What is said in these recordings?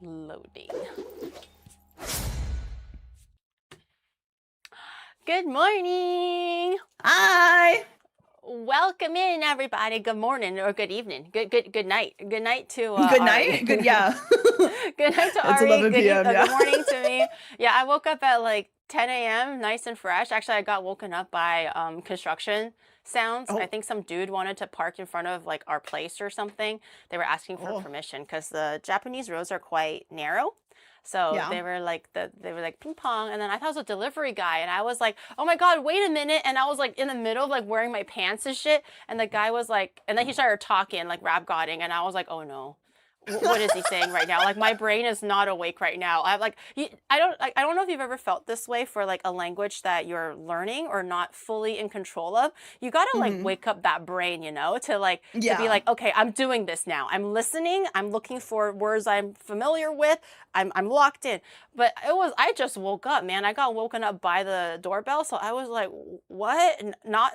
Loading. Good morning. Hi. Welcome in, everybody. Good morning or good evening. Good night. Good night to Good Ari. night. Good yeah. Good night to It's Ari. 11 p.m. Yeah. Good morning to me. Yeah, I woke up at like 10 a.m. nice and fresh. Actually, I got woken up by construction sounds. Oh. I think some dude wanted to park in front of like our place or something. They were asking for permission because the Japanese roads are quite narrow. So Yeah. they were like ping pong, and then I thought it was a delivery guy, and I was like, oh my god, wait a minute, and I was like in the middle of like wearing my pants and shit, and the guy was like, and then he started talking like rap godding, and I was like, oh no. What is he saying right now? Like my brain is not awake right now. I don't know if you've ever felt this way for like a language that you're learning or not fully in control of. You gotta like wake up that brain, you know, to like to be like, okay, I'm doing this now. I'm listening. I'm looking for words I'm familiar with. I'm locked in. But I just woke up, man. I got woken up by the doorbell, so I was like, what?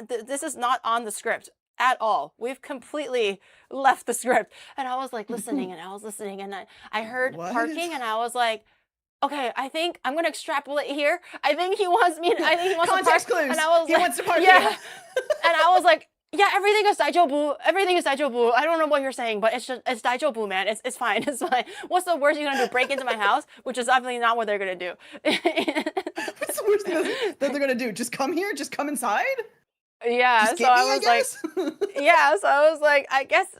This is not on the script at all. We've completely left the script. And I was like listening and I was listening and I heard parking and I was like, okay, I think I'm gonna extrapolate here. I think he wants to park. Context clues. And I was he wants to park yeah. here. And I was like, yeah, everything is daijobu. Everything is daijobu. I don't know what you're saying, but it's daijobu, man. It's fine. It's fine. What's the worst you're gonna do? Break into my house? Which is obviously not what they're gonna do. What's the worst thing that they're gonna do? Just come here? Just come inside? Yeah, so I was like, yeah, so I was like, I guess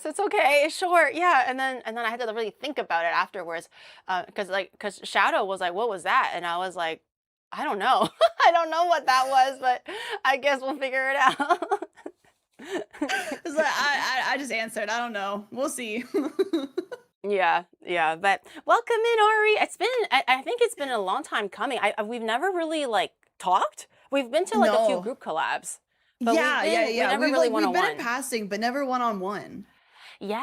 it's okay, sure, yeah, and then I had to really think about it afterwards, because Shadow was like, what was that? And I was like, I don't know, I don't know what that was, but I guess we'll figure it out. It's like I just answered, I don't know, we'll see. Yeah, but welcome in, Ari. I think it's been a long time coming. We've never really like talked. We've been to like a few group collabs. But yeah. We never really we've been in one-on-one. passing, but never one-on-one. Yeah,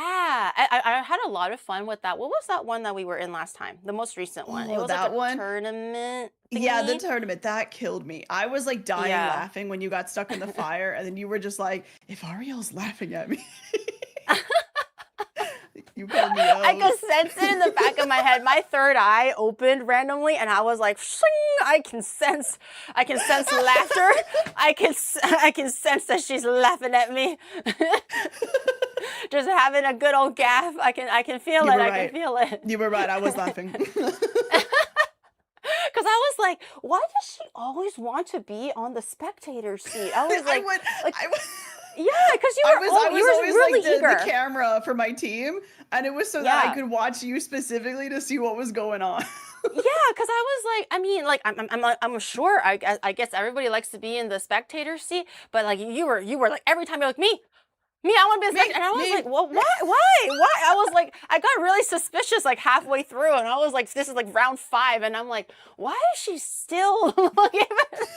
I had a lot of fun with that. What was that one that we were in last time? The most recent one. It was that like a one? tournament thingy. Yeah, the tournament. That killed me. I was like dying laughing when you got stuck in the fire, and then you were just like, if Ariel's laughing at me. You called me out. I could sense it in the back of my head. My third eye opened randomly, and I was like, I can sense laughter. I can sense that she's laughing at me. Just having a good old gaff. I can feel it. I can feel it. You were right. I was laughing. Because I was like, why does she always want to be on the spectator seat? I was like, yeah, because you were always really like eager. The camera for my team, and it was so that I could watch you specifically to see what was going on. Yeah, because I was like, I mean, like, I'm sure. I guess everybody likes to be in the spectator seat, but like you were like every time you're like me, I want to be a spectator, and I was like, well, why? I was like, I got really suspicious like halfway through, and I was like, this is like round 5, and I'm like, why is she still looking at this?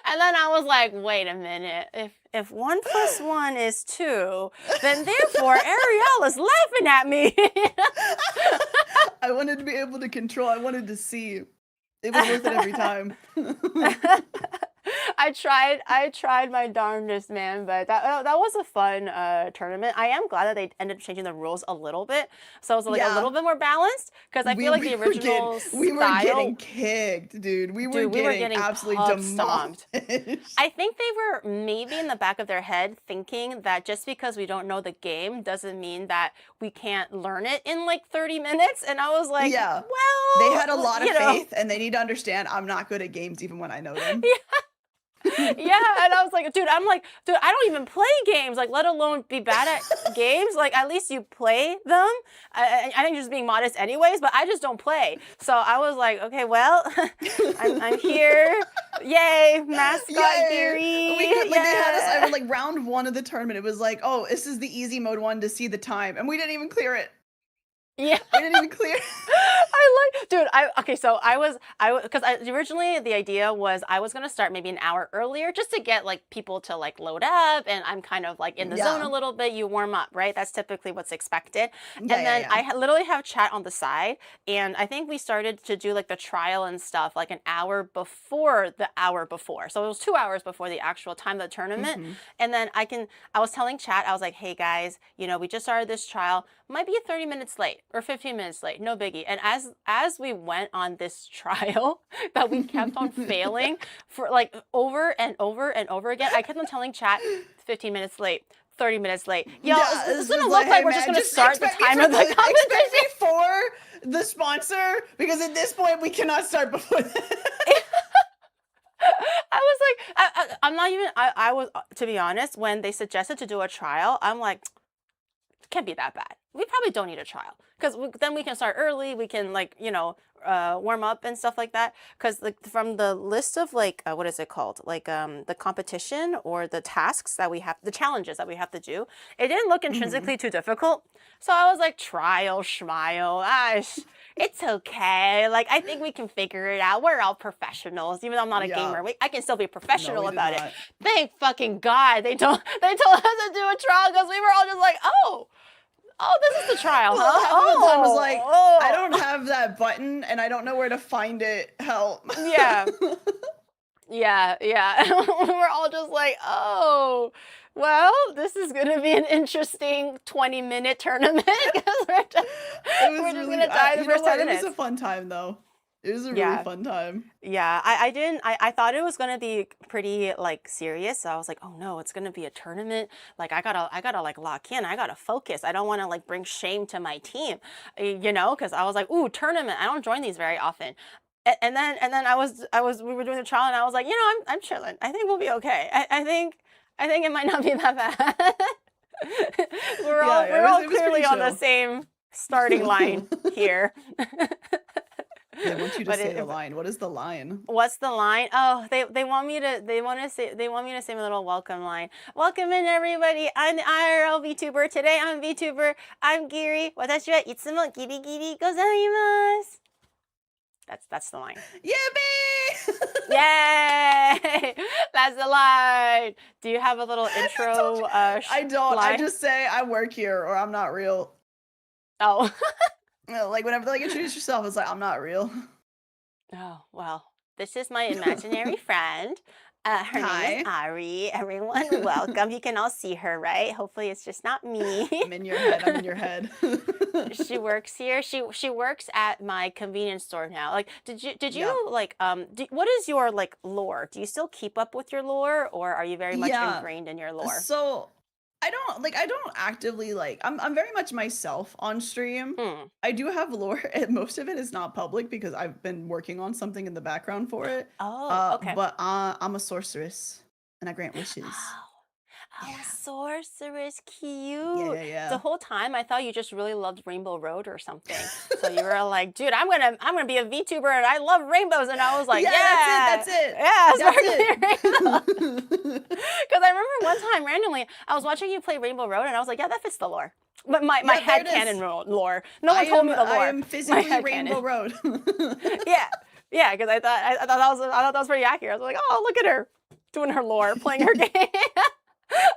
And then I was like, wait a minute, if 1 + 1 is 2, then therefore Ariel is laughing at me. I wanted to be able to control. I wanted to see. It was worth it every time. I tried my darndest, man, but that was a fun tournament. I am glad that they ended up changing the rules a little bit, so it was like a little bit more balanced, because I feel like the original style. We were getting kicked, dude. We were getting absolutely demolished. I think they were maybe in the back of their head thinking that just because we don't know the game doesn't mean that we can't learn it in like 30 minutes, and I was like, well, they had a lot of faith, and they need to understand I'm not good at games even when I know them. Yeah, and I was like, dude, I don't even play games, like, let alone be bad at games. Like, at least you play them. I think you're just being modest anyways, but I just don't play. So I was like, okay, well, I'm here. Yay, mascot theory. They had us, I was like, round 1 of the tournament, it was like, oh, this is the easy mode 1 to see the time, and we didn't even clear it. Yeah. We didn't even clear it. I dude. Because originally the idea was I was gonna start maybe an hour earlier just to get like people to like load up, and I'm kind of like in the zone a Yeah. little bit. You warm up, right? That's typically what's expected. Yeah, And yeah, then yeah. I literally have chat on the side, and I think we started to do like the trial and stuff like an hour before the hour before. So it was 2 hours before the actual time of the tournament. Mm-hmm. And then I was telling chat, I was like, hey guys, we just started this trial. Might be 30 minutes late or 15 minutes late, no biggie. And as we went on this trial that we kept on failing for like over and over and over again, I kept on telling chat 15 minutes late, 30 minutes late. Y'all, Yeah, it's it's gonna just look like hey we're just man, gonna just start the expect me time for of the expect competition. me for the sponsor because at this point we cannot start before that. I was like, I'm not even, I was, to be honest, when they suggested to do a trial, I'm like, can't be that bad. We probably don't need a trial because then we can start early. We can like warm up and stuff like that. Because like from the list of like what is it called, like the competition or the tasks that we have, the challenges that we have to do, it didn't look Mhm. intrinsically too difficult. So I was like, trial schmile, it's okay. Like I think we can figure it out. We're all professionals. Even though I'm not a Yeah. gamer, I can still be No, professional we did about it. not. Thank fucking God they told us to do a trial because we were all just like, oh, this is the trial, Well, huh? half of the time was like, I don't Oh. have that button and I don't know where to find it. Help. Yeah, yeah. We were all just like, oh, well, this is gonna be an interesting 20-minute tournament because It was we're just really, gonna die the you know first what? 10 It was a minutes. fun time though. It was a really Yeah. fun time. Yeah, I didn't I thought it was gonna be pretty like serious. So I was like, oh no, it's gonna be a tournament. Like I gotta like lock in. I gotta focus. I don't wanna like bring shame to my team. Because I was like, ooh, tournament. I don't join these very often. And then we were doing the trial and I was like, I'm chilling. I think we'll be okay. I think it might not be that bad. we're Yeah, all yeah, we're all it was pretty clearly on the chill. same starting line here. They want you to But say the line. What is the line? what's the line? Oh, they want me to say a little welcome line. Welcome in everybody. I'm the IRL VTuber. Today I'm a VTuber. I'm Giri. Watashi wa itsumo giri giri gozaimasu. That's the line. Yippee! Yay! That's the line. Do you have a little I intro told you. I don't. I line? just say I work here or I'm not real. Oh. Like whenever they like introduce yourself, it's like I'm not real. Oh, well, this is my imaginary friend. Her name is Hi. Ari. Everyone, welcome. You can all see her, right? Hopefully, it's just not me. I'm in your head. I'm in your head. She works here. She works at my convenience store now. Like, did you Yep. like what is your like lore? Do you still keep up with your lore, or are you very much Yeah. ingrained in your lore? So I don't actively like I'm very much myself on stream. Hmm. I do have lore and most of it is not public because I've been working on something in the background for it. Oh, okay. But I'm a sorceress and I grant wishes. Oh, Yeah. a sorceress, Yeah, cute. yeah, The yeah. whole time I thought you just really loved Rainbow Road or something. So you were like, dude, I'm gonna be a VTuber and I love rainbows. And I was like, Yeah, yeah, that's it. yeah, That's sparkly rainbow. it. Because I remember one time randomly I was watching you play Rainbow Road and I was like, yeah, that fits the lore. But my Yeah, there it headcanon is. lore. No one told me the I lore. am My physically Rainbow headcanon. Road. Yeah, yeah, because I thought that was pretty accurate. I was like, oh, look at her doing her lore, playing her game.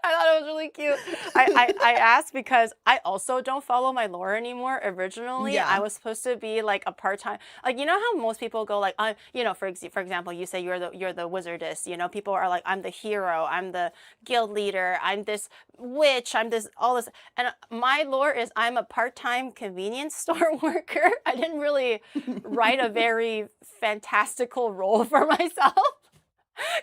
I thought it was really cute. I asked because I also don't follow my lore anymore. Originally, I Yeah. was supposed to be like a part-time, like how most people go like, for example, you say you're the wizardess. People are like, I'm the hero, I'm the guild leader, I'm this witch, I'm this all this, and my lore is I'm a part-time convenience store worker. I didn't really write a very fantastical role for myself.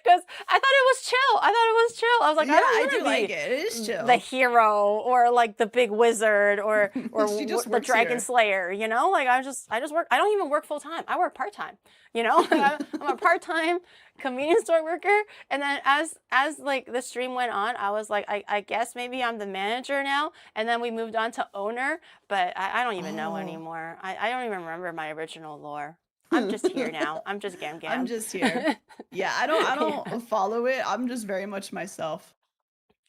Because I thought it was chill. I was like, Yeah, I I don't do want like to it. It is be chill. the hero or like the big wizard or She just the works dragon here. slayer. Like I just work. I don't even work full time. I work part time. I'm a part time convenience store worker. And then as like the stream went on, I was like, I guess maybe I'm the manager now. And then we moved on to owner, but I don't even know Oh. anymore. I don't even remember my original lore. I'm just here now. I'm just Gam I'm Gam. just here. Yeah, I don't Yeah. follow it. I'm just very much myself.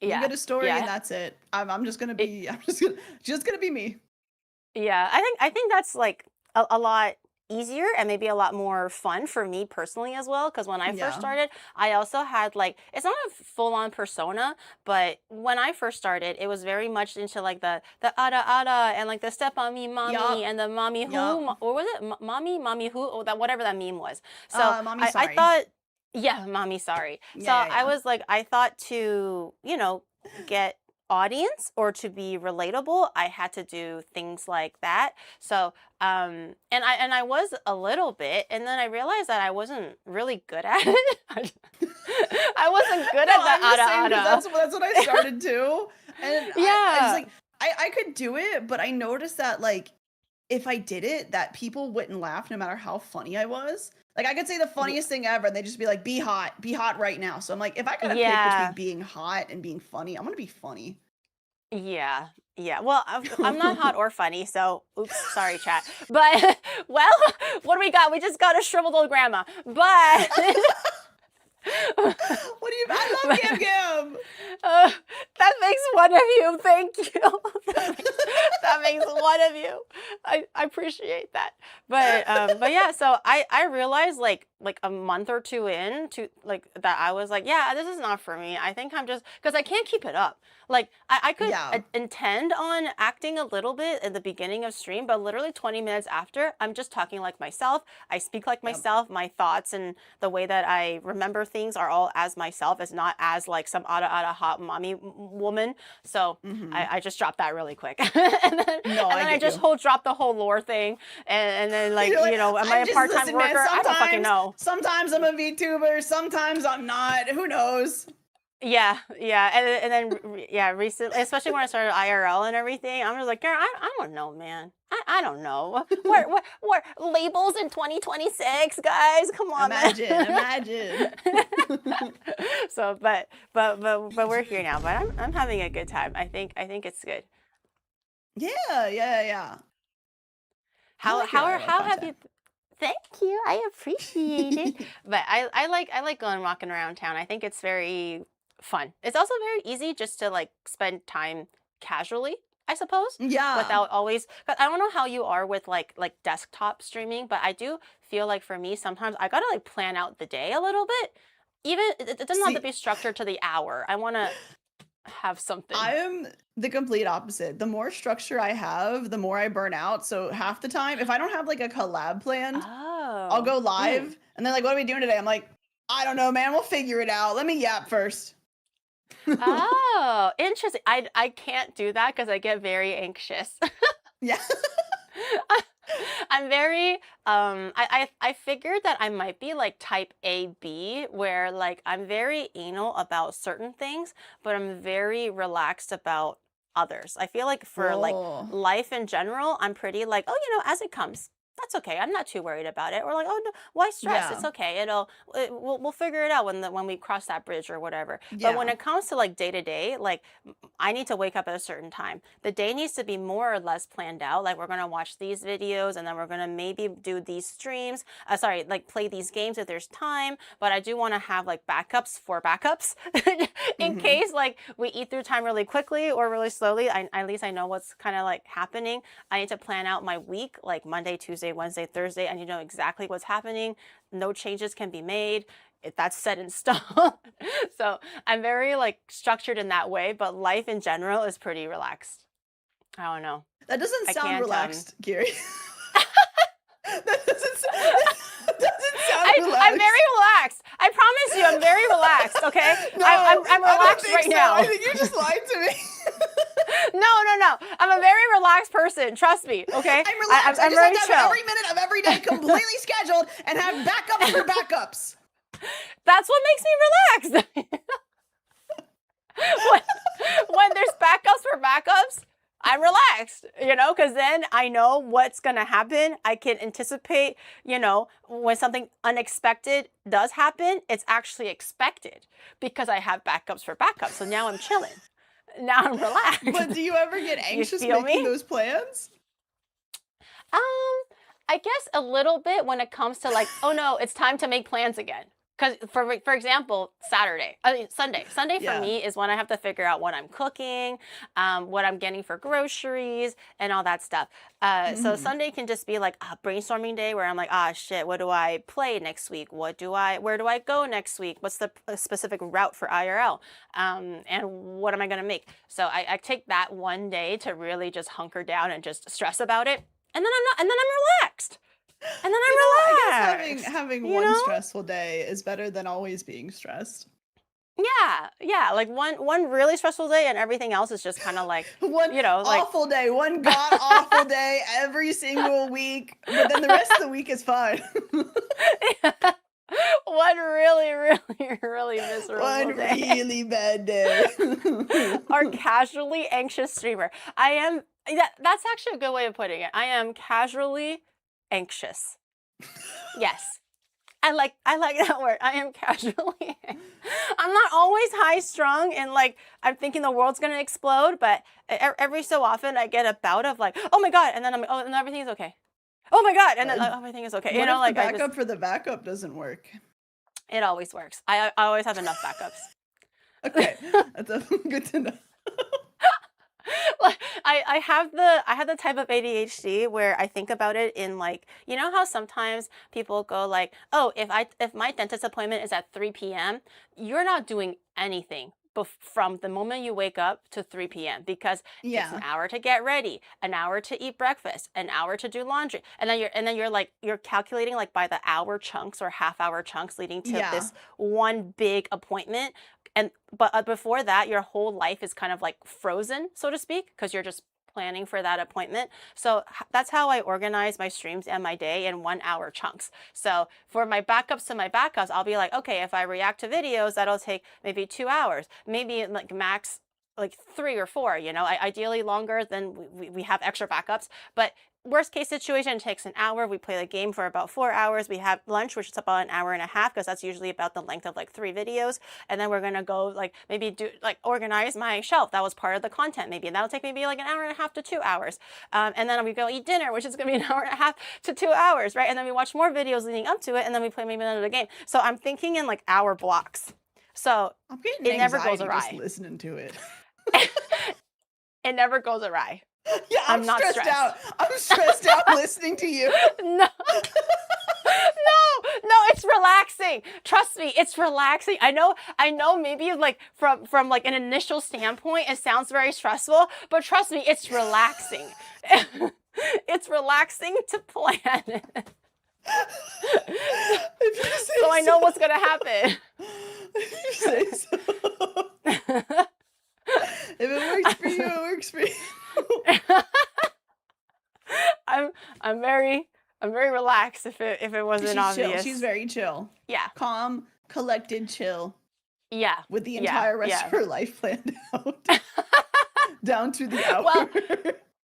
You Yeah. get a story and Yeah. that's it. I'm just gonna It, be I'm just gonna be me. yeah. I think that's like a lot. easier and maybe a lot more fun for me personally as well. Because when I first Yeah. started, I also had like, it's not a full on persona, but when I first started, it was very much into like the ada ada and like the step on me mommy Yup. and the mommy Yup. who, or was it mommy who, or that whatever that meme was. So Mommy, I sorry. thought, yeah, mommy, sorry. So Yeah, yeah, I yeah. was like, I thought to, get audience or to be relatable, I had to do things like that. So, and I was a little bit, and then I realized that I wasn't really good at it. I wasn't good No, at I'm the the same because ada that's what I started too. And I just Yeah. like I could do it, but I noticed that like if I did it, that people wouldn't laugh no matter how funny I was. Like I could say the Ye- funniest thing ever, and they'd just be like, be hot right now. So I'm like, if I gotta pick between Yeah. being hot and being funny, I'm gonna be funny. Yeah. Yeah. Well, I'm not hot or funny, so oops, sorry, chat. But well, what do we got? We just got a shriveled old grandma. But What do you I love Gam Gam. that makes one of you. Thank you. That makes one of you. I appreciate that. But yeah, so I realized like a month or two in to like that I was like, yeah, this is not for me. I think I'm just because I can't keep it up. Like I could Yeah. intend on acting a little bit at the beginning of stream, but literally 20 minutes after, I'm just talking like myself. I speak like Yep. myself. My thoughts and the way that I remember things are all as myself. It's not as like some ada hot mommy woman. So Mhm. I just dropped that really quick. and then, No, and I then I get just you. dropped the whole lore thing. And then like, You're like, am I I a just part-time listen, man. worker? I don't fucking know. Sometimes I'm a VTuber, sometimes I'm not. Who knows? Yeah, yeah, and then yeah, recently, especially when I started IRL and everything, I'm just like, girl, I don't know, man. I don't know. What labels in 2026, guys? Come on, man. Imagine. So, but we're here now. But I'm having a good time. I think it's good. Yeah. I like your IRL How have content. you? Thank you. I appreciate it. But I like going walking around town. I think it's very fun. It's also very easy just to like spend time casually, I suppose, Yeah. without always. 'Cause I don't know how you are with like desktop streaming, but I do feel like for me sometimes I gotta like plan out the day a little bit. Even it doesn't have to See, be structured to the hour. I want to have something. I am the complete opposite. The more structure I have, the more I burn out. So half the time, if I don't have like a collab planned, I'll Oh. go Mm. live and they're like, what are we doing today? I'm like, I don't know, man. We'll figure it out. Let me yap first. Oh, interesting. I can't do that because I get very anxious. Yeah. I'm very I figured that I might be like type AB where like I'm very anal about certain things, but I'm very relaxed about others. I feel like for like Oh, life in general, I'm pretty like, oh, as it comes. That's okay. I'm not too worried about it. Or like, oh no, why stress? It's yeah. okay. We'll figure it out when we cross that bridge or whatever. But when Yeah. it comes to like day to day, like I need to wake up at a certain time. The day needs to be more or less planned out. Like we're gonna watch these videos and then we're gonna maybe do these streams. Sorry, like play these games if there's time. But I do want to have like backups for backups in Hmm. case like we eat through time really quickly or really slowly. At least I know what's kind of like happening. I need to plan out my week, like Monday, Tuesday, Wednesday, Thursday. I need to know exactly what's happening. No changes can be made. That's set in stone. So I'm very like structured in that way, but life in general is pretty relaxed. I don't know. That doesn't I sound can't relaxed, Gary. That doesn't sound I'm relaxed. very relaxed. I promise you, I'm very relaxed. Okay, No, I'm I don't relaxed think right so. now. I think you just lied to me. No. I'm a very relaxed person. Trust me. Okay, I'm relaxed. I I'm just very have to have chill. every minute of every day completely scheduled and have backups for backups. That's what makes me relaxed. when there's backups for backups, I'm relaxed, because then I know what's going to happen. I can anticipate, when something unexpected does happen, it's actually expected because I have backups for backups. So now I'm chilling. Now I'm relaxed. But do you ever get You anxious feel making me? those plans? I guess a little bit when it comes to like, oh no, it's time to make plans again. because for example, Sunday for Yeah. me is when I have to figure out what I'm cooking, what I'm getting for groceries, and all that stuff. So Mhm. Sunday can just be like a brainstorming day where I'm like, ah, shit, what do I play next week? Where do I go next week? What's the specific route for IRL? And what am I gonna make? So I take that one day to really just hunker down and just stress about it, and then I'm relaxed. And then I guess I'm relaxed, having you one know? stressful day is better than always being stressed. Yeah, yeah, like one really stressful day and everything else is just kind of like, One like awful day, one god awful day every single week, but then the rest of the week is fine. one really, really, really One miserable day. really bad day. Our casually anxious streamer. That's actually a good way of putting it. I am casually anxious. Yes. I like that word. I am casually. I'm not always high strung and like I'm thinking the world's gonna explode, but every so often I get a bout of like, oh my god, and then I'm like, oh, and everything's okay. Oh my god, and then Uh, everything is okay. what if the Like I just, backup for the backup doesn't work? it always works. I always have enough Okay, backups. that's good to know. Like I have the type of ADHD where I think about it in like, you know how sometimes people go like, oh, if my dentist appointment is at 3 p.m., you're not doing anything from the moment you wake up to 3 p.m. because it takes an Yeah, hour to get ready, an hour to eat breakfast, an hour to do laundry, and then you're like you're calculating like by the hour chunks or half hour chunks leading to yeah, this one big appointment. And but before that, your whole life is kind of like frozen, so to speak, because you're just planning for that appointment. So that's how I organize my streams and my day in 1 hour chunks. So for my backups to my backups, I'll be like, okay, if I react to videos, that'll take maybe 2 hours, maybe like max like 3 or 4, ideally longer than we have extra backups. But worst case situation, it takes an hour. We play the game for about 4 hours. We have lunch, which is about an hour and a half, because that's usually about the length of like 3 videos. And then we're gonna go like maybe do like organize my shelf. That was part of the content maybe. And that'll take maybe like an hour and a half to 2 hours. And then we go eat dinner, which is gonna be an hour and a half to 2 hours, right? And then we watch more videos leading up to it, and then we play maybe another game. So I'm thinking in like hour blocks. So I'm getting it never goes anxiety just awry. listening to it. It never goes awry. Yeah, I'm I'm not stressed stressed. out. I'm stressed out listening to you. No. No, it's relaxing. Trust me, it's relaxing. I know maybe like from like an initial standpoint it sounds very stressful, but trust me, it's relaxing. It's relaxing to plan it. If you say So I know so. what's going to happen. If you say so. If it works for you, it works for you. I'm very relaxed if it wasn't She's chill. obvious. She's very chill. Yeah. Calm, collected, chill, Yeah. with the Yeah. entire rest Yeah. of her life planned out. Down to the hour. Well,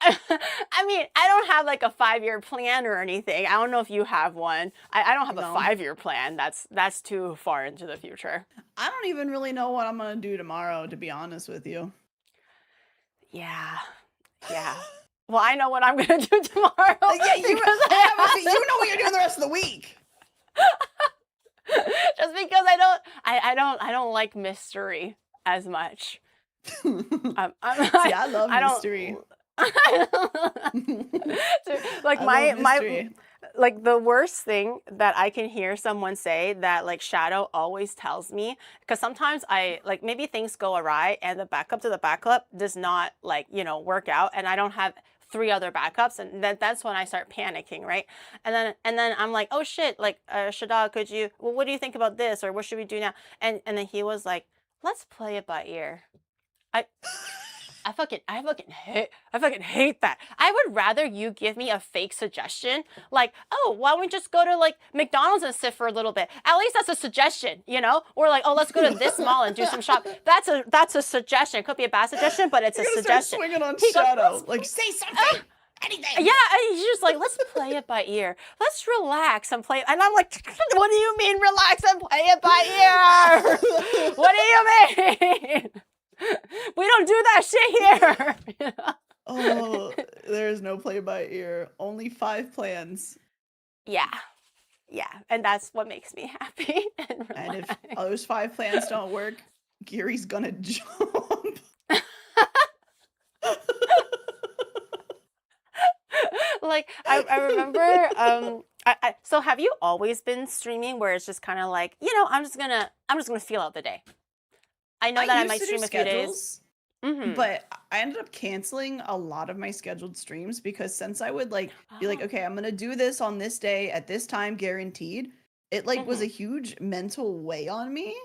I mean, I don't have like a 5-year plan or anything. I don't know if you have one. I don't have a No. 5-year plan. That's too far into the future. I don't even really know what I'm gonna do tomorrow, to be honest with you. Yeah. Yeah. Well, I know what I'm gonna do tomorrow. Yeah, you, because you know what you're doing the rest of the week. just because I don't like mystery as much. See, I love I don't mystery. Dude, like I love mystery. like the worst thing that I can hear someone say that like Shadow always tells me, because sometimes I like maybe things go awry and the backup to the backup does not like work out, and I don't have 3 other backups, and that's when I start panicking, right? And then I'm like, oh shit, like Shada, what do you think about this, or what should we do now? And then he was like, let's play it by ear. I I fucking hate that. I would rather you give me a fake suggestion, like, oh, why don't we just go to like McDonald's and sit for a little bit? At least that's a suggestion, Or like, oh, let's go to this mall and do some shop. That's a suggestion. It could be a bad suggestion, but it's a You're gonna suggestion. start swinging on He goes, Shadow. Like, say something. Anything. Yeah, and he's just like, let's play it by ear. Let's relax and play. And I'm like, what do you mean relax and play it by ear? What do you mean? We don't do that shit here. Oh, there is no play by ear. Only 5 plans. Yeah. Yeah, and that's what makes me happy and And if relaxed. those 5 plans don't work, Gary's gonna jump. Like I remember so have you always been streaming where it's just kind of like, I'm just gonna feel out the day. I know I that I used might to do stream a few days. schedules, Mhm. but I ended up canceling a lot of my scheduled streams because since I would like be like, Oh. okay, I'm gonna do this on this day at this time guaranteed, it like was a Mhm. huge mental weigh on me.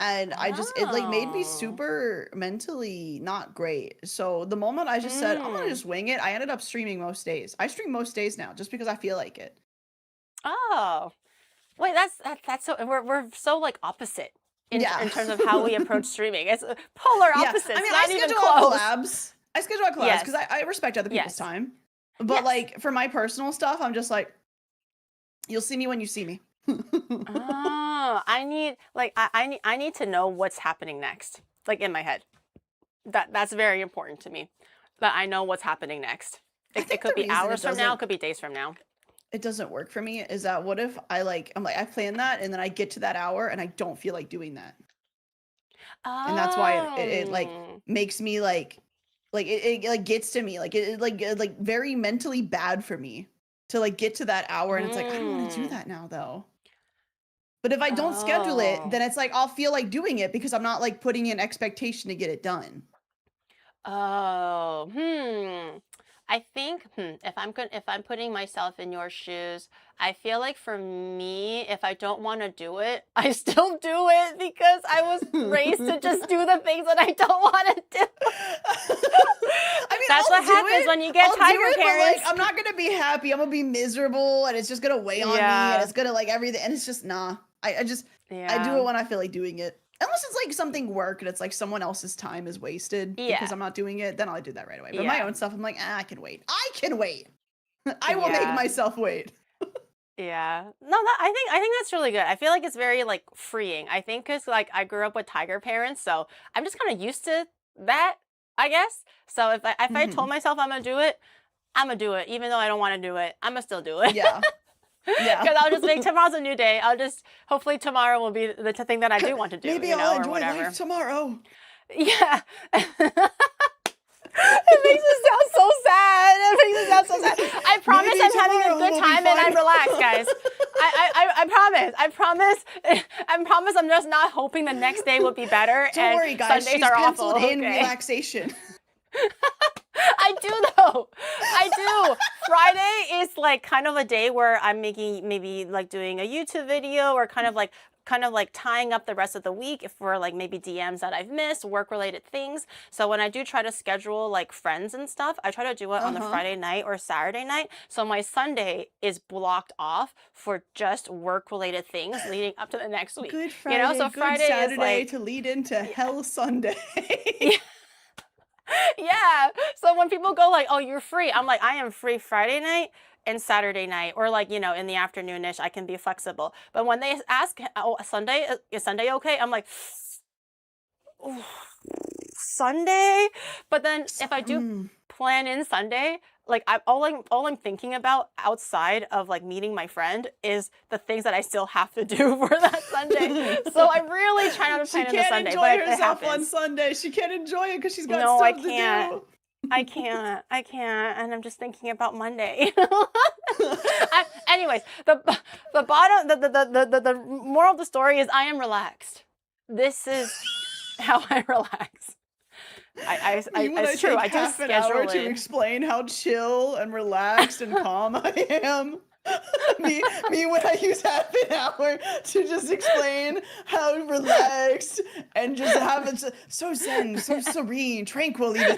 And it like made me Oh. super mentally not great. So the moment I just said, I'm gonna Mm. just wing it, I ended up streaming most days. I stream most days now just because I feel like it. Oh. Wait, that's so we're so like opposite Yeah. in terms of how we approach streaming. It's polar Yeah. I opposites, mean, I not even schedule out close. collabs. I schedule out collabs because Yes. I respect other people's Yes. time. But Yes. like for my personal stuff, I'm just like, you'll see me when you see me. Oh, I need to know what's happening next, like in my head. That's very important to me. That I know what's happening next. I It think could the be reason hours from now, it could be days from now. it doesn't work for me is that what if I'm like I plan that and then I get to that hour and I don't feel like doing that. And that's why it like Oh. makes me like gets to me like very mentally bad for me to like get to that hour and it's like I don't want to do Hmm. that now though. But if I don't schedule it, Oh. then it's like I'll feel like doing it because I'm not like putting in expectation to get it done. Oh. I think if I'm putting myself in your shoes, I feel like for me, if I don't want to do it, I still do it because I was raised to just do the things that I don't want to do. I mean, That's what I'll do happens it. when you get I'll do tiger it, but like parents. I'm not gonna be happy. I'm gonna be miserable and it's just gonna weigh on me and Yeah. it's gonna like everything and it's just nah. I do Yeah. it when I feel like doing it. Unless it's like something work and it's like someone else's time is wasted because Yeah. I'm not doing it, then I'll do that right away. But my Yeah. own stuff, I'm like, I can wait. I can wait. I will make Yeah. myself wait. Yeah. No, I think that's really good. I feel like it's very like freeing. I think cuz like I grew up with tiger parents, so I'm just kind of used to that, I guess. So if I told Mhm. myself I'm going to do it, I'm going to do it even though I don't want to do it. I'm going to still do it. Yeah. Yeah. Cuz I'll just make tomorrow's a new day. I'll just hopefully tomorrow will be the thing that I do want to do, Maybe I'll or enjoy whatever. life tomorrow. Yeah. It makes it sound so sad. It makes it sound so sad. I promise Maybe I'm having a tomorrow good will be time and I'm fine. relaxed, guys. I promise. I promise. I promise I'm just not hoping the next day will be better Don't and worry, guys. Sundays She's are awful. penciled in Okay. relaxation. I do though. I do. Friday is like kind of a day where I'm making maybe like doing a YouTube video or kind of like tying up the rest of the week for like maybe DMs that I've missed, work related things. So when I do try to schedule like friends and stuff, I try to do it on the Uh-huh. Friday night or Saturday night. So my Sunday is blocked off for just work related things leading up to the next week. Good Friday, So good Friday is Saturday like to lead into Hell Sunday. yeah. Yeah. So when people go like, "Oh, you're free," I'm like, "I am free Friday night and Saturday night, or like in the afternoonish. I can be flexible." But when they ask, "Oh, Sunday is Sunday okay?" I'm like, "Ooh, Sunday." But then if I do Mm. plan in Sunday, like all I'm thinking about outside of like meeting my friend is the things that I still have to do for that Sunday. So I really try not to She plan in the can't Sunday, enjoy but it herself on happens. Sunday. She can't enjoy it because she's got No, I stuff to can't. do. I can't, and I'm just thinking about Monday. Anyways, the bottom, the moral of the story is I am relaxed. This is how I relax. Me when I It's true. take I do half an hour schedule to it. explain how chill and relaxed and calm I am. Me when I use half an hour to just explain how relaxed and just have it so zen, so serene, tranquil even.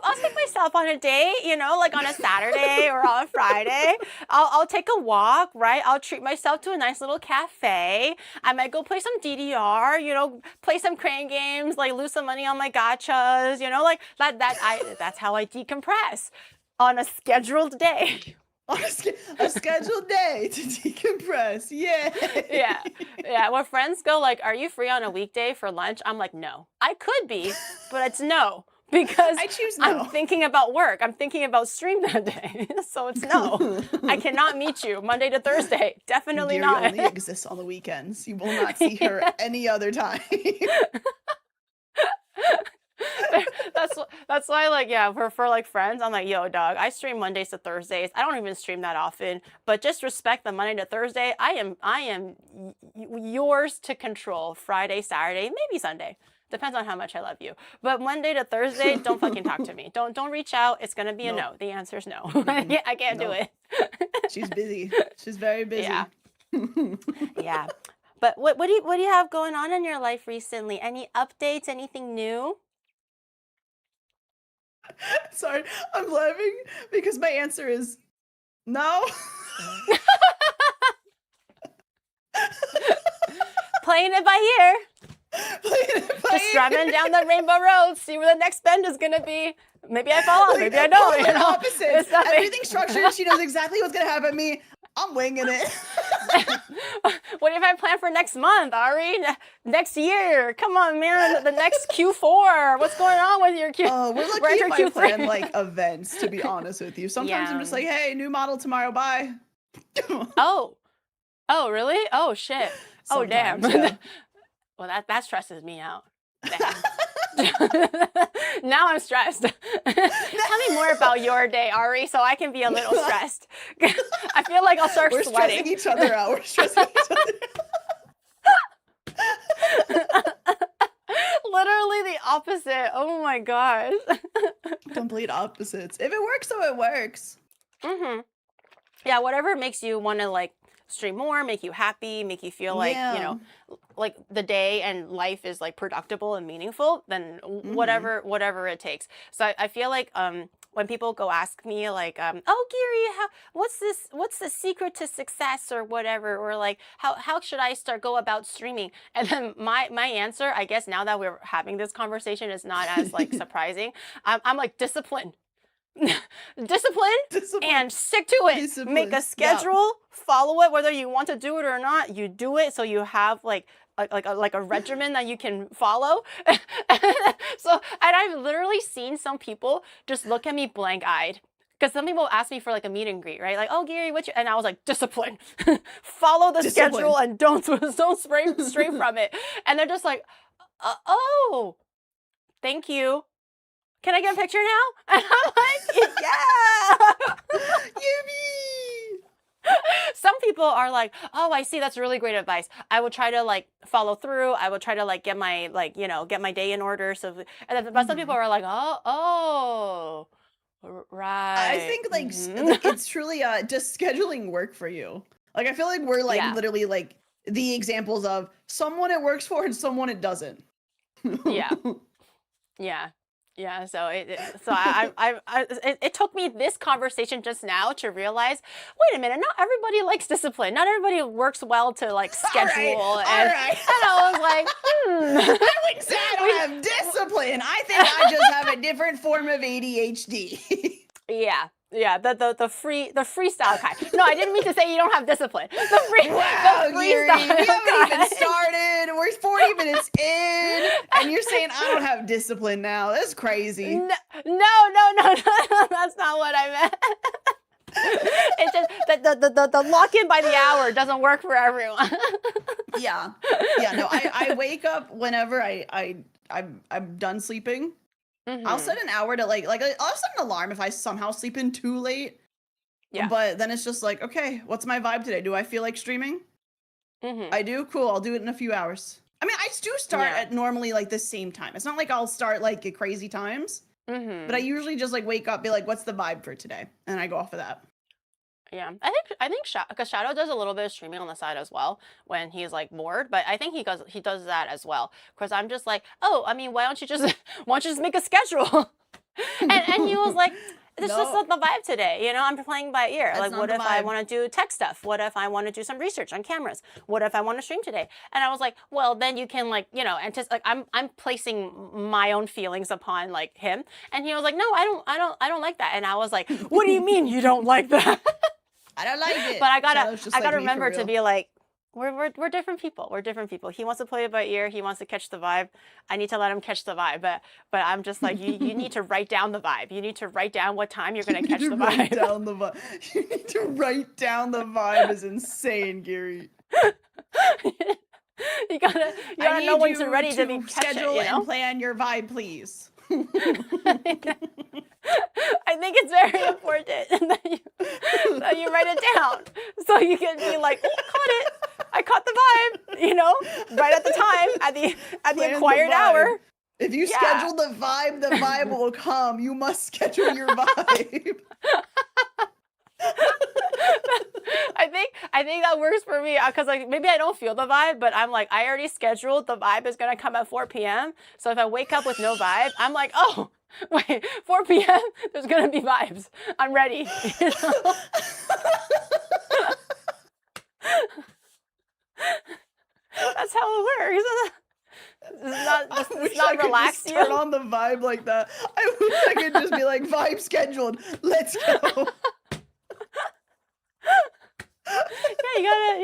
I'll take myself on a date, like on a Saturday or on a Friday. I'll take a walk, right? I'll treat myself to a nice little cafe. I might go play some DDR, play some crane games, like lose some money on my gachas, like that's how I decompress on a scheduled day. On a scheduled day to decompress. Yeah. Yay. Yeah. When friends go like, "Are you free on a weekday for lunch?" I'm like, "No." I could be, but it's no. because I choose I'm no. thinking about work. I'm thinking about stream that day. So it's no. I cannot meet you Monday to Thursday. Definitely Gary not. only exists on the weekends. You will not see her any other time. That's why, like, yeah, for like friends, I'm like, yo, dog, I stream Mondays to Thursdays. I don't even stream that often, but just respect the Monday to Thursday. I am yours to control. Friday, Saturday, maybe Sunday. Depends on how much I love you. But Monday to Thursday, don't fucking talk to me. Don't reach out. It's gonna be a no. Nope. The answer is no. Mm-mm. I can't do Nope. it. She's busy. She's very busy. Yeah. Yeah. But what do you have going on in your life recently? Any updates? Anything new? Sorry, I'm laughing because my answer is no. Playing it by ear. Just Driving driving down the rainbow road, see where the next bend is gonna be. Maybe I fall off, maybe I don't. You know? Opposite. Everything's structured. She knows exactly what's gonna happen to me. I'm winging it. What do you have planned for next month, Ari? Next year? Come on, man. The next Q4. What's going on with your Q? We're lucky We're if into I plan like events, to be honest with you. Sometimes Yeah. I'm just like, hey, new model tomorrow, bye. Oh. Oh, really? Oh, shit. Oh, damn. Sometimes, yeah. Well, that stresses me out. Damn. Now I'm stressed. Tell me more about your day, Ari, so I can be a little stressed. I feel like I'll start We're sweating. stressing each other out. We're stressing each other out. Literally the opposite. Oh my gosh. Complete opposites. If it works, so it works. Yeah, whatever makes you want to like stream more, make you happy, make you feel like, you know, like the day and life is like productive and meaningful, then whatever it takes. So I feel like when people go ask me like, oh Gary, what's the secret to success or whatever, or like how should I go about streaming? And then my answer, I guess now that we're having this conversation, is not as like surprising. I'm like discipline. Discipline and stick to it. Discipline. Make a schedule, follow it, whether you want to do it or not. You do it, so you have like a regimen that you can follow. So, and I've literally seen some people just look at me blank-eyed. Because some people ask me for like a meet and greet, right? Like, oh Gary, and I was like, discipline. Follow the schedule and don't stray from it. And they're just like, oh, thank you. Can I get a picture now? And I'm like, yeah. Yippee! Some people are like, oh, I see. That's really great advice. I will try to like follow through. I will try to like get my get my day in order. So, and then, but some people are like, oh, right. I think like it's truly just scheduling work for you. Like I feel like we're like literally like the examples of someone it works for and someone it doesn't. Yeah, so it took me this conversation just now to realize, wait a minute, not everybody likes discipline. Not everybody works well to like schedule. All right. And I was like, I wouldn't say I don't have discipline. I think I just have a different form of ADHD. Yeah, the freestyle kind. No, I didn't mean to say you don't have discipline. The freestyle we haven't even kind. started. We're 40 minutes in, and you're saying I don't have discipline now. That's crazy. No, that's not what I meant. It's just the lock-in by the hour doesn't work for everyone. Yeah. No, I wake up whenever I'm done sleeping. I'll set an hour to like I'll set an alarm if I somehow sleep in too late. Yeah. But then it's just like, okay, what's my vibe today? Do I feel like streaming? I do? Cool. I'll do it in a few hours. I mean, I do start at normally like the same time. It's not like I'll start like at crazy times. But I usually just like wake up, be like, what's the vibe for today? And I go off of that. Yeah, I think because Shadow does a little bit of streaming on the side as well when he's like bored, but I think he does that as well. Because I'm just like, oh, I mean, why don't you just make a schedule? and he was like, this is just not the vibe today. You know, I'm playing by ear. Like, what if I want to do tech stuff? What if I want to do some research on cameras? What if I want to stream today? And I was like, well, then you can like, you know, like I'm placing my own feelings upon like him. And he was like, no, I don't like that. And I was like, what do you mean you don't like that? I don't like it. But I gotta remember to be like, we're different people. We're different people. He wants to play it by ear. He wants to catch the vibe. I need to let him catch the vibe. But I'm just like, you need to write down the vibe. You need to write down what time you're You gonna need catch to the write vibe. down the vibe. You need to write down the vibe is insane, Gary. You gotta I know need when to you ready to be to catch it, schedule you and know? plan your vibe, please. I think it's very important that you write it down so you can be like, oh, caught it. I caught the vibe, you know, right at the time, at the Plan the acquired vibe. hour. If you Yeah. schedule the vibe will come. You must schedule your vibe. I think that works for me because like maybe I don't feel the vibe, but I'm like I already scheduled the vibe is gonna come at 4 p.m. So if I wake up with no vibe, I'm like, oh wait, 4 p.m. There's gonna be vibes. I'm ready. You know? That's how it works. It's not relax you. Turn on the vibe like that. I wish I could just be like, vibe scheduled. Let's go. Yeah,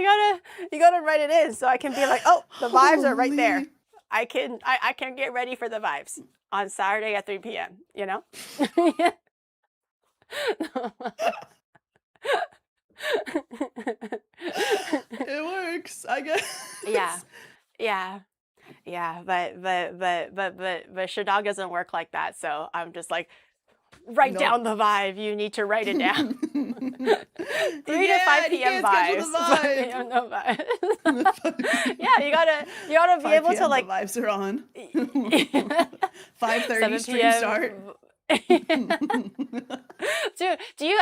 you gotta write it in so I can be like, oh, the vibes are right there. Holy. I can get ready for the vibes on Saturday at 3 p.m. You know. It works, I guess. Yeah, yeah, yeah. But Shadog doesn't work like that. So I'm just like, write Nope. down the vibe. You need to write it down. 3 to 5 you p.m. can't schedule vibes. the 5 vibe. p.m. no vibes. Yeah, you gotta be 5 able p.m. to like the vibes are on. 5:30 7 stream p.m. start. Dude, do you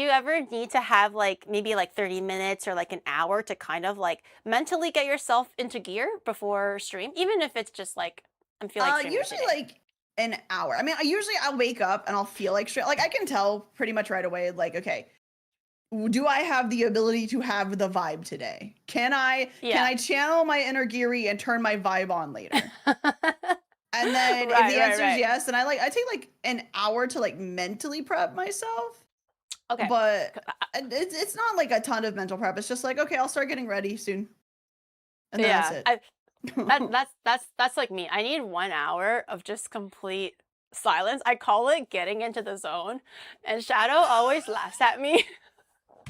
ever need to have like maybe like 30 minutes or like an hour to kind of like mentally get yourself into gear before stream, even if it's just like I'm feeling like streaming Usually today. like an hour. I mean, I'll wake up and I'll feel like straight. Like I can tell pretty much right away. Like, okay, do I have the ability to have the vibe today? Can I channel my inner Geary and turn my vibe on later? And then if the answer is yes, then I take like an hour to like mentally prep myself. Okay. But it's not like a ton of mental prep. It's just like, okay, I'll start getting ready soon. And then that's it. That's like me. I need 1 hour of just complete silence. I call it getting into the zone, and Shadow always laughs at me.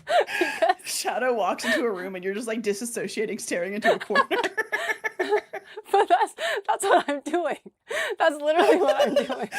Because Shadow walks into a room and you're just like disassociating, staring into a corner. but that's what I'm doing. That's literally what I'm doing.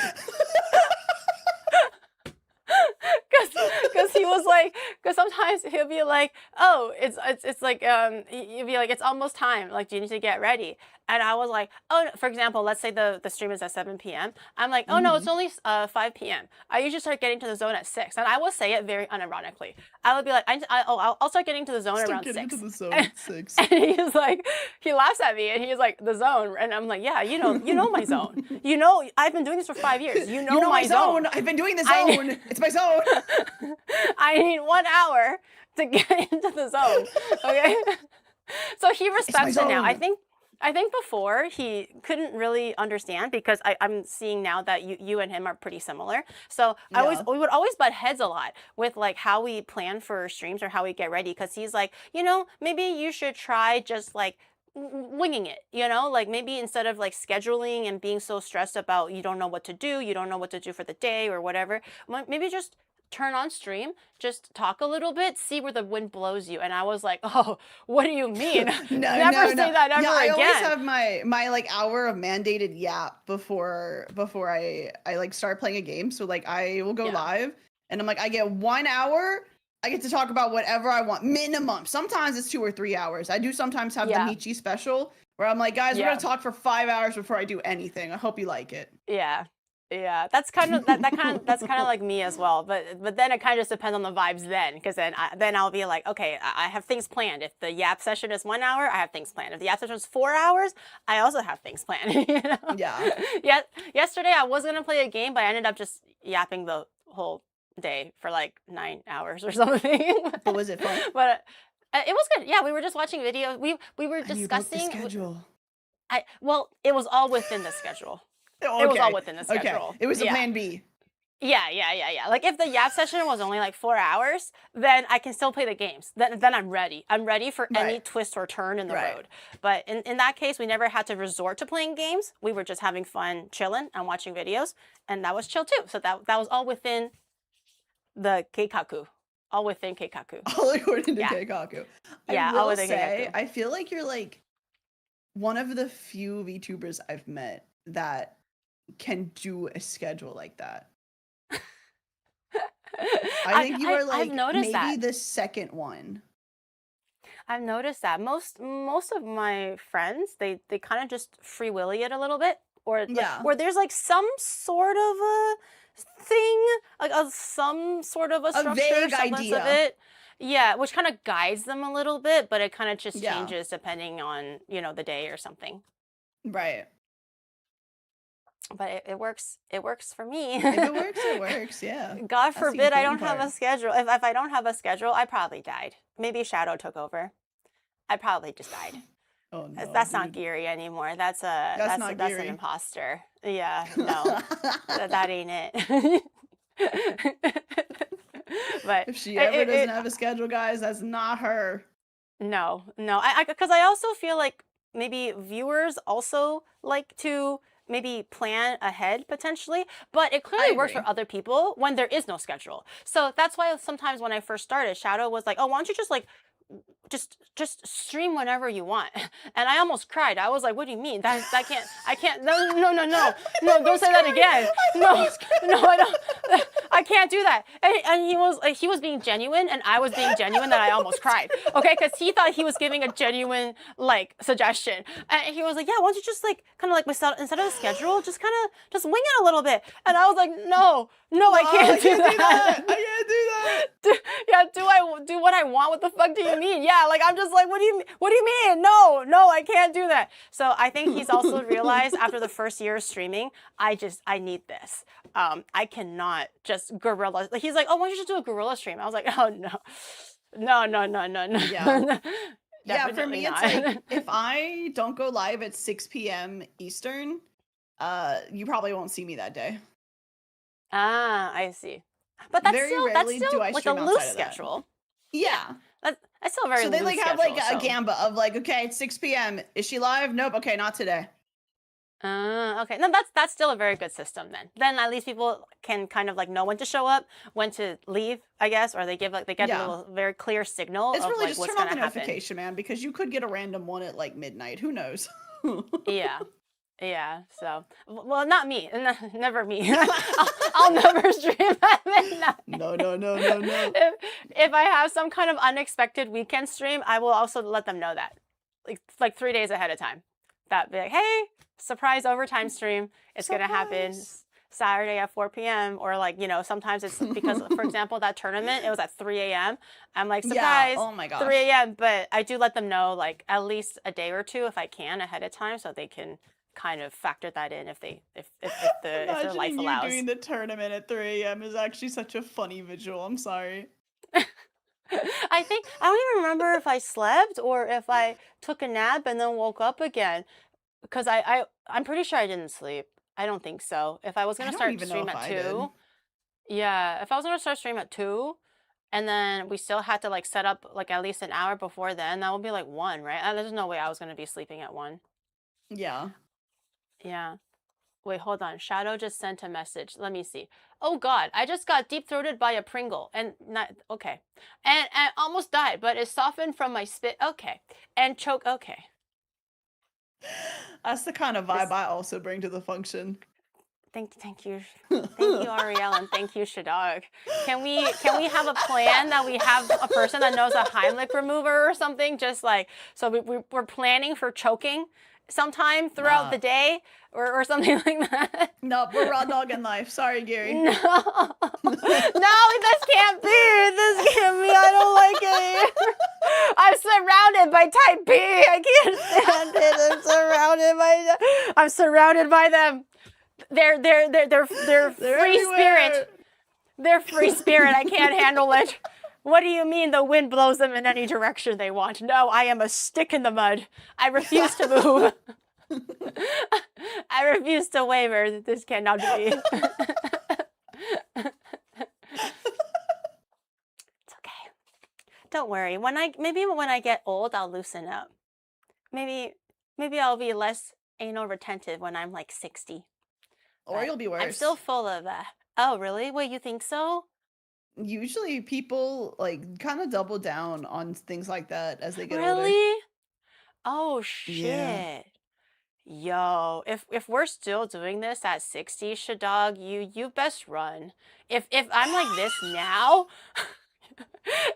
Because he was like, because sometimes he'll be like, oh, it's like he'll be like, it's almost time. Like, do you need to get ready? And I was like, oh, no. For example, let's say the stream is at 7 p.m. I'm like, oh no, it's only 5 p.m. I usually start getting to the zone at 6, and I will say it very unironically. I would be like, I'll start getting to the zone around 6. Into the zone at 6. And he's like, he laughs at me, and he's like, the zone, and I'm like, yeah, you know my zone. You know, I've been doing this for 5 years. You know my zone. I've been doing the zone. It's my zone. I need 1 hour to get into the zone. Okay. So he respects it now. I think before he couldn't really understand because I'm seeing now that you and him are pretty similar. So we would always butt heads a lot with like how we plan for streams or how we get ready. Cause he's like, maybe you should try just like winging it, like maybe instead of like scheduling and being so stressed about you don't know what to do for the day or whatever, maybe just turn on stream, just talk a little bit, see where the wind blows you. And I was like, oh, what do you mean? Never say that ever I again. always have my like hour of mandated yap before I like start playing a game. So like I will go live and I'm like, I get 1 hour. I get to talk about whatever I want, minimum. Sometimes it's 2 or 3 hours. I do sometimes have the Michi special where I'm like, guys, we're gonna talk for 5 hours before I do anything. I hope you like it. Yeah, that's kind of that's kind of like me as well. But then it kind of just depends on the vibes then, because then I'll be like, okay, I have things planned. If the yap session is 1 hour, I have things planned. If the yap session is 4 hours, I also have things planned. Yeah. Yesterday I was gonna play a game, but I ended up just yapping the whole day for like 9 hours or something. But was it fun? But it was good. Yeah, we were just watching videos. We were discussing. The schedule. Well, it was all within the schedule. Okay. It was all within the schedule. Okay. It was a plan B. Yeah. Like if the Yap session was only like 4 hours, then I can still play the games. Then I'm ready. I'm ready for any Right. twist or turn in the Right. road. But in that case, we never had to resort to playing games. We were just having fun, chilling and watching videos, and that was chill too. So that was all within the keikaku, all within keikaku. All according to Yeah, Keikaku. I yeah, all will within say, keikaku. I feel like you're like one of the few VTubers I've met that can do a schedule like that. I think you are I've like noticed maybe that. the second one. I've noticed that most of my friends they kind of just free willy it a little bit, Yeah. or there's like some sort of a thing, like some sort of a A structure, vague semblance of idea. it. Yeah, which kind of guides them a little bit, but it kind of just Yeah. changes depending on, the day or something. Right. But it works. It works for me. If it works, it works. Yeah. God That's the forbid I don't important have a part. schedule. If I don't have a schedule, I probably died. Maybe Shadow took over. I probably just died. Oh no, That's not dude. Geary anymore. That's not That's an Geary. imposter. Yeah, no, that ain't it. But If she ever doesn't have a schedule, guys, that's not her. no. I because I also feel like maybe viewers also like to maybe plan ahead potentially, but it clearly works for agree. other people when there is no schedule. So that's why sometimes when I first started, Shadow was like, "Oh, why don't you just like just stream whenever you want." And I almost cried. I was like, "What do you mean? That can't I can't no, don't say that again. No, I don't I can't do that." And he was being genuine and I was being genuine that I almost cried. Okay, cuz he thought he was giving a genuine like suggestion. And he was like, "Yeah, why don't you just like kind of like instead of a schedule, just kind of just wing it a little bit." And I was like, "No, I can't do that. I can't do that. Yeah, do I do what I want? What the fuck do you mean?" Yeah, like I'm just like, what do you mean? No, I can't do that. So I think he's also realized after the first year of streaming, I need this. I cannot just guerrilla. Like he's like, "Oh, why don't you just do a guerrilla stream?" I was like, "Oh no. Yeah. Yeah, for Definitely me, not." it's like if I don't go live at 6 p.m. Eastern, you probably won't see me that day. Ah, I see. But that's Very still rarely do I like a stream loose outside of that. schedule. Yeah. That's still a very So they loose like have like schedule. a So. gamba of like, okay, it's 6 p.m. Is she live? Nope. Okay, not today. Okay. No, that's still a very good system then. Then at least people can kind of like know when to show up, when to leave, I guess, or they get a Yeah. little very clear signal It's of really like just what's turn on gonna the happen. notification, man, because you could get a random one at like midnight. Who knows? Yeah. Yeah. So, well, not me. Never me. I'll never stream at midnight. No. If I have some kind of unexpected weekend stream, I will also let them know that, like 3 days ahead of time. That be like, "Hey, surprise overtime stream. It's gonna happen Surprise. Saturday at 4 p.m." Or like, sometimes it's because, for example, that tournament, it was at 3 a.m. I'm like, Yeah. "Surprise, Oh my gosh. 3 a.m." But I do let them know like at least a day or two if I can ahead of time, so they can kind of factor that in if their life Imagining you allows. doing the tournament at 3 a.m. is actually such a funny visual. I'm sorry. I don't even remember if I slept or if I took a nap and then woke up again. Because I'm pretty sure I didn't sleep. I don't think so. If I was I gonna don't start even know stream if at I did. 2, yeah, if I was gonna start stream at 2, and then we still had to like set up like at least an hour before then, that would be like 1, right? There's no way I was gonna be sleeping at 1. Yeah. Yeah. Wait, hold on. Shadow just sent a message. Let me see. Oh God, I just got deep throated by a Pringle and not okay, and almost died, but it softened from my spit. Okay, and choke. Okay. That's the kind of vibe This- I also bring to the function. Thank you, Ariel, and thank you, Shadog. Can we have a plan that we have a person that knows a Heimlich remover or something? Just like so, we're planning for choking sometime throughout the day or something like that. Nope, we're raw dogging life. Sorry, Gary. No, this can't be. This can't be. I don't like it. I'm surrounded by type B. I can't stand it. I'm surrounded by them. They're free everywhere. spirit. They're free spirit. I can't handle it. What do you mean the wind blows them in any direction they want? No, I am a stick in the mud. I refuse to move. I refuse to waver. This cannot be. It's okay. Don't worry. Maybe when I get old, I'll loosen up. Maybe I'll be less anal retentive when I'm like 60. Or But you'll be I'm still worse. full of oh, really? Wait, you think so? Usually people like kind of double down on things like that as they get older. Really? Oh Yeah. shit. Yo, if we're still doing this at 60, Shadog, you best run. If I'm like this now,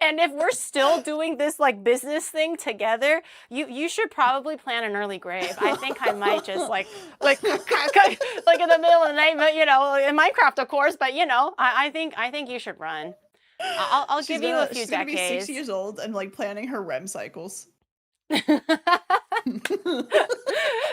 and if we're still doing this like business thing together, you should probably plan an early grave. I think I might just like like in the middle of the night, but in Minecraft, of course. But I think you should run. I'll she's give you a gonna few she's gonna be 60 decades. years old and like planning her REM cycles.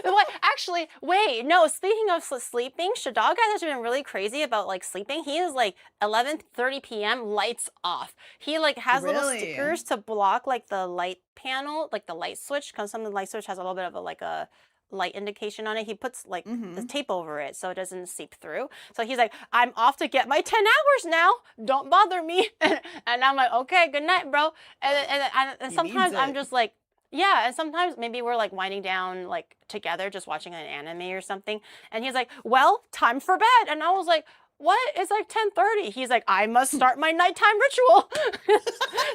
What? Actually, wait, no. Speaking of sleeping, Shadog has been really crazy about like sleeping. He is like 11:30 p.m. lights off. He like has little Really? stickers to block like the light panel, like the light switch, because some of the light switch has a little bit of a light indication on it. He puts like the Mm-hmm. tape over it so it doesn't seep through. So he's like, I'm off to get my 10 hours now. Don't bother me. And I'm like, okay, good night, bro. And He needs sometimes I'm it. just like, yeah, and sometimes maybe we're like winding down like together, just watching an anime or something. And he's like, well, time for bed. And I was like, what? It's like 10:30. He's like, I must start my nighttime ritual.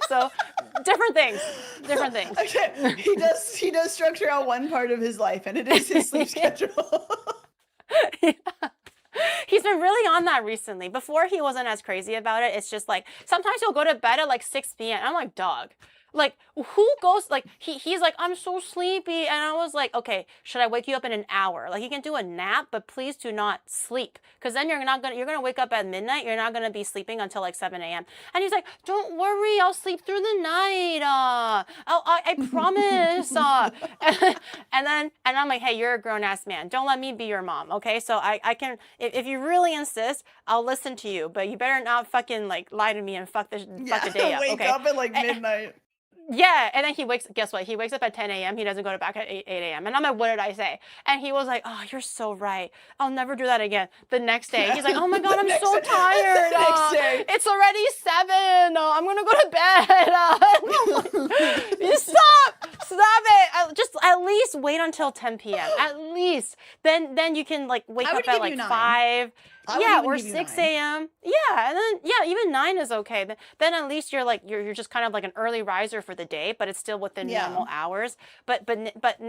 So different things. Different things. Okay, he does structure out one part of his life, and it is his sleep schedule. Yeah. He's been really on that recently. Before he wasn't as crazy about it. It's just like sometimes he'll go to bed at like 6 p.m. I'm like, dog. Like who goes like he's like, I'm so sleepy. And I was like, okay, should I wake you up in an hour? Like you can do a nap, but please do not sleep. Because then you're gonna wake up at midnight. You're not gonna be sleeping until like 7 a.m. And he's like, don't worry, I'll sleep through the night. I promise. And I'm like, hey, you're a grown ass man. Don't let me be your mom, okay? So I can if you really insist, I'll listen to you. But you better not fucking like lie to me and fuck the day up, Wake okay? up at like midnight. Yeah, and then guess what? He wakes up at 10 a.m. He doesn't go to back at 8 a.m. And I'm like, what did I say? And he was like, oh, you're so right. I'll never do that again. The next day, he's like, oh my God, I'm so tired. The next day. It's already 7. I'm going to go to bed. You stop it. Just at least wait until 10 p.m. At least. Then you can like wake I up would at give like you 9. 5. I would Yeah, even or give you 6 9. a.m. Yeah, and then even 9 is okay. Then at least you're like you're just kind of like an early riser for the day, but it's still within Yeah. normal hours. But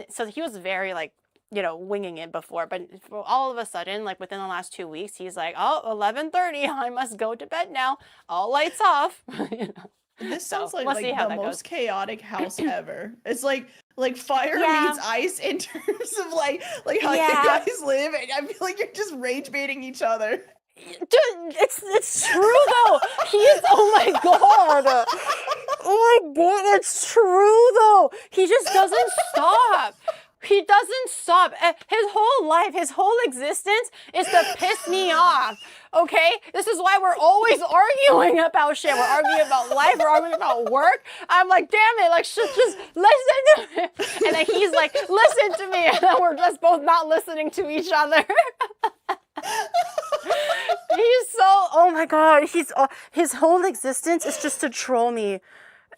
so he was very like winging it before, but all of a sudden, like within the last 2 weeks, he's like, oh, 11:30, I must go to bed now. All lights off. This So sounds like we'll see how the that most goes. chaotic house ever. It's like fire Yeah. meets ice in terms of like how you Yeah. guys live, and I feel like you're just rage baiting each other. Dude, it's true though. Oh my God. Oh my God, it's true though. He just doesn't stop. He doesn't stop. His whole life, his whole existence is to piss me off. Okay? This is why we're always arguing about shit. We're arguing about life. We're arguing about work. I'm like, damn it. Like, just listen to me. And then he's like, listen to me. And then we're just both not listening to each other. He's so, oh my God. His whole existence is just to troll me.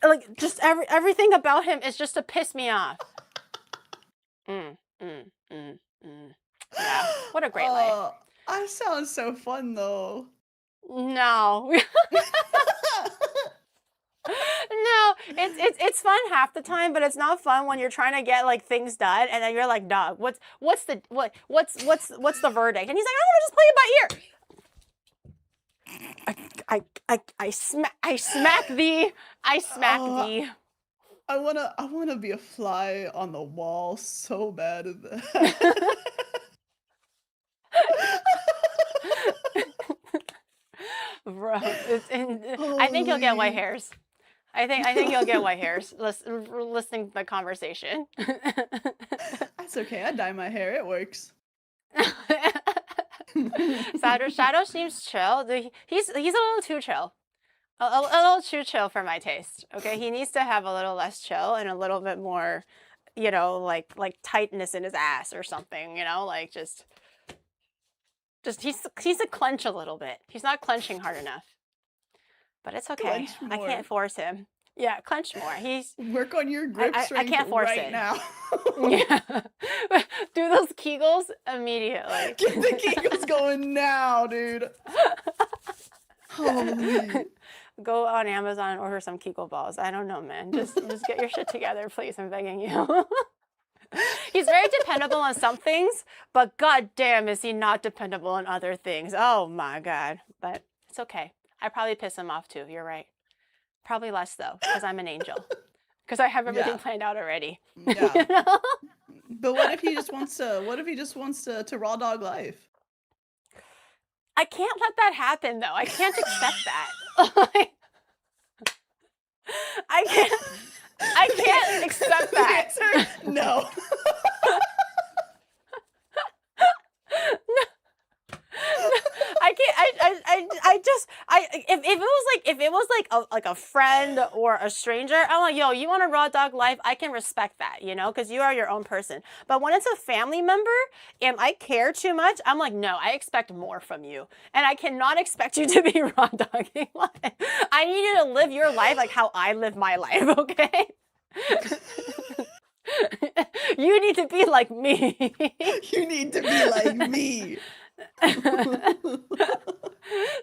Like, just everything about him is just to piss me off. Yeah, what a great life. I sound so fun though. No. No, it's fun half the time, but it's not fun when you're trying to get like things done and then you're like, dog, what's the verdict? And he's like, I want to just play it by ear. I smack thee. I wanna be a fly on the wall so bad at that. Bro, I think you'll get white hairs. I think you'll get white hairs listening to the conversation. That's okay. I dye my hair. It works. Shadow seems chill. He's a little too chill. A little too chill for my taste. Okay, he needs to have a little less chill and a little bit more, like tightness in his ass or something. Like just Just he's to clench a little bit. He's not clenching hard enough. But it's okay. Clench I more. can't force him. Yeah, clench more. Work on your grip I strength can't force right it. now. Yeah. Do those Kegels immediately. Get the Kegels going now, dude. Holy. Go on Amazon and order some Kegel balls. I don't know, man. Just get your shit together, please. I'm begging you. He's very dependable on some things, but goddamn, is he not dependable on other things? Oh my god! But it's okay. I probably piss him off too. You're right. Probably less though, because I'm an angel. Because I have everything planned out already. Yeah. You know? But what if he just wants to? What if he just wants to raw dog life? I can't let that happen though. I can't accept that. I can't accept that. The answer, no. I can't. If it was like a friend or a stranger, I'm like, yo, you want a raw dog life? I can respect that, you know, because you are your own person. But when it's a family member and I care too much, I'm like, no, I expect more from you, and I cannot expect you to be raw dogging life. I need you to live your life like how I live my life, okay? You need to be like me. You need to be like me.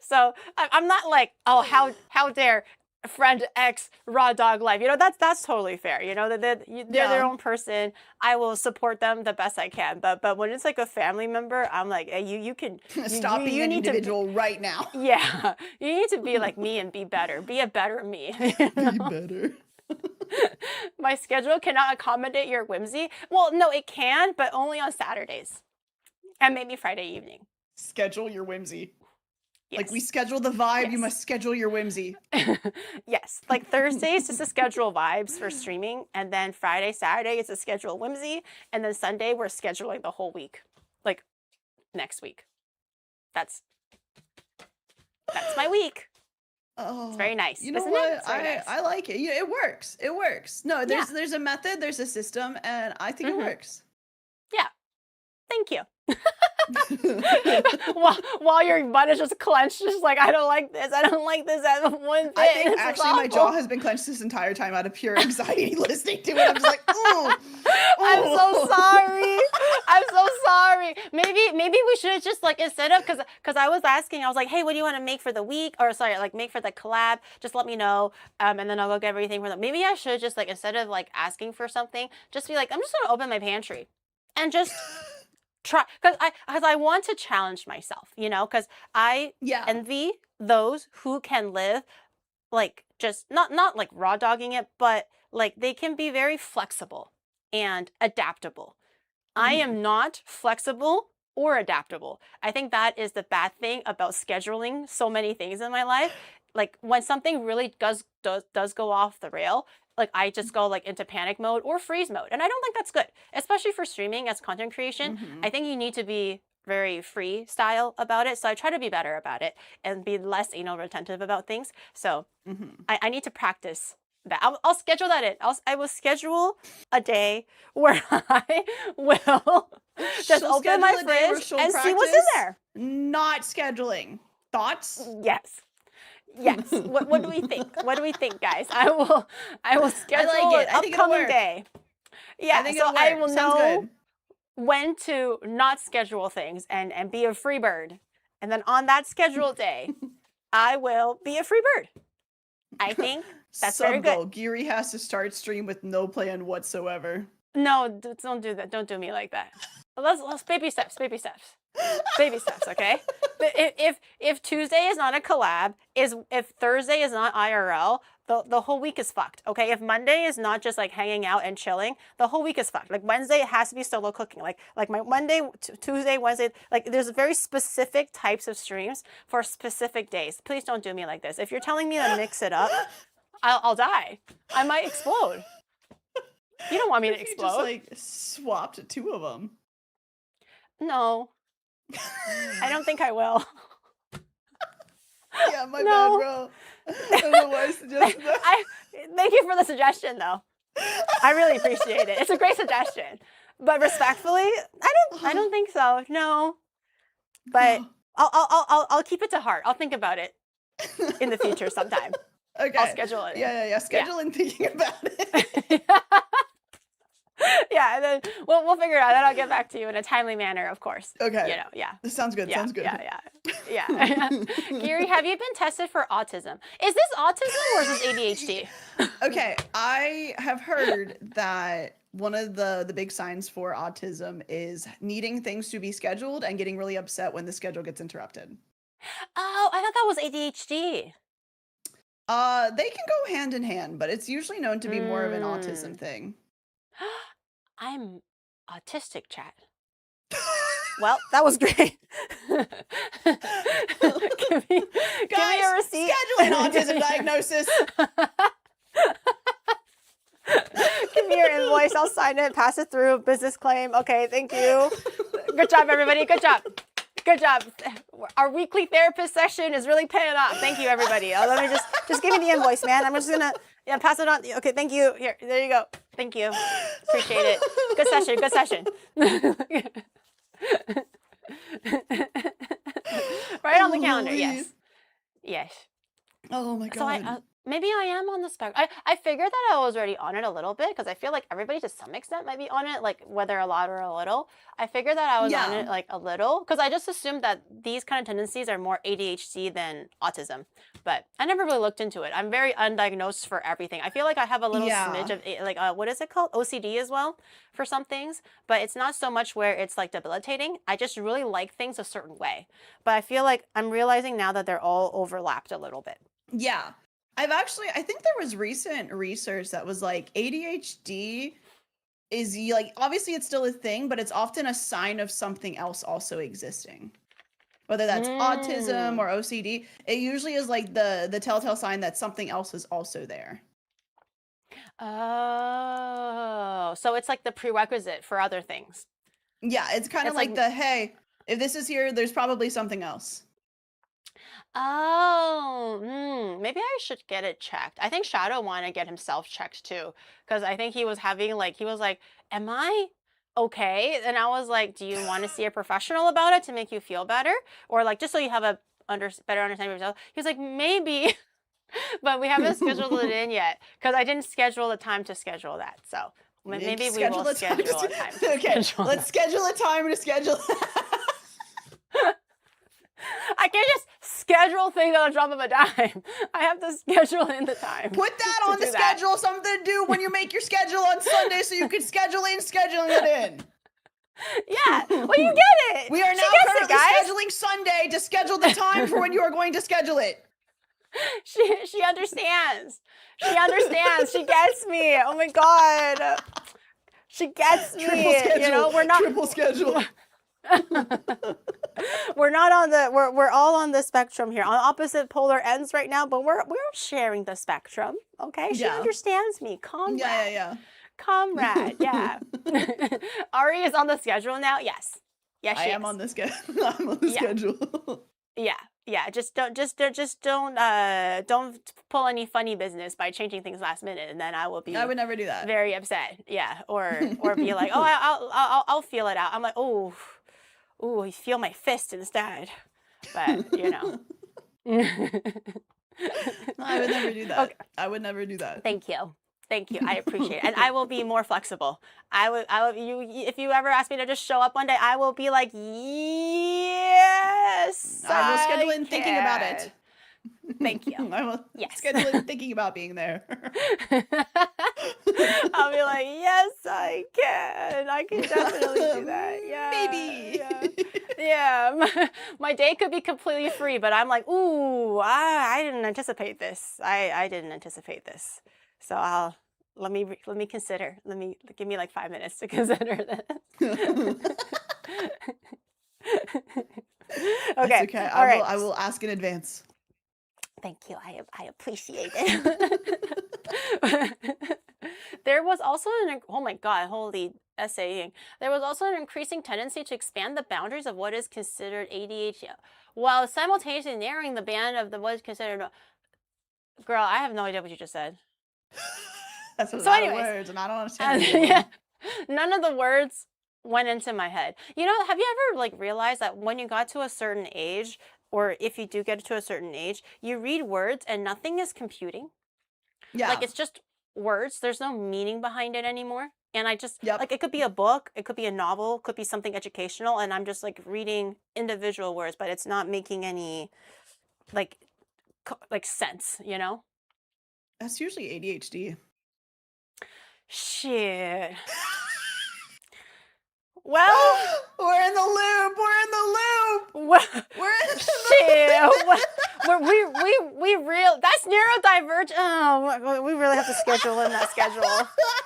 So I'm not like, oh, how dare friend X raw dog life. You know, that's totally fair. You know, they're their own person. I will support them the best I can. But when it's like a family member, I'm like, hey, you can stop being an individual right now. Yeah, you need to be like me and be better. Be a better me. You know? Be better. My schedule cannot accommodate your whimsy. Well, no, it can, but only on Saturdays and maybe Friday evening. Schedule your whimsy. Yes. Like we schedule the vibe, Yes. You must schedule your whimsy. Yes, like Thursdays is to schedule vibes for streaming, and then Friday, Saturday is to schedule whimsy, and then Sunday we're scheduling the whole week, like next week. That's my week. Oh, it's very nice. You know isn't what? It? It's very nice. I like it. Yeah, it works. It works. No, there's a method, there's a system, and I think it works. Yeah. Thank you. while your butt is just clenched, just like, I don't like this. I don't like this. That's one thing. I think actually my jaw has been clenched this entire time out of pure anxiety listening to it. I'm just like, oh. I'm so sorry. I'm so sorry. Maybe we should have just like, instead of, because I was asking, I was like, hey, what do you want to make for the week? Or sorry, like make for the collab. Just let me know. And then I'll go get everything for them. Maybe I should just like, instead of like asking for something, just be like, I'm just going to open my pantry and just try, because I want to challenge myself, you know, because I envy those who can live like just not like raw dogging it, but like they can be very flexible and adaptable. I am not flexible or adaptable. I think that is the bad thing about scheduling so many things in my life. Like when something really does go off the rail, like I just go like into panic mode or freeze mode. And I don't think that's good, especially for streaming as content creation. I think you need to be very freestyle about it. So I try to be better about it and be less anal retentive about things. So I need to practice that. I'll schedule that in. I will schedule a day where I will just open my fridge and see what's in there. Not scheduling. Thoughts? Yes. Yes. What do we think? What do we think, guys? I will schedule an upcoming day. Yeah. So I will know when to not schedule things and be a free bird. And then on that scheduled day, I will be a free bird. I think that's very good. Giri has to start stream with no plan whatsoever. No, don't do that. Don't do me like that. Let's baby steps. Baby steps. Baby steps, okay? If Tuesday is not a collab, if Thursday is not IRL, the whole week is fucked, okay? If Monday is not just like hanging out and chilling, the whole week is fucked. Like Wednesday, it has to be solo cooking. Like my Monday, Tuesday, Wednesday, like there's very specific types of streams for specific days. Please don't do me like this. If you're telling me to mix it up, I'll die. I might explode. You don't want me to explode. You just like swapped two of them. No. I don't think I will. Yeah, my bad, bro. I don't know why I suggested that. Thank you for the suggestion, though. I really appreciate it. It's a great suggestion, but respectfully, I don't think so. No, but I'll keep it to heart. I'll think about it in the future sometime. Okay. I'll schedule it. Yeah. Schedule in thinking about it. Yeah, and then we'll figure it out. Then I'll get back to you in a timely manner, of course. Okay. You know, yeah. This sounds good. Sounds good. Yeah. Gary, have you been tested for autism? Is this autism or is this ADHD? Okay, I have heard that one of the big signs for autism is needing things to be scheduled and getting really upset when the schedule gets interrupted. Oh, I thought that was ADHD. They can go hand in hand, but it's usually known to be more of an autism thing. I'm autistic, chat. Well, that was great. give me Guys, a receipt. schedule an autism diagnosis. Give me your invoice. I'll sign it, pass it through. Business claim. Okay, thank you. Good job, everybody. Good job. Good job. Our weekly therapist session is really paying off. Thank you, everybody. Let me just give me the invoice, man. I'm just gonna pass it on. Okay, thank you. Here, there you go. Thank you. Appreciate it. Good session. Good session. Right on the calendar. Yes. Yes. Oh my So god. maybe I am on the spectrum. I figured that I was already on it a little bit because I feel like everybody to some extent might be on it, like whether a lot or a little. I figured that I was on it like a little because I just assumed that these kind of tendencies are more ADHD than autism. But I never really looked into it. I'm very undiagnosed for everything. I feel like I have a little smidge of like what is it called? OCD as well for some things, but it's not so much where it's like debilitating. I just really like things a certain way. But I feel like I'm realizing now that they're all overlapped a little bit. Yeah. I think there was recent research that was like ADHD is like, obviously it's still a thing, but it's often a sign of something else also existing. Whether that's autism or OCD, it usually is like the telltale sign that something else is also there. Oh, so it's like the prerequisite for other things. Yeah, it's kind of like hey, if this is here, there's probably something else. Oh, maybe I should get it checked. I think Shadow wanted to get himself checked too, because I think he was having like, he was like, am I okay? And I was like, do you want to see a professional about it to make you feel better? Or like, just so you have a better understanding of yourself? He was like, maybe, but we haven't scheduled it in yet, because I didn't schedule the time to schedule that. So maybe we will schedule a time. Okay, let's schedule a time to schedule I can't just schedule things on a drop of a dime. I have to schedule in the time. Put that on the schedule, something to do when you make your schedule on Sunday so you can schedule scheduling it in. Yeah, well, you get it. We are now currently scheduling Sunday to schedule the time for when you are going to schedule it. She understands. She understands. She gets me. Oh my God. She gets me. Triple schedule. You know, we're not triple schedule. we're not on the we're all on the spectrum here, on opposite polar ends right now, but we're sharing the spectrum. Okay, she understands me. Comrade. Yeah. Comrade. Yeah. Ari is on the schedule now. Yes, I am on the schedule. I'm on the schedule. Yeah. Just don't pull any funny business by changing things last minute, and then I will be. I would never do that. Very upset. Yeah, or be like, oh, I'll feel it out. I'm like, oh, you feel my fist instead. But you know. I would never do that. Okay. I would never do that. Thank you. I appreciate it. And I will be more flexible. If you ever ask me to just show up one day, I will be like, yes, I will schedule in thinking about it. Thank you. I will schedule in thinking about being there. I'll be like, yes, I can. I can definitely do that. Yeah. Maybe. Yeah. My day could be completely free, but I'm like, ooh, I didn't anticipate this. I didn't anticipate this. So let me consider. Give me like 5 minutes to consider this. Okay. That's okay. I will ask in advance. Thank you. I appreciate it. There was also oh my God, holy essaying. There was also an increasing tendency to expand the boundaries of what is considered ADHD, while simultaneously narrowing the band of what is considered. Girl, I have no idea what you just said. That's a lot of words, and I don't understand. Yeah, none of the words went into my head. You know, have you ever like realized that when you got to a certain age, or if you do get to a certain age, you read words and nothing is computing? Like Yeah. it's just words. There's no meaning behind it anymore. And I just Yep. like it could be a book, it could be a novel, it could be something educational, and I'm just like reading individual words, but it's not making any like like sense, you know? That's usually ADHD. Shit. Well, We're in the loop. We're in the loop. well, We're in shit. the We real that's neurodivergent. Oh, we really have to schedule in that schedule.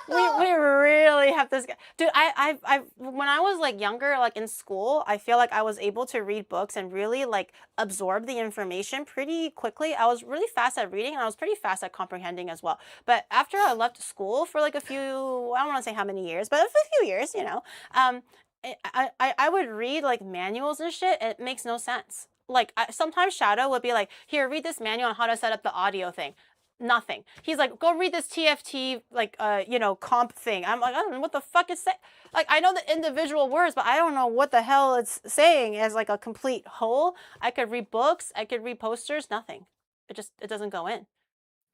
We really have to dude, I when I was like younger, like in school, I feel like I was able to read books and really like absorb the information pretty quickly. I was really fast at reading and I was pretty fast at comprehending as well. But after I left school for like a few, I don't want to say how many years, but a few years, you know, I would read like manuals and shit. And it makes no sense. Like sometimes Shadow would be like, "Here, read this manual on how to set up the audio thing." Nothing. He's like, "Go read this TFT like you know comp thing." I'm like, I don't know what the fuck is like. I know the individual words, but I don't know what the hell it's saying as like a complete whole. I could read books. I could read posters. Nothing. It doesn't go in.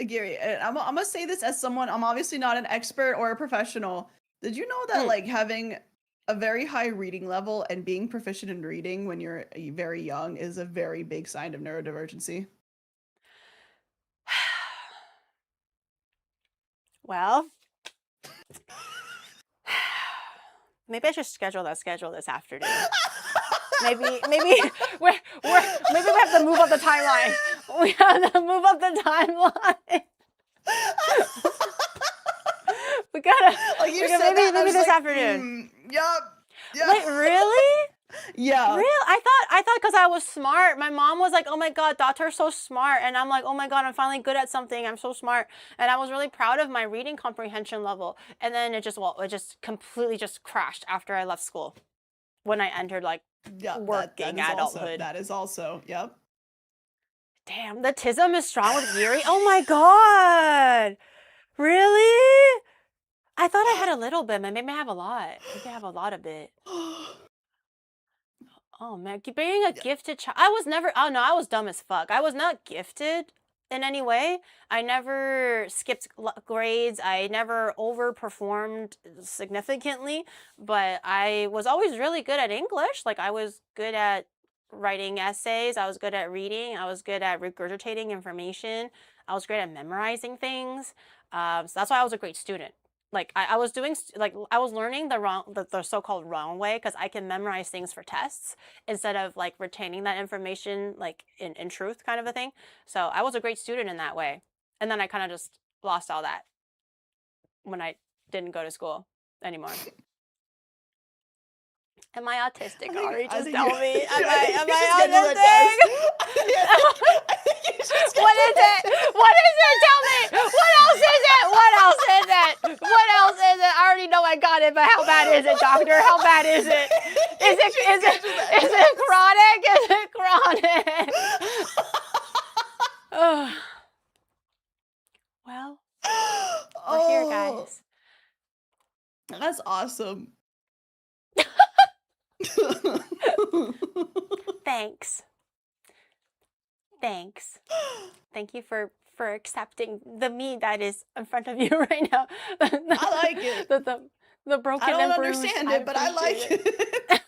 Gary, and I'm gonna say this as someone, I'm obviously not an expert or a professional. Did you know that Mm. like having a very high reading level and being proficient in reading when you're very young is a very big sign of neurodivergency? Well, maybe I should schedule this afternoon. Maybe we're maybe we have to move up the timeline. We have to move up the timeline. We gotta. Like you We said gotta that, and I maybe was this like, afternoon. yup, yeah, Wait, really? yeah. Real? I thought because I was smart. My mom was like, "Oh my god, daughter's so smart," and I'm like, "Oh my god, I'm finally good at something. I'm so smart," and I was really proud of my reading comprehension level. And then it just completely just crashed after I left school when I entered like Yeah, working adulthood. that is also, yep. Damn, the tism is strong with Yuri. Oh my god. Really? I thought I had a little bit, but maybe I have a lot. Maybe I have a lot of it. Oh man, being a gifted child. I was never, oh no, I was dumb as fuck. I was not gifted in any way. I never skipped grades. I never overperformed significantly, but I was always really good at English. Like I was good at writing essays. I was good at reading. I was good at regurgitating information. I was great at memorizing things. So that's why I was a great student. Like I was doing like I was learning the so-called wrong way because I can memorize things for tests instead of like retaining that information like in truth kind of a thing. So I was a great student in that way. And then I kind of just lost all that when I didn't go to school anymore. Am I autistic, Ari? Just tell me. Am I autistic? What is it? What is it? Tell me. What else is it? What else is it? What else is it? I already know I got it, but how bad is it, doctor? How bad is it? Is it chronic? Is it chronic? Oh. Well, we're here, guys. That's awesome. Thanks. Thank you for accepting the me that is in front of you right now. I like it. The broken I don't and bruised. understand it, but I like it.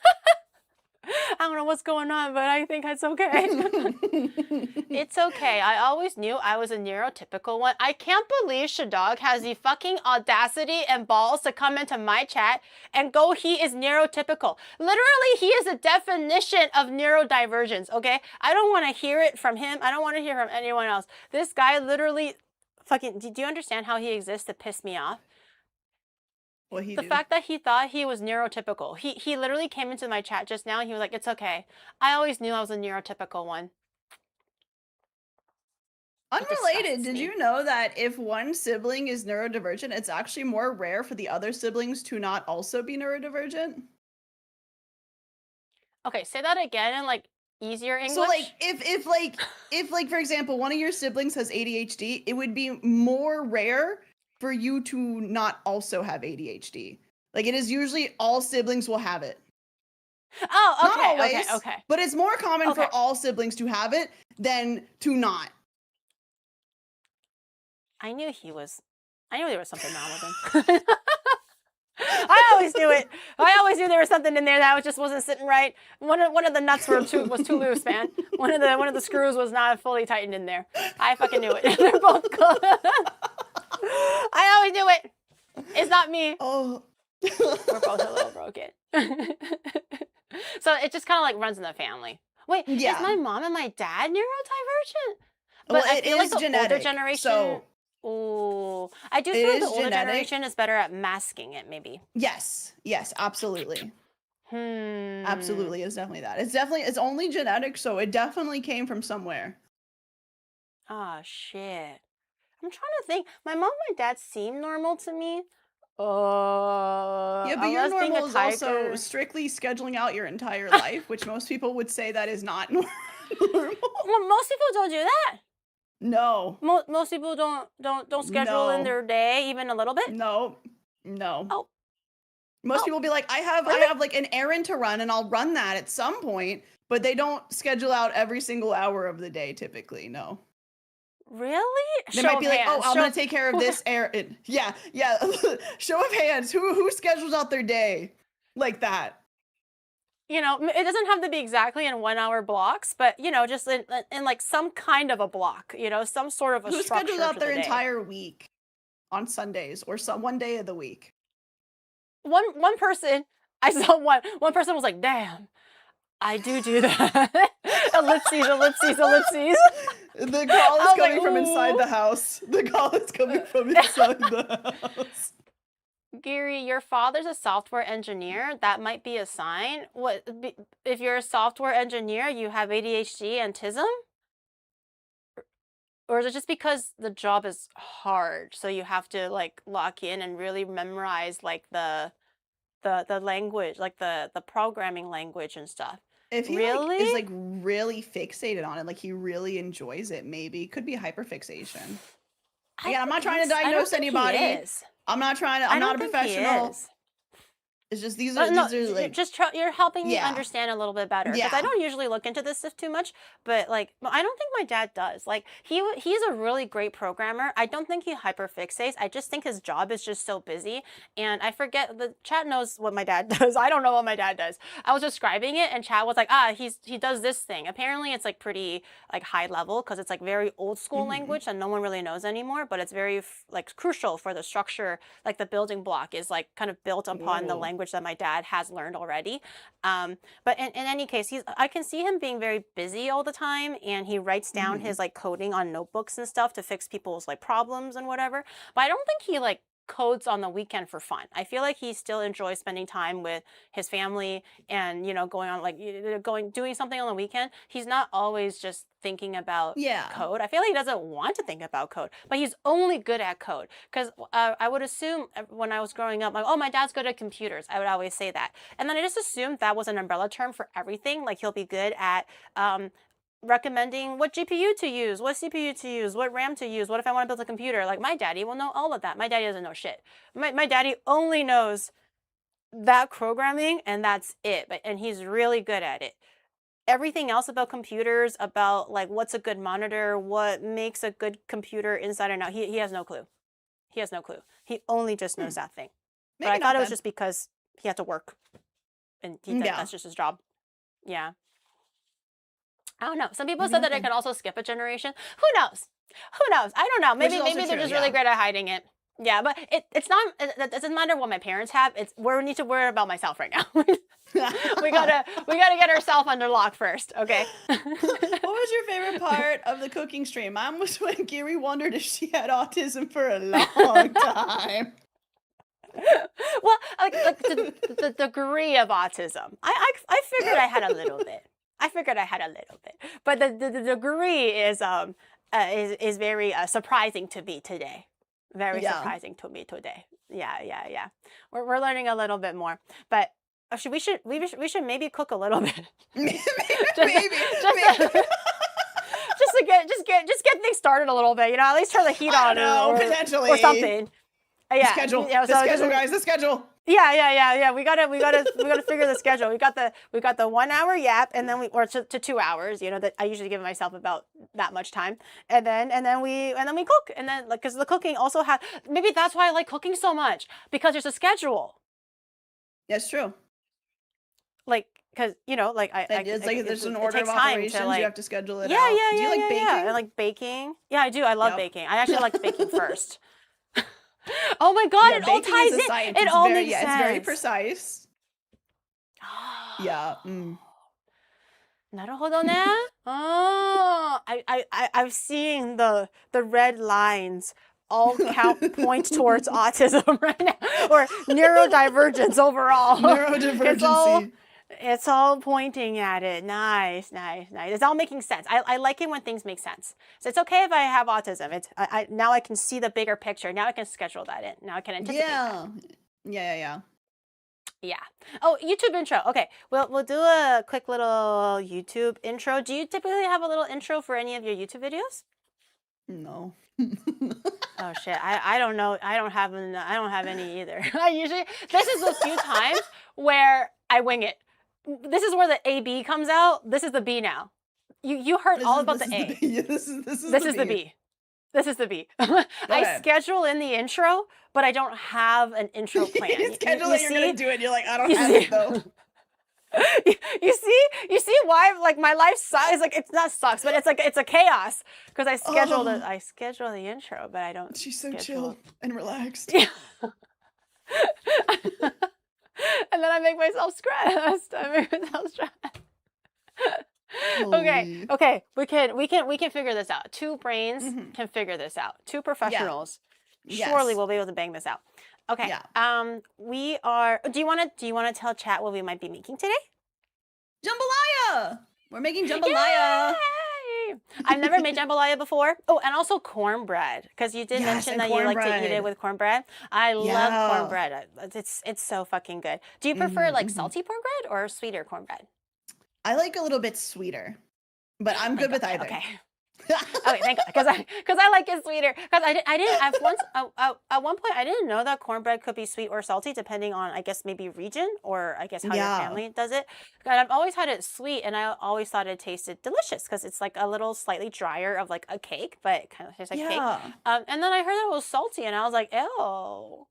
I don't know what's going on, but I think it's okay. It's okay. I always knew I was a neurotypical one. I can't believe Shadog has the fucking audacity and balls to come into my chat and go, he is neurotypical. Literally, he is the definition of neurodivergence, okay? I don't want to hear it from him. I don't want to hear from anyone else. This guy literally fucking, do you understand how he exists to piss me off? Well, the fact that he thought he was neurotypical. He literally came into my chat just now and he was like, it's okay. I always knew I was a neurotypical one. Unrelated, did you know that if one sibling is neurodivergent, it's actually more rare for the other siblings to not also be neurodivergent? Okay, say that again in like easier English. So like if for example one of your siblings has ADHD, it would be more rare for you to not also have ADHD. Like, it is usually all siblings will have it. Oh, Not okay, always, okay. but it's more common Okay. for all siblings to have it than to not. I knew there was something wrong with him. I always knew it. I always knew there was something in there that just wasn't sitting right. One of the nuts was too loose, man. One of the screws was not fully tightened in there. I fucking knew it. They're both cool. I always knew it. It's not me. Oh. We're both a little broken. So it just kind of like runs in the family. Wait, Yeah. is my mom and my dad neurodivergent? Well, But I it feel like is the older genetic. generation. So Oh, I do it feel like the is older genetic. generation is better at masking it, maybe. Yes, absolutely. Hmm. Absolutely is definitely that. It's only genetic, so it definitely came from somewhere. Oh shit. I'm trying to think. My mom and my dad seem normal to me. Yeah, but your Unless being a normal is also tiger. strictly scheduling out your entire life, which most people would say that is not normal. Well, most people don't do that. No. Most people don't schedule in No. their day even a little bit. No. Oh, Most oh, people be like, I have like an errand to run and I'll run that at some point, but they don't schedule out every single hour of the day typically. No. really? They Show might of be like, oh, hands. I'm gonna take care of this errand. Yeah. Show of hands. Who schedules out their day like that? You know, it doesn't have to be exactly in 1 hour blocks, but you know, just in like some kind of a block. You know, some sort of a Who structure schedules out for their the day. entire week on Sundays or one day of the week? One person, I saw one person was like, damn, I do that. Ellipses. The call I is was coming like, from inside ooh. the house. The call is coming from inside the house. Gary, your father's a software engineer. That might be a sign. If you're a software engineer, you have ADHD and autism? Or is it just because the job is hard, so you have to like lock in and really memorize like the language, like the programming language and stuff? If he like Really? is like really fixated on it, like he really enjoys it, maybe could be hyperfixation. I Again, I'm not don't trying to think I don't diagnose think he anybody. is. I'm not I not don't a think he professional. is. It's just No, these are like you're helping me yeah. understand a little bit better because I Yeah. don't usually look into this stuff too much, but like I don't think my dad does. Like he's a really great programmer. I don't think he hyperfixates. I just think his job is just so busy, and I forget the chat knows what my dad does. I don't know what my dad does. I was describing it, and chat was like, he does this thing. Apparently, it's like pretty like high level because it's like very old school language that no one really knows anymore, but it's very like crucial for the structure. Like the building block is like kind of built upon the Whoa. language that my dad has learned already. But in any case, I can see him being very busy all the time, and he writes down his like coding on notebooks and stuff to fix people's like problems and whatever. But I don't think he like codes on the weekend for fun. I feel like he still enjoys spending time with his family and you know going on like doing something on the weekend. He's not always just thinking about Yeah. code. I feel like he doesn't want to think about code, but he's only good at code because I would assume when I was growing up, like, oh, my dad's good at computers. I would always say that, and then I just assumed that was an umbrella term for everything. Like he'll be good at recommending what GPU to use, what CPU to use, what RAM to use, what if I want to build a computer. Like my daddy will know all of that. My daddy doesn't know shit. My daddy only knows that programming and that's it. And he's really good at it. Everything else about computers, about like what's a good monitor, what makes a good computer inside and out, he has no clue. He has no clue. He only just knows that thing. But I thought it was just because he had to work and that's just his job. Yeah. I don't know. Some people said that I could also skip a generation. Who knows? Who knows? I don't know. Maybe they're just really great at hiding it. Yeah, but it's not. It doesn't matter what my parents have. It's we need to worry about myself right now. we gotta get ourselves under lock first. Okay. What was your favorite part of the cooking stream? Mine was when Gary wondered if she had autism for a long time. Well, like the degree of autism. I figured I had a little bit. But the degree is very surprising to me today. Very surprising to me today. Yeah. We're learning a little bit more, but we should maybe cook a little bit. Maybe. Just get things started a little bit. You know, at least turn the heat on potentially or something. The Yeah, schedule. yeah. The So schedule, guys. The schedule. yeah. We gotta figure the schedule. We got the 1 hour yap, and then or to 2 hours. You know that I usually give myself about that much time, and then we cook, and then like because the cooking also maybe that's why I like cooking so much because there's a schedule. That's true. Like because like It's like there's an it order of takes time to operations. You have to schedule it yeah out. yeah Do you yeah like yeah yeah. baking? I like baking. Yeah, I do. I love Yep. baking. I actually like baking first. Oh my god, Yeah, it all baking ties is a in. science. It It's all very, makes yeah, it's very sense. precise. Yeah. なるほどね. Oh, I've seen the red lines all point towards autism right now, or neurodivergence overall. Neurodivergency. It's all pointing at it. Nice. It's all making sense. I like it when things make sense. So it's okay if I have autism. Now I can see the bigger picture. Now I can schedule that in. Now I can anticipate that. Yeah. Yeah. Oh, YouTube intro. Okay, we'll do a quick little YouTube intro. Do you typically have a little intro for any of your YouTube videos? No. Oh shit, I don't know. I don't have any either. This is the few times where I wing it. This is where the AB comes out. This is the B now. You heard all about the A. This is the B. This is the B. I schedule in the intro, but I don't have an intro plan. You schedule it, you're gonna do it. You're like, I don't have it though. You see why like my life sucks. Like it's not sucks, but it's a chaos because I schedule the intro, but I don't. She's so chill and relaxed. Yeah. And then I make myself stressed. Okay. We can figure this out. Two brains can figure this out. Two professionals surely will be able to bang this out. Okay. Yeah. We are. Do you want to tell chat what we might be making today? Jambalaya. We're making jambalaya. Yay! I've never made jambalaya before. Oh, and also cornbread, because you did mention that you like to eat it with cornbread. I love cornbread. It's so fucking good. Do you prefer like salty cornbread or sweeter cornbread? I like a little bit sweeter, but I'm good with either. Okay. Okay, thank God, because I like it sweeter. Because I didn't at one point I didn't know that cornbread could be sweet or salty depending on I guess maybe region or I guess how your family does it. And I've always had it sweet, and I always thought it tasted delicious because it's like a little slightly drier of like a cake, but it kind of tastes like cake. And then I heard that it was salty, and I was like, ew.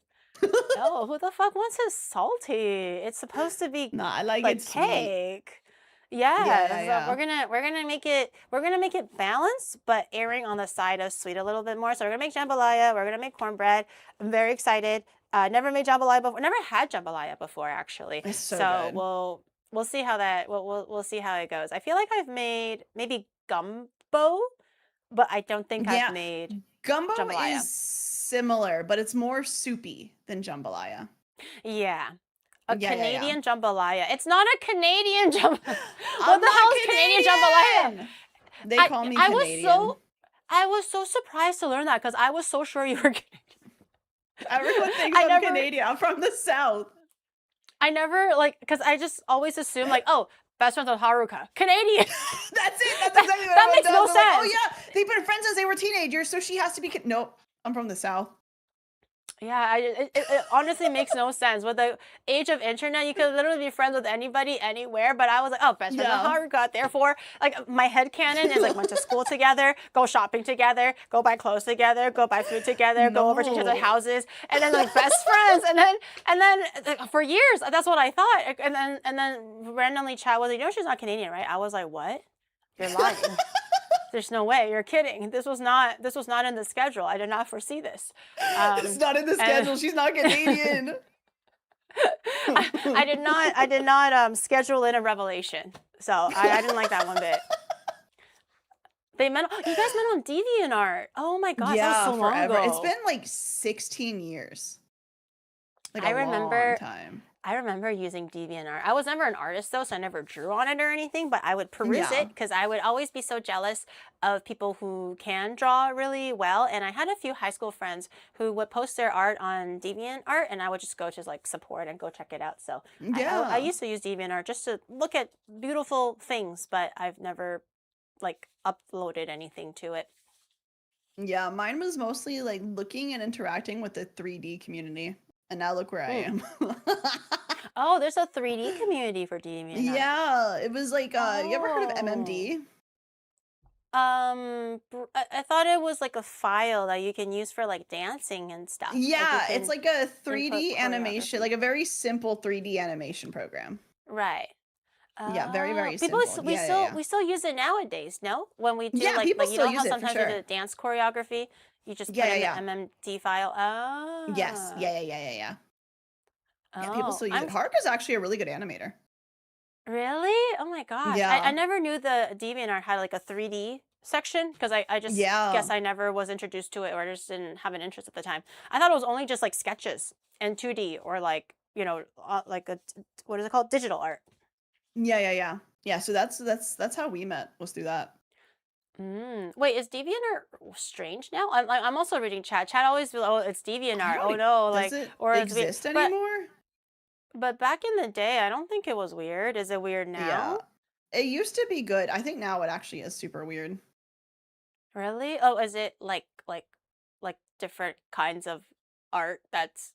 No, who the fuck wants it salty? It's supposed to be I like like it cake. Sweet. Yeah, so we're gonna make it balanced, but erring on the side of sweet a little bit more. So we're gonna make jambalaya. We're gonna make cornbread. I'm very excited. Never made jambalaya before. Never had jambalaya before actually. It's so good. we'll see how that we'll see how it goes. I feel like I've made maybe gumbo, but I don't think I've made gumbo jambalaya. is similar, but it's more soupy than jambalaya. Yeah. Canadian jambalaya. It's not a Canadian jambalaya. What the hell is Canadian jambalaya? They call me Canadian. I was so surprised to learn that because I was so sure you were Canadian. Everyone thinks I'm Canadian. I'm from the South. I never because I just always assume oh, best friends with Haruka. Canadian. That's it. That's exactly what that makes no sense. Like, oh yeah, they've been friends since they were teenagers, so she has to be. Nope, I'm from the South. Yeah, it honestly makes no sense. With the age of internet, you could literally be friends with anybody, anywhere. But I was like, oh, best friend with Haruka. Therefore, my headcanon is went to school together, go shopping together, go buy clothes together, go buy food together, go over to each other's houses, and then best friends. And then for years, that's what I thought. And then randomly chat was like, she's not Canadian, right? I was like, what? You're lying. There's no way. You're kidding. This was not in the schedule. I did not foresee this. It's not in the schedule. She's not Canadian. I did not schedule in a revelation. So I didn't like that one bit. You guys met on DeviantArt. Oh my gosh, that was so long ago. It's been 16 years. I remember long time. I remember using DeviantArt. I was never an artist though, so I never drew on it or anything, but I would peruse it because I would always be so jealous of people who can draw really well. And I had a few high school friends who would post their art on DeviantArt, and I would just go to support and go check it out. So I used to use DeviantArt just to look at beautiful things, but I've never uploaded anything to it. Yeah, mine was mostly like looking and interacting with the 3D community. And now look where I Mm. am. Oh, there's a 3D community for DeviantArt. Yeah, it was like you ever heard of Oh. MMD? I thought it was like a file that you can use for like dancing and stuff. Like you Yeah, it's can like a input 3D animation, choreography. like a very simple 3D animation program. Right. Yeah, very, Oh, very people simple. Yeah, yeah, yeah. we still use it nowadays, no? When we do Yeah, people like you still know how use it for sometimes we do sure. the dance choreography, you just Yeah, put yeah, in the yeah. MMD file. Yes. Ah. Yeah, yeah, yeah, yeah, yeah. Yeah, people Oh, still use it. Hark is actually a really good animator. really? Oh my gosh. I Yeah. never knew the DeviantArt had like a 3D section because I just Yeah. guess I never was introduced to it or I just didn't have an interest at the time. I thought it was only just like sketches and 2D or like, like what is it called? Digital art. Yeah, yeah, yeah. Yeah, so that's how we met, was through that. Wait, is DeviantArt strange now? I'm also reading chat. Chat always be like, oh, it's I DeviantArt. don't Oh no, does like, it or it's weird. exist anymore? But back in the day, I don't think it was weird. Is it weird Yeah. now? It used to be good. I think now it actually is super weird. Really? Oh, is it like different kinds of art that's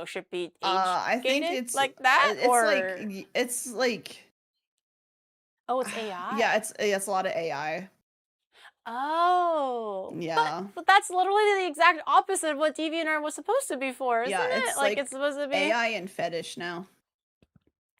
should be age I think gated like that, it's like or it's like oh, it's yeah, AI. it's a lot of AI. Oh, but Yeah. but that's literally the exact opposite of what DeviantArt was supposed to be for, isn't Yeah, it? it's Like it's like supposed to be. AI and fetish now.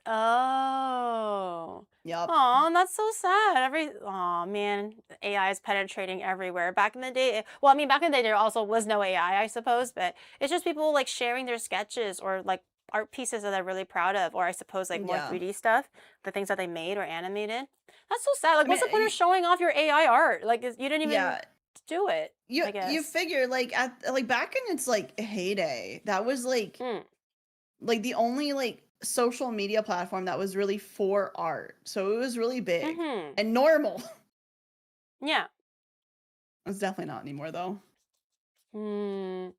Oh. Yup. Oh, that's so sad. Oh man, AI is penetrating everywhere. Back in the day, well, I mean, back in the day there also was no AI, I suppose, but it's just people like sharing their sketches or like art pieces that they're really proud of, or I suppose like more Yeah. 3D stuff, the things that they made or animated. That's so sad. Like, I mean, what's the point of showing off your AI art? Like, you didn't even yeah, do it, you I you guess. figure like at like back in its like heyday, that was Mm. like the only like social media platform that was really for art. So it was really big Mm-hmm. and normal. Yeah. It's definitely not anymore though. Hmm.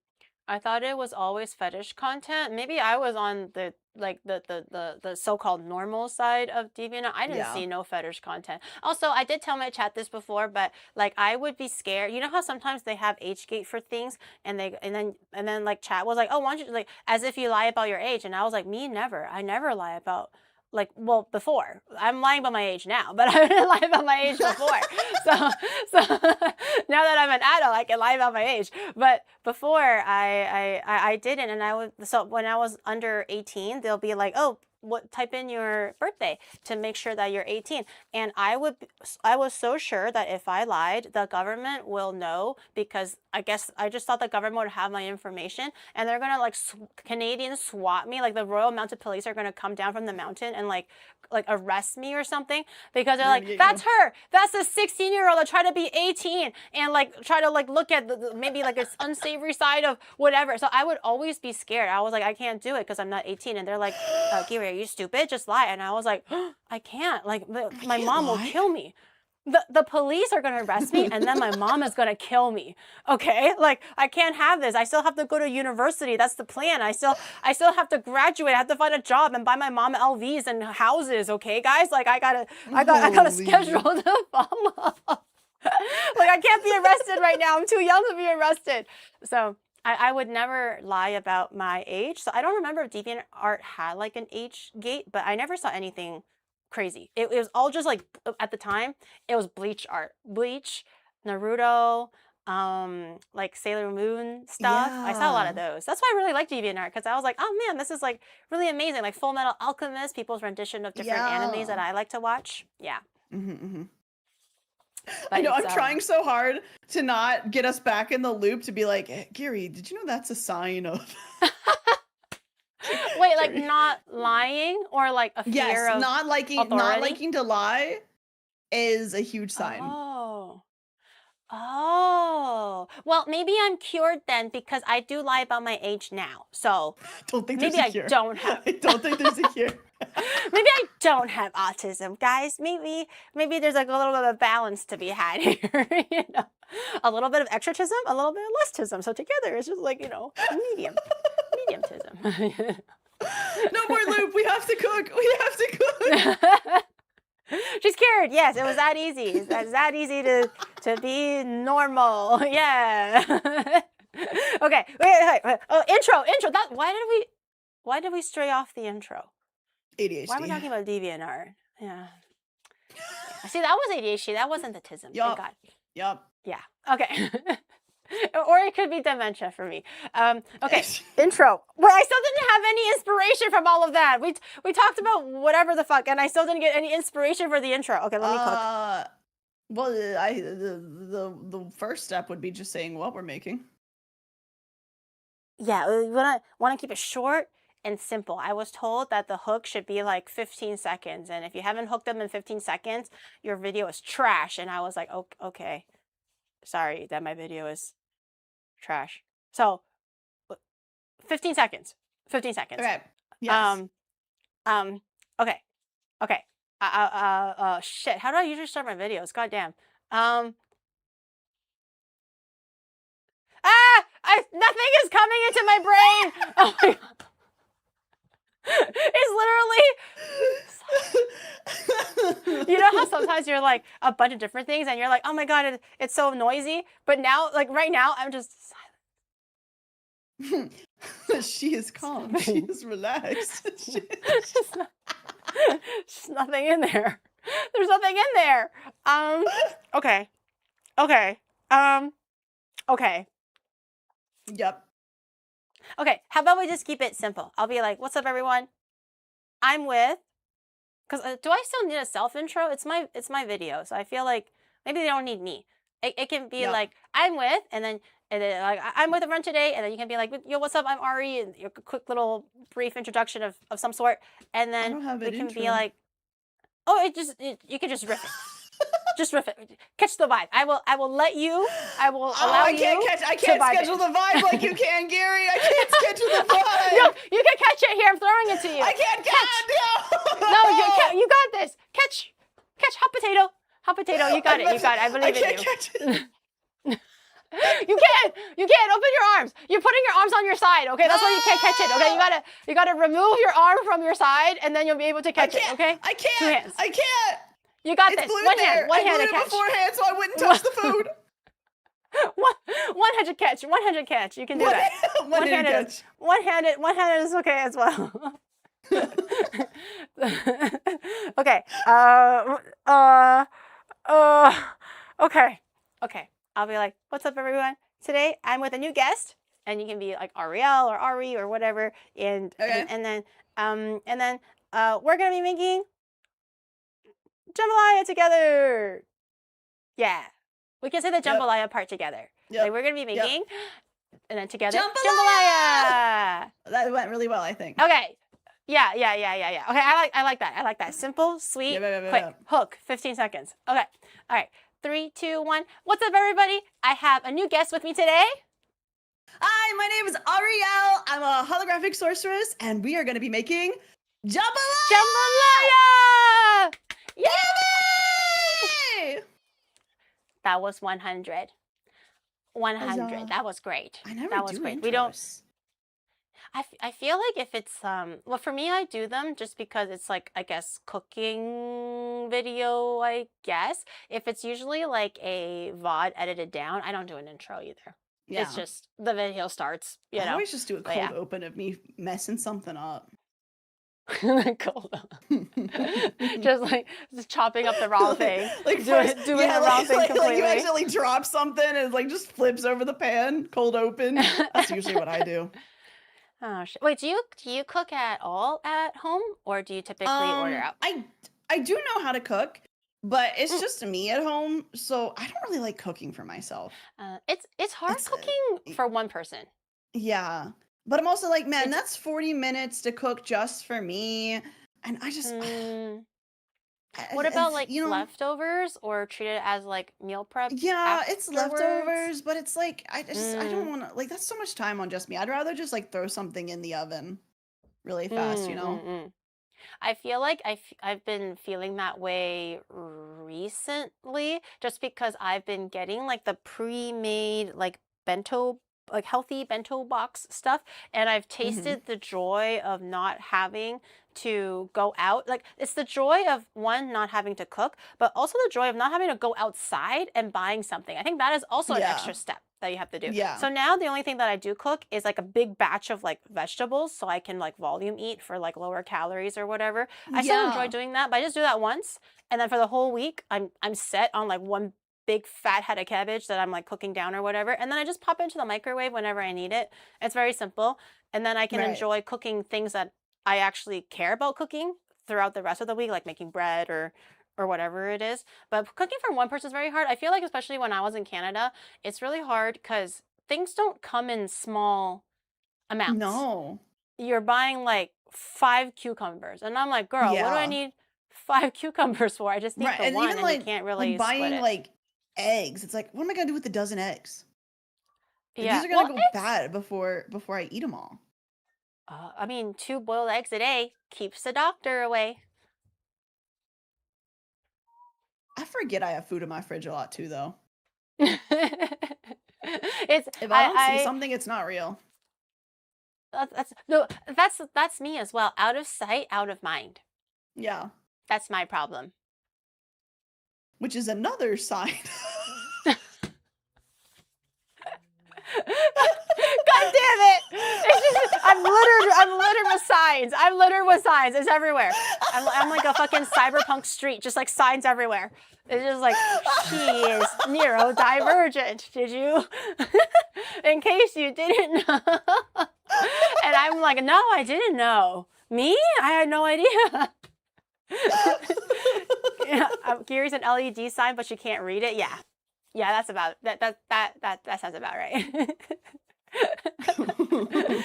I thought it was always fetish content. Maybe I was on the like the so-called normal side of DeviantArt. I didn't Yeah. see no fetish content. Also, I did tell my chat this before, but like I would be scared. You know how sometimes they have age gate for things and then like chat was like, "Oh, why don't you like as if you lie about your age." And I was like, "Me never. I never lie about like well before. I'm lying about my age now, but I didn't lie about my age before." So so now that I'm an adult, I can lie about my age. But before I didn't, and I was so when I was under 18, they'll be like, oh. What type in your birthday to make sure that you're 18, and I was so sure that if I lied, the government will know because I guess I just thought the government would have my information and they're gonna like Canadian SWAT me, like the Royal Mounted Police are gonna come down from the mountain and like arrest me or something because they're They're gonna like, get that's you. her, that's a 16-year-old that tried to be 18 and like try to like look at maybe like its unsavory side of whatever. So I would always be scared. I was like, I can't do it because I'm not 18. And they're like, Gary, are you stupid? Just lie. And I was like, I can't. Like I my can't mom will lie. kill me. The police are gonna arrest me and then my mom is gonna kill me. Okay? Like I can't have this. I still have to go to university. That's the plan. I still have to graduate. I have to find a job and buy my mom LVs and houses, okay, guys? Like I gotta schedule Holy. the follow up. Like I can't be arrested right now. I'm too young to be arrested. So I would never lie about my age. So I don't remember if DeviantArt had like an age gate, but I never saw anything crazy. It was all just like at the time, it was Bleach art. Bleach, Naruto, like Sailor Moon stuff. I saw a lot of Yeah. those. That's why I really liked DeviantArt because I was like, oh man, this is like really amazing. Like Full Metal Alchemist, people's rendition of different animes that Yeah. I like to watch. Yeah. Hmm. I But know it's I'm trying so hard to not get us back in the loop to be like, "Eh, Gary, did you know that's a sign of Wait, like Gary?" not lying or like a fear Yes, of not authority? liking to lie is a huge sign. Oh. Oh. Well, maybe I'm cured then because I do lie about my age now. So Don't think there's maybe a I cure. don't have I don't think there's a cure. maybe I don't have autism, guys. Maybe there's like a little bit of balance to be had here, you know. A little bit of extratism, a little bit of lesstism. So together it's just like, mediumtism. No more loop. We have to cook. We have to cook. She's cured. Yes, it was that easy. It's that easy to to be normal. Yeah. Okay. Wait. Oh, intro. That why did we stray off the intro? ADHD. Why are we talking about DeviantArt? Yeah. See, that was ADHD. That wasn't autism. Thank God. Yup. Yeah. Okay. Or it could be dementia for me. Okay. Intro. Well, I still didn't have any inspiration from all of that. We talked about whatever the fuck, and I still didn't get any inspiration for the intro. Okay, let me cook. Well, the first step would be just saying what we're making. Yeah, we want to keep it short and simple. I was told that the hook should be like 15 seconds, and if you haven't hooked them in 15 seconds, your video is trash. And I was like, okay, sorry that my video is trash. So 15 seconds. 15 seconds. Okay. Yes. Okay. Shit. How do I usually start my videos? God damn. Nothing is coming into my brain. Oh my God. It's literally, you know how sometimes you're like a bunch of different things and you're like, oh my God, it's so noisy. But now, like right now, I'm just silent. She is calm. She is relaxed. There's nothing in there. There's nothing in there. Okay. Yep. Okay, how about we just keep it simple? I'll be like, what's up, everyone? I'm with, because do I still need a self intro? It's my video, so I feel like maybe they don't need me. It can be like, I'm with, and then like, I'm with a friend today, and then you can be like, yo, what's up? I'm Ari, and a quick little brief introduction of some sort, and then we can be like, oh, you can just riff it. Just riff it. Catch the vibe. I will let you. I will allow you. I can't schedule the vibe like you can, Gary. I can't schedule the vibe. No, you can catch it here. I'm throwing it to you. I can't catch. No, you got this. Catch. Hot potato. You got it. I believe in you. Catch it. You can't open your arms. You're putting your arms on your side. Okay, that's why you can't catch it. Okay, you gotta remove your arm from your side, and then you'll be able to catch it. Okay. I can't. 2 hands. I can't. You got it's this. One hand. One hand to catch. Beforehand, so I wouldn't touch the food. One hand to catch. You can do that. One handed is okay as well. Okay. Okay. I'll be like, what's up, everyone? Today I'm with a new guest, and you can be like Ariel or Ari or whatever, and then we're gonna be making jambalaya together. Yeah, we can say the jambalaya part together. Yep. Like we're gonna be making, and then together jambalaya. That went really well, I think. Okay. Yeah. Okay, I like that. Simple, sweet, quick. Hook. 15 seconds. Okay. All right. 3, 2, 1. What's up, everybody? I have a new guest with me today. Hi, my name is Ariel. I'm a holographic sorceress, and we are going to be making jambalaya. Yay! That was 100. 100. That was great. That was great. We don't. I feel like if it's well, for me, I do them just because it's like, I guess, cooking video, I guess. If it's usually like a VOD edited down, I don't do an intro either. Yeah. It's just the video starts, you know. I always just do a cold open of me messing something up. Cold just chopping up the wrong thing. Like doing the wrong thing completely. Like you accidentally drop something and it like just flips over the pan, cold open. That's usually what I do. Oh shit! Wait, do you cook at all at home, or do you typically order out? I do know how to cook, but it's just me at home, so I don't really like cooking for myself. It's hard cooking for one person. Yeah, but I'm also like, man, that's 40 minutes to cook just for me, and I just. What about like leftovers, or treat it as like meal prep? Yeah, it's leftovers, but it's like I don't want to, like, that's so much time on just me. I'd rather just like throw something in the oven really fast, you know. I feel like I've been feeling that way recently, just because I've been getting like the pre-made like bento like healthy bento box stuff, and I've Mm-hmm. tasted the joy of not having to go out. Like it's the joy of one not having to cook, but also the joy of not having to go outside and buying something. I think that is also an Yeah. extra step that you have to do. Yeah. So now the only thing that I do cook is like a big batch of like vegetables so I can like volume eat for like lower calories or whatever. I still enjoy Yeah. doing that, but I just do that once, and then for the whole week I'm set on like one big fat head of cabbage that I'm like cooking down or whatever, and then I just pop it into the microwave whenever I need it. It's very simple, and then I can Right. enjoy cooking things that I actually care about cooking throughout the rest of the week, like making bread or whatever it is. But cooking for one person is very hard. I feel like especially when I was in Canada, it's really hard because things don't come in small amounts. No. You're buying like 5 cucumbers, and I'm like, girl, what do I Yeah. need 5 cucumbers for? I just need Right. the And one, even and you can't like really split buying it. like eggs. It's like, what am I gonna do with a dozen eggs? Like, these Yeah. are gonna Well, go eggs. bad before I eat them all. I mean, 2 boiled eggs a day keeps the doctor away. I forget I have food in my fridge a lot too, though. It's If I don't see I something, it's not real. that's no that's me as well. Out of sight, out of mind. Yeah. That's my problem. Which is another sign. God damn it! It's just I'm littered with signs. I'm littered with signs. It's everywhere. I'm like a fucking cyberpunk street, just like signs everywhere. It's just like she is neurodivergent. Did you? In case you didn't know. And I'm like, no, I didn't know. Me? I had no idea. Yeah, Gary's an LED sign, but you can't read it. Yeah, yeah, that's about that sounds about right.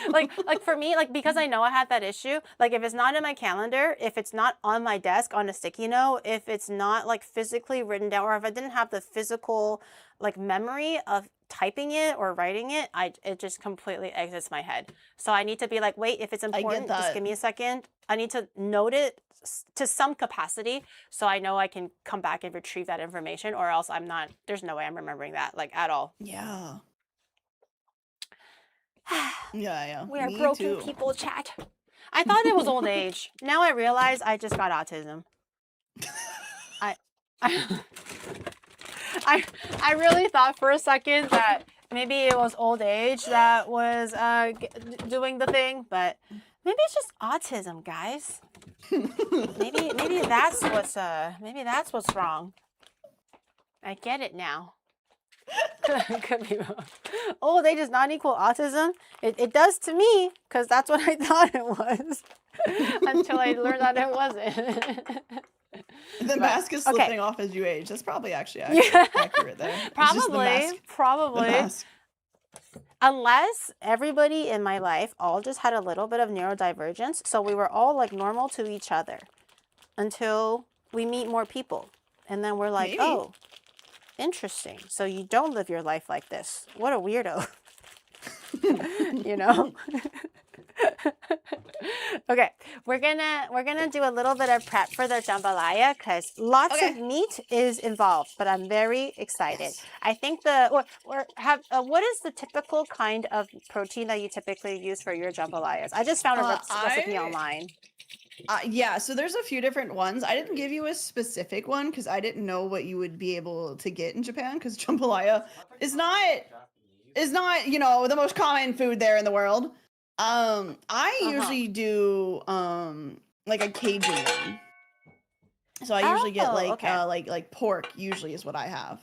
Like for me, like because I know I have that issue, like if it's not in my calendar, if it's not on my desk on a sticky note, if it's not like physically written down, or if I didn't have the physical like memory of typing it or writing it, it just completely exits my head. So I need to be like, wait, if it's I get important, just that. give me a second. I need to note it to some capacity so I know I can come back and retrieve that information, or else there's no way I'm remembering that like at all. Yeah. Yeah, yeah. We are Me broken too. people, chat. I thought it was old age. Now I realize I just got autism. I, I, I really thought for a second that maybe it was old age that was doing the thing, but maybe it's just autism, guys. Maybe that's what's wrong. I get it now. Could be wrong. Old age does not equal autism. It does to me, because that's what I thought it was. Until I learned that it wasn't. The mask is okay. slipping off as you age. That's probably actually accurate there. It's just the mask. Probably. The mask. Unless everybody in my life all just had a little bit of neurodivergence, so we were all like normal to each other until we meet more people. And then we're like, Maybe. oh, interesting. So you don't live your life like this. What a weirdo. You know? Okay, we're gonna do a little bit of prep for the jambalaya because lots of meat is involved, but I'm very excited. Yes. I think what is the typical kind of protein that you typically use for your jambalayas? I just found a recipe online. Yeah, so there's a few different ones. I didn't give you a specific one because I didn't know what you would be able to get in Japan because jambalaya is not the most common food there in the world. I usually do like a Cajun one. So I usually get like pork usually is what I have.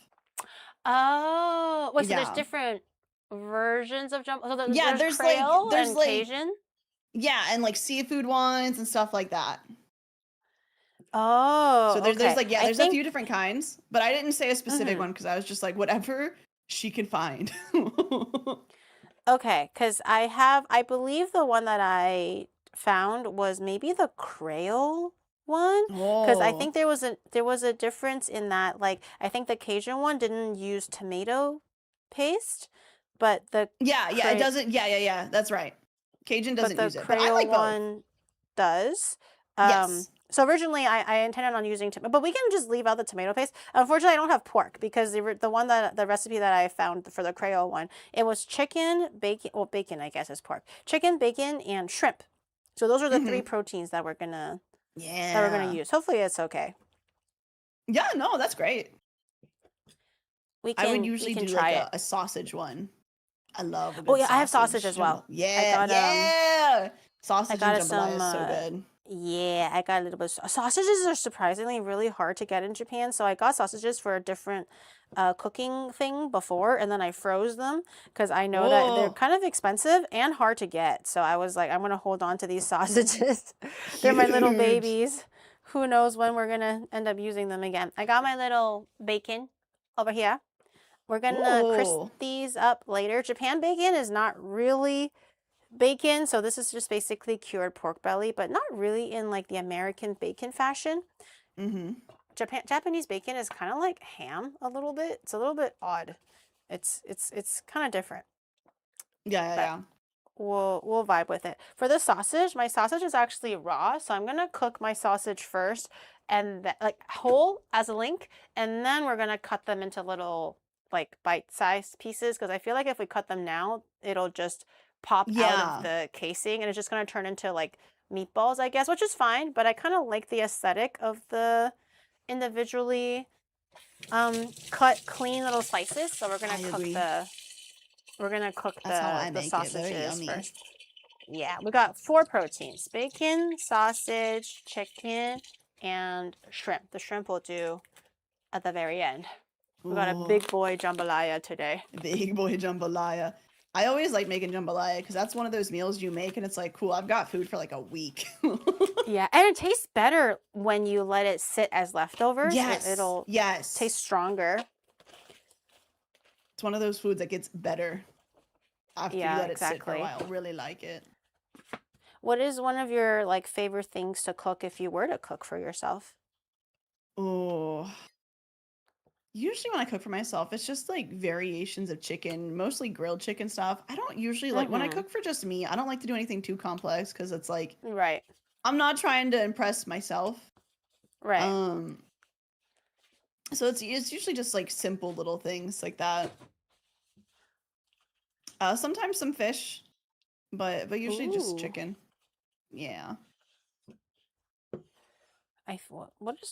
Oh, wait, so there's Yeah. different versions of jambalaya. So Yeah, there's there's Creole like and Cajun. Yeah, and like seafood ones and stuff like that. Oh, So there's like I there's a few different kinds, but I didn't say a specific Mhm. one because I was just like whatever she can find. Okay, because I believe the one that I found was maybe the Creole one. Because I Oh. think there was a difference in that, like, I think the Cajun one didn't use tomato paste, but the Yeah, it doesn't. Yeah, that's right. Cajun doesn't use it, but I Creole like both. one does. Yes. So originally I intended on using, but we can just leave out the tomato paste. Unfortunately, I don't have pork because the one that the recipe that I found for the Creole one, it was chicken, bacon. Well, bacon I guess is pork. Chicken, bacon, and shrimp. So those are the three Mm-hmm. proteins that we're gonna Yeah. use. Hopefully it's okay. Yeah, no, that's great. I would We usually can do like try it. a sausage one. I love a Oh good yeah, I have sausage sausage as well. jambalaya. Yeah, yeah. I Sausage got and us jambalaya some is so good. yeah, I got a little bit sausages are surprisingly really hard to get in Japan. So I got sausages for a different cooking thing before and then I froze them because I know that they're Whoa, kind of expensive and hard to get. So I was like, I'm gonna hold on to these sausages. They're my little huge. babies. Who knows when we're gonna end up using them again. I got my little bacon over here. We're gonna crisp Ooh. these up later. Japan bacon is not really bacon, so this is just basically cured pork belly, but not really in like the American bacon fashion. Mm-hmm. Japanese bacon is kind of like ham a little bit. It's a little bit odd. It's kind of different, Yeah, yeah, but yeah. we'll vibe with it. For the sausage, my sausage is actually raw, so I'm gonna cook my sausage first and like whole as a link, and then we're gonna cut them into little like bite-sized pieces because I feel like if we cut them now, it'll just pop out of Yeah. the casing and it's just gonna turn into like meatballs, I guess, which is fine, but I kind of like the aesthetic of the individually cut clean little slices. So I agree. we're gonna cook That's how I the make it. Very sausages yummy. first. Yeah, we got 4 proteins: bacon, sausage, chicken, and shrimp. The shrimp we'll do at the very end. We got a Ooh, big boy jambalaya today. big boy jambalaya. I always like making jambalaya because that's one of those meals you make and it's like, cool, I've got food for like a week. Yeah, and it tastes better when you let it sit as leftovers. Yes, It'll taste yes. stronger. It's one of those foods that gets better after you Yeah, let it sit for a exactly. while. Really like it. What is one of your like favorite things to cook if you were to cook for yourself? Oh, usually when I cook for myself, it's just like variations of chicken, mostly grilled chicken stuff. I don't usually like when I Mm-hmm. cook for just me, I don't like to do anything too complex because it's like Right. I'm not trying to impress myself. Right. Um, so it's usually just like simple little things like that. Sometimes some fish, but usually just Ooh. chicken. Yeah.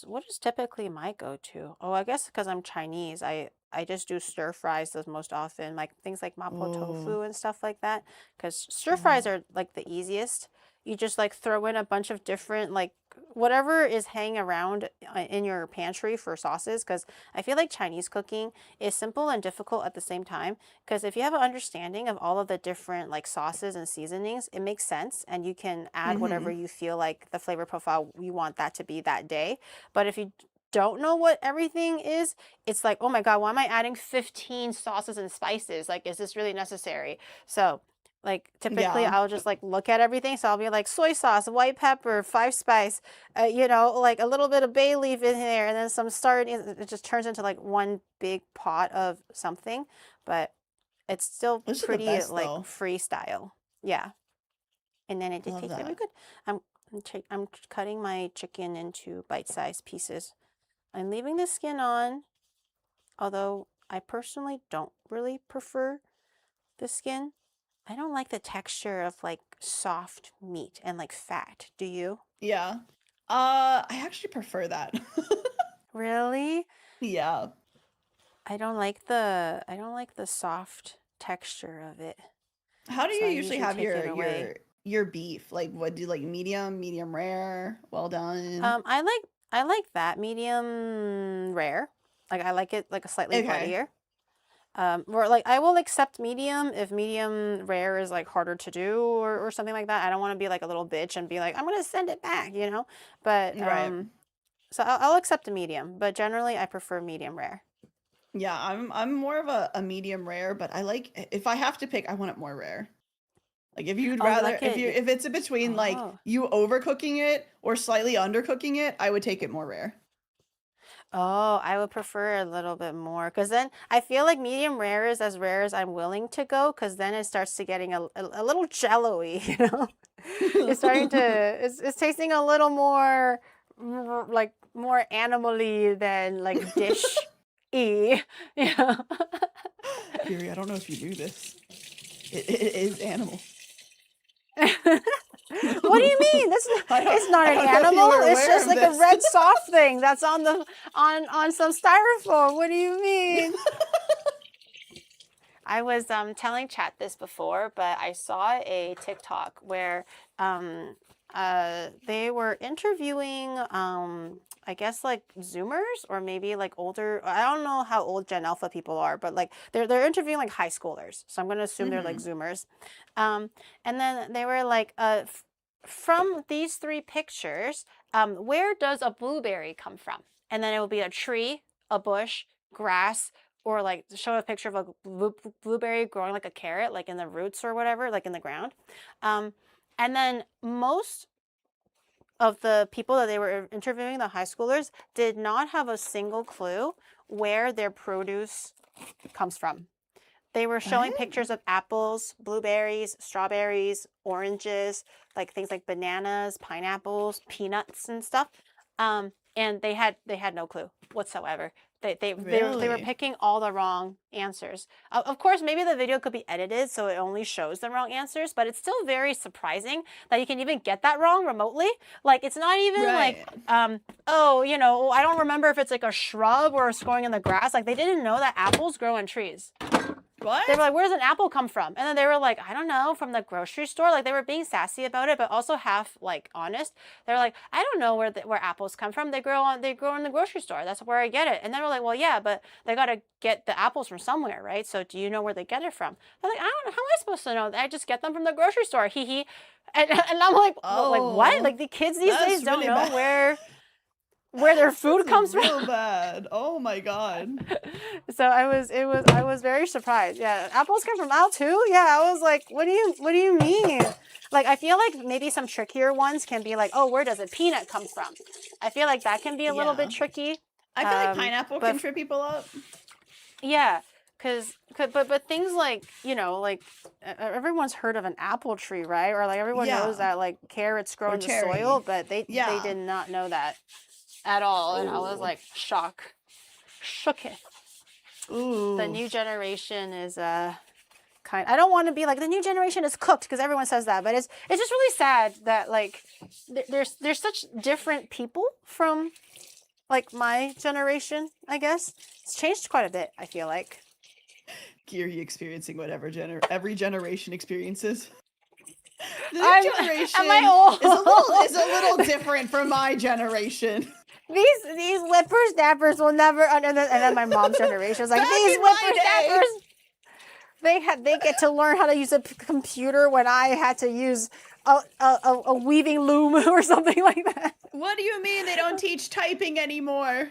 What is typically my go-to? Oh, I guess because I'm Chinese, I just do stir fries the most often, like things like mapo Oh, tofu and stuff like that. Because stir fries oh. are like the easiest. You just like throw in a bunch of different like whatever is hanging around in your pantry for sauces. Because I feel like Chinese cooking is simple and difficult at the same time. Because if you have an understanding of all of the different like sauces and seasonings, it makes sense and you can add whatever Mm-hmm. you feel like the flavor profile you want that to be that day. But if you don't know what everything is, it's like, oh my God, why am I adding 15 sauces and spices? Like, is this really necessary? So, like, typically Yeah. I'll just like look at everything. So I'll be like soy sauce, white pepper, 5 spice, like a little bit of bay leaf in there, and then some sardines. It just turns into like one big pot of something, but it's still Those are the pretty best like though. freestyle. Yeah. And then it I just love tastes very that. good. I'm I'm cutting my chicken into bite-sized pieces. I'm leaving the skin on, although I personally don't really prefer the skin. I don't like the texture of like soft meat and like fat. Do you? Yeah. I actually prefer that. Really? Yeah. I don't like the soft texture of it. How do So you I usually usually have take it your away. your beef? Like what do you like medium rare, well done? I like that medium rare. Like I like it like a slightly Okay. bloodier. Or like I will accept medium if medium rare is like harder to do or something like that. I don't want to be like a little bitch and be like, I'm gonna send it back, you know? But Right. so I'll accept a medium, but generally I prefer medium rare. Yeah, I'm more of a medium rare, but I like if I have to pick, I want it more rare. Like if you'd Oh, you rather like it? if it's in between like Oh. you overcooking it or slightly undercooking it, I would take it more rare. Oh, I would prefer a little bit more because then I feel like medium rare is as rare as I'm willing to go because then it starts to getting a little jello-y, you know? It's starting to, it's tasting a little more like more animally than like dish-y, you know. Kiri, I don't know if you knew this. It is animal. What do you mean? It's not I an don't know if you animal. were It's aware just of like a this. red soft thing that's on some styrofoam. What do you mean? I was telling chat this before, but I saw a TikTok where they were interviewing I guess like Zoomers or maybe like older. I don't know how old Gen Alpha people are, but like they're interviewing like high schoolers. So I'm gonna assume they're like Zoomers. And then they were like, from these 3 pictures, where does a blueberry come from? And then it will be a tree, a bush, grass, or like show a picture of a blueberry growing like a carrot, like in the roots or whatever, like in the ground. And then most of the people that they were interviewing, the high schoolers, did not have a single clue where their produce comes from. They were showing pictures of apples, blueberries, strawberries, oranges, like things like bananas, pineapples, peanuts, and stuff. And they had no clue whatsoever. They were picking all the wrong answers. Of course, maybe the video could be edited so it only shows the wrong answers, but it's still very surprising that you can even get that wrong remotely. Like it's not even like, oh, you know, I don't remember if it's like a shrub or it's growing in the grass. Like they didn't know that apples grow in trees. What? They were like, where does an apple come from? And then they were like, I don't know, from the grocery store. Like they were being sassy about it, but also half like honest. They're like, I don't know where apples come from. They grow in the grocery store. That's where I get it. And they were like, well, yeah, but they got to get the apples from somewhere, right? So do you know where they get it from? They're like, I don't know. How am I supposed to know? I just get them from the grocery store. Hee hee. And I'm like, well, like what? Like the kids these days don't know where their food comes from. Real bad. Oh my god. So I was very surprised. Yeah, apples come from Al too. Yeah, I was like, what do you mean? Like I feel like maybe some trickier ones can be like, oh, where does a peanut come from? I feel like that can be a little bit tricky. I feel like pineapple can trip people up. Yeah, but things like, you know, like everyone's heard of an apple tree, right? Or like everyone knows that like carrots grow in the soil, but they did not know that at all. And I was like shooketh. Ooh. The new generation is I don't want to be like the new generation is cooked because everyone says that, but it's just really sad that like there's such different people from like my generation, I guess. It's changed quite a bit, I feel like. Kiri experiencing whatever every generation experiences. The new generation am I old? is a little different from my generation. These whippersnappers will never and then my mom's generation was like, these whippersnappers, they get to learn how to use a computer when I had to use a weaving loom or something like that. What do you mean they don't teach typing anymore?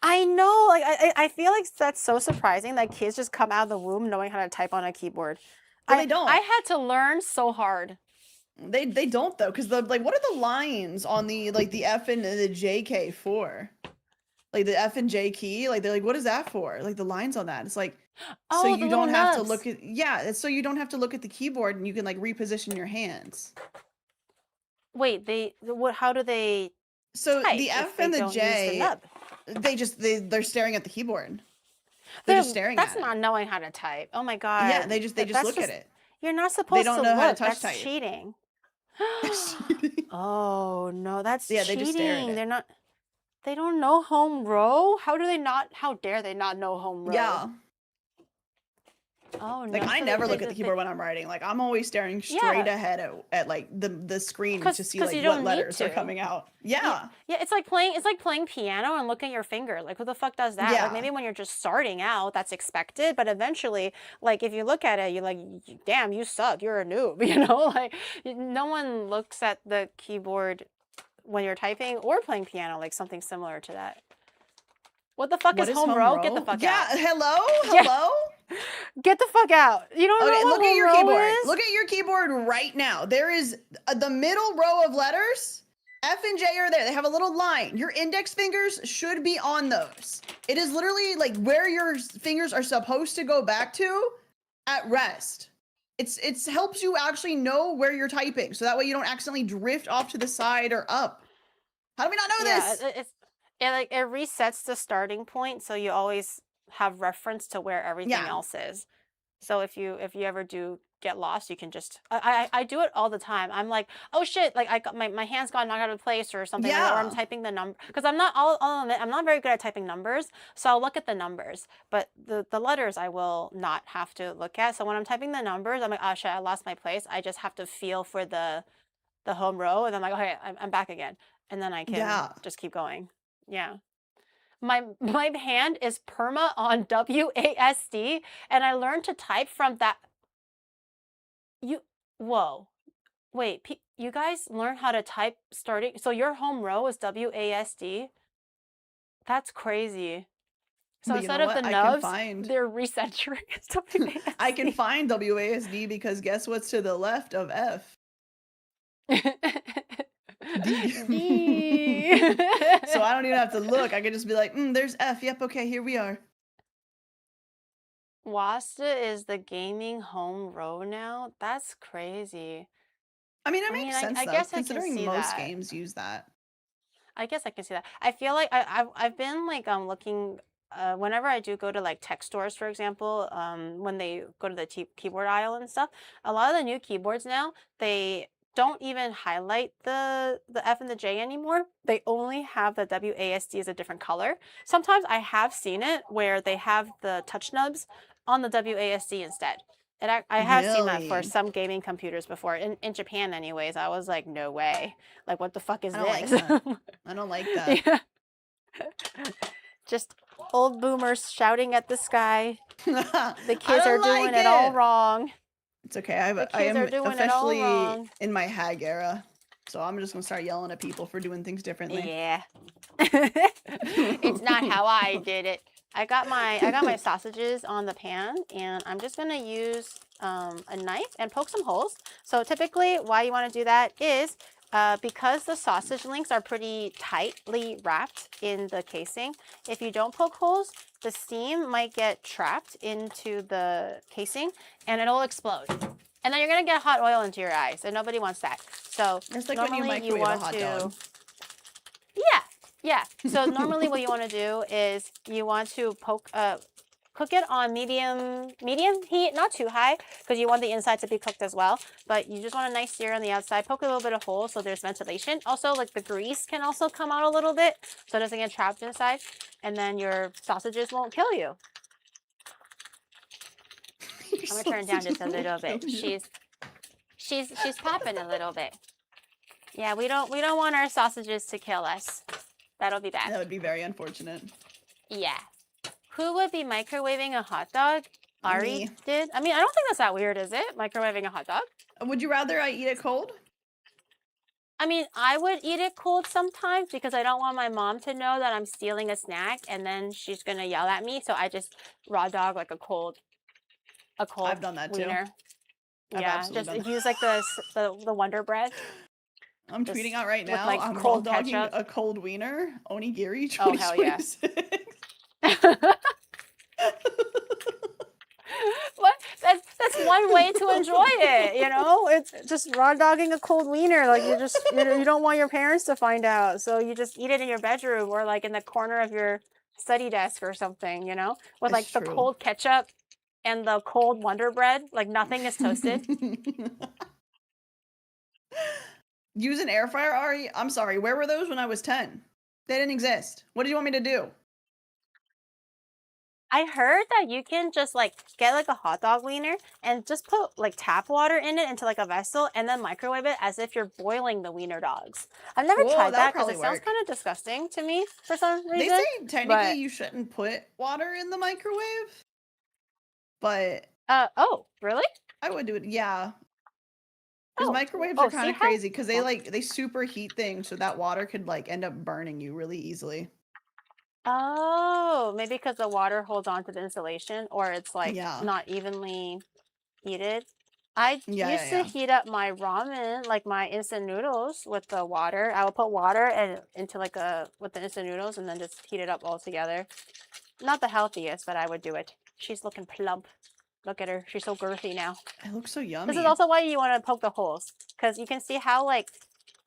I know, like I feel like that's so surprising that kids just come out of the womb knowing how to type on a keyboard. But they don't. I had to learn so hard. They don't though, because what are the lines on the the F and the JK for? Like the F and J key, like they're like, what is that for? Like the lines on that. It's like so you don't have to look at it's so you don't have to look at the keyboard and you can like reposition your hands. Wait, how do they So type the F and the J, they're staring at the keyboard. They're just staring at it. That's not knowing how to type. Oh my god. Yeah, they just look at it. You're not supposed to look. They don't know how to touch type. Cheating. Oh no, that's cheating. They just stare at it. They don't know home row? How dare they not know home row? Yeah. Oh no. Like I never look at the keyboard when I'm writing. Like I'm always staring straight ahead at like the screen to see like what letters are coming out. Yeah. Yeah, it's like playing piano and looking at your finger. Like who the fuck does that? Yeah. Like maybe when you're just starting out, that's expected, but eventually, like if you look at it, you're like, damn, you suck. You're a noob, you know? Like no one looks at the keyboard when you're typing or playing piano, like something similar to that. What the fuck is home row? Get the fuck out. Yeah, hello? Get the fuck out. You don't know what look at your keyboard. Is? Look at your keyboard right now. There is the middle row of letters. F and J are there. They have a little line. Your index fingers should be on those. It is literally like where your fingers are supposed to go back to at rest. It helps you actually know where you're typing. So that way you don't accidentally drift off to the side or up. How do we not know Yeah, this? it resets the starting point, so you always have reference to where everything Yeah. else is. So if you ever do get lost, you can just I do it all the time. I'm like, oh shit, like I got my hands got knocked out of place or something like that, or I'm Yeah. typing the number because I'll admit, I'm not very good at typing numbers, so I'll look at the numbers, but the letters I will not have to look at. So when I'm typing the numbers, I'm like, oh shit, I lost my place. I just have to feel for the home row, and I'm like, okay, I'm back again, and then I can Yeah. just keep going. Yeah. My hand is perma on WASD, and I learned to type from that. You whoa. Wait, you guys learn how to type starting so your home row is WASD? That's crazy. So But you instead know of what? the nubs, they're recentering as I can WASD. find WASD because guess what's to the left of F? D. D. So I don't even have to look. I can just be like, there's F. Yep, okay, here we are. Wasta is the gaming home row now? That's crazy. I mean, it I mean, makes I, sense I though, guess I can considering see most that. games use that. I guess I can see that. I feel like I've been like looking whenever I do go to like tech stores, for example, when they go to the keyboard aisle and stuff, a lot of the new keyboards now, they don't even highlight the F and the J anymore. They only have the WASD as a different color. Sometimes I have seen it where they have the touch nubs on the WASD instead. I have seen that for Really? some gaming computers before. In Japan anyways, I was like, no way. Like, what the fuck is I don't like this? that. I don't like that. Yeah. Just old boomers shouting at the sky. I The kids are don't doing like it all it. wrong. It's okay. The I kids are am doing it all officially wrong. in my hag era. So I'm just gonna start yelling at people for doing things differently. Yeah. It's not how I did it. I got my sausages on the pan, and I'm just gonna use a knife and poke some holes. So typically why you want to do that is because the sausage links are pretty tightly wrapped in the casing. If you don't poke holes, the steam might get trapped into the casing and it'll explode. And then you're gonna get hot oil into your eyes, and nobody wants that. So It's like when you normally you microwave a want hot to, dog. yeah, yeah. So normally what you want to do is you want to cook it on medium heat, not too high, because you want the inside to be cooked as well. But you just want a nice sear on the outside. Poke a little bit of hole so there's ventilation. Also, like the grease can also come out a little bit so it doesn't get trapped inside, and then your sausages won't kill you. I'm gonna turn it down just a little bit. She's popping a little bit. Yeah, we don't want our sausages to kill us. That'll be bad. That would be very unfortunate. Yeah. Who would be microwaving a hot dog? Ari Me. did. I mean, I don't think that's that weird, is it? Microwaving a hot dog? Would you rather I eat it cold? I mean, I would eat it cold sometimes because I don't want my mom to know that I'm stealing a snack and then she's gonna yell at me. So I just raw dog like a cold I've done that too. wiener. I've Yeah, absolutely just done that. use like the Wonder Bread. I'm Just tweeting out right with now. like I'm cold raw dogging ketchup. a cold wiener. Onigiri Oh hell yeah. 2026. What? That's one way to enjoy it, you know? It's just raw dogging a cold wiener. Like you don't want your parents to find out. So you just eat it in your bedroom or like in the corner of your study desk or something, you know? With like It's the true. cold ketchup and the cold Wonder Bread, like nothing is toasted. Use an air fryer, Ari? I'm sorry, where were those when I was 10? They didn't exist. What did you want me to do? I heard that you can just like get like a hot dog wiener and just put like tap water in it into like a vessel and then microwave it as if you're boiling the wiener dogs. I've never Whoa, tried that would that because it probably sounds work. kind of disgusting to me for some They reason. say technically but you shouldn't put water in the microwave, but oh, really? I would do it. Yeah, because Oh, microwaves oh, are see kind of how? crazy because they super heat things, so that water could like end up burning you really easily. Oh, maybe because the water holds on to the insulation or it's like Yeah. not evenly heated. I used to Yeah. heat up my ramen, like my instant noodles with the water. I would put water and into like with the instant noodles and then just heat it up all together. Not the healthiest, but I would do it. She's looking plump. Look at her. She's so girthy now. It looks so This is yummy. also why you want to poke the holes because you can see how like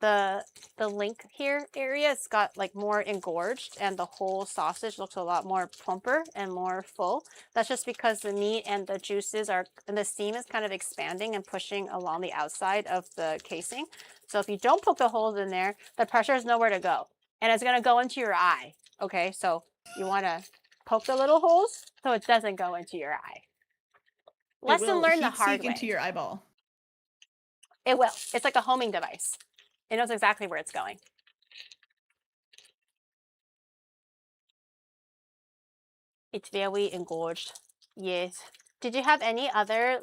the the link here area, it's got like more engorged, and the whole sausage looks a lot more plumper and more full. That's just because the meat and the juices are, and the steam is kind of expanding and pushing along the outside of the casing. So if you don't poke the holes in there, the pressure is nowhere to go, and it's gonna go into your eye. Okay, so you want to poke the little holes so it doesn't go into your eye. It Lesson will learned the heat hard seek way. into your eyeball. It will. It's like a homing device. It knows exactly where it's going. It's very engorged. Yes. Did you have any other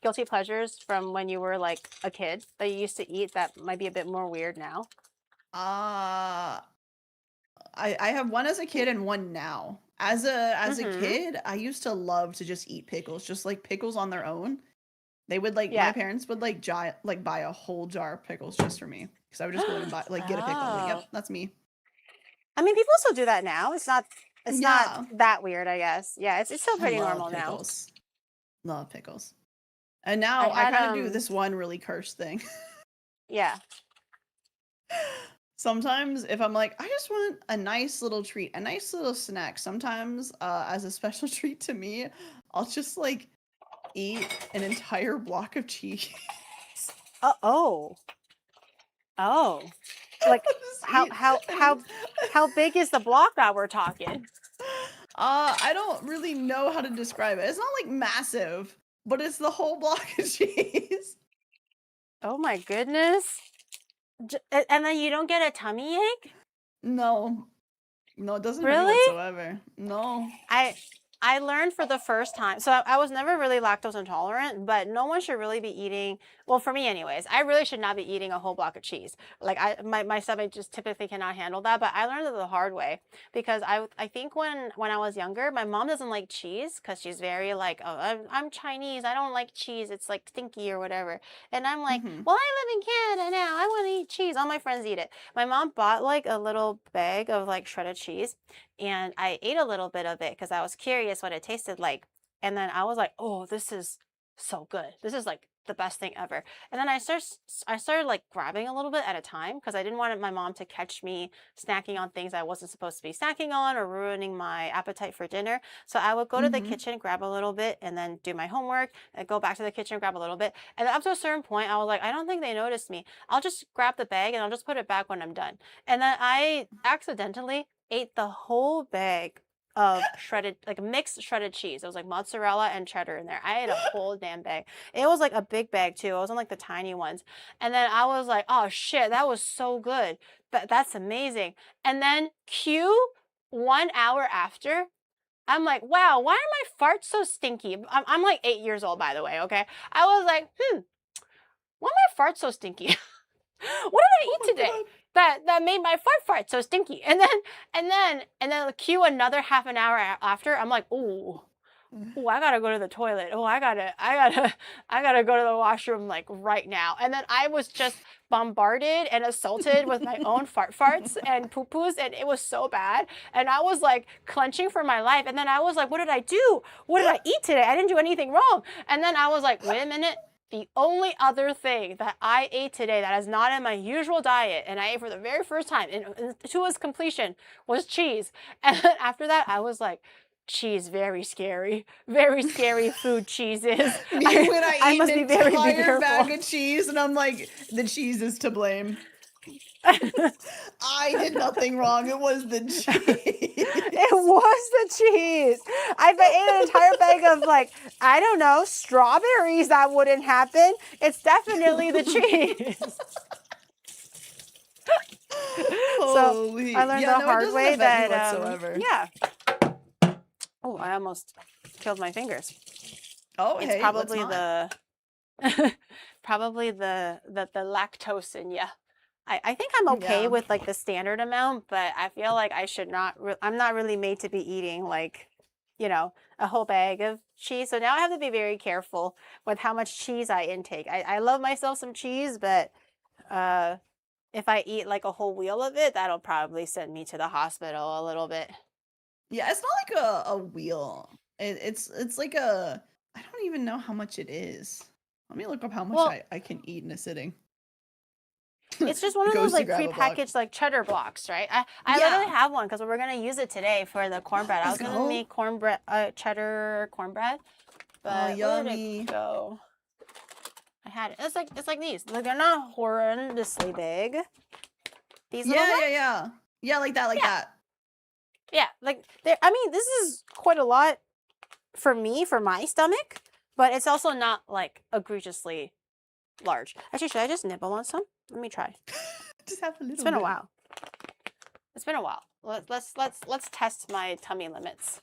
guilty pleasures from when you were like a kid that you used to eat that might be a bit more weird now? Uh I have one as a kid and one now. As a Mm-hmm. kid, I used to love to just eat pickles, just like pickles on their own. They would like my Yeah. parents would like buy a whole jar of pickles just for me because I would just go in and buy like get a pickle. Like, Oh. yep, that's me. I mean, people still do that now. It's not Yeah, that weird, I guess. Yeah, it's still I pretty love normal now. pickles. Love pickles. And I now I had kind of do this one really cursed thing. yeah. Sometimes if I'm like, I just want a nice little treat, a nice little snack, sometimes as a special treat to me, I'll just like eat an entire block of cheese. Oh. Oh. Like I'll just how eat how an how how big is the block that we're talking? I don't really know how to describe it. It's not like massive, but it's the whole block of cheese. Oh my goodness. And then you don't get a tummy ache? No. No, it doesn't hurt me Really? whatsoever. No. I I learned for the first time. So I was never really lactose intolerant, but no one should really be eating, well, for me anyways, I really should not be eating a whole block of cheese. Like my stomach just typically cannot handle that, but I learned it the hard way because I think when I was younger, my mom doesn't like cheese cuz she's very like, "Oh, I'm Chinese. I don't like cheese. It's like stinky or whatever." And I'm like, Mhm. "Well, I live in Canada now. I want to eat cheese. All my friends eat it." My mom bought like a little bag of like shredded cheese, and I ate a little bit of it because I was curious what it tasted like. And then I was like, "Oh, this is so good. This is like the best thing ever." And then I started like grabbing a little bit at a time because I didn't want my mom to catch me snacking on things I wasn't supposed to be snacking on or ruining my appetite for dinner. So I would go to the Mhm. kitchen, grab a little bit, and then do my homework, and go back to the kitchen, grab a little bit. And then up to a certain point, I was like, I don't think they noticed me. I'll just grab the bag and I'll just put it back when I'm done. And then I accidentally ate the whole bag of shredded, like mixed shredded cheese. It was like mozzarella and cheddar in there. I ate a whole damn bag. It was like a big bag too. It wasn't like the tiny ones. And then I was like, oh shit, that was so good. That's amazing. And then cue 1 hour after, I'm like, wow, why are my farts so stinky? I'm like 8 years old, by the way, okay? I was like, why are my farts so stinky? What did I Oh eat my today that made my fart so stinky? And then cue another half an hour after. I'm like, ooh, god. ooh, I gotta go to the toilet. Oh, I gotta go to the washroom like right now. And then I was just bombarded and assaulted with my own farts and poo poos, and it was so bad. And I was like clenching for my life. And then I was like, what did I do? What did I eat today? I didn't do anything wrong. And then I was like, wait a minute. The only other thing that I ate today that is not in my usual diet, and I ate for the very first time and to its completion, was cheese. And then after that, I was like, cheese, very scary food cheese is. Me I, when I I eat must an be very be entire bag careful. of cheese and I'm like, the cheese is to blame. I did nothing wrong. It was the It cheese. was the cheese. If I ate an entire bag of like, I don't know, strawberries, that wouldn't happen. It's definitely the cheese. So I Holy. learned Yeah, the no, it hard doesn't way affect me that whatsoever. yeah. Oh, I almost killed my fingers. Oh, It's hey, let's probably not. the probably the lactose in ya. I think I'm okay Yeah. with like the standard amount, but I feel like I should not. I'm not really made to be eating like, a whole bag of cheese. So now I have to be very careful with how much cheese I intake. I love myself some cheese, but uh, if I eat like a whole wheel of it, that'll probably send me to the hospital a little bit. Yeah, it's not like a wheel. It's like a I don't even know how much it is. Let me look up how much Well, I can eat in a sitting. It's just one of Goes those to like grab a block. prepackaged like cheddar blocks, right? I Yeah. literally have one because we're gonna use it today for the cornbread. I was Let's gonna go. make cornbread, cheddar cornbread, but where did yummy. it go? I had it. It's like these. Like they're not horrendously big. These little ones? Yeah. Yeah, like that, like Yeah. that. Yeah, like I mean, this is quite a lot for me, for my stomach, but it's also not like egregiously large. Actually, should I just nibble on some? Let me try. Just have a little It's been a bit. while. It's been a while. Let's test my tummy limits.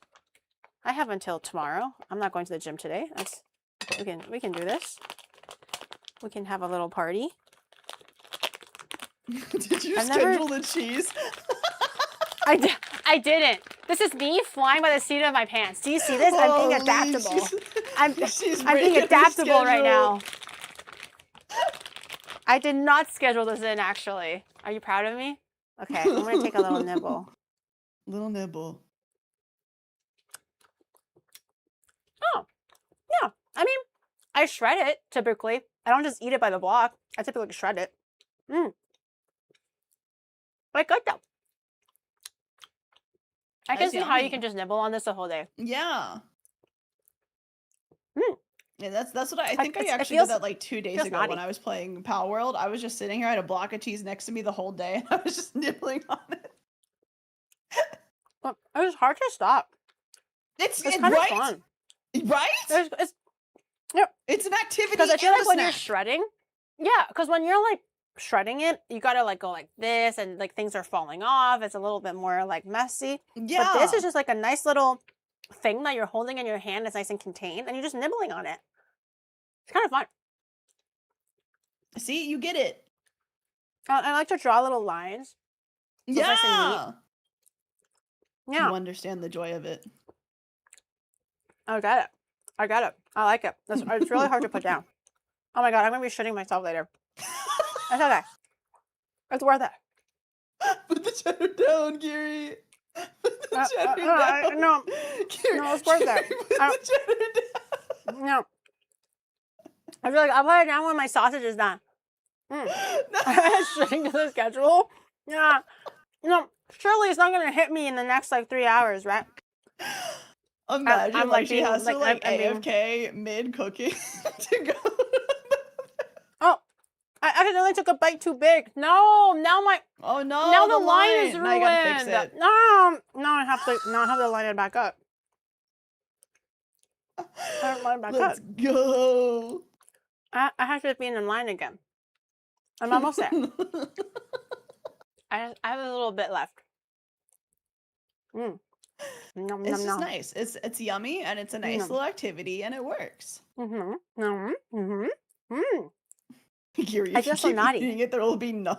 I have until tomorrow. I'm not going to the gym today. We can do this. We can have a little party. Did you schedule the cheese? I didn't. This is me flying by the seat of my pants. Do you see this? I'm being adaptable. I'm being adaptable right now. I did not schedule this in, actually. Are you proud of me? Okay, I'm going to take a little nibble. Little nibble. Oh, yeah. I mean, I shred it, typically. I don't just eat it by the block. I typically shred it. But good, though. I can see how you can just nibble on this the whole day. Yeah. Yeah, that's what I think. I actually did that like 2 days ago when I was playing Pal World. I was just sitting here, I had a block of cheese next to me the whole day, and I was just nibbling on it. Well, it was hard to stop. It's kind of fun. Right? It's an activity. Because I feel like when you're shredding, because when you're like shredding it, you gotta like go like this, and like things are falling off. It's a little bit more like messy. Yeah. But this is just like a nice little thing that you're holding in your hand. It's nice and contained, and you're just nibbling on it. It's kind of fun. See, you get it. I like to draw little lines. So yeah. Nice and neat. Yeah. You understand the joy of it. I got it. I like it. It's really hard to put down. Oh my god, I'm gonna be shitting myself later. It's okay. It's worth it. Put the cheddar down, Gary. Put the cheddar down. No, Gary, no, it's worth it. Put the cheddar down. No. I feel like I'll put it down when my sausage is done. Shitting to the schedule. Yeah. No, surely it's not gonna hit me in the next like 3 hours, right? Imagine I'm like she has to like I'm AFK mid cooking to go. Oh, I accidentally took a bite too big. No, now my now the line is ruined. Now you gotta fix it. No, I have to line it back up. Let's go. I have to be in the line again. I'm almost there. I have a little bit left. It's just nice. It's yummy, and it's a nice little activity, and it works. Gary, if you keep eating it, there will be none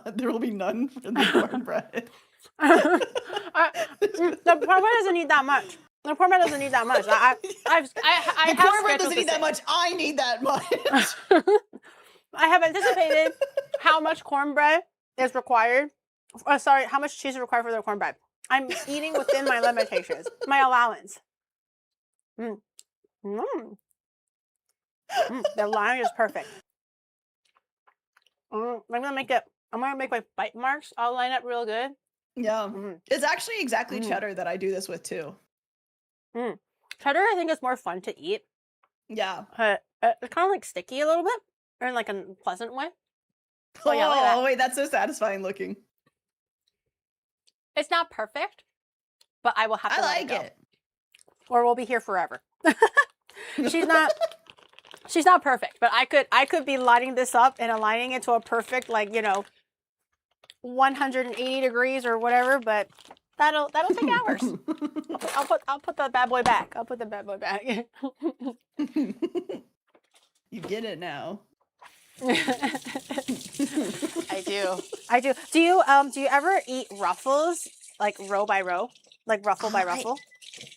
for the cornbread. The cornbread doesn't need that much. The cornbread doesn't need that much. The cornbread doesn't need that much. I need that much. I have anticipated how much cornbread is required. How much cheese is required for the cornbread. I'm eating within my limitations, my allowance. The line is perfect. I'm gonna make my bite marks all line up real good. Yeah, it's actually exactly cheddar that I do this with too. Cheddar, I think, is more fun to eat. Yeah, it's kind of like sticky a little bit, or in like a pleasant way. Oh yeah, look at that. Wait, that's so satisfying looking. It's not perfect, but I will have to let it go. Or we'll be here forever. She's not perfect, but I could be lining this up and aligning it to a perfect, like, 180 degrees or whatever, but that'll take hours. I'll put the bad boy back. I'll put the bad boy back. You get it now. I do. Do you ever eat Ruffles like row by row, like ruffle by ruffle?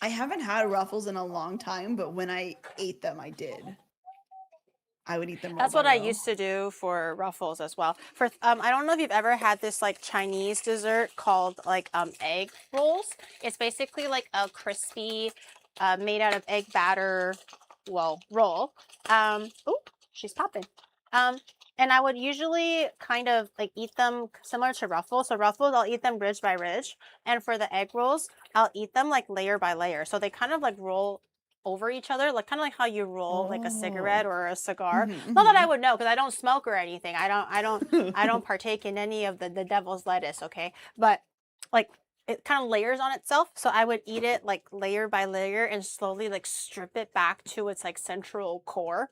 I haven't had Ruffles in a long time, but when I ate them, I did. I would eat them. That's what I used to do for Ruffles as well. For I don't know if you've ever had this like Chinese dessert called like egg rolls. It's basically like a crispy, made out of egg batter, roll. Oh, she's popping. And I would usually kind of like eat them similar to Ruffles. So Ruffles, I'll eat them ridge by ridge. And for the egg rolls, I'll eat them like layer by layer. So they kind of like roll over each other, like kind of like how you roll like a cigarette Oh. or a cigar. Not that I Mhm, would know because I don't smoke or anything. I mhm. don't partake in any of the devil's lettuce, okay? But like it kind of layers on itself. So I would eat it like layer by layer and slowly like strip it back to its like central core.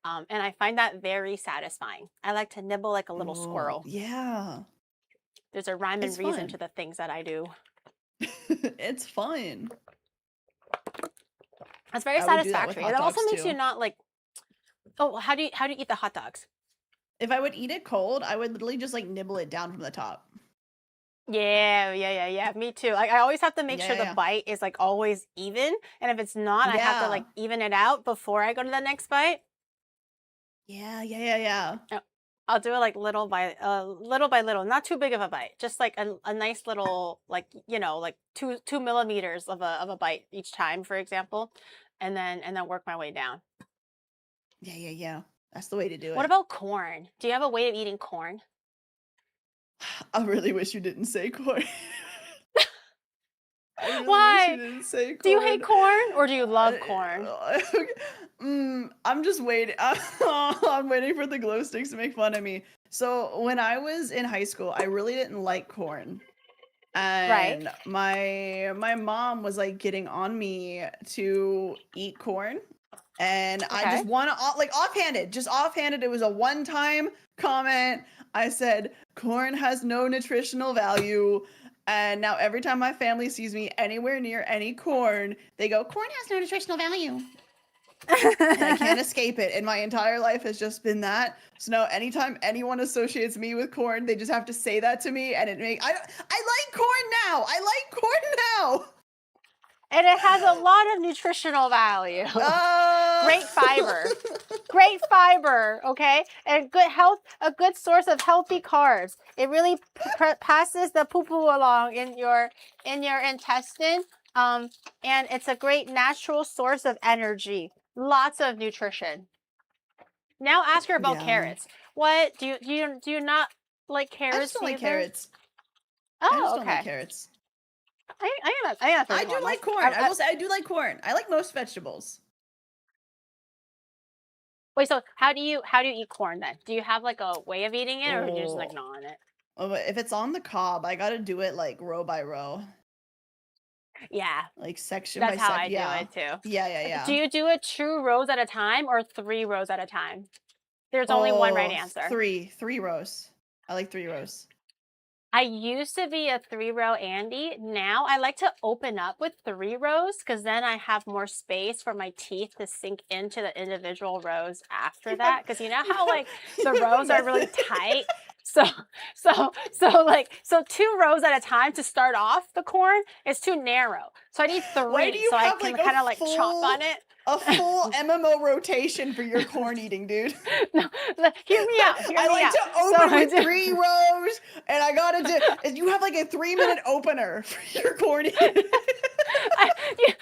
And I find that very satisfying. I like to nibble like a little Oh, squirrel. yeah. There's a rhyme and It's reason fun. to the things that I do. It's fun. It's very I would do that with satisfactory. And hot it also dogs makes you too. not like, oh, how do you eat the hot dogs? If I would eat it cold, I would literally just like nibble it down from the top. Yeah. Me too. Like I always have to make Yeah, sure yeah, the yeah. bite is like always even. And if it's not, I have to Yeah. like even it out before I go to the next bite. Yeah, yeah, yeah, yeah. Uh, I'll do it like little by little, not too big of a bite, just like a nice little like like 2 millimeters of a bite each time, for example, and then work my way down. Yeah, yeah, yeah. That's the way to do What it. about corn? Do you have a way of eating corn? I really wish you didn't say corn. I really wish you Why? didn't say Do you hate corn. corn or do you love corn? Okay. I'm just waiting. I'm waiting for the glow sticks to make fun of me. So when I was in high school, I really didn't like corn. Right. And my mom was like getting on me to eat corn. And I Okay. just want to like offhanded, just offhanded. It was a one-time comment. I said corn has no nutritional value. And now every time my family sees me anywhere near any corn, they go, corn has no nutritional value. And I can't escape it. And my entire life has just been that. So now anytime anyone associates me with corn, they just have to say that to me. And I like corn now. I like corn now. And it has a lot of nutritional value. Uh, Great fiber. Great fiber, okay? And good health, a good source of healthy carbs. It really passes the poo-poo along in your intestine. And it's a great natural source of energy. Lots of nutrition. Now ask her about yeah. carrots. What do you not like I just carrots don't like either? carrots. I Oh, just don't like okay. carrots. I think that's I do reasonable. like corn. I will say I do like corn. I like most vegetables. Wait, so how do you eat corn then? Do you have like a way of eating it, or do you just like Oh, gnaw on it? but if it's on the cob, I gotta do it like row by row, Yeah, like section by that's how section. I do Yeah, it too. yeah, yeah, Do yeah. you do it 2 rows at a time or 3 rows at a time? There's only one right Oh, answer. three rows. I like 3 rows. I used to be a 3 row Andy. Now I like to open up with 3 rows because then I have more space for my teeth to sink into the individual rows after You have, that. Because you know you how have, like the you have a rows are really method. tight. So so 2 rows at a time to start off the corn is too narrow. So I need Why do three you so I have can like kind of like chomp on a full it. MMO rotation for your corn eating, dude? No, hear me out. Hear I me like out. to So open I with do. 3 rows, and I gotta do. You have like a 3-minute opener for your corn eating. Yeah,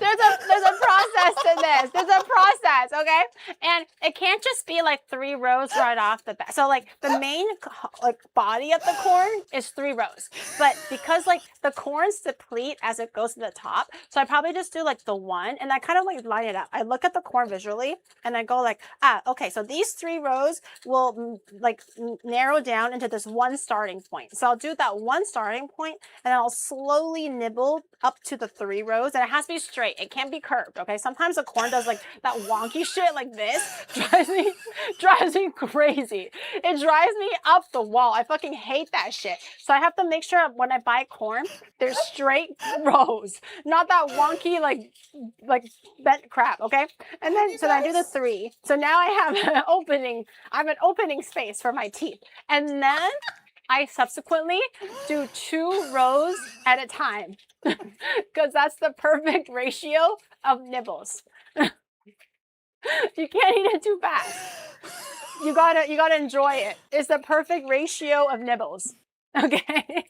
there's a process to this. There's a process, okay? And it can't just be like 3 rows right off the bat. So like the main like body of the corn is 3 rows, but because like the corns deplete as it goes to the top, so I probably just do like the one, and I kind of like line it up. I look at the corn visually, and I go like, okay, so these 3 rows will narrow down into this one starting point. So I'll do that one starting point, and I'll slowly nibble up to the 3 rows, and it has to be straight. It can't be curved, okay? Sometimes the corn does like that wonky shit like this. Drives me crazy. It drives me up the wall. I fucking hate that shit. So I have to make sure when I buy corn, there's straight rows, not that wonky like bent crap, okay? And then You so then I do the guys. 3. So now I have an opening. I have an opening space for my teeth, and then I subsequently do 2 rows at a time because that's the perfect ratio of nibbles. You can't eat it too fast. You gotta enjoy it. It's the perfect ratio of nibbles. Okay.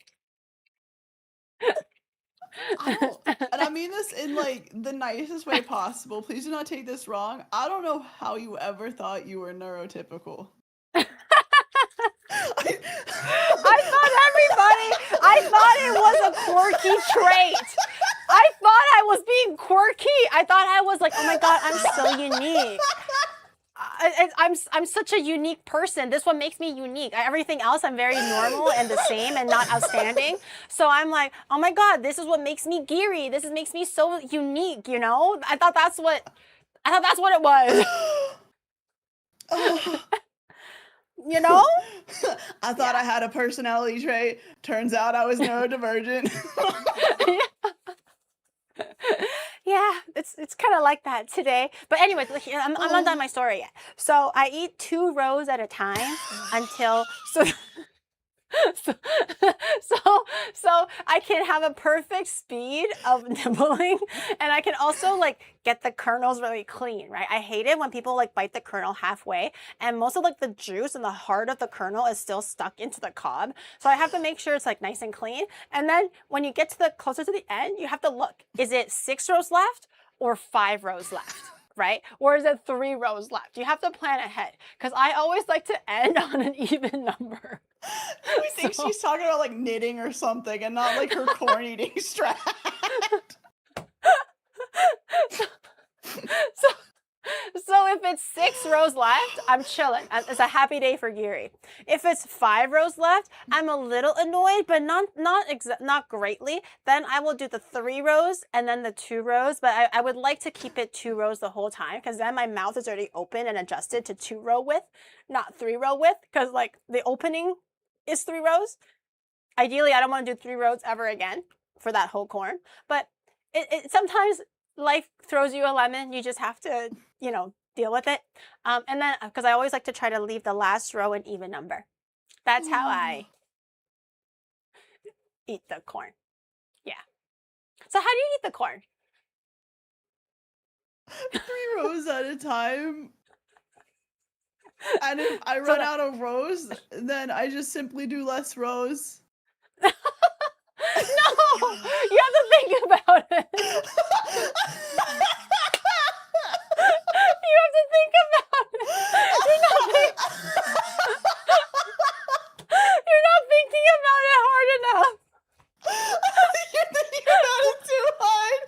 I don't, and I mean this in like the nicest way possible. Please do not take this wrong. I don't know how you ever thought you were neurotypical. quirky trait. I thought I was being quirky. I thought I was like, oh my God, I'm so unique. I'm such a unique person. This one makes me unique. Everything else, I'm very normal and the same and not outstanding. So I'm like, oh my God, this is what makes me geary. Makes me so unique, you know? I thought that's what it was. You know? I thought I had a personality trait. Turns out I was neurodivergent. Yeah, it's kind of like that today. But anyways, I'm not done my story yet. So I eat 2 rows at a time until so so I can have a perfect speed of nibbling, and I can also like get the kernels really clean, right? I hate it when people like bite the kernel halfway and most of like the juice and the heart of the kernel is still stuck into the cob. So I have to make sure it's like nice and clean. And then when you get to the closer to the end, you have to look, is it 6 rows left or 5 rows left? Right? Or is it 3 rows left? You have to plan ahead because I always like to end on an even number. We think she's talking about like knitting or something and not like her corn eating strat. So if it's 6 rows left, I'm chilling. It's a happy day for Geary. If it's 5 rows left, I'm a little annoyed, but not greatly. Then I will do the 3 rows and then the 2 rows. But I would like to keep it 2 rows the whole time because then my mouth is already open and adjusted to 2 row width, not 3 row width. Because like the opening is 3 rows. Ideally, I don't want to do 3 rows ever again for that whole corn. But it sometimes life throws you a lemon. You just have to, you know, deal with it. And then, because I always like to try to leave the last row an even number. That's how I eat the corn. Yeah. So how do you eat the corn? 3 rows at a time. And if I run out of rows, then I just simply do less rows. No, you have to think about it. You have to think about it. You're not thinking about it hard enough. You're thinking about it too hard.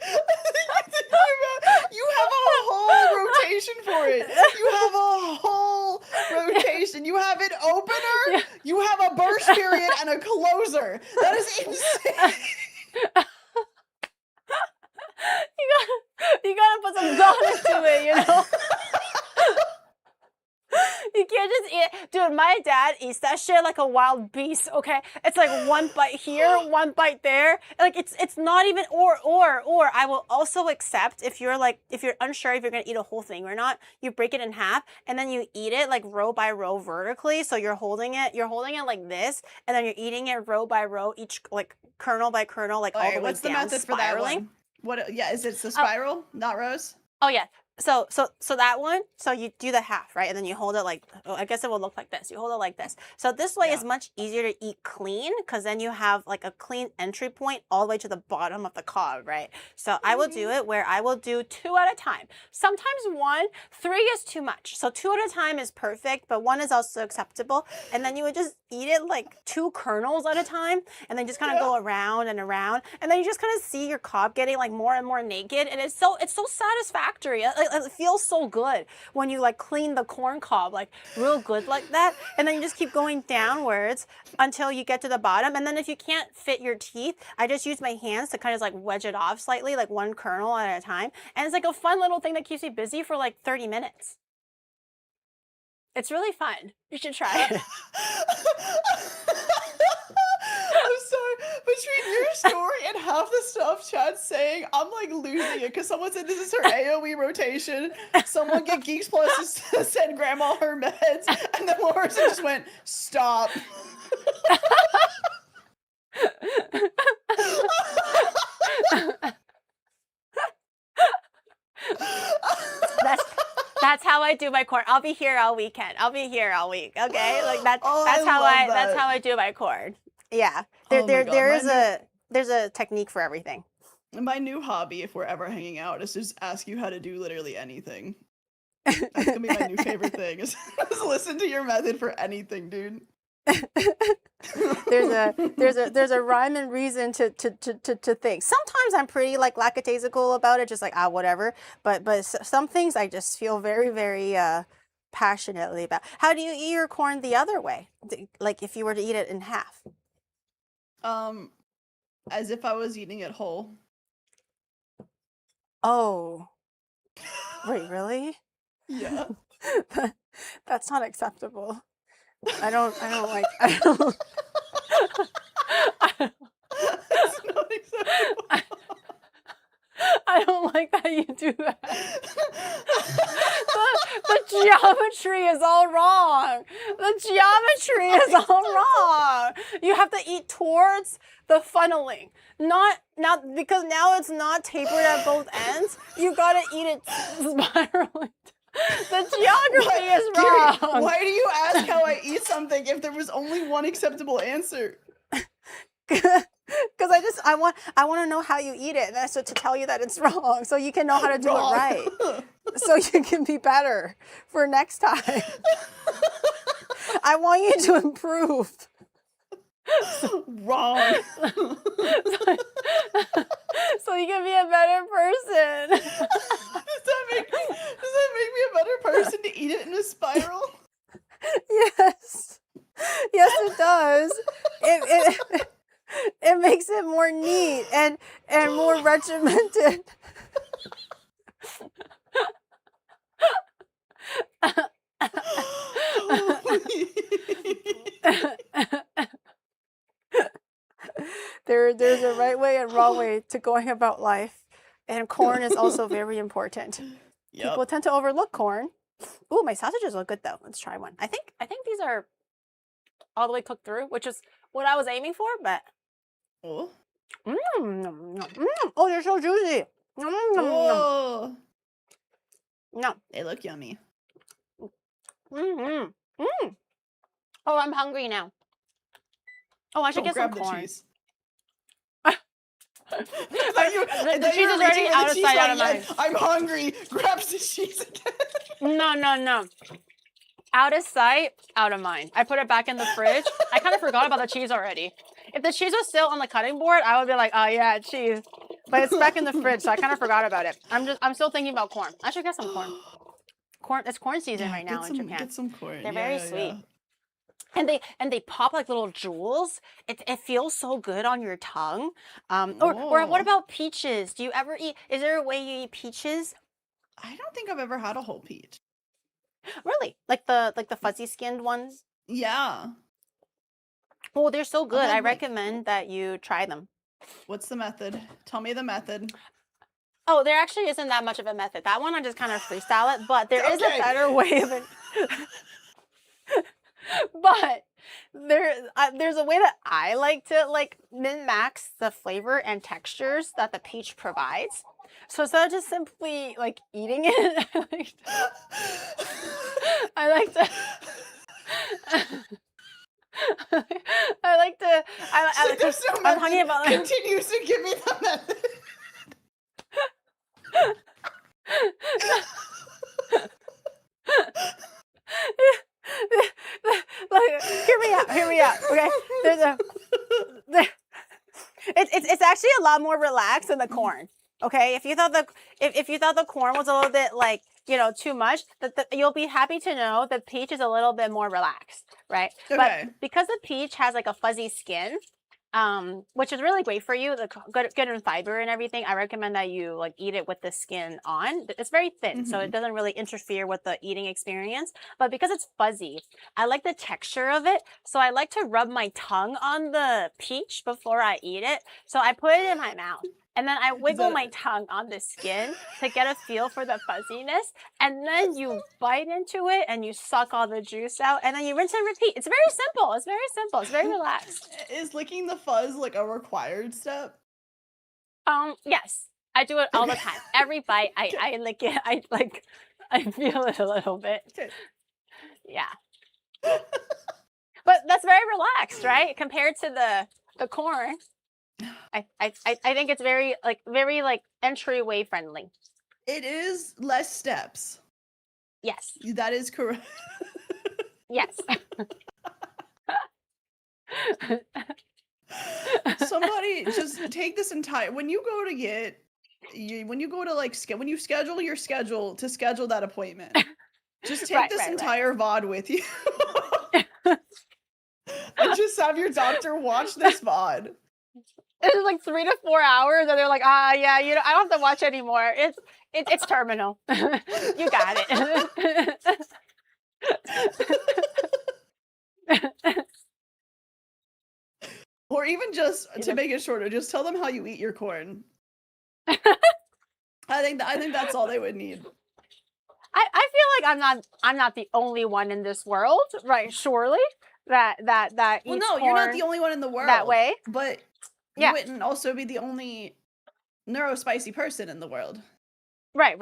You have a whole rotation for it. You have a whole rotation. You have an opener, Yeah. you have a burst period, and a closer. That is insane. You gotta put some thought into it, you know? You can't just eat it. Dude, my dad eats that shit like a wild beast, okay? It's like one bite here, one bite there. Like it's not even or I will also accept if you're unsure if you're gonna eat a whole thing or not, you break it in half and then you eat it like row by row vertically. So you're holding it like this, and then you're eating it row by row, each like kernel by kernel, like all the way What's the down, method spiraling. for that one? What? Yeah, is it the spiral, not rows? Oh yeah. So that one, so you do the half, right? And then you hold it like, oh, I guess it will look like this. You hold it like this. So this way is much easier to eat clean because then you have like a clean entry point all the way to the bottom of the cob, right? So I will do it where I will do 2 at a time. Sometimes 1, 3 is too much. So 2 at a time is perfect, but 1 is also acceptable. And then you would just eat it like 2 kernels at a time and then just kind of go around and around. And then you just kind of see your cob getting like more and more naked. And it's so satisfactory. It feels so good when you like clean the corn cob like real good like that, and then you just keep going downwards until you get to the bottom. And then if you can't fit your teeth, I just use my hands to kind of like wedge it off slightly, like 1 kernel at a time, and it's like a fun little thing that keeps me busy for like 30 minutes. It's really fun. You should try it. I'm sorry. Between your story and half the stuff Chad's saying, I'm like losing it because someone said this is her AoE rotation. Someone get Geeks Plus to send grandma her meds, and then one person just went, stop. That's how I do my corn. I'll be here all weekend. I'll be here all week. Okay, like that's how I do my corn. Yeah, there's a technique for everything. My new hobby, if we're ever hanging out, is just ask you how to do literally anything. That's gonna be my new favorite thing. Is listen to your method for anything, dude. there's a rhyme and reason to think. Sometimes I'm pretty like lackadaisical about it, just like whatever. But some things I just feel very passionately about. How do you eat your corn the other way? Like if you were to eat it in half? As if I was eating it whole. Oh, wait, really? Yeah. That's not acceptable. I don't like I don't I, It's not acceptable. I don't like that you do that. The geometry is all wrong. The geometry is all wrong. You have to eat towards the funneling. Not because now it's not tapered at both ends. You gotta eat it spiraling. The geography is wrong. Gary, why do you ask how I eat something if there was only one acceptable answer? Because I want to know how you eat it, and that's to tell you that it's wrong, so you can know how to do it right, so you can be better for next time. I want you to improve. Wrong. So you can be a better person. Does that make me a better person to eat it in a spiral? Yes, it does. It makes it more neat and more regimented. There's a right way and wrong way to going about life, and corn is also very important. Yep. People tend to overlook corn. Ooh, my sausages look good though. Let's try one. I think these are all the way cooked through, which is what I was aiming for, but Oh. Oh, they're so juicy. Oh. No. They look yummy. Oh, I'm hungry now. Oh, I should get some corn. The cheese. The cheese is already out of sight, out of mind. I'm hungry. Grabs the cheese again. No. Out of sight, out of mind. I put it back in the fridge. I kind of forgot about the cheese already. If the cheese was still on the cutting board, I would be like, oh yeah, cheese. But it's back in the fridge, so I kind of forgot about it. I'm still thinking about corn. I should get some corn. It's corn season right now in Japan. Get some corn. They're very sweet. Yeah. And they pop like little jewels. It feels so good on your tongue. Or what about peaches? Do you ever eat? Is there a way you eat peaches? I don't think I've ever had a whole peach. Really? Like the fuzzy skinned ones? Yeah. Oh, they're so good. I recommend that you try them. What's the method? Tell me the method. Oh, there actually isn't that much of a method. That one I just kind of freestyle it, but there is a better way of it. But there's a way that I like to like min-max the flavor and textures that the peach provides. So instead of just simply like eating it, I like to I'm talking about like, continues to give me the method. Like, hear me out. Okay, it's actually a lot more relaxed than the corn. Okay, if you thought the corn was a little bit like too much, you'll be happy to know the peach is a little bit more relaxed, right? Okay. But because the peach has like a fuzzy skin, which is really great for you, good in fiber and everything. I recommend that you like eat it with the skin on. It's very thin, so it doesn't really interfere with the eating experience. But because it's fuzzy, I like the texture of it. So I like to rub my tongue on the peach before I eat it. So I put it in my mouth. And then I wiggle my tongue on the skin to get a feel for the fuzziness. And then you bite into it and you suck all the juice out. And then you rinse and repeat. It's very simple. It's very relaxed. Is licking the fuzz like a required step? Yes. I do it all the time. Every bite, I lick it. I feel it a little bit. Yeah. But that's very relaxed, right? Compared to the corn. I think it's very entryway friendly. It is less steps. Yes. That is correct. Yes. Somebody just take this entire when you go to get when you go to like when you schedule your schedule to schedule that appointment, just take Right, this right, entire VOD with you. And just have your doctor watch this VOD. It's like 3 to 4 hours, and they're like, yeah, you know, I don't have to watch anymore. It's terminal. You got it. Or even just You to know? make it shorter, just tell them how you eat your corn. I think that's all they would need. I feel like I'm not the only one in this world, right? Surely that Well, eats no, you're not corn the only one in the world that way. but you Yeah. wouldn't also be the only neurospicy person in the world. Right.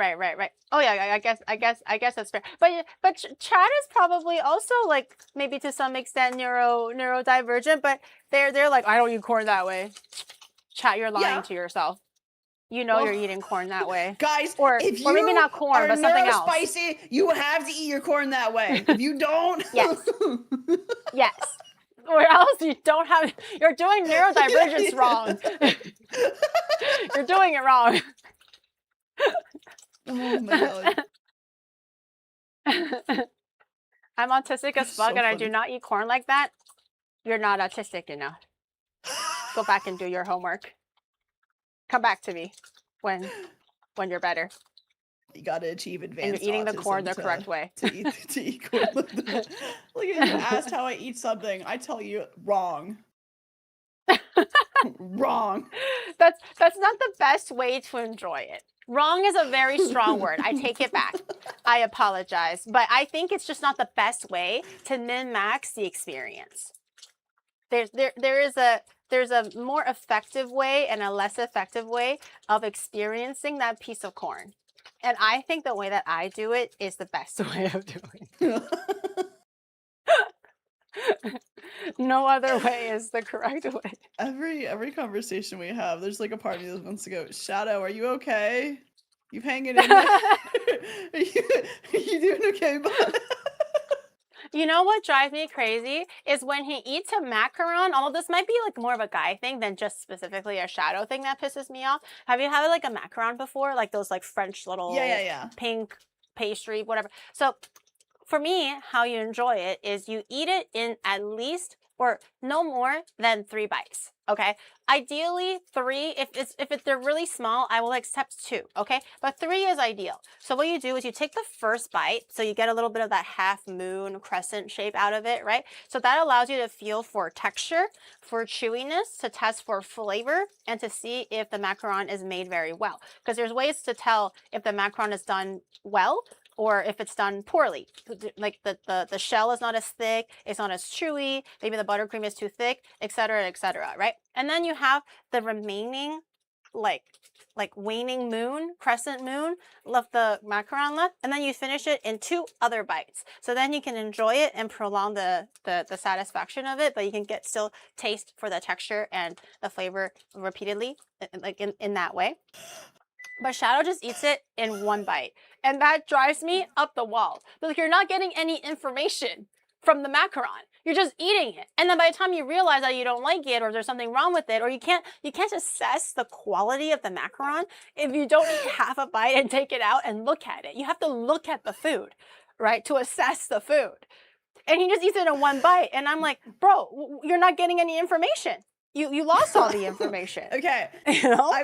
Oh yeah, I guess that's fair. But Chad is probably also like maybe to some extent neurodivergent, but they're like, I don't eat corn that way. Chad, you're lying Yeah. to yourself. You know Well, you're eating corn that way. Guys, Or if or maybe you not corn, are but something else. neurospicy, you have to eat your corn that way. If you don't, Yes. Yes. Or else you don't have, you're doing neurodivergence wrong. You're doing it wrong. Oh my god. I'm autistic as fuck, So and I do funny. not eat corn like that. You're not autistic enough. Go back and do your homework. Come back to me when you're better. You gotta achieve And advanced you're eating the corn the autism correct way. to eat corn. Look at you asked how I eat something. I tell you wrong. Wrong. That's not the best way to enjoy it. Wrong is a very strong word. I take it back. I apologize. But I think it's just not the best way to min-max the experience. There's a more effective way and a less effective way of experiencing that piece of corn. And I think the way that I do it is the best way of doing it. No other way is the correct way. Every conversation we have, there's like a part of me that wants to go, Shadow, are you okay? You hanging in there? are you doing okay, bud? You know what drives me crazy is when he eats a macaron, although this might be like more of a guy thing than just specifically a Shadow thing that pisses me off. Have you had like a macaron before? Like those like French little pink pastry, whatever. So for me, how you enjoy it is you eat it in at least or no more than 3 bites. Okay, ideally 3. If they're really small, I will accept 2. Okay, but 3 is ideal. So what you do is you take the first bite, so you get a little bit of that half moon crescent shape out of it, right? So that allows you to feel for texture, for chewiness, to test for flavor, and to see if the macaron is made very well. Because there's ways to tell if the macaron is done well or if it's done poorly. Like the shell is not as thick, it's not as chewy, maybe the buttercream is too thick, etc., right? And then you have the remaining like waning moon, crescent moon left, the macaron left, and then you finish it in 2 other bites. So then you can enjoy it and prolong the satisfaction of it, but you can still taste for the texture and the flavor repeatedly, like in that way. But Shadow just eats it in 1 bite. And that drives me up the wall. Like, you're not getting any information from the macaron. You're just eating it. And then by the time you realize that you don't like it or there's something wrong with it, or you can't assess the quality of the macaron if you don't eat half a bite and take it out and look at it. You have to look at the food, right, to assess the food. And he just eats it in 1 bite. And I'm like, bro, you're not getting any information. You lost all the information. Okay. You know? I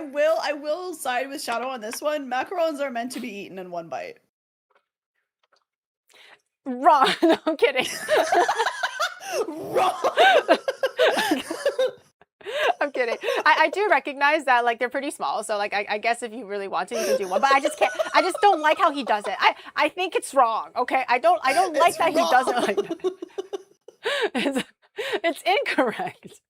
will side with Shadow on this one. Macarons are meant to be eaten in 1 bite. Wrong. No, I'm kidding. Wrong. I'm kidding. I do recognize that like they're pretty small, so like I guess if you really want to, you can do 1. But I just can't. I just don't like how he does it. I think it's wrong. Okay, I don't like that wrong. He does it like that. It's incorrect.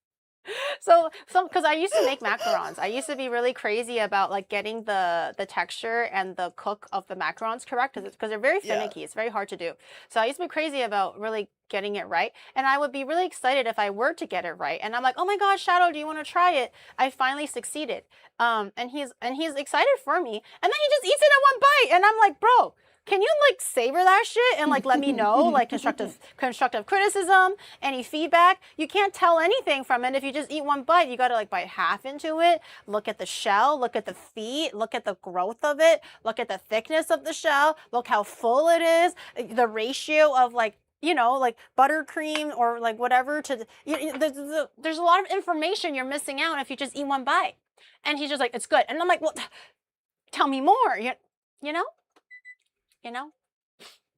So because I used to make macarons, I used to be really crazy about like getting the texture and the cook of the macarons correct because they're very finicky. It's very hard to do. So I used to be crazy about really getting it right, and I would be really excited if I were to get it right. And I'm like, oh my gosh, Shadow, do you want to try it? I finally succeeded. And he's excited for me, and then he just eats it in 1 bite, and I'm like, bro, can you like savor that shit and like let me know like constructive criticism, any feedback? You can't tell anything from it if you just eat one bite. You got to like bite half into it, look at the shell, look at the feet, look at the growth of it, look at the thickness of the shell, look how full it is, the ratio of like, you know, like buttercream or like whatever to there's a lot of information you're missing out if you just eat one bite. And he's just like, it's good. And I'm like, well, tell me more. You know? You know?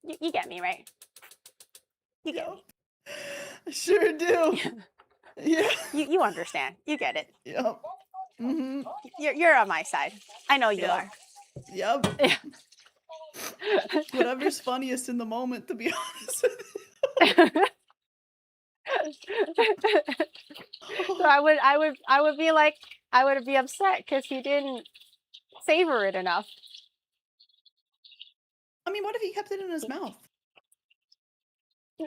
You get me, right? You get me. I sure do. Yeah. You understand. You get it. Yep. Mm-hmm. You're on my side. I know you are. Yep. Yeah. Whatever's funniest in the moment, to be honest with you. So I would be like, I would be upset because he didn't savor it enough. I mean, what if he kept it in his mouth?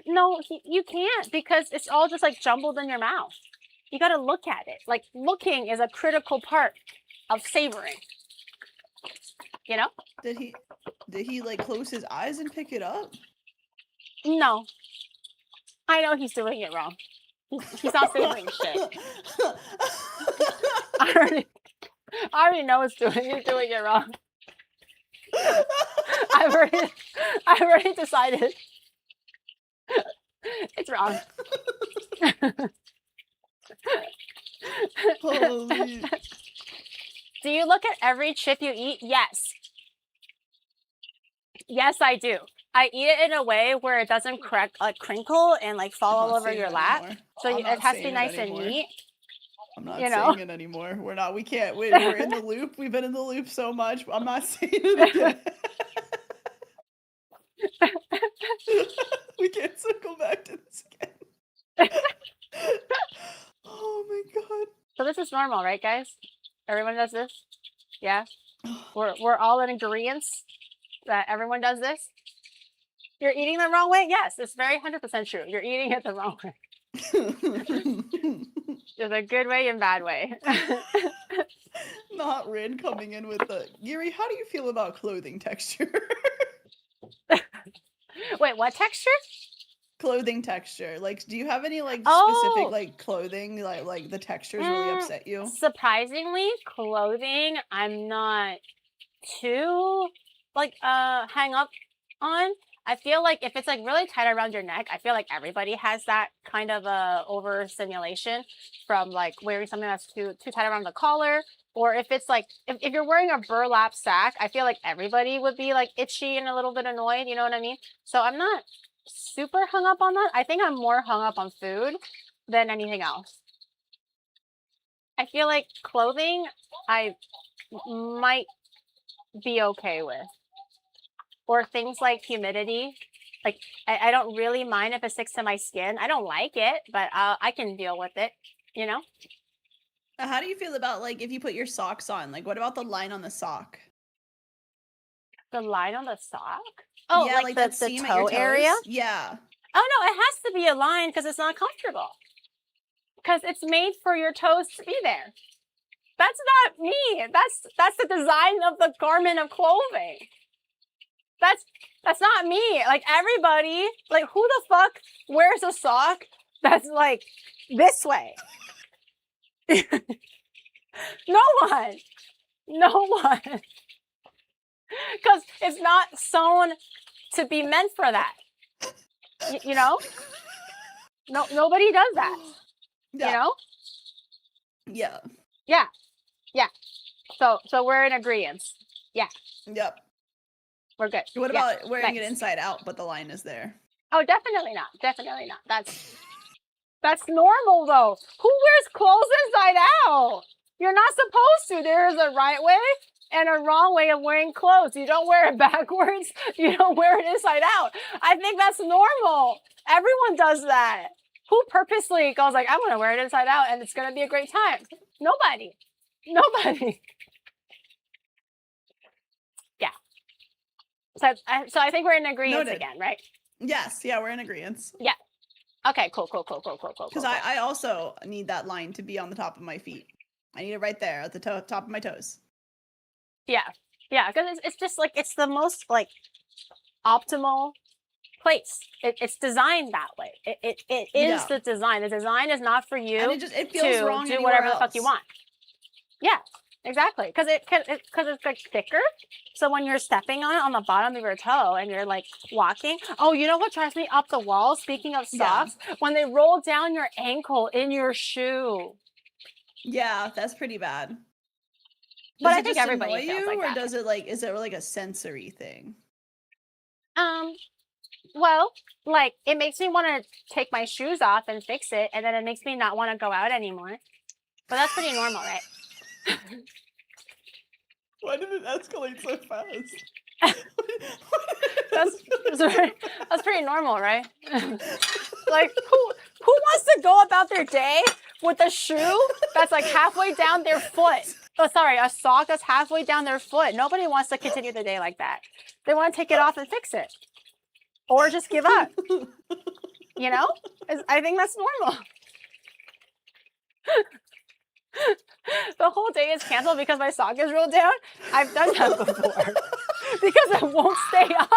No, you can't because it's all just like jumbled in your mouth. You got to look at it. Like looking is a critical part of savoring. You know? Did he like close his eyes and pick it up? No. I know he's doing it wrong. He's not savoring shit. I already know he's doing it wrong. I've already decided it's wrong. Holy. Do you look at every chip you eat? Yes. Yes, I do. I eat it in a way where it doesn't crinkle and like fall all over your lap. Anymore. So it has to be nice and neat. I'm not saying it anymore. We're not. We can't. We're in the loop. We've been in the loop so much. I'm not saying it again. We can't circle back to this again. Oh my god. So this is normal, right, guys? Everyone does this? Yeah? We're all in agreeance that everyone does this? You're eating the wrong way? Yes, it's very 100% true. You're eating it the wrong way. There's a good way and bad way. Not Rin coming in with the Yuri, how do you feel about clothing texture? Wait, what texture? Clothing texture. Like, do you have any like specific like clothing like the textures really upset you? Surprisingly, clothing I'm not too like hang up on. I feel like if it's like really tight around your neck, I feel like everybody has that kind of overstimulation from like wearing something that's too tight around the collar. Or if it's like, if you're wearing a burlap sack, I feel like everybody would be like itchy and a little bit annoyed, you know what I mean? So I'm not super hung up on that. I think I'm more hung up on food than anything else. I feel like clothing, I might be okay with. Or things like humidity. Like, I don't really mind if it sticks to my skin. I don't like it, but I can deal with it, you know? How do you feel about like if you put your socks on? Like, what about the line on the sock? The line on the sock? Oh, yeah, like that the seam at toe your toes? area? Yeah. Oh, no, it has to be a line because it's not comfortable. Because it's made for your toes to be there. That's not me. That's the design of the garment of clothing. That's not me. Like everybody, like who the fuck wears a sock that's like this way? No one. No one. Because it's not sewn to be meant for that. You know? No, nobody does that. Yeah. You know? Yeah. Yeah. Yeah. So we're in agreement. Yeah. Yep. We're good. What about wearing it Thanks. inside out, but the line is there? Oh, definitely not. Definitely not. That's normal though. Who wears clothes inside out? You're not supposed to. There is a right way and a wrong way of wearing clothes. You don't wear it backwards. You don't wear it inside out. I think that's normal. Everyone does that. Who purposely goes like, I'm going to wear it inside out and it's going to be a great time? Nobody. Nobody. Yeah. So I think we're in agreement again, right? Yes. Yeah, we're in agreement. Yeah. Okay, cool. Because I also need that line to be on the top of my feet. I need it right there at the top of my toes. Yeah, because it's just like it's the most like optimal place. It's designed that way. It is Yeah. the design. The design is not for And you it feels to wrong do anywhere whatever the fuck you else. want. Yeah, exactly. Because it's like thicker. So when you're stepping on it on the bottom of your toe and you're like walking, oh, you know what drives me up the wall? Speaking of Yeah. socks, when they roll down your ankle in your shoe. Yeah, that's pretty bad. But Does I it think just annoy everybody feels you, like or that. does it like, is it like a sensory thing? Well, like it makes me want to take my shoes off and fix it, and then it makes me not want to go out anymore. But that's pretty normal, right? Why did it escalate so fast? That's pretty normal, right? Like who wants to go about their day with a shoe that's like halfway down their foot? Oh, sorry, a sock that's halfway down their foot. Nobody wants to continue the day like that. They want to take it off and fix it, or just give up. You know, I think that's normal. The whole day is canceled because my sock is rolled down. I've done that before. Because it won't stay up.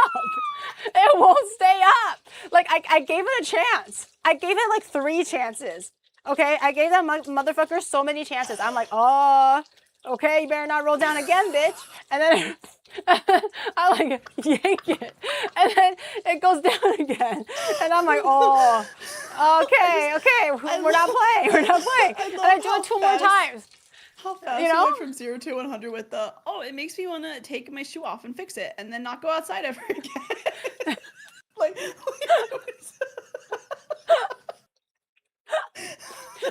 It won't stay up. Like, I gave it a chance. I gave it like 3 chances. Okay? I gave that motherfucker so many chances. I'm like, oh, okay, you better not roll down again, bitch. And then I like yank it. And then it goes down again. And I'm like, oh, okay, we're not playing. We're not playing. And I do it 2 more times. How fast You you know? went from 0 to 100 with the, oh, it makes me want to take my shoe off and fix it and then not go outside ever again. like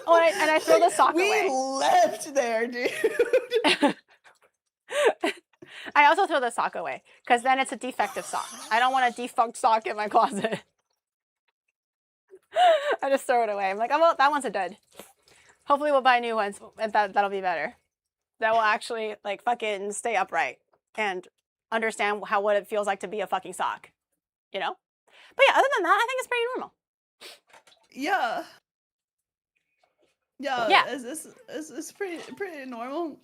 Oh, and I throw the sock away. We left there, dude. I also throw the sock away because then it's a defective sock. I don't want a defunct sock in my closet. I just throw it away. I'm like, oh, well, that one's a dud. Hopefully we'll buy new ones and that'll be better. That will actually like fucking stay upright and understand what it feels like to be a fucking sock. You know? But yeah, other than that, I think it's pretty normal. Yeah. Yeah. Yeah. It's pretty normal.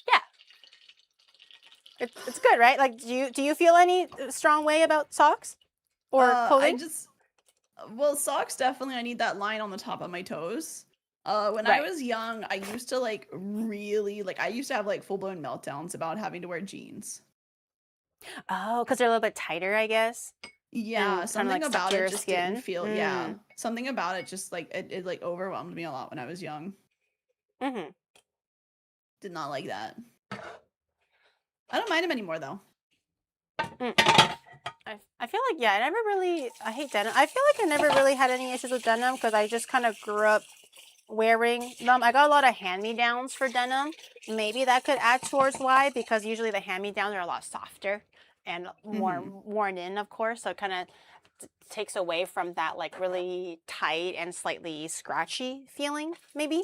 Yeah. It's good, right? Like, do you feel any strong way about socks or clothing? Well, socks definitely. I need that line on the top of my toes. When Right. I was young, I used to like really like. I used to have like full blown meltdowns about having to wear jeans. Oh, because they're a little bit tighter, I guess. Yeah, And something like stuck about to it your just skin. didn't feel. Yeah, something about it just like it like overwhelmed me a lot when I was young. Mm-hmm. Did not like that. I don't mind them anymore though. I feel like, yeah, I hate denim. I feel like I never really had any issues with denim because I just kind of grew up wearing them. I got a lot of hand-me-downs for denim. Maybe that could add towards why, because usually the hand-me-downs are a lot softer and more worn in, of course. So it kind of takes away from that like really tight and slightly scratchy feeling, maybe.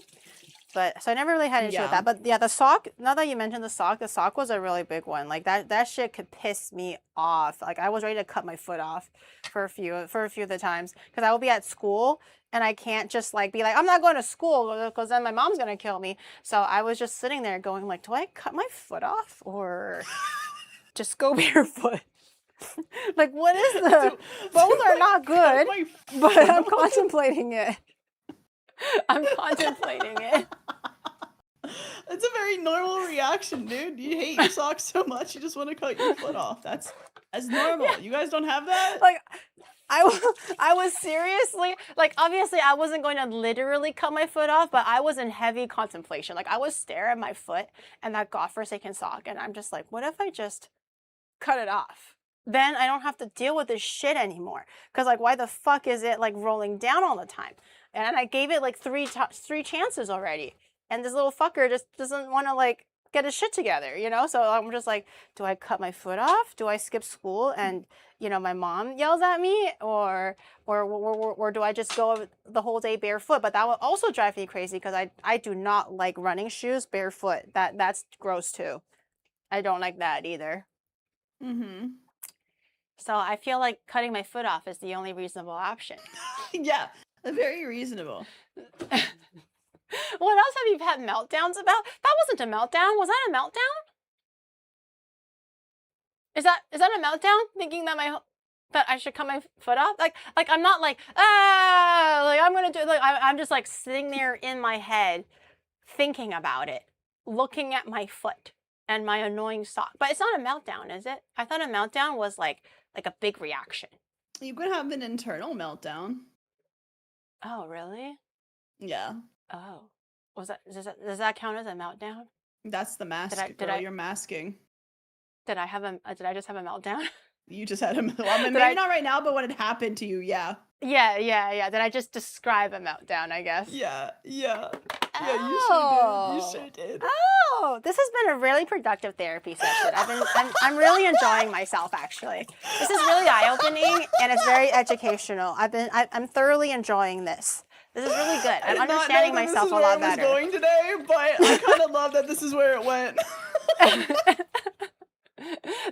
But so I never really had an issue with that. But yeah, the sock, now that you mentioned the sock was a really big one. Like that shit could piss me off. Like I was ready to cut my foot off for a few of the times because I will be at school and I can't just like be like, I'm not going to school because then my mom's going to kill me. So I was just sitting there going like, do I cut my foot off or just go barefoot? Like what is the, both are not good, but I'm contemplating it. I'm contemplating it. That's a very normal reaction, dude. You hate your socks so much, you just want to cut your foot off. That's normal. Yeah. You guys don't have that? Like, I was seriously, like, obviously I wasn't going to literally cut my foot off, but I was in heavy contemplation. Like, I was staring at my foot and that godforsaken sock, and I'm just like, what if I just cut it off? Then I don't have to deal with this shit anymore. Because, like, why the fuck is it, like, rolling down all the time? And I gave it, like, three chances already. And this little fucker just doesn't want to, like, get his shit together, you know? So I'm just like, do I cut my foot off? Do I skip school and, you know, my mom yells at me? Or do I just go the whole day barefoot? But that would also drive me crazy because I do not like running shoes barefoot. That's gross too. I don't like that either. Mm-hmm. So I feel like cutting my foot off is the only reasonable option. Yeah, very reasonable. What else have you had meltdowns about? That wasn't a meltdown. Was that a meltdown? Is that a meltdown? Thinking that that I should cut my foot off? Like I'm not like like I'm gonna do like I'm just like sitting there in my head thinking about it, looking at my foot and my annoying sock. But it's not a meltdown, is it? I thought a meltdown was like a big reaction. You could have an internal meltdown. Oh, really? Yeah. Oh. Does that count as a meltdown? That's the mask, Did girl. I You're masking. did I just have a meltdown? You just had a well, I mean, Did maybe I not right now, but when it happened to you, yeah. Yeah. Did I just describe a meltdown, I guess? Yeah, yeah. Yeah, you Oh. sure did. Oh, this has been a really productive therapy session. I'm really enjoying myself actually. This is really eye-opening and it's very educational. I'm thoroughly enjoying this. This is really good. I'm understanding myself a lot better. This is where I was going today, but I kind of love that this is where it went.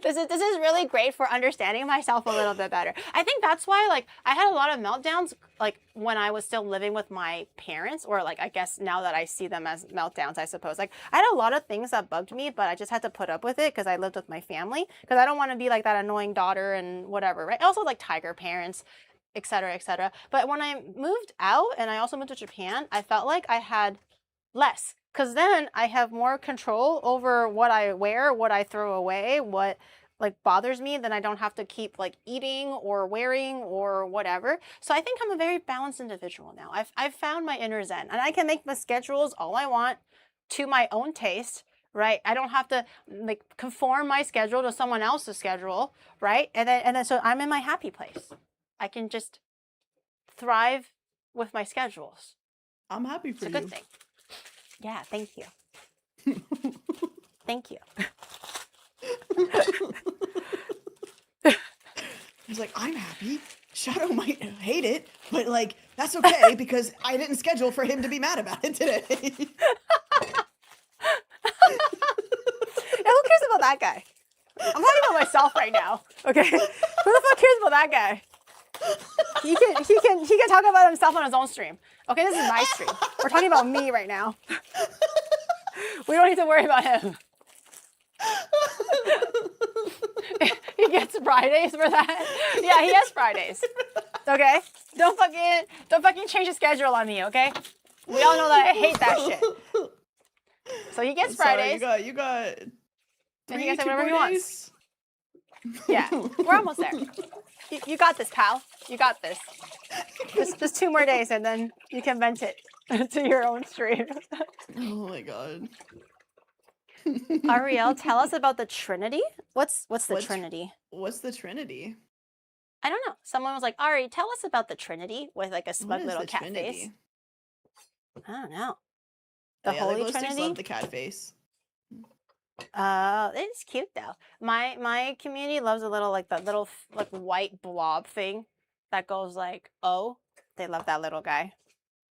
This is really great for understanding myself a little bit better. I think that's why like I had a lot of meltdowns like when I was still living with my parents, or like I guess now that I see them as meltdowns, I suppose. Like I had a lot of things that bugged me, but I just had to put up with it because I lived with my family, because I don't want to be like that annoying daughter and whatever, right? Also like tiger parents, etc., etc. But when I moved out and I also moved to Japan, I felt like I had less, because then I have more control over what I wear, what I throw away, what like bothers me. Then I don't have to keep like eating or wearing or whatever. So I think I'm a very balanced individual now. I've found my inner zen, and I can make the schedules all I want to my own taste, right? I don't have to like conform my schedule to someone else's schedule, right? And then so I'm in my happy place. I can just thrive with my schedules. I'm happy for It's you. a good thing. Yeah, thank you. Thank you. He's like, I'm happy. Shadow might hate it, but like that's okay because I didn't schedule for him to be mad about it today. Yeah, who cares about that guy? I'm talking about myself right now. Okay, who the fuck cares about that guy? He can talk about himself on his own stream. Okay, this is my stream. We're talking about me right now. We don't need to worry about him. He gets Fridays for that. Yeah, he has Fridays. Okay, don't fucking change the schedule on me. Okay, we all know that I hate that shit. So he gets Fridays. You got And he can say whatever he wants. Yeah, we're almost there. You got this, pal. You got this. Just 2 more days, and then you can vent it to your own stream. Oh my god. Ariel, tell us about the Trinity. What's the Trinity? What's the Trinity? I don't know. Someone was like, Ari, tell us about the Trinity, with like a smug What is little the cat Trinity? face. I don't know. Oh, The yeah, Holy the Trinity. Trinity. Love the cat face. It's cute though. My community loves a little like that little like white blob thing that goes like, oh, they love that little guy.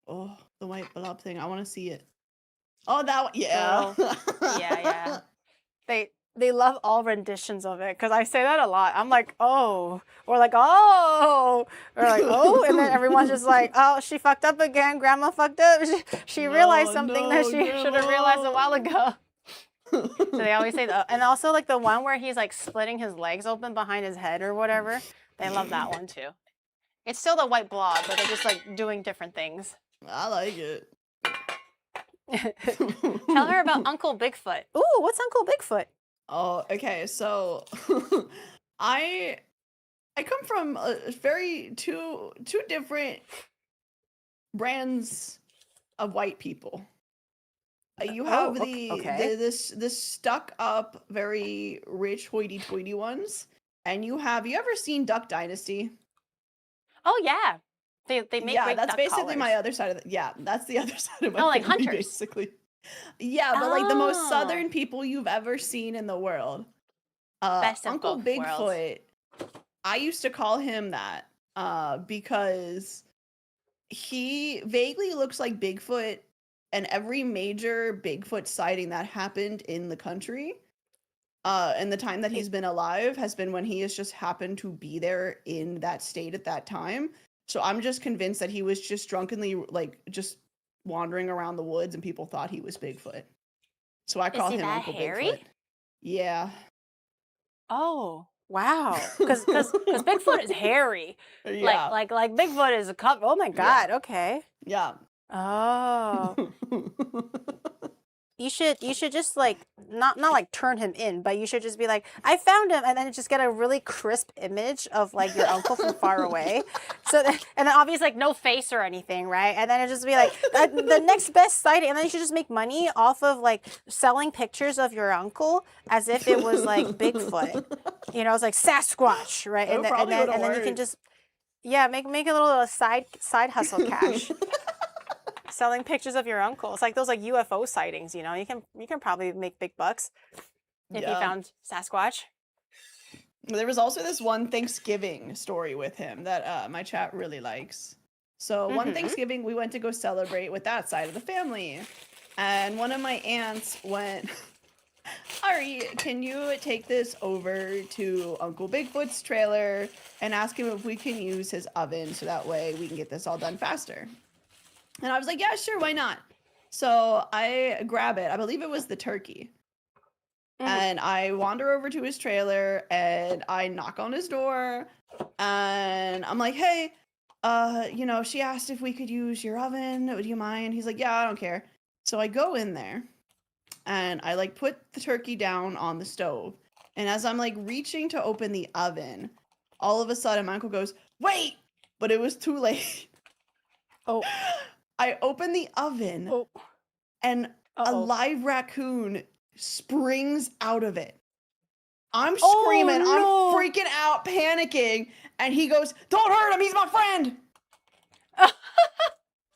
Oh, the white blob thing. I want to see it. Oh, that one. Yeah. Yeah. They love all renditions of it, because I say that a lot. I'm like, oh, or like, oh, or like, oh, and then everyone's just like, oh, she fucked up again. Grandma fucked up. She realized something that she should have realized a while ago. So they always say that. And also like the one where he's like splitting his legs open behind his head or whatever. They love that one too. It's still the white blob, but they're just like doing different things. I like it. Tell her about Uncle Bigfoot. Ooh, what's Uncle Bigfoot? Oh, okay. So I come from a very two different brands of white people. You have this stuck up, very rich hoity-toity ones, and you ever seen Duck Dynasty? Oh yeah, they make great that's duck basically collars. my other side of that's the other side of my like family, hunters. basically. Yeah, but like the most Oh. southern people you've ever seen in the world. Best of Uncle both Bigfoot, worlds. I used to call him that because he vaguely looks like Bigfoot, and every major Bigfoot sighting that happened in the country in the time that he's been alive has been when he has just happened to be there in that state at that time. So I'm just convinced that he was just drunkenly like just wandering around the woods and people thought he was Bigfoot. So I call him Uncle hairy? Bigfoot. Yeah. Oh, wow. Because Bigfoot is hairy. Yeah. Like Bigfoot is a cup. Oh my Yeah. God. Okay. Yeah. Oh. You should just like not like turn him in, but you should just be like, I found him, and then just get a really crisp image of like your uncle from far away. And then obviously like no face or anything, right? And then it just be like the next best sighting, and then you should just make money off of like selling pictures of your uncle as if it was like Bigfoot. You know, it's like Sasquatch, right? It probably would've And then you can worked. just make a little side hustle cash. Selling pictures of your uncle. It's like those like UFO sightings, you know. You can probably make big bucks if you Yeah. found Sasquatch. There was also this one Thanksgiving story with him that my chat really likes. So one Thanksgiving we went to go celebrate with that side of the family. And one of my aunts went, Ari, can you take this over to Uncle Bigfoot's trailer and ask him if we can use his oven so that way we can get this all done faster? And I was like, yeah, sure, why not? So I grab it. I believe it was the turkey. And I wander over to his trailer and I knock on his door and I'm like, hey, you know, she asked if we could use your oven. Do you mind? He's like, yeah, I don't care. So I go in there and I like put the turkey down on the stove. And as I'm like reaching to open the oven, all of a sudden my uncle goes, wait, but it was too late. Oh. I open the oven and a live raccoon springs out of it. I'm screaming, I'm freaking out, panicking, and he goes, don't hurt him, he's my friend.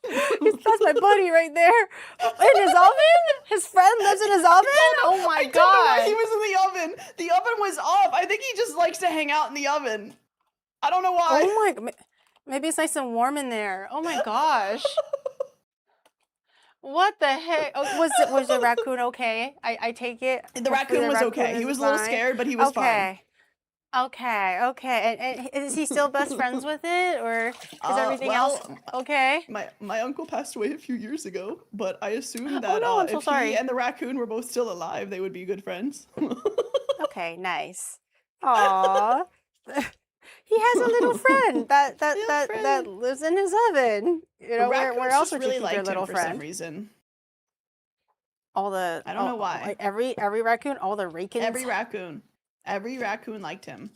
That's my buddy right there. In his oven? His friend lives in his oven? Oh my God. I don't know why he was in the oven. The oven was off. I think he just likes to hang out in the oven. I don't know why. Oh my, maybe it's nice and warm in there. Oh my gosh. What the heck? Oh, was the raccoon okay? I take it. The raccoon was okay. He was a little scared, but he was fine. Okay. And is he still best friends with it, or is everything else okay? My uncle passed away a few years ago, but I assume that I'm so if sorry. he and the raccoon were both still alive, they would be good friends. Okay, nice. Aww. He has a little friend that lives in his oven. You know, where else would you keep your little friend? For some reason. I don't know why. Like every raccoon, all the rakins. Every raccoon liked him.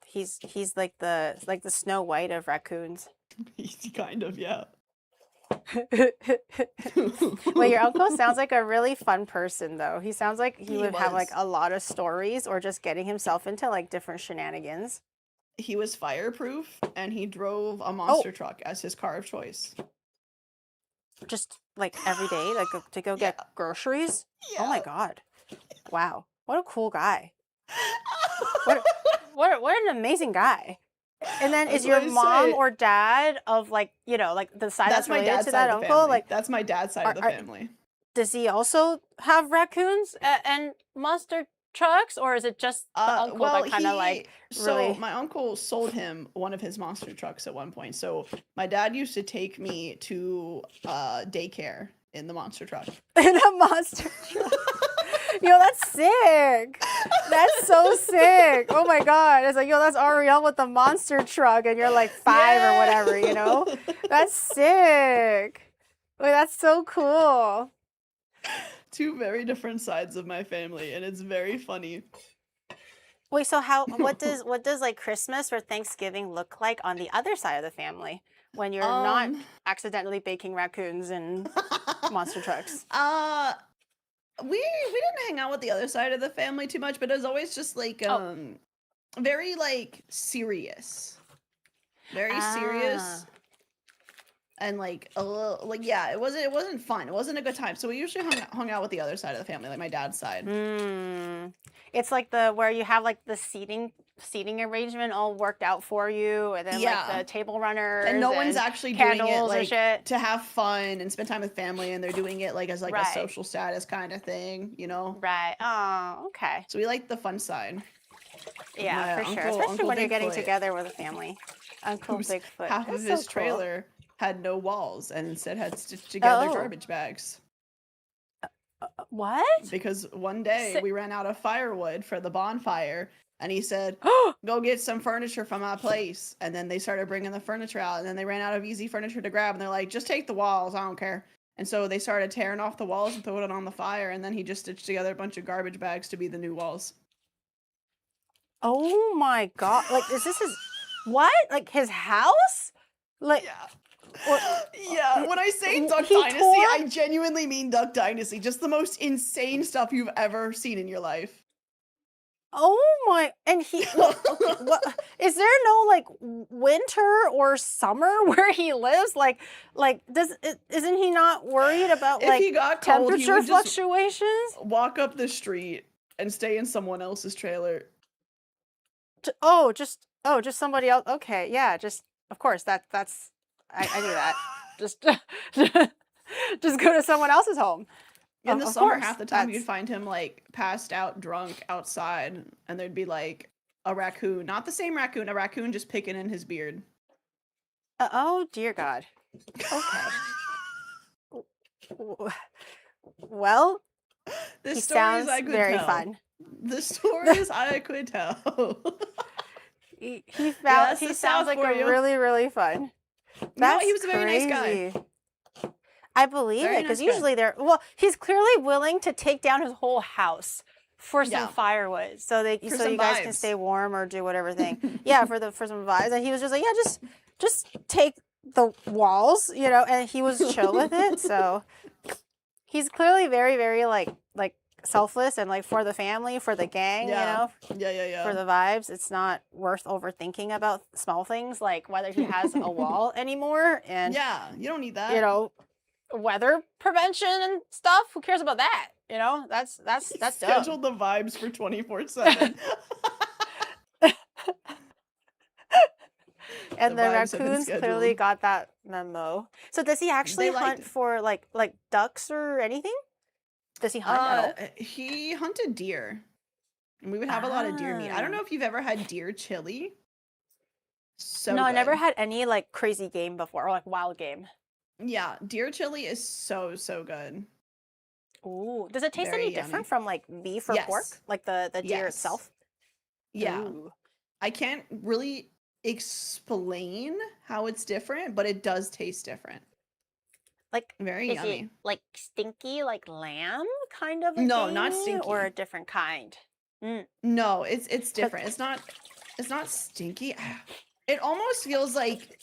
He's like the Snow White of raccoons. He's kind of, yeah. Well, your uncle sounds like a really fun person, though. He sounds like he would have like a lot of stories, or just getting himself into like different shenanigans. He was fireproof, and he drove a monster truck as his car of choice. Just like every day, like to go get groceries. Yeah. Oh my God! Wow, what a cool guy! What an amazing guy! And then is your mom or dad of like, you know, like the side that's related to that uncle? Like that's my dad's side of the family. Does he also have raccoons and monster trucks, or is it just the uncle that kind of like really? So my uncle sold him one of his monster trucks at one point. So my dad used to take me to daycare in the monster truck. In a monster truck. Yo, that's sick. That's so sick. Oh my God. It's like, yo, that's Ariel with the monster truck, and you're like 5 or whatever, you know? That's sick. Wait, that's so cool. Two very different sides of my family, and it's very funny. Wait, so what does like Christmas or Thanksgiving look like on the other side of the family when you're not accidentally baking raccoons and monster trucks? We didn't hang out with the other side of the family too much, but it was always just like very like serious. Very serious. And like a little like it wasn't fun. It wasn't a good time. So we usually hung out with the other side of the family, like my dad's side. It's like where you have like the seating arrangement all worked out for you, and then like the table runners, and no one's actually doing it like shit. To have fun and spend time with family, and they're doing it like as like a social status kind of thing, you know? Right. Oh, okay. So we like the fun side. Yeah, for sure. Especially when you're getting together with a family. Uncle Bigfoot. Half of his trailer had no walls and instead had stitched together garbage bags. What? because one day Sa- we ran out of firewood for the bonfire, and he said, "Go get some furniture from my place." And then they started bringing the furniture out, and then they ran out of easy furniture to grab, and they're like, "Just take the walls, I don't care." And so they started tearing off the walls and throwing it on the fire, and then he just stitched together a bunch of garbage bags to be the new walls. Oh my God. Like, is this his, what? Like his house? Like, Yeah. or, Yeah, when I say Duck he Dynasty, tore? I genuinely mean Duck Dynasty. Just the most insane stuff you've ever seen in your life. Oh my, and he, well, okay, what, is there no like winter or summer where he lives? Like, isn't he not worried about If like he got cold, he temperature would just fluctuations? walk up the street and stay in someone else's trailer. Just somebody else. Okay, yeah, just, of course, I do that. Just, just go to someone else's home. In the Of summer, course, half the time you'd that's, find him like passed out drunk outside, and there'd be like a raccoon, not the same raccoon, a raccoon just picking in his beard. oh dear God. Okay. Well, The he stories sounds I could very tell. fun. The stories I could tell. He Yeah, found that's he the sounds South like for a you. really, really fun. No, he That's was a very nice guy. crazy. I believe Very it, because nice guy. usually he's clearly willing to take down his whole house for some Yeah, firewood, for so some you guys can vibes. stay warm or do whatever thing. Yeah, for some vibes. And he was just like, yeah, just take the walls, and he was chill with it. So he's clearly very, very like selfless and like for the family, for the gang, Yeah, for yeah. the vibes. It's not worth overthinking about small things like whether he has a wall anymore and Yeah, you don't need you that. know weather prevention and stuff. Who cares about that? That's dumb. Schedule the vibes for 24/7. The And the vibes have been raccoons clearly scheduled. got that memo. So does he actually They liked hunt it. for like ducks or anything? Does he hunt at all? He hunted deer, and we would have a lot of deer meat. I don't Ah. know if you've ever had deer chili. So No, I never good. had any like crazy game before or like wild game. Yeah, deer chili is so good. Ooh, does it taste Very any yummy. different from like beef or pork? Yes. Like the deer Yes. itself? Yeah. Ooh. I can't really explain how it's different, but it does taste different. Like, Very is yummy. it like stinky like lamb kind of a No, not gamey or a stinky. different kind? Mm. No, it's 'Cause- different. It's not stinky. It almost feels like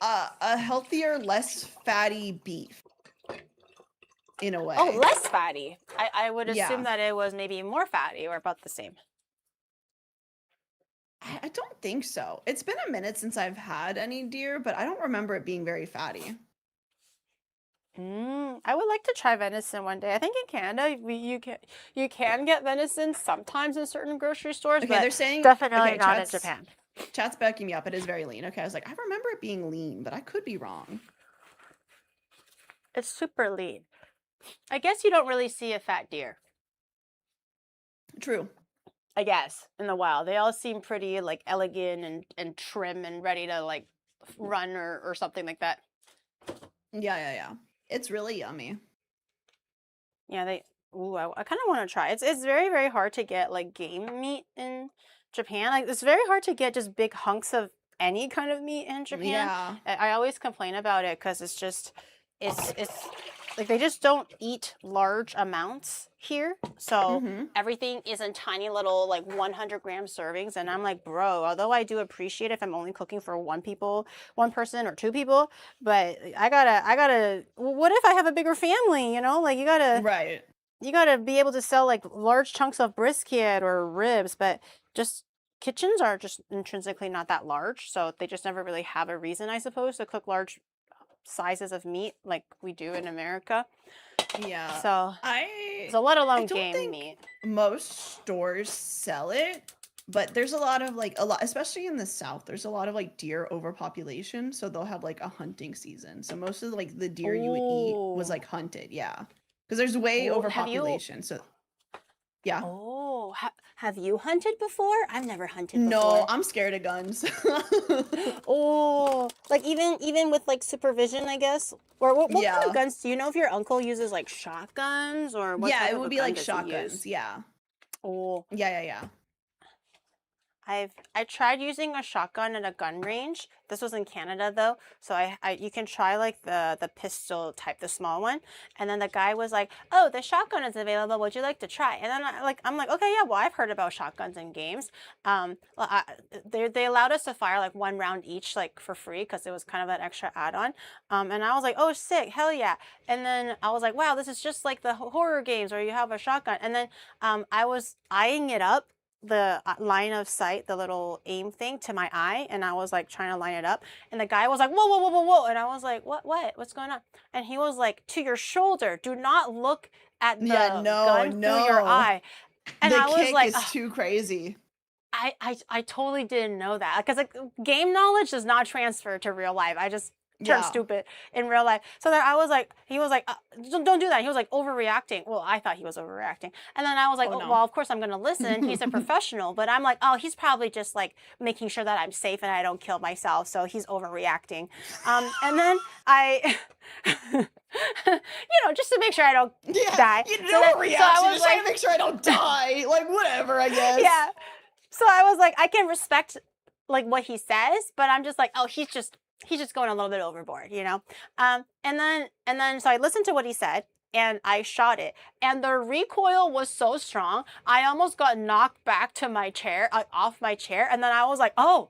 a healthier, less fatty beef in a Oh, way. less fatty. I would assume Yeah. that it was maybe more fatty or about the same. I don't think so. It's been a minute since I've had any deer, but I don't remember it being very fatty. I would like to try venison one day. I think in Canada you can get venison sometimes in certain grocery stores, Okay, but they're saying definitely okay, not in Japan. chat's backing me up. It is very lean. Okay, I was like, I remember it being lean, but I could be wrong. It's super lean. I guess you don't really see a fat deer. True. I guess in the wild they all seem pretty like elegant and trim and ready to like run or something like that. Yeah. It's really yummy. Yeah, I kind of want to try. It's very, very hard to get like game meat in Japan. Like it's very hard to get just big hunks of any kind of meat in Japan. Yeah. I always complain about it because it's like they just don't eat large amounts here. So Mhm. everything is in tiny little like 100-gram servings, and I'm like, bro, although I do appreciate if I'm only cooking for one person or two people, but I gotta what if I have a bigger family, like Right. you gotta be able to sell like large chunks of brisket or ribs, but just kitchens are just intrinsically not that large, so they just never really have a reason, I suppose, to cook large sizes of meat like we do in America. Yeah. So there's a lot of long don't game think meat. most stores sell it, but there's a lot, especially in the South, there's a lot of like deer overpopulation, so they'll have like a hunting season. So most of like the deer you would eat was Ooh. like hunted, yeah. Because there's way Oh, have you? overpopulation. So yeah. Oh, Have you hunted before? I've never hunted No, before. I'm scared of guns. Oh, like even with like supervision, I guess. Or what kind of Yeah. guns do you know if your uncle uses like shotguns or what Yeah, type it of would a be gun like does he use? shotguns. Yeah. Oh, Yeah, yeah, yeah. I tried using a shotgun at a gun range. This was in Canada though, so I you can try like the pistol type, the small one. And then the guy was like, "Oh, the shotgun is available. Would you like to try?" And then I'm like, "Okay, yeah. Well, I've heard about shotguns in games. Well, they allowed us to fire like 1 round each, like for free, because it was kind of an extra add-on. And I was like, "Oh, sick, hell yeah!" And then I was like, "Wow, this is just like the horror games where you have a shotgun." And then I was eyeing it up, the line of sight, the little aim thing to my eye, and I was like trying to line it up, and the guy was like, "Whoa, whoa, whoa, whoa, whoa," and I was like, what's going on?" And he was like, "To your shoulder. Do not look at Yeah, the no, gun through your no. eye." And The I was kick like, is too crazy. I totally didn't know that, because like game knowledge does not transfer to real life. I just turned Yeah. stupid in real life. So then I was like, he was like, don't do that. He was like overreacting. Well, I thought he was overreacting. And then I was like, Oh oh, no. well, of course I'm going to listen. He's a professional. But I'm like, oh, he's probably just like making sure that I'm safe and I don't kill myself. So he's overreacting. And then I, just to make sure I don't Yeah, die. you So, know, so I reaction. was Just trying like, to make sure I don't die. Like, whatever, I guess. yeah. So I was like, I can respect like what he says, but I'm just like, oh, he's just going a little bit overboard, you know? And then so I listened to what he said and I shot it. And the recoil was so strong, I almost got knocked back to my chair, off my chair, and then I was like, oh,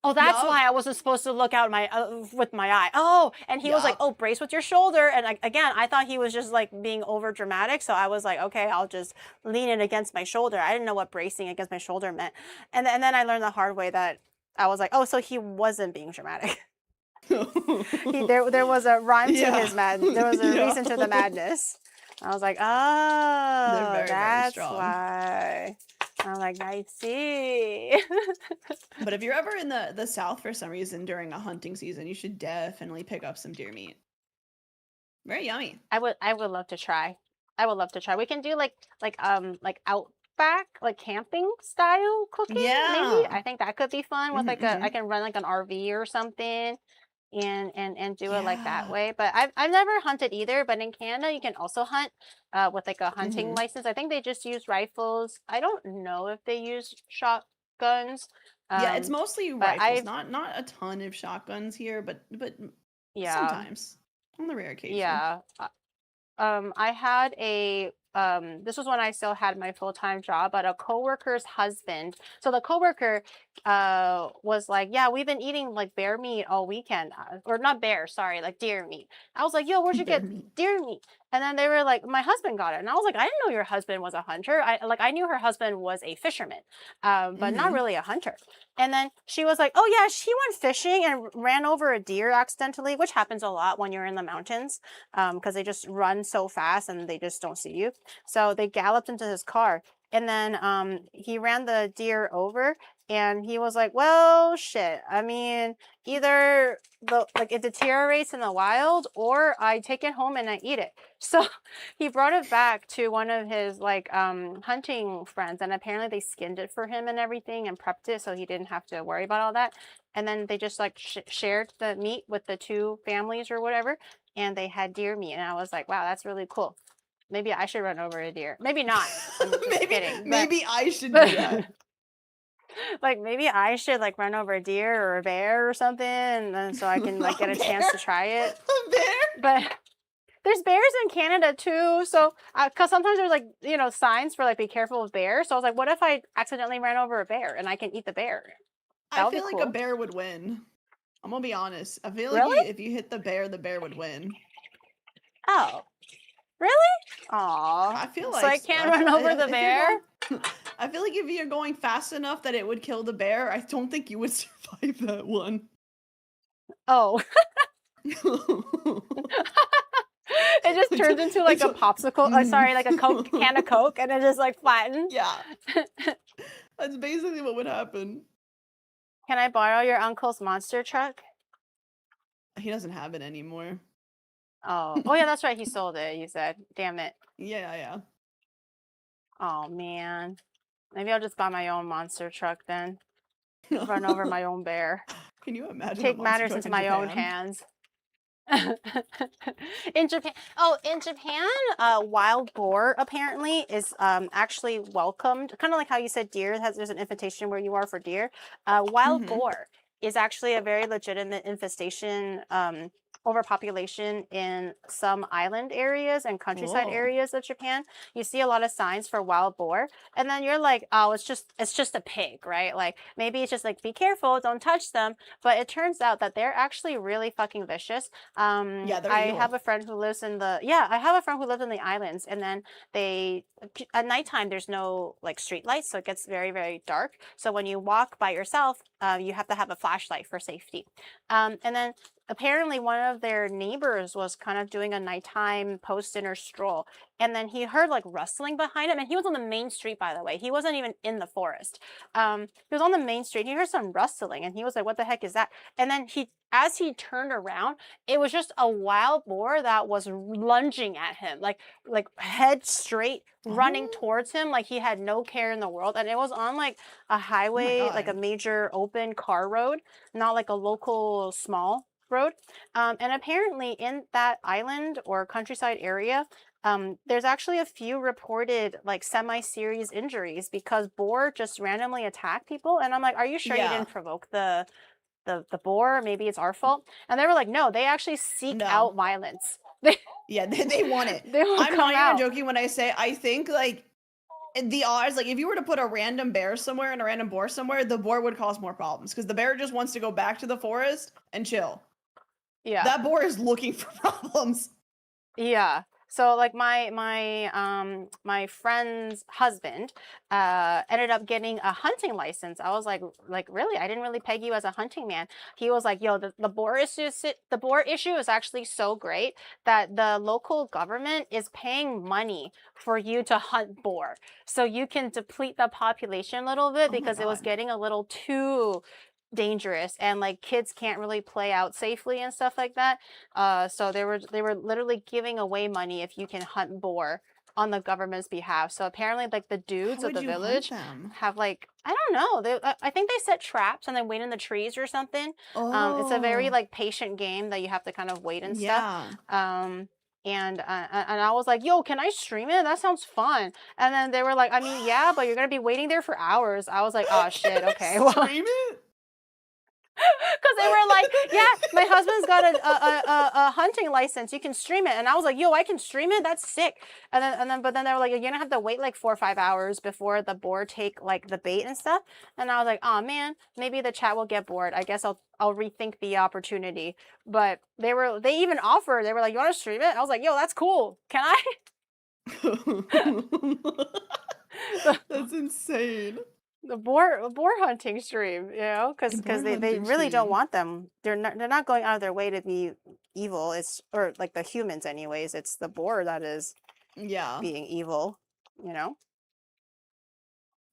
that's Yup. why I wasn't supposed to look out my with my eye. Oh, and he was like, Yup. "Oh, brace with your shoulder." And again, I thought he was just like being over dramatic, so I was like, "Okay, I'll just lean it against my shoulder." I didn't know what bracing against my shoulder meant, and then I learned the hard way that I was like, "Oh, so he wasn't being dramatic." There was a rhyme to Yeah. his mad. There was a Yeah. reason to the madness. I was like, They're "Oh, very, very that's strong. why." I'm like, "I see." But if you're ever in the South for some reason during a hunting season, you should definitely pick up some deer meat. Very yummy. I would love to try. I would love to try. We can do like outback, like camping style cooking, maybe. Yeah. I think that could be fun with Mhm, like I mhm. can run like an RV or something and do it like that Yeah. way. But I've never hunted either, but in Canada you can also hunt with like a hunting Mhm. license. I think they just use rifles. I don't know if they use shotguns. Yeah, it's Um, mostly but rifles. I've Not a ton of shotguns here, but yeah, sometimes on the rare occasion. yeah. I had this was when I still had my full-time job, but a coworker's husband. So the coworker was like, "Yeah, we've been eating like bear meat all weekend." Or not bear, sorry, like deer meat. I was like, "Yo, where'd you Bear get meat. deer meat?" And then they were like, "My husband got it." And I was like, "I didn't know your husband was a hunter. I knew her husband was a fisherman, but not Mhm. really a hunter." And then she was like, "Oh yeah, she went fishing and ran over a deer accidentally," which happens a lot when you're in the mountains, because they just run so fast and they just don't see you. So they galloped into his car, and then he ran the deer over, and he was like, "Well, shit. I mean, either it deteriorates in the wild, or I take it home and I eat it." So he brought it back to one of his like hunting friends, and apparently they skinned it for him and everything and prepped it so he didn't have to worry about all that. And then they just like shared the meat with the two families or whatever, and they had deer meat, and I was like, wow, that's really cool. Maybe I should run over a deer. Maybe not. I'm just maybe kidding. But maybe I should do that. but like maybe I should like run over a deer or a bear or something, and then so I can like get A a bear? chance to try it. A bear? But there's bears in Canada too, so because sometimes there's like signs for like be careful of bears. So I was like, what if I accidentally ran over a bear and I can eat the bear? That I would be feel like a cool. bear would win. I'm gonna be honest. I feel like Really? if you hit the bear would win. Oh, really? Aw. I feel So like I can't I feel run like over the if you're bear? going I feel like if you're going fast enough that it would kill the bear, I don't think you would survive that one. Oh. It just turns into like It's a popsicle. mhm. Sorry, like a Coke can of Coke, and it just like flattens. Yeah, that's basically what would happen. Can I borrow your uncle's monster truck? He doesn't have it anymore. Oh yeah, that's right. He sold it. You said, "Damn it." Yeah, yeah. Oh man. Maybe I'll just buy my own monster truck then. Run over my own bear. Can you imagine a Take monster matters truck into in my own Japan? hands. In Japan, wild boar apparently is actually welcomed. Kind of like how you said deer there's an invitation where you are for deer. Wild Mm-hmm. boar is actually a very legitimate infestation. Overpopulation in some island areas and countryside Whoa. areas of Japan. You see a lot of signs for wild boar, and then you're like, oh, it's just a pig, right? Like maybe it's just like be careful, don't touch them. But it turns out that they're actually really fucking vicious. Yeah, they're I have evil. a friend who lives in the I have a friend who lives in the islands, and then they at nighttime there's no like street lights, so it gets very very dark. So when you walk by yourself, you have to have a flashlight for safety. And then apparently one of their neighbors was kind of doing a nighttime post dinner stroll, and then he heard like rustling behind him, and he was on the main street, by the way. He wasn't even in the forest. He was on the main street. He heard some rustling, and he was like, "What the heck is that?" And then as he turned around, it was just a wild boar that was lunging at him, like head straight, running Oh, towards him, like he had no care in the world. And it was on like a oh my highway, like a God. major open car road, not like a local small road. And apparently in that island or countryside area, there's actually a few reported like semi-serious injuries because boar just randomly attack people. And I'm like, are you sure you Yeah. didn't provoke the boar? Maybe it's our fault. And they were like, no, they actually seek No. out violence. They Yeah, they want it. they will I'm come not even out. joking when I say I think like the odds, like if you were to put a random bear somewhere and a random boar somewhere, the boar would cause more problems because the bear just wants to go back to the forest and chill. Yeah. That boar is looking for problems. Yeah. So like my friend's husband ended up getting a hunting license. I was like really? I didn't really peg you as a hunting man. He was like, yo, the boar issue is actually so great that the local government is paying money for you to hunt boar. So you can deplete the population a little bit Oh my because it was God. getting a little too dangerous, and like kids can't really play out safely and stuff like that. So they were literally giving away money if you can hunt boar on the government's behalf. So apparently, like the How dudes of would the you hunt village them? have like I don't know. I think they set traps and they wait in the trees or something. It's a very Oh, like patient game that you have to kind of wait and stuff. yeah. Um, and I was like, "Yo, can I stream it? That sounds fun." And then they were like, "I mean, yeah, but you're gonna be waiting there for hours." I was like, "Oh Can shit, I okay, well." stream it? Because they were like, yeah, my husband's got a hunting license. You can stream it. And I was like, yo, I can stream it? That's sick. But then they were like, you're gonna have to wait like 4 or 5 hours before the board take like the bait and stuff. And I was like, oh man, maybe the chat will get bored. I guess I'll rethink the opportunity. But they even offered, they were like, you want to stream it? I was like, yo, that's cool. Can I? That's insane. The boar hunting stream, A because boar they hunting really don't stream. want them. They're not going out of their way to be evil. It's or like the humans anyways. It's the boar that is Yeah. being evil, you know.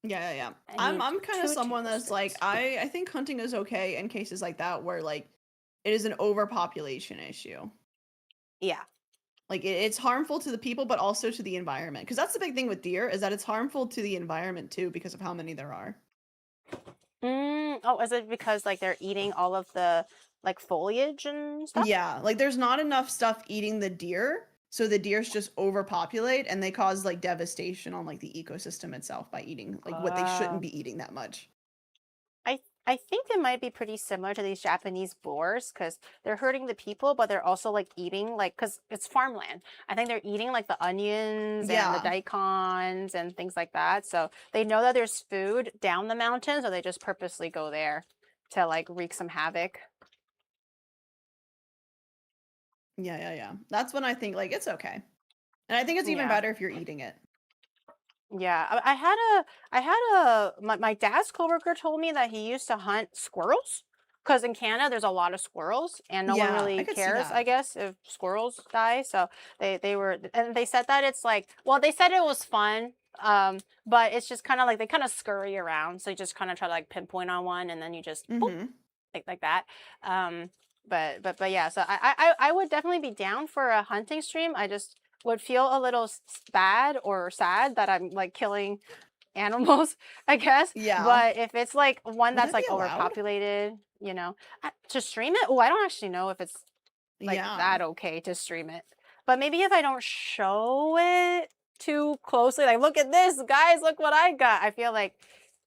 Yeah, yeah, yeah. I I'm need I'm kind of 2 someone that's like tablespoons. I think hunting is okay in cases like that where like it is an overpopulation issue. Yeah. Like it's harmful to the people but also to the environment. Because that's the big thing with deer is that it's harmful to the environment too because of how many there are. Oh, is it because like they're eating all of the like foliage and stuff? Yeah, like there's not enough stuff eating the deer, so the deers just overpopulate and they cause like devastation on like the ecosystem itself by eating like what they shouldn't Uh, be eating that much. I think it might be pretty similar to these Japanese boars because they're hurting the people, but they're also like eating like because it's farmland. I think they're eating like the onions and the Yeah. daikons and things like that. So they know that there's food down the mountain, so they just purposely go there to like wreak some havoc. Yeah, yeah, yeah. That's when I think like it's okay. And I think it's even Yeah. better if you're eating it. Yeah, my dad's coworker told me that he used to hunt squirrels because in Canada there's a lot of squirrels and no one Yeah, I really could see cares, I that. guess, if squirrels die. So they were and they said that it's like well they said it was fun, but it's just kind of like they kind of scurry around, so you just kind of try to like pinpoint on one and then you just boop Mhm. like that. Um, but yeah, so I would definitely be down for a hunting stream. I just would feel a little bad or sad that I'm like killing animals, I guess. Yeah. But if it's like one Would that's that be like allowed? overpopulated, you know, to stream it. Oh, I don't actually know if it's like Yeah. that okay to stream it. But maybe if I don't show it too closely, like look at this, guys, look what I got. I feel like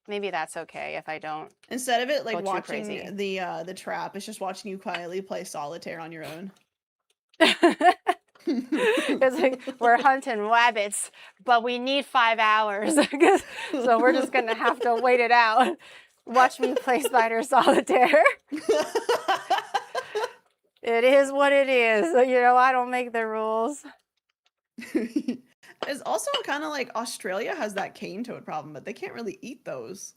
maybe that's okay if I don't Instead of it like go too watching crazy. the trap, it's just watching you quietly play solitaire on your own. It's like we're hunting rabbits, but we need 5 hours. So we're just gonna have to wait it out. Watch me play Spider Solitaire. It is what it is. You know, I don't make the rules. It's also kind of like Australia has that cane toad problem, but they can't really eat those.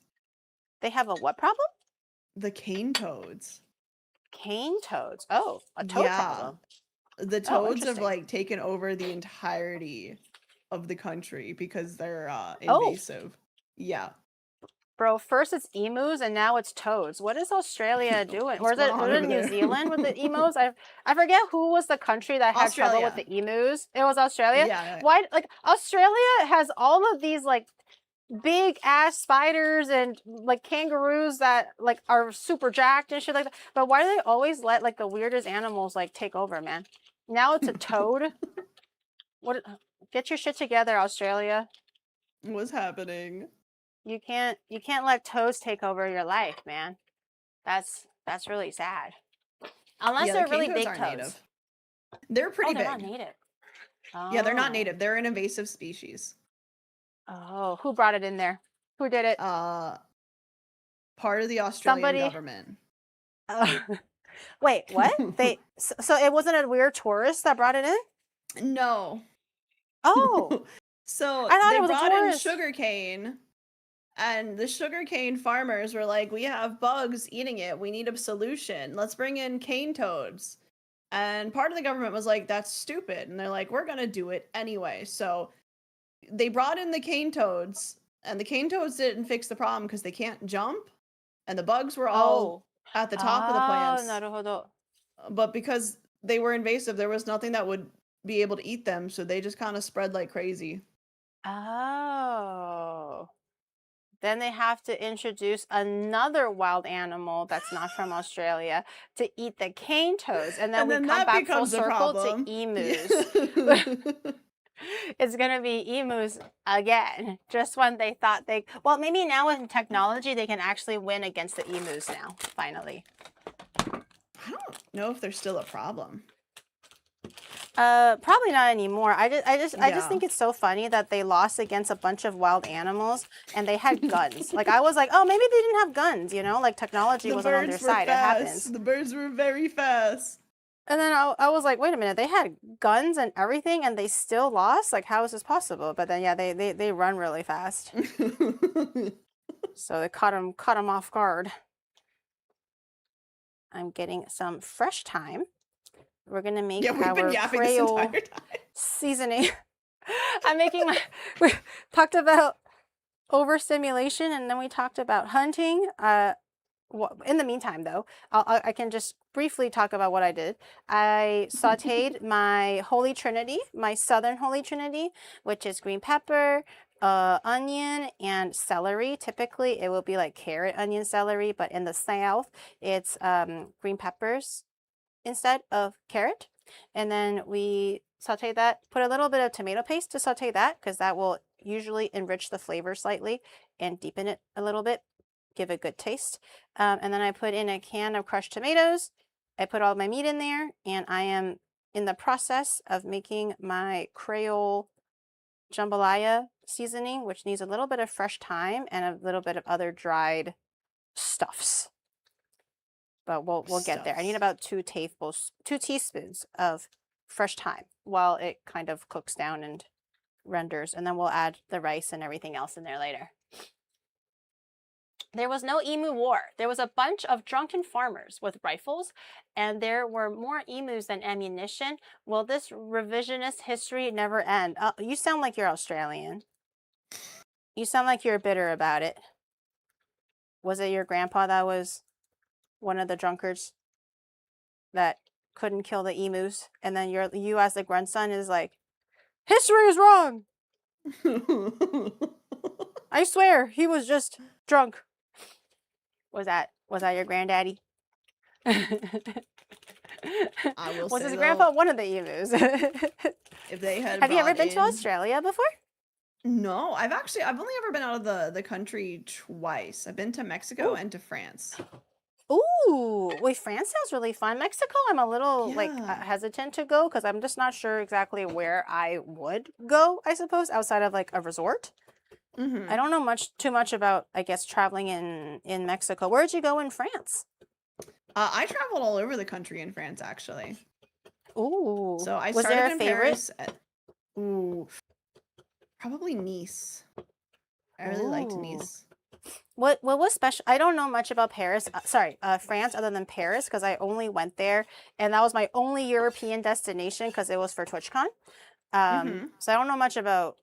They have a what problem? The cane toads. Cane toads. Oh, a toad Yeah. problem. The Oh, toads have interesting. like taken over the entirety of the country because they're Oh, invasive. Yeah. bro, first it's emus and now it's toads. What is Australia doing? What's Or is going it, on was over it New there? Zealand with the emus? I forget who was the country that had trouble with Australia. the emus. It was Australia. Yeah. Why, like, Australia has all of these like big ass spiders and like kangaroos that like are super jacked and shit like that. But why do they always let like the weirdest animals like take over, man? Now it's a toad. What? Get your shit together, Australia. What's happening? You can't let toads take over your life, man. That's really sad. Unless Yeah, the they're cane really toads big aren't toads. native. They're Oh, pretty they're not big. native. Yeah, they're not Oh. native. They're an invasive species. Oh, who brought it in there? Who did it? Part of the Australian Somebody. government. Wait, what? So it wasn't a weird tourist that brought it in? No. Oh, So I thought they it was a brought in tourist. sugarcane, and the sugarcane farmers were like, "We have bugs eating it. We need a solution. Let's bring in cane toads." And part of the government was like, "That's stupid." And they're like, "We're going to do it anyway." So they brought in the cane toads, and the cane toads didn't fix the problem because they can't jump, and the bugs were all Oh. at the top of the Oh, plants. なるほど. But because they were invasive, there was nothing that would be able to eat them, so they just kind of spread like crazy. Oh. Then they have to introduce another wild animal that's not from Australia to eat the cane toads. And then And we then come that back full becomes a circle to problem. emus. Yeah. It's going to be emus again. Just when they thought they... Well, maybe now with technology, they can actually win against the emus now, finally. I don't know if there's still a problem. Probably not anymore. I just Yeah. think it's so funny that they lost against a bunch of wild animals and they had guns. Like I was like, oh, maybe they didn't have guns, you know? Like technology The wasn't on their birds were side. It happens. fast. The birds were very fast. And then I was like, wait a minute, they had guns and everything and they still lost? Like how is this possible? But then yeah, they run really fast. So they caught them off guard. I'm getting some fresh thyme. We're gonna make we've been our yapping this Creole entire time. seasoning. I'm making my. We talked about overstimulation, and then we talked about hunting. In the meantime, though, I can just briefly talk about what I did. I sautéed my Holy Trinity, my Southern Holy Trinity, which is green pepper, onion, and celery. Typically, it will be like carrot, onion, celery, but in the South, it's green peppers instead of carrot. And then we saute that, put a little bit of tomato paste to saute that because that will usually enrich the flavor slightly and deepen it a little bit, give a good taste. And then I put in a can of crushed tomatoes. I put all my meat in there and I am in the process of making my Creole jambalaya seasoning, which needs a little bit of fresh thyme and a little bit of other dried stuffs. But we'll get there. I need about 2 teaspoons of fresh thyme while it kind of cooks down and renders, and then we'll add the rice and everything else in there later. There was no emu war. There was a bunch of drunken farmers with rifles, and there were more emus than ammunition. Will this revisionist history never end? You sound like you're Australian. You sound like you're bitter about it. Was it your grandpa that was one of the drunkards that couldn't kill the emus, and then you as the grandson is like, history is wrong. I swear, he was just drunk. Was that your granddaddy? I will Was say his though, grandpa one of the emus? if they had Have you ever brought been to in Australia before? No, I've only ever been out of the country twice. I've been to Mexico Ooh. and to France. Ooh, wait, France sounds really fun. Mexico, I'm a little like Yeah. hesitant to go because I'm just not sure exactly where I would go, I suppose, outside of like a resort. I Mm-hmm. don't know too much about, I guess, traveling in Mexico. Where'd you go in France? I traveled all over the country in France, actually. Ooh, So I was there started a in favorite? Paris. Ooh, probably Nice. I really liked Ooh. Nice. What was special? I don't know much about Paris. Sorry, France, other than Paris, because I only went there, and that was my only European destination because it was for TwitchCon. Mm-hmm. So I don't know much about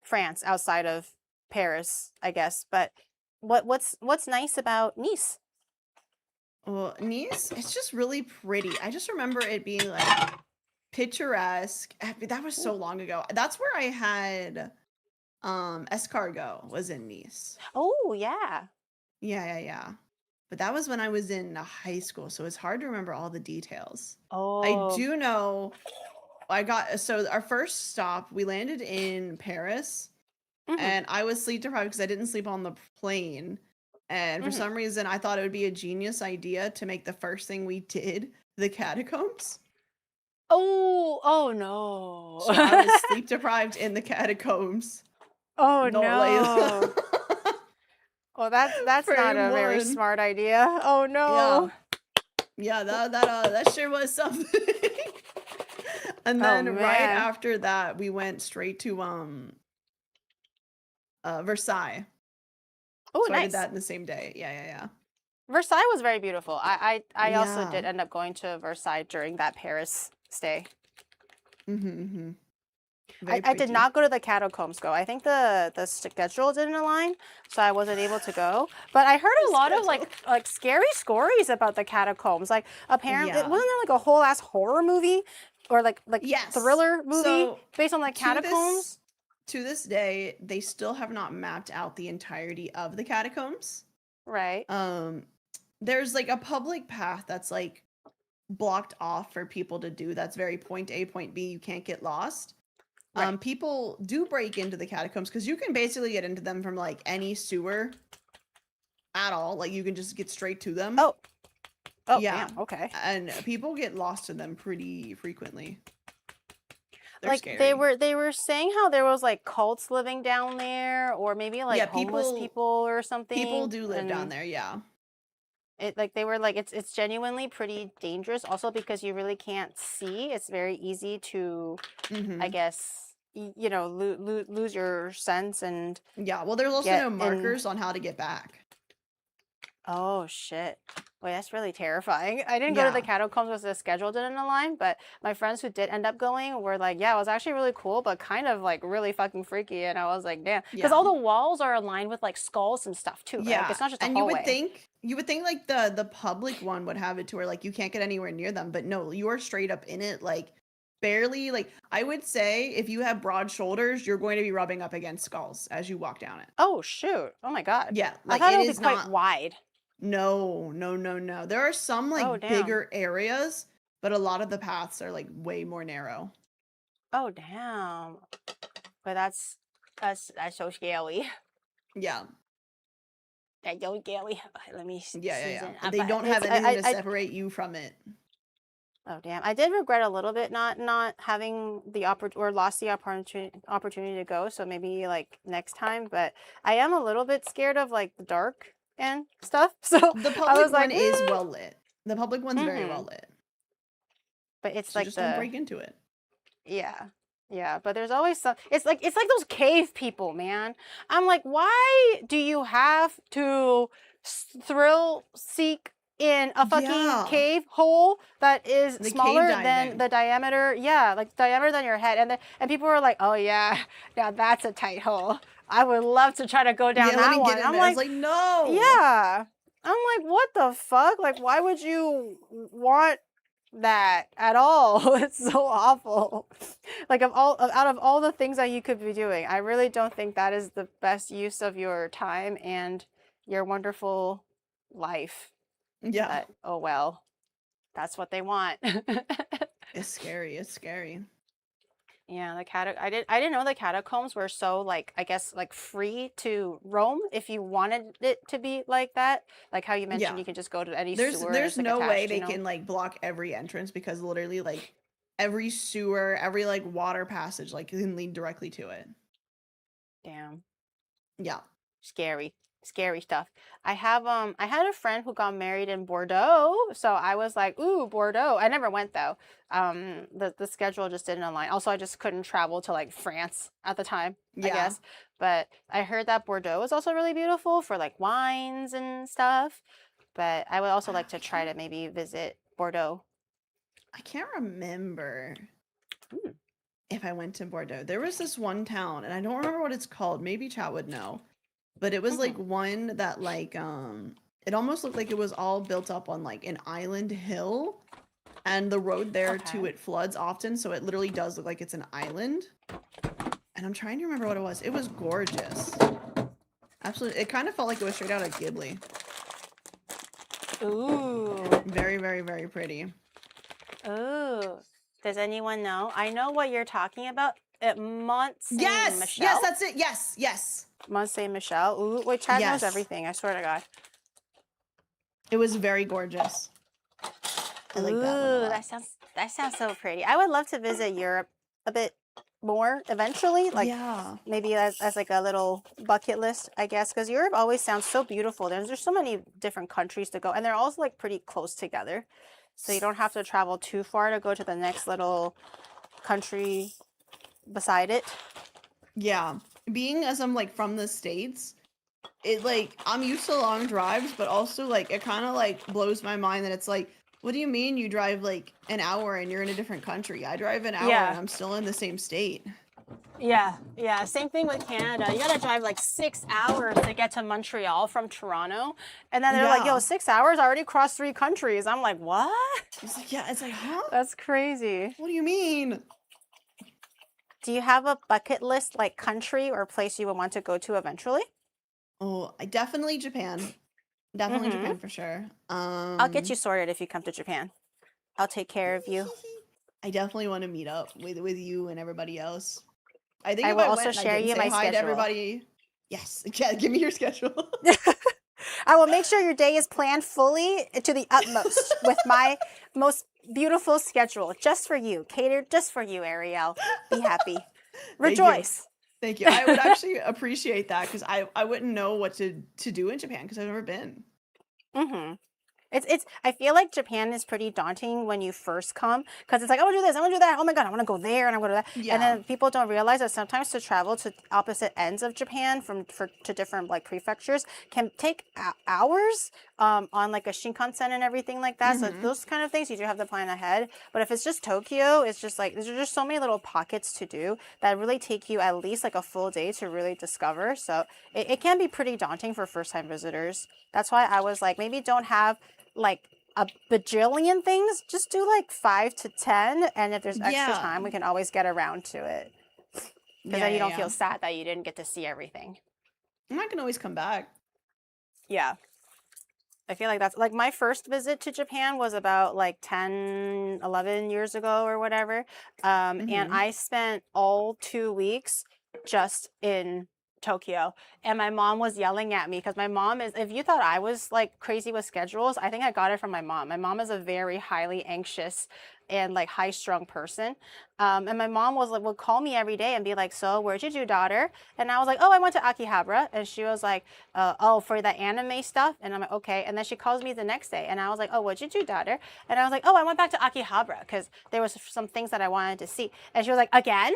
France outside of Paris, I guess. But what's nice about Nice? Well, Nice, it's just really pretty. I just remember it being like picturesque. That was so long ago. That's where I had escargot was in Nice. Oh yeah. Yeah. But that was when I was in high school, so it's hard to remember all the details. I Oh. do know I got so our first stop, we landed in Paris, Mhm. and I was sleep deprived because I didn't sleep on the plane. And for Mhm. some reason, I thought it would be a genius idea to make the first thing we did the catacombs. Oh. Oh no. So I was sleep deprived in the catacombs. Oh No, no. Well, that's not frame a very one. smart idea. Oh Yeah. no. Yeah, that sure was something. And Oh then right man. after that, we went straight to Versailles. Oh, So I did nice. that in the same day. Yeah. Versailles was very beautiful. I also Yeah. did end up going to Versailles during that Paris stay. Mm-hmm. I, Very I did pretty. not go to the catacombs go. I think the schedule didn't align, so I wasn't able to go. But I heard a lot of Schedule. like scary stories about the catacombs. Like apparently, Yeah. wasn't there like a whole ass horror movie or like Yes. thriller movie So based on the to this catacombs? to this day, they still have not mapped out the entirety of the catacombs. Right. Um, there's like a public path that's like blocked off for people to do. That's very point A, point B. You can't get lost. Right. People do break into the catacombs because you can basically get into them from like any sewer at all. Like you can just get straight to them. Oh. Oh, Yeah. damn. Okay. And people get lost in them pretty frequently. They're Like scary. they were saying how there was like cults living down there, or maybe like Yeah, homeless people or something. people do live down And there, yeah. it like they were like it's genuinely pretty dangerous. Also because you really can't see. It's very easy to, I Mm-hmm. guess, lose your sense and Yeah, well, there's also get no in. markers on how to get back. Oh shit. Wait, that's really terrifying. I didn't go to the Yeah. catacombs because the schedule didn't align, but my friends who did end up going were like, yeah, it was actually really cool, but kind of like really fucking freaky. And I was like, damn. Because Yeah. all the walls are aligned with like skulls and stuff too, right? Like, Yeah. it's not just a And hallway. you would think like the public one would have it to where like you can't get anywhere near them, but no, you are straight up in it, like barely. Like I would say if you have broad shoulders, you're going to be rubbing up against skulls as you walk down it. Oh shoot. Oh my God. Yeah, I like thought it it would be is quite not. wide. No. There are some Oh like damn. bigger areas, but a lot of the paths are like way more narrow. Oh damn. But that's so scary. Yeah. That's so scary. Okay, let me see. Yeah. Season. They But don't have anything to separate you from it. Oh damn! I did regret a little bit not having the or lost the opportunity to go. So maybe like next time. But I am a little bit scared of like the dark and stuff. So The I public was like, one is well lit. The public one's very well mm-hmm. lit. But it's So like just don't break into it. yeah. But there's always some. It's like those cave people, man. I'm like, why do you have to thrill seek in a fucking Yeah. cave hole that is The smaller cave than diving. the diameter? Yeah, like diameter than your head. And people were like, oh yeah, now that's a tight hole. I would love to try to go down Yeah, let that me one. get in I'm there. I was like, no. yeah. I'm like, what the fuck? Like, why would you want that at all? It's so awful. Like out of all the things that you could be doing, I really don't think that is the best use of your time and your wonderful life. Yeah. But oh well, that's what they want. It's scary. It's scary. Yeah, I didn't know the catacombs were so like I guess like free to roam if you wanted it to be like that. Like how you mentioned Yeah. you can just go to any There's sewer and there's it's like no way attached, they can like block every entrance because literally like every sewer, every like water passage like can lead directly to it. Damn. Yeah. Scary. Scary stuff. I had a friend who got married in Bordeaux, so I was like, ooh, Bordeaux. I never went though. The schedule just didn't align. Also, I just couldn't travel to like France at the time, I Yeah. guess. But I heard that Bordeaux is also really beautiful for like wines and stuff. But I would also like to try to maybe visit Bordeaux. I can't remember Hmm. if I went to Bordeaux. There was this one town, and I don't remember what it's called. Maybe chat would know. But it was like Mhm. one that like it almost looked like it was all built up on like an island hill, and the road there to Okay. it floods often, so it literally does look like it's an island. And I'm trying to remember what it was. It was gorgeous. Absolutely. It kind of felt like it was straight out of Ghibli. Ooh. Very, very, very pretty. Ooh. Does anyone know? I know what you're talking about. At Mont Saint Yes! Yes, Michel. that's it. Yes, yes. Mont Saint Michel. Ooh, wait, Chad knows Yes. everything. I swear to God. It was very gorgeous. I like that one a Ooh, lot. that sounds so pretty. I would love to visit Europe a bit more eventually, like Yeah. maybe as like a little bucket list, I guess, because Europe always sounds so beautiful. There's so many different countries to go, and they're also like pretty close together, so you don't have to travel too far to go to the next little country beside it. Yeah. Being as I'm like from the States, it like I'm used to long drives, but also like it kind of like blows my mind that it's like, what do you mean you drive like an hour and you're in a different country? I drive an hour Yeah. and I'm still in the same state. Yeah. Same thing with Canada. You gotta drive like 6 hours to get to Montreal from Toronto, and then they're like, "Yo, Yeah. 6 hours? I already crossed 3 countries." I'm like, "What?" It's like, yeah, it's like, huh? That's crazy. What do you mean? Do you have a bucket list, like country or place you would want to go to eventually? Oh, I definitely Japan. Definitely Mm-hmm. Japan for sure. I'll get you sorted if you come to Japan. I'll take care of you. I definitely want to meet up with you and everybody else. I think I if will I also went and I share didn't you say my hi to schedule. everybody. Yes, yeah, give me your schedule. I will make sure your day is planned fully to the utmost with my most beautiful schedule just for you, catered just for you, Ariel. Be happy. Rejoice. Thank you. I would actually appreciate that because I wouldn't know what to do in Japan because I've never been. Mm-hmm. It's I feel like Japan is pretty daunting when you first come because it's like, I want to do this, I want to do that. Oh my God, I want to go there and I want to do that. Yeah. And then people don't realize that sometimes to travel to opposite ends of Japan to different like prefectures can take hours on like a Shinkansen and everything like that. So Mhm. those kind of things you do have to plan ahead. But if it's just Tokyo, it's just like there's just so many little pockets to do that really take you at least like a full day to really discover. So it can be pretty daunting for first time visitors. That's why I was like, maybe don't have like a bajillion things, just do like 5 to 10, and if there's extra Yeah. time we can always get around to it, because Yeah, then you don't yeah. feel sad that you didn't get to see everything. And I can always come back. Yeah, I feel like that's like my first visit to Japan was about like 10, 11 years ago or whatever, and Mhm. I spent all 2 weeks just in Tokyo, and my mom was yelling at me because my mom is, if you thought I was like crazy with schedules, I think I got it from my mom. My mom is a very highly anxious and like high strung person, and my mom was like would call me every day and be like, "So where'd you do, daughter?" And I was like, "Oh, I went to Akihabara," and she was like, "Oh, for the anime stuff," and I'm like, "Okay." And then she calls me the next day and I was like, "Oh, what'd you do, daughter?" And I was like, "Oh, I went back to Akihabara because there was some things that I wanted to see," and she was like, "Again?"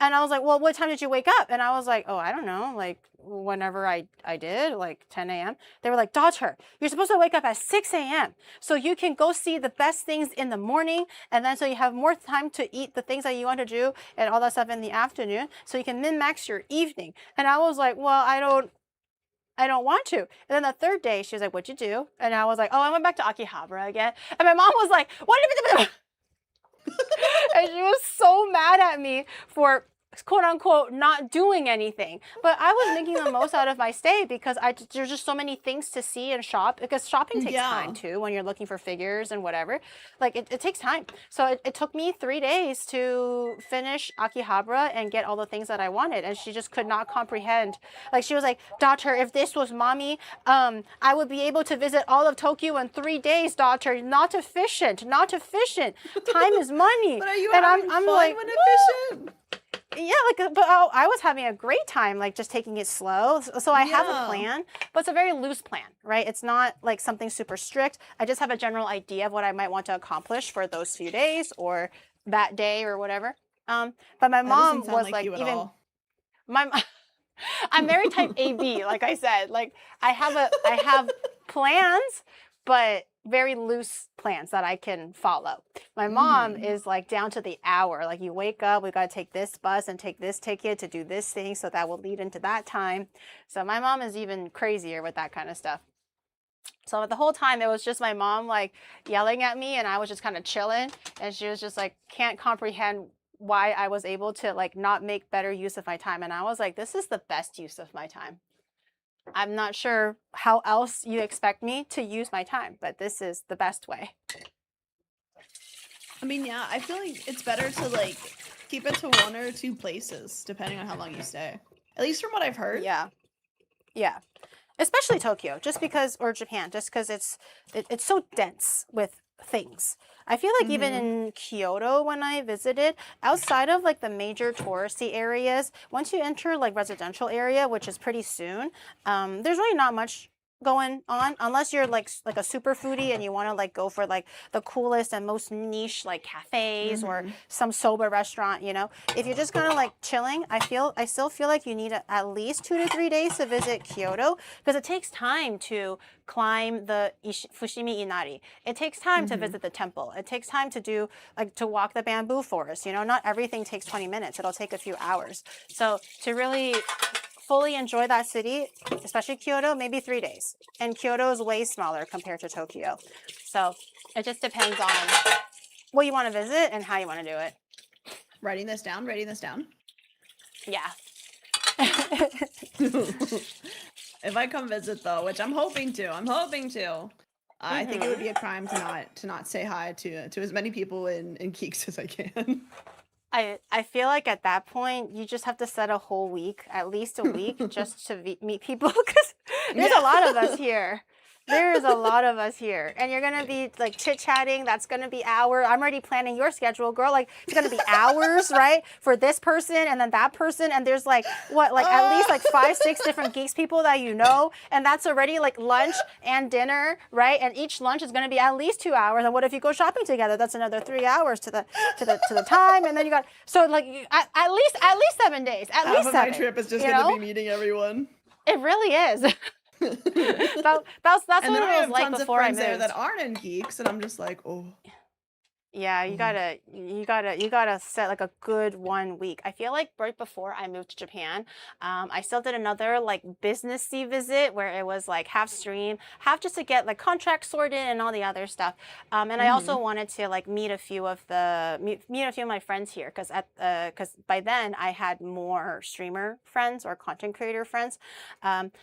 And I was like, "Well, what time did you wake up?" And I was like, "Oh, I don't know, like whenever I did, like 10 a.m." They were like, "Daughter, you're supposed to wake up at 6 a.m. so you can go see the best things in the morning, and then so you have more time to eat the things that you want to do and all that stuff in the afternoon, so you can min-max your evening." And I was like, "Well, I don't want to." And then the third day, she was like, "What'd you do?" And I was like, "Oh, I went back to Akihabara again." And my mom was like, "What?" And she was so mad at me me for quote unquote not doing anything, but I was making the most out of my stay because there's just so many things to see and shop, because shopping takes time too when you're looking for figures and whatever. Like it takes time. So it took me 3 days to finish Akihabara and get all the things that I wanted, and she just could not comprehend. Like she was like, daughter, if this was mommy, I would be able to visit all of Tokyo in 3 days, daughter. Not efficient, not efficient. Time is money. But are you and having I'm fun like, when efficient? yeah, like, but I was having a great time, like just taking it slow. So I have a plan, but it's a very loose plan, right? It's not like something super strict. I just have a general idea of what I might want to accomplish for those few days or that day or whatever. But my mom was like, even my, I'm very type AB, like I said. Like I have plans, but very loose plans that I can follow. My mom is like down to the hour. Like you wake up, we got to take this bus and take this ticket to do this thing, so that will lead into that time. So my mom is even crazier with that kind of stuff. So the whole time it was just my mom like yelling at me, and I was just kind of chilling, and she was just like can't comprehend why I was able to like not make better use of my time. And I was like, this is the best use of my time. I'm not sure how else you expect me to use my time, but this is the best way. I mean, yeah, I feel like it's better to like keep it to 1 or 2 places, depending on how long you stay. At least from what I've heard. Yeah. Yeah. Especially Tokyo, just because, or Japan, just because it's so dense with things. I feel like even in Kyoto when I visited, outside of like the major touristy areas, once you enter like residential area, which is pretty soon, there's really not much going on unless you're like a super foodie and you want to like go for like the coolest and most niche like cafes or some soba restaurant, you know. If you're just kind of like chilling, I still feel like you need at least 2 to 3 days to visit Kyoto, because it takes time to climb the Fushimi Inari. It takes time to visit the temple. It takes time to do like to walk the bamboo forest, you know. Not everything takes 20 minutes. It'll take a few hours. So to really fully enjoy that city, especially Kyoto, maybe 3 days. And Kyoto is way smaller compared to Tokyo. So it just depends on what you want to visit and how you want to do it. Writing this down. Yeah. If I come visit though, which I'm hoping to, I think it would be a crime to not say hi to as many people in Keeks as I can. I feel like at that point you just have to set a whole week, at least a week, just to meet people, because there's a lot of us here. There's a lot of us here, and you're gonna be like chit-chatting. That's gonna be hours. I'm already planning your schedule, girl. Like it's gonna be hours, right? For this person and then that person, and there's like at least like 5, 6 different geeks people that you know, and that's already like lunch and dinner, right? And each lunch is gonna be at least 2 hours. And what if you go shopping together? That's another 3 hours to the time, and then you got at least 7 days. At Half least of 7. my trip is just gonna be meeting everyone. It really is. that's what it was like before I moved. There that aren't in Geeks, and I'm just like, oh. Yeah, you gotta set like a good 1 week. I feel like right before I moved to Japan, I still did another like businessy visit where it was like half stream, half just to get like contracts sorted and all the other stuff. And I also wanted to like meet a few of my friends here, because by then I had more streamer friends or content creator friends.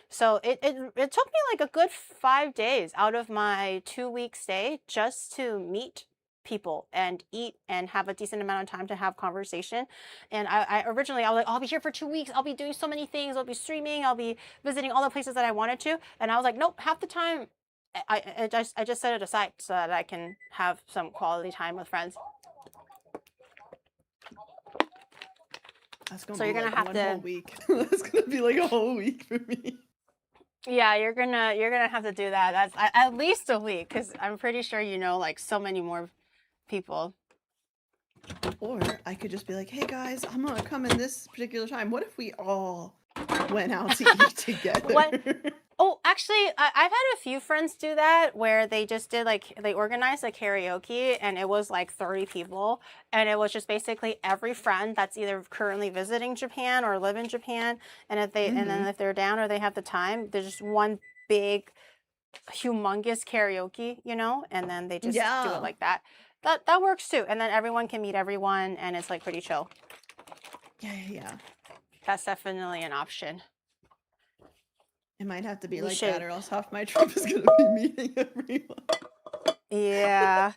So it took me like a good 5 days out of my 2-week stay just to meet people and eat and have a decent amount of time to have conversation. And I originally I was like, I'll be here for 2 weeks, I'll be doing so many things, I'll be streaming, I'll be visiting all the places that I wanted to. And I was like, nope, half the time I just set it aside so that I can have some quality time with friends. That's gonna so be you're gonna like have one to whole week. That's gonna be like a whole week for me. Yeah, you're gonna have to do that. That's at least a week, because I'm pretty sure you know like so many more people. Or I could just be like, hey guys, I'm gonna come in this particular time. What if we all went out to eat together? What? Oh, actually, I've had a few friends do that where they just did like, they organized a karaoke, and it was like 30 people. And it was just basically every friend that's either currently visiting Japan or live in Japan. And if they, and then if they're down or they have the time, there's just one big, humongous karaoke, you know, and then they just do it like that. That works too. And then everyone can meet everyone, and it's like pretty chill. Yeah. That's definitely an option. It might have to be We like that, should. or else half my trip is gonna be meeting everyone. Yeah.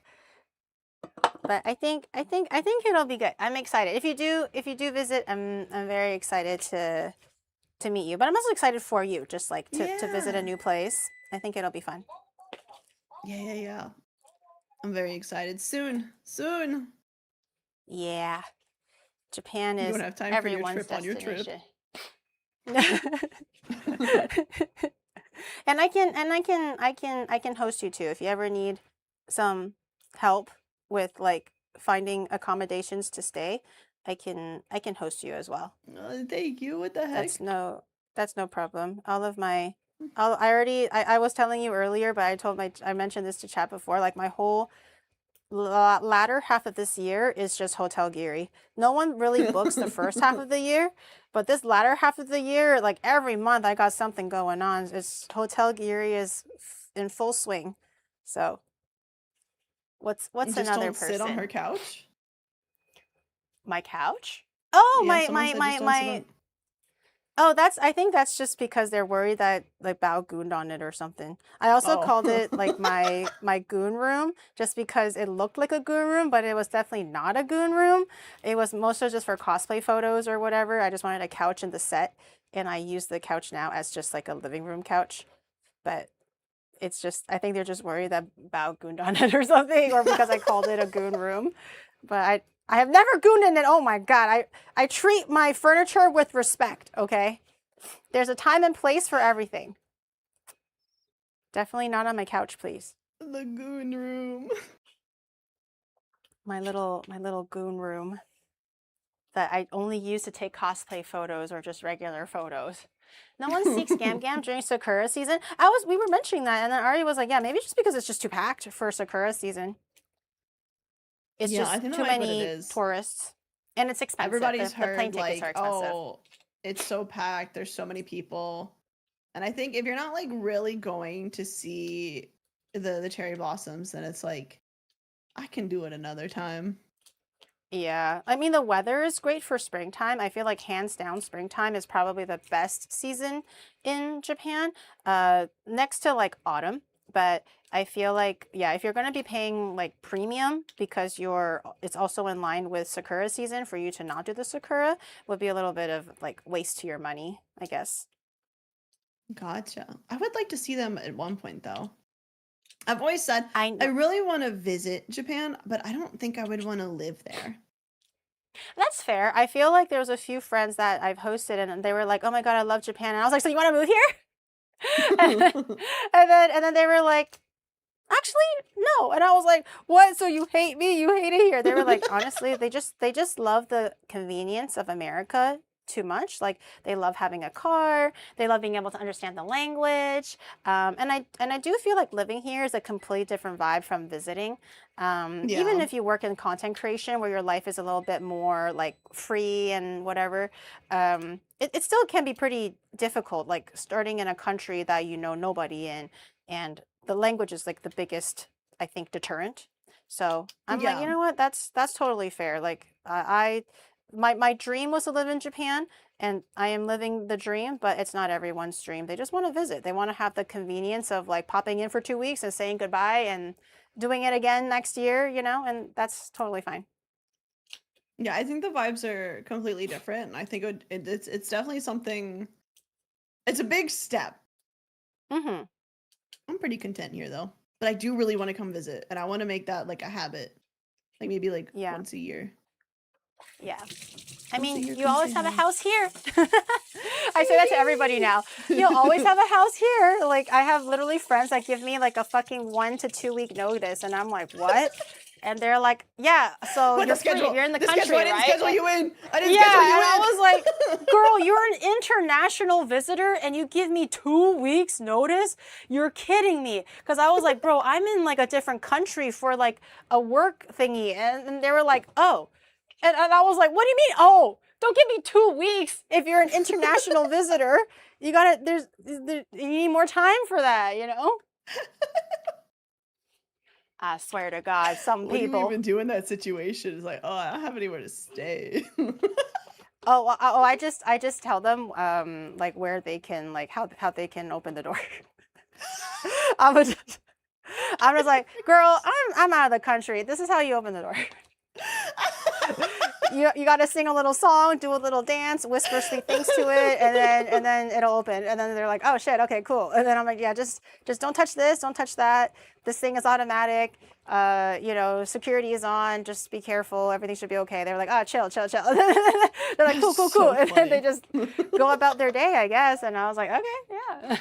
But I think it'll be good. I'm excited. If you do visit, I'm very excited to meet you. But I'm also excited for you, just like to visit a Yeah. new place. I think it'll be fun. Yeah. I'm very excited. Soon. Yeah. Japan You don't is have time for your everyone's trip on your trip. destination. And I can host you too if you ever need some help with like finding accommodations to stay. I can host you as well. Thank you. What the That's heck? no that's no problem. I was telling you earlier, but I mentioned this to chat before, like my whole latter half of this year is just hotel geary. No one really books the first half of the year, but this latter half of the year, like every month I got something going on. It's hotel geary is in full swing. So what's Just another don't sit on her person? couch. My couch? Oh, Yeah, someone said just don't sit on. oh, I think that's just because they're worried that like Bao gooned on it or something. I also Oh. called it like my goon room just because it looked like a goon room, but it was definitely not a goon room. It was mostly just for cosplay photos or whatever. I just wanted a couch in the set, and I used the couch now as just like a living room couch. But it's just I think they're just worried that Bao gooned on it or something, or because I called it a goon room. But I have never gooned in it. Oh my god, I treat my furniture with respect. Okay, there's a time and place for everything. Definitely not on my couch, please. The goon room. My little goon room that I only use to take cosplay photos or just regular photos. No one seeks Gam Gam during Sakura season. We were mentioning that, and then Ari was like, "Yeah, maybe just because it's just too packed for Sakura season. It's Yeah, I just think that too might be what it many is. tourists, and it's expensive. Everybody's The plane heard tickets are like, expensive." oh, it's so packed. There's so many people. And I think if you're not like really going to see the cherry blossoms, then it's like I can do it another time. Yeah, I mean the weather is great for springtime. I feel like hands down springtime is probably the best season in Japan, next to like autumn. But I feel like yeah, if you're going to be paying like premium because it's also in line with Sakura season for you to not do the Sakura would be a little bit of like waste to your money, I guess. Gotcha. I would like to see them at one point though. I've always said I I know. really want to visit Japan, but I don't think I would want to live there. That's fair. I feel like there was a few friends that I've hosted and they were like, "Oh my God, I love Japan." And I was like, "So you want to move here?" and then, and then they were like, "Actually, no." And I was like, "What? So you hate me? You hate it here?" They were like, "Honestly, they just love the convenience of America too much. Like they love having a car. They love being able to understand the language. And I do feel like living here is a completely different vibe from visiting. Even Yeah. if you work in content creation, where your life is a little bit more like free and whatever, it still can be pretty difficult. Like starting in a country that you know nobody in, and the language is like the biggest, I think, deterrent. So I'm like, you Yeah. know what? That's totally fair. Like my dream was to live in Japan, and I am living the dream, but it's not everyone's dream. They just want to visit. They want to have the convenience of like popping in for 2 weeks and saying goodbye and doing it again next year, and that's totally fine. Yeah, I think the vibes are completely different. And I think it's definitely something. It's a big step. Mm-hmm. I'm pretty content here though, but I do really want to come visit, and I want to make that like a habit, like maybe like Yeah. once a year. Yeah. I Once a mean, year, you come always say have a hi. house here. I say that to everybody now. You'll always have a house here. Like, I have literally friends that give me like a fucking 1 to 2 week notice, and I'm like, what? And they're like, yeah, so What you're the free if schedule? you're in the The schedule. country, I didn't right? schedule you in. I didn't schedule Yeah, you and I was like, in. girl, you're an international visitor and you give me 2 weeks notice? You're kidding me. Because I was like, bro, I'm in like a different country for like a work thingy. And they were like, oh. And I was like, what do you mean? Oh, don't give me 2 weeks if you're an international visitor. You gotta, you need more time for that? I swear to God, some What do you people. even do in that situation? It's like, oh, I don't have anywhere to stay. I just tell them like where they can like how they can open the door. I was just, I'm just like, girl, I'm out of the country. This is how you open the door. You got to sing a little song, do a little dance, whisper sweet things to it, and then it'll open. And then they're like, oh shit, okay, cool. And then I'm like, yeah, just don't touch this, don't touch that. This thing is automatic. You know, security is on. Just be careful. Everything should be okay. They're like, oh, chill. They're like, cool. So And then they funny. just go about their day, I guess. And I was like, okay, yeah.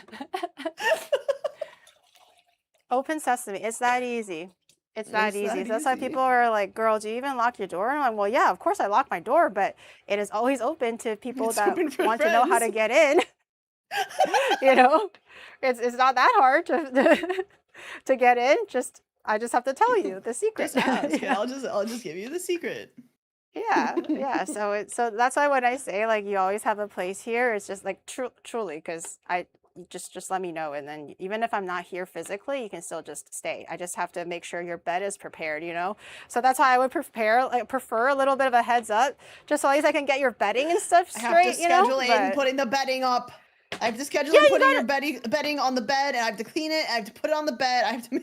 Open sesame. It's that easy. It's that It's easy. that That's why easy. people are like, girl, do you even lock your door? And I'm like, well, yeah, of course I lock my door, but it is always open to people It's that open for want to know how to friends. get in. You know, it's not that hard to get in. I just have to tell you the secret. Just ask, and Yeah. I'll just give you the secret. Yeah. So that's why when I say like you always have a place here, it's just like truly because I just let me know, and then even if I'm not here physically, you can still just stay. I just have to make sure your bed is prepared, you know. So that's why I would prefer a little bit of a heads up, just so at least I can get your bedding and stuff I have to straight, you know. schedule in But putting the bedding up. I have to schedule yeah, in you putting gotta. your bedding on the bed, and I have to clean it. I have to put it on the bed. I have to.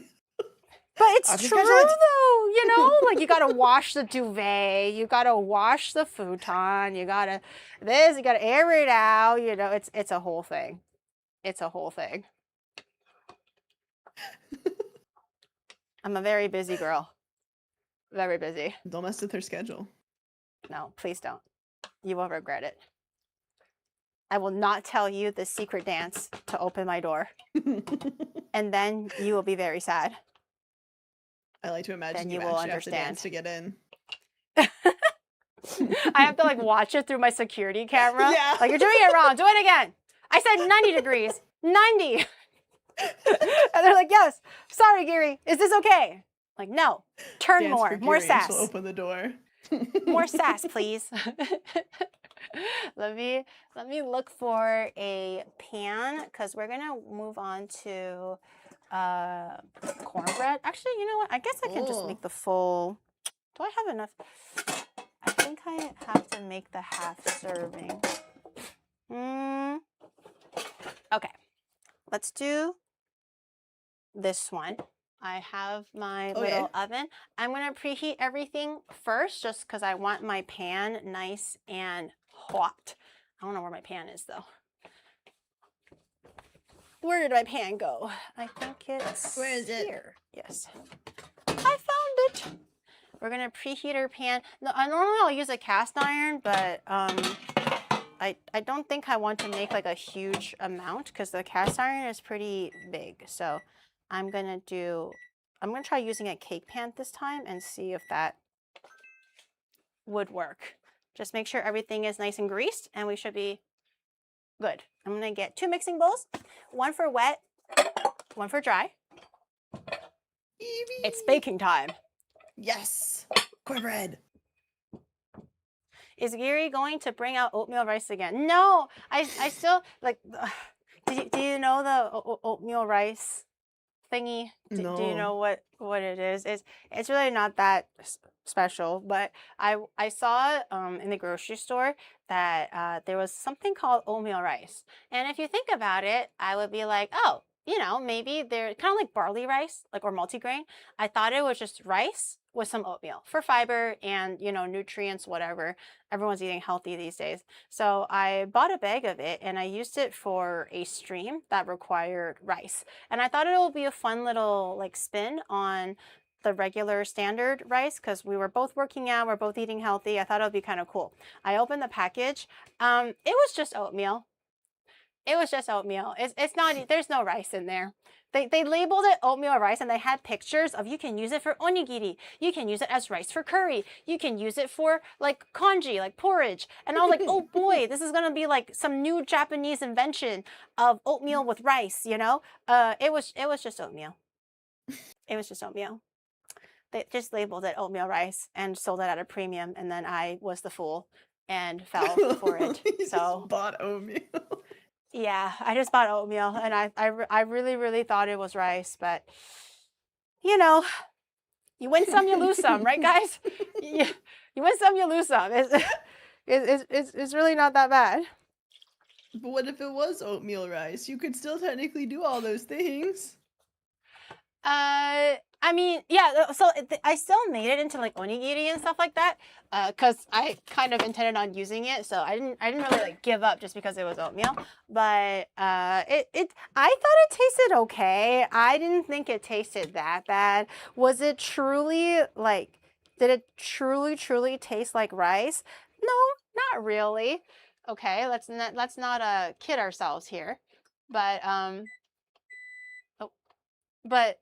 But I it's have to true schedule it. though, you know, like you gotta wash the duvet, you gotta wash the futon, you gotta air it out, you know, it's a whole thing. It's a whole thing. I'm a very busy girl. Very busy. Don't mess with her schedule. No, please don't. You will regret it. I will not tell you the secret dance to open my door. And then you will be very sad. I like to imagine Then you you will actually have to dance to understand. get in. I have to like watch it through my security camera. Yeah. Like, you're doing it wrong. Do it again. I said 90 degrees. 90. And they're like, yes. Sorry, Gary. Is this okay? Like, no. Turn Dance more. for More Gary, and she'll sass. open the door. More sass, please. Let me look for a pan because we're gonna move on to cornbread. Actually, you know what? I guess I can just Oh. make the full. Do I have enough? I think I have to make the half serving. Okay, let's do this one. I have my little oven. I'm gonna preheat everything first just because I want my pan nice and hot. I don't know where my pan is though. Where did my pan go? I think it's Where is it? here. Yes. I found it. We're gonna preheat our pan. No, normally I'll use a cast iron, but I don't think I want to make like a huge amount because the cast iron is pretty big. So I'm gonna try using a cake pan this time and see if that would work. Just make sure everything is nice and greased and we should be good. I'm gonna get 2 mixing bowls, one for wet, one for dry. Evie. It's baking time. Yes. Cornbread. Is Gary going to bring out oatmeal rice again? No, I still like. Do you know the oatmeal rice thingy? Do you No. know what it is? It's really not that special, but I saw in the grocery store that there was something called oatmeal rice, and if you think about it, I would be like, oh, you know, maybe they're kind of like barley rice, like or multigrain. I thought it was just rice with some oatmeal for fiber and, you know, nutrients, whatever. Everyone's eating healthy these days. So I bought a bag of it and I used it for a stream that required rice. And I thought it would be a fun little like spin on the regular standard rice because we were both working out, we're both eating healthy. I thought it would be kind of cool. I opened the package. It was just oatmeal. It was just oatmeal. It's not, there's no rice in there. They labeled it oatmeal rice and they had pictures of you can use it for onigiri. You can use it as rice for curry. You can use it for like congee, like porridge. And I was like, oh boy, this is going to be like some new Japanese invention of oatmeal with rice, you know? It was just oatmeal. It was just oatmeal. They just labeled it oatmeal rice and sold it at a premium. And then I was the fool and fell for it. You So just bought oatmeal. yeah, I just bought oatmeal and I really thought it was rice, but you know, you win some, you lose some, right guys? You win some, you lose some. It's really not that bad. But what if it was oatmeal rice? You could still technically do all those things. I mean, yeah. So I still made it into like onigiri and stuff like that, cause I kind of intended on using it. So I didn't really like give up just because it was oatmeal. But I thought it tasted okay. I didn't think it tasted that bad. Was it truly like? Did it truly taste like rice? No, not really. Okay, let's not kid ourselves here. But oh, but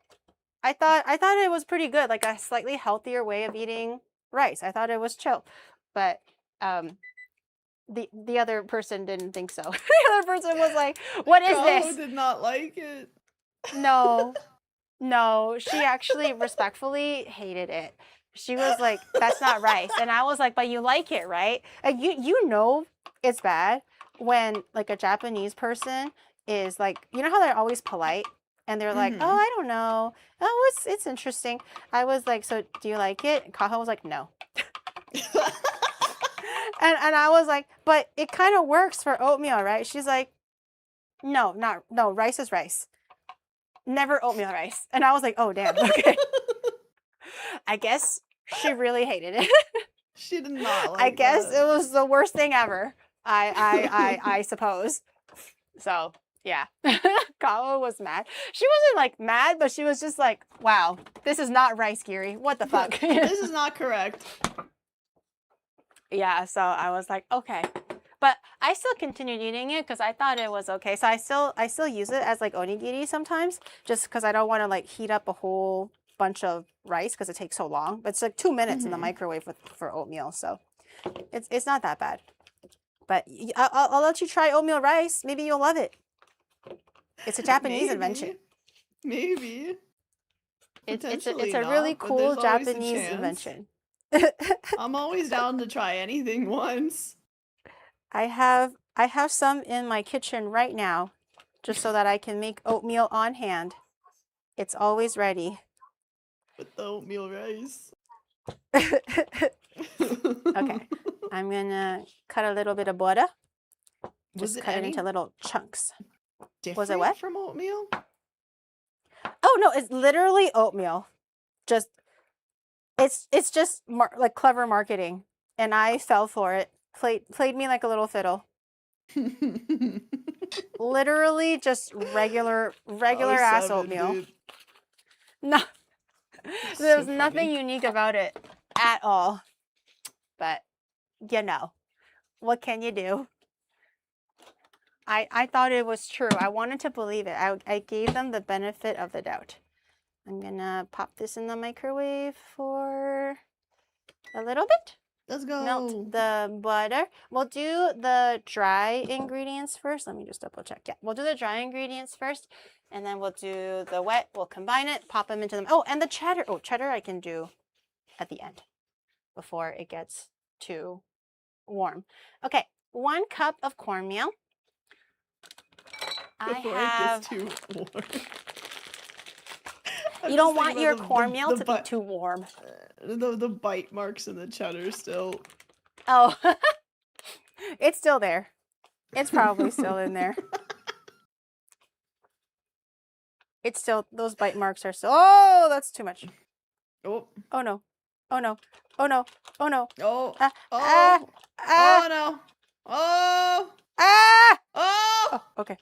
I thought it was pretty good, like a slightly healthier way of eating rice. I thought it was chill, but the other person didn't think so. The other person was like, "What is this?" Did not like it. No, no, she actually respectfully hated it. She was like, "That's not rice," and I was like, "But you like it, right?" Like you know it's bad when like a Japanese person is like, you know how they're always polite and they're like, "Oh, I don't know. Oh, it's interesting." I was like, "So do you like it?" And Kaho was like, "No." And I was like, "But it kind of works for oatmeal, right?" She's like, "No, no, rice is rice. Never oatmeal rice." And I was like, "Oh, damn. Okay." I guess she really hated it. She did not like I guess that. it was the worst thing ever. I suppose. So yeah, Kawa was mad. She wasn't like mad, but she was just like, "Wow, this is not rice, Giri. What the fuck?" This is not correct. Yeah, so I was like, okay. But I still continued eating it because I thought it was okay. So I still use it as like onigiri sometimes, just because I don't want to like heat up a whole bunch of rice because it takes so long. But it's like 2 minutes in the microwave for oatmeal, so it's not that bad. But I'll let you try oatmeal rice. Maybe you'll love it. It's a Japanese invention. Maybe. It's a really cool Japanese invention. I'm always down to try anything once. I have some in my kitchen right now, just so that I can make oatmeal on hand. It's always ready. With the oatmeal rice. Okay, I'm gonna cut a little bit of butter. Was Just it cut it into little chunks. Was it what? From oatmeal? Oh no, it's literally oatmeal. Just it's just like clever marketing, and I fell for it. Played me like a little fiddle. Literally just regular ass oatmeal. Dude. No, there's So nothing funny. unique about it at all. But you know, what can you do? I thought it was true. I wanted to believe it. I gave them the benefit of the doubt. I'm gonna pop this in the microwave for a little bit. Let's go. Melt the butter. We'll do the dry ingredients first. Let me just double check. Yeah, we'll do the dry ingredients first, and then we'll do the wet. We'll combine it, pop them into them. Oh, and the cheddar. Oh, cheddar I can do at the end before it gets too warm. Okay, 1 cup of cornmeal. Before it gets too warm. You don't want your cornmeal to be too warm. The bite marks in the cheddar still. Oh, it's still there. It's probably still in there. It's still, those bite marks are still, oh, that's too much. Oh. Oh no. Oh no. Oh no. Oh no. Oh. Oh no. Oh. Oh, okay.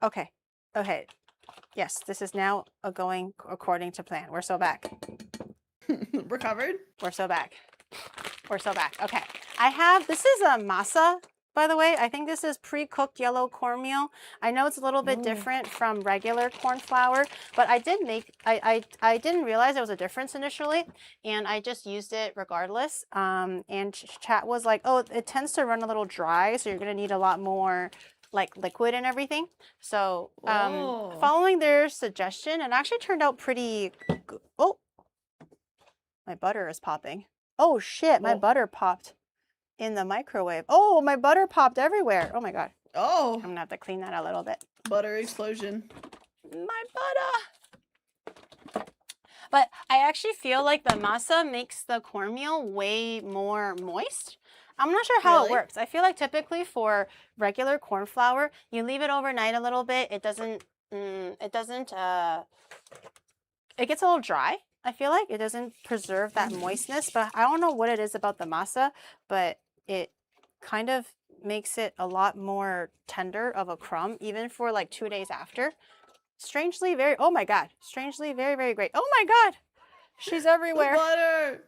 Okay. Okay. Yes, this is now going according to plan. We're so back. Recovered? We're so back. We're so back. Okay. This is a masa, by the way. I think this is pre-cooked yellow cornmeal. I know it's a little bit different from regular corn flour, but I didn't realize there was a difference initially, and I just used it regardless. And chat was like, oh, it tends to run a little dry, so you're going to need a lot more like liquid and everything. So following their suggestion, it actually turned out pretty good. Oh, my butter is popping. Oh shit, my butter popped in the microwave. Oh, my butter popped everywhere. Oh my god. Oh. I'm gonna have to clean that a little bit. Butter explosion. My butter. But I actually feel like the masa makes the cornmeal way more moist. I'm not sure how it Really? works. I feel like typically for regular corn flour, you leave it overnight a little bit. It gets a little dry. I feel like it doesn't preserve that moistness, but I don't know what it is about the masa, but it kind of makes it a lot more tender of a crumb, even for like 2 days after. Strangely very, oh my God, strangely very, very great. Oh my God, she's The everywhere. butter.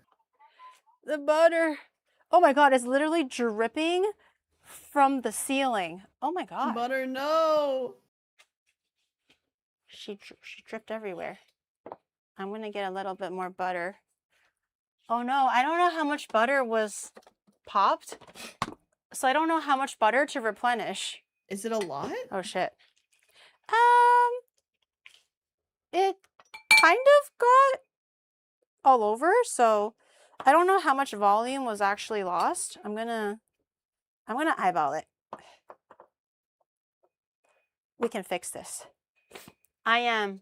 The butter. Oh my God, it's literally dripping from the ceiling. Oh my God. Butter, no. She dripped everywhere. I'm gonna get a little bit more butter. Oh no, I don't know how much butter was popped. So I don't know how much butter to replenish. Is it a lot? Oh shit. It kind of got all over, so I don't know how much volume was actually lost. I'm gonna eyeball it. We can fix this. I am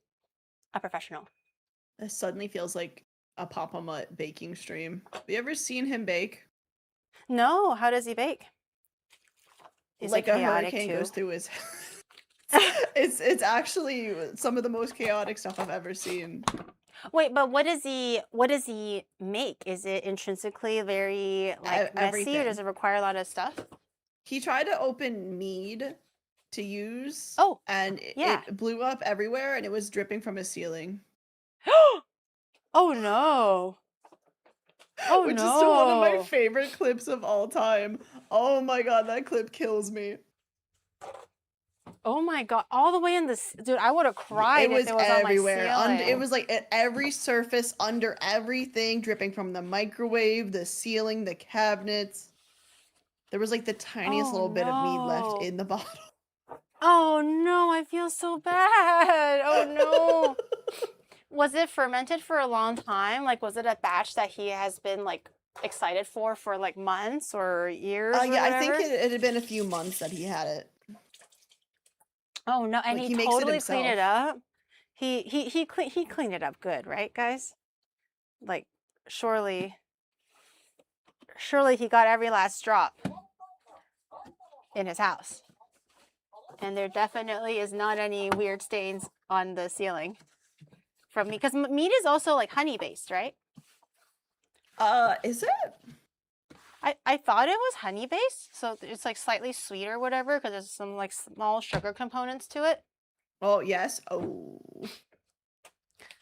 a professional. This suddenly feels like a Papa Mutt baking stream. Have you ever seen him bake? No, how does he bake? Is Like it a chaotic hurricane too? goes through his it's actually some of the most chaotic stuff I've ever seen. Wait, but what does he make? Is it intrinsically very like messy, or Everything. does it require a lot of stuff? He tried to open mead to use. Oh, and yeah. it blew up everywhere and it was dripping from his ceiling. Oh no. Oh Which is still one of my no. favorite clips of all time. Oh my God, that clip kills me. Oh my God, all the way in this, dude, I would have cried if it was everywhere. on my ceiling. It was like at every surface, under everything, dripping from the microwave, the ceiling, the cabinets. There was like the tiniest little bit of mead left in the bottle. Oh no, I feel so bad. Oh no. Was it fermented for a long time? Like, was it a batch that he has been like excited for like months or years? Yeah, I think it had been a few months that he had it. Oh no, and Like, he makes it totally cleaned it himself. up. He cleaned it up good, right, guys? Like, surely he got every last drop in his house. And there definitely is not any weird stains on the ceiling from me, because meat is also like honey based, right? Is it? I thought it was honey based, so it's like slightly sweet or whatever, because there's some like small sugar components to it. Oh yes. Oh.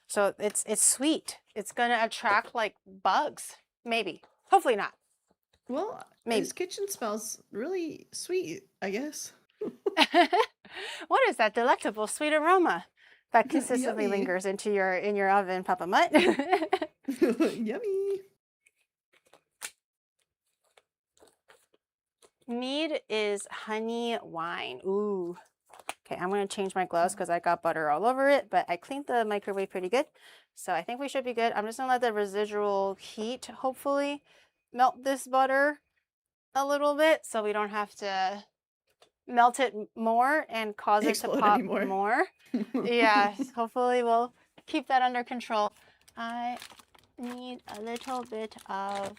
So it's sweet. It's gonna attract like bugs, maybe. Hopefully not. Well, maybe. His kitchen smells really sweet, I guess. What is that delectable sweet aroma that consistently Yummy. lingers in your oven, Papa Mutt? Yummy. Mead is honey wine. Ooh. Okay, I'm going to change my gloves because I got butter all over it, but I cleaned the microwave pretty good. So I think we should be good. I'm just going to let the residual heat, hopefully, melt this butter a little bit so we don't have to melt it more and cause it to pop more. Yeah, hopefully we'll keep that under control. I need a little bit of flour.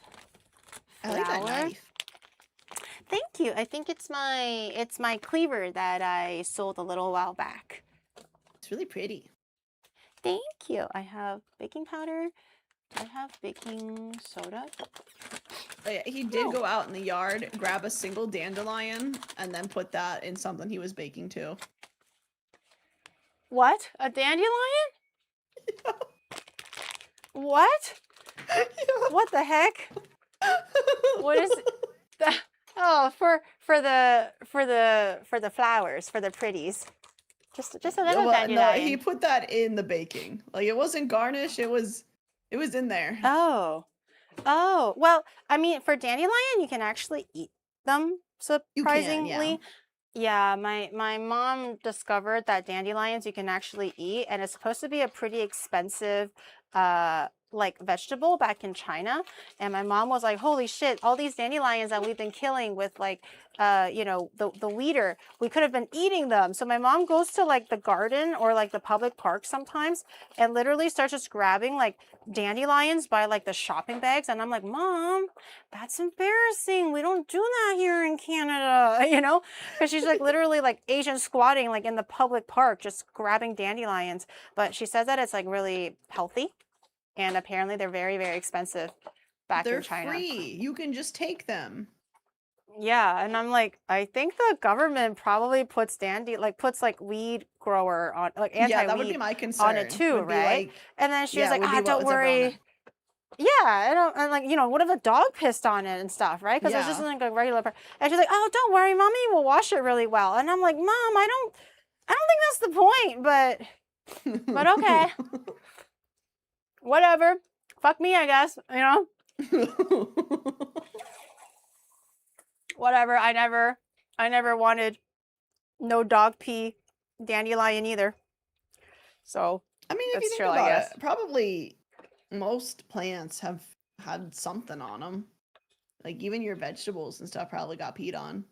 I like that knife. Thank you. I think it's my cleaver that I sold a little while back. It's really pretty. Thank you. I have baking powder. I have baking soda. Oh, yeah, he did go out in the yard, grab a single dandelion, and then put that in something he was baking too. What? A dandelion? Yeah. What? Yeah. What the heck? What is that? Oh, for the flowers, for the pretties. Just a little dandelion. No, he put that in the baking. Like, it wasn't garnish, it was in there. Oh. Oh, well, I mean, for dandelion, you can actually eat them, surprisingly. You can, yeah, my mom discovered that dandelions you can actually eat, and it's supposed to be a pretty expensive like vegetable back in China, and my mom was like, holy shit, all these dandelions that we've been killing with like you know, the weeder, we could have been eating them. So my mom goes to like the garden or like the public park sometimes and literally starts just grabbing like dandelions by like the shopping bags, and I'm like, Mom, that's embarrassing, we don't do that here in Canada, you know, because she's like literally like Asian squatting like in the public park just grabbing dandelions. But she says that it's like really healthy, and apparently they're very, very expensive back They're in China. free. You can just take them. Yeah, and I'm like, I think the government probably puts puts like weed grower on, like Yeah, that would be anti-weed my concern. on it too, Would be right? like, And then she was yeah, like, would be ah, don't what's ever on it. worry. Yeah, and like, you know, what if a dog pissed on it and stuff, right? Because it's just Yeah. like a regular. And she's like, oh, don't worry, mommy will wash it really well. And I'm like, Mom, I don't think that's the point, but okay, whatever. Fuck me, I guess. You know, whatever. I never wanted no dog pee dandelion either. So I mean, if that's you think true, I about guess. it, probably most plants have had something on them. Like even your vegetables and stuff probably got peed on.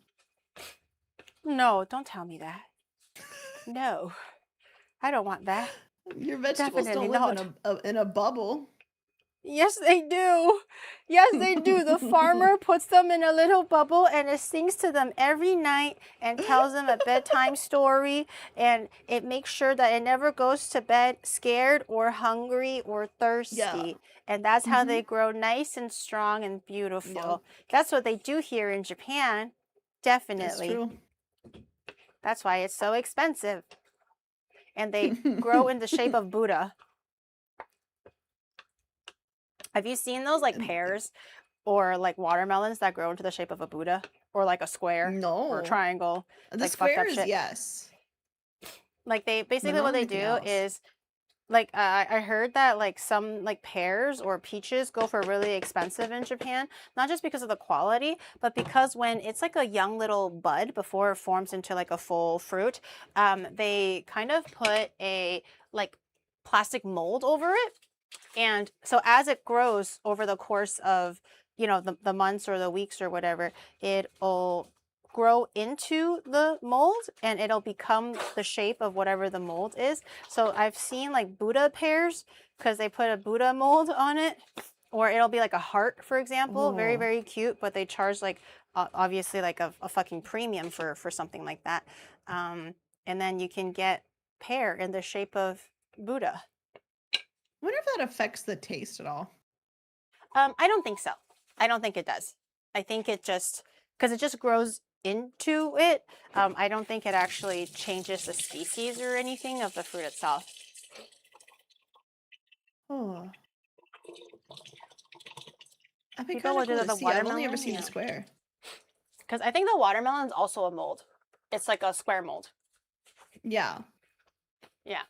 No, don't tell me that. No, I don't want that. Your vegetables Definitely don't live in a bubble. Yes, they do. Yes, they do. The farmer puts them in a little bubble and it sings to them every night and tells them a bedtime story. And it makes sure that it never goes to bed scared or hungry or thirsty. Yeah. And that's how they grow nice and strong and beautiful. Yep. That's what they do here in Japan. That's Definitely. true. That's why it's so expensive. And they grow in the shape of Buddha. Have you seen those like pears or like watermelons that grow into the shape of a Buddha or like a square or a No. triangle? The Like fucked up squares, shit. yes. Like they basically not what they anything do else. is like I heard that like some like pears or peaches go for really expensive in Japan, not just because of the quality, but because when it's like a young little bud before it forms into like a full fruit, they kind of put a like plastic mold over it. And so as it grows over the course of, you know, the months or the weeks or whatever, it'll grow into the mold and it'll become the shape of whatever the mold is. So I've seen like Buddha pears because they put a Buddha mold on it, or it'll be like a heart, for example. Very, Oh. very cute, but they charge like obviously like a fucking premium for something like that. And then you can get pear in the shape of Buddha. I wonder if that affects the taste at all. I don't think so. I don't think it does. I think it just, because it just grows into it. I don't think it actually changes the species or anything of the fruit itself. Oh. I'd be People kind will of do cool the to see. I've only watermelon, ever seen yeah. the square. Because I think the watermelon is also a mold. It's like a square mold. Yeah. Yeah.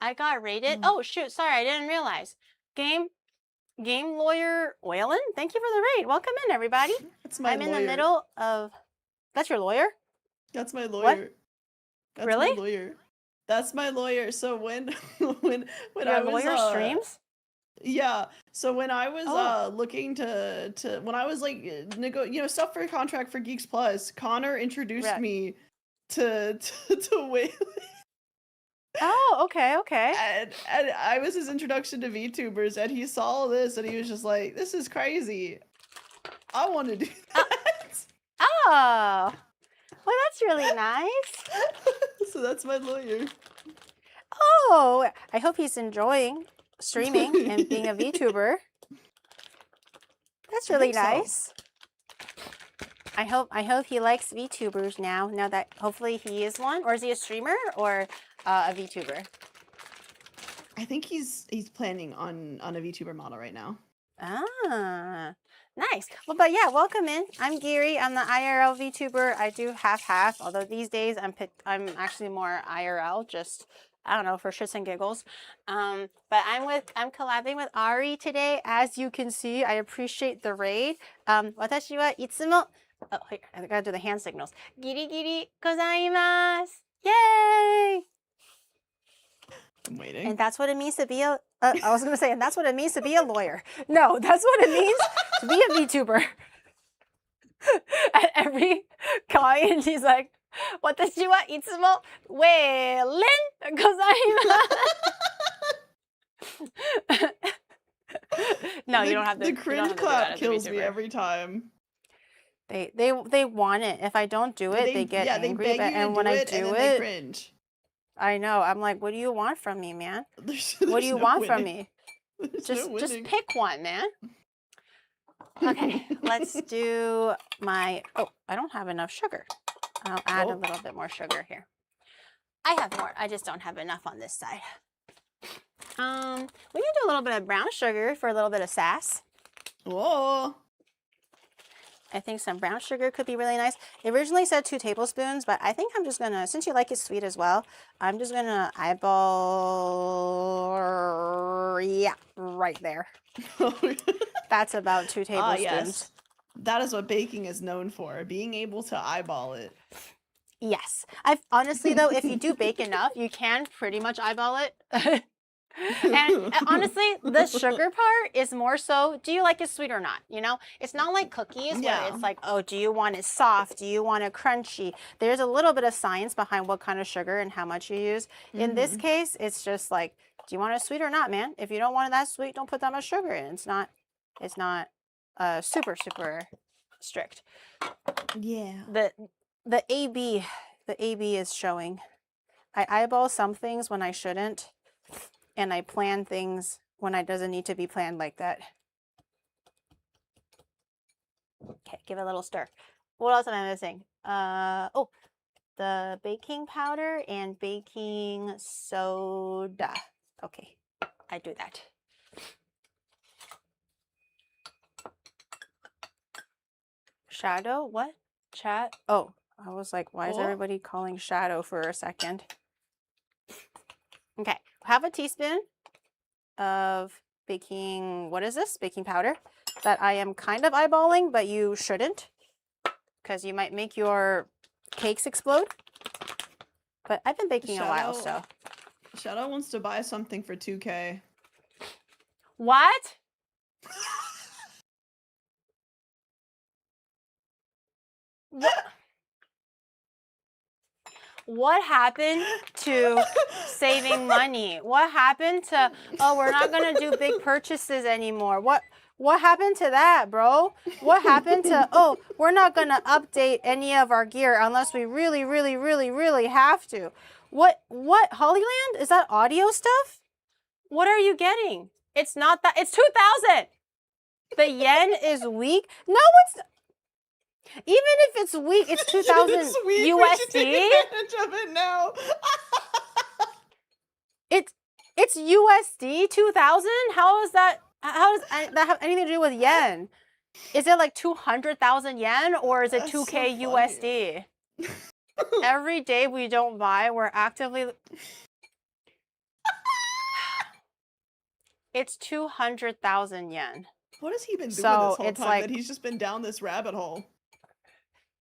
I got rated. Mm. Oh, shoot. Sorry, I didn't realize. Game lawyer Whalen, thank you for the raid. Welcome in, everybody. That's my I'm lawyer. in the middle of... That's your lawyer? That's my lawyer. What? That's Really? my lawyer. That's my lawyer. So when when Your I was lawyer streams? yeah. So when I was Oh. looking to when I was like stuff for a contract for Geeks Plus, Connor introduced Right. me to Whalen. Oh, okay, okay. And I was his introduction to VTubers, and he saw this and he was just like, "This is crazy. I want to do that." Oh, well, that's really nice. So that's my lawyer. Oh, I hope he's enjoying streaming and being a VTuber. That's really think so. nice. I hope he likes VTubers now. Now that hopefully he is one, or is he a streamer or a VTuber? I think he's planning on a VTuber model right now. Ah, nice. Well, but yeah, welcome in. I'm Giri. I'm the IRL VTuber. I do half, although these days I'm actually more IRL, just I don't know, for shits and giggles. But I'm collabing with Ari today. As you can see, I appreciate the raid. 私はいつも oh, here, I gotta do the hand signals. ギリギリございます. Yay! I'm waiting. And that's what it means to be a I was gonna say, and that's what it means to be a lawyer. No, that's what it means to be a VTuber. At every client, he's like, 私はいつもウェーレンございます。No, you don't have to. The cringe clap kills me every time. They want it. If I don't do it, they get angry. They beg you and to when do I it, do and then it, they cringe. I know. I'm like, what do you want from me, man? There's What do you no want from winning. me? There's no Just winning. pick one, man. Okay, let's do my. Oh, I don't have enough sugar. I'll add a little bit more sugar here. I have more. I just don't have enough on this side. We can do a little bit of brown sugar for a little bit of sass. Whoa. I think some brown sugar could be really nice. It originally said 2 tablespoons, but I think I'm just gonna, since you like it sweet as well, I'm just gonna eyeball, yeah, right there. That's about 2 tablespoons. Yes. That is what baking is known for, being able to eyeball it. Yes. I've honestly though, if you do bake enough, you can pretty much eyeball it. And honestly, the sugar part is more so, do you like it sweet or not? You know, it's not like cookies where it's like, oh, do you want it soft? Do you want it crunchy? There's a little bit of science behind what kind of sugar and how much you use. In this case, it's just like, do you want it sweet or not, man? If you don't want it that sweet, don't put that much sugar in. It's not super strict. Yeah. The AB is showing. I eyeball some things when I shouldn't. And I plan things when it doesn't need to be planned like that. Okay, give it a little stir. What else am I missing? Oh, the baking powder and baking soda. Okay, I do that. Shadow? What? Chat? Oh, I was like, why is everybody calling shadow for a second? Okay, have a teaspoon of baking, what is this? Baking powder that I am kind of eyeballing, but you shouldn't because you might make your cakes explode. But I've been baking a while, so. Shadow wants to buy something for 2K. What? What happened to saving money? What happened to, oh, we're not going to do big purchases anymore? What happened to that, bro? What happened to, oh, we're not going to update any of our gear unless we really, really, really, really have to? What, Hollyland? Is that audio stuff? What are you getting? It's not that, it's 2,000. The yen is weak. No, it's, even if it's weak, it's 2,000 USD. We should take advantage of it now. It's USD 2,000. How is that? How does that have anything to do with yen? Is it like 200,000 yen or is it 2K so USD? Every day we don't buy, we're actively. It's 200,000 yen. What has he been doing this So whole it's time like, that he's just been down this rabbit hole?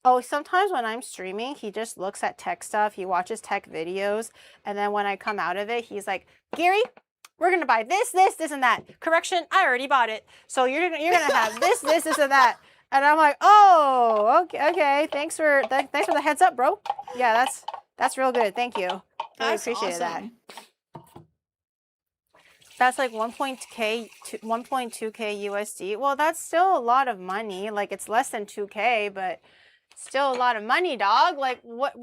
oh, sometimes when I'm streaming, he just looks at tech stuff. He watches tech videos. And then when I come out of it, he's like, Gary, we're going to buy this, this, this, and that. Correction, I already bought it. So you're going to have this, this, this, and that. And I'm like, oh, okay. Thanks for the heads up, bro. Yeah, that's real good. Thank you. Really appreciate that. That's like 1.2K USD. Well, that's still a lot of money. Like it's less than 2K, but still a lot of money, dog. Like what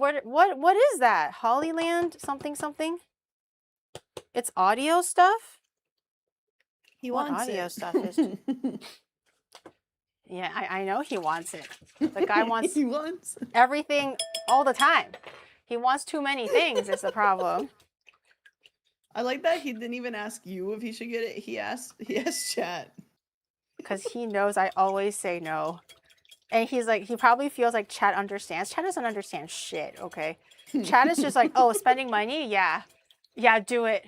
is that? Hollyland something? It's audio stuff? He what wants audio it. stuff is Yeah, I know he wants it. The guy wants he wants everything all the time. He wants too many things is the problem. I like that he didn't even ask you if he should get it. He asked chat. Because he knows I always say no. And he's like, he probably feels like chat understands. Chat doesn't understand shit, okay? Chat is just like, oh, spending money? Yeah. Yeah, do it.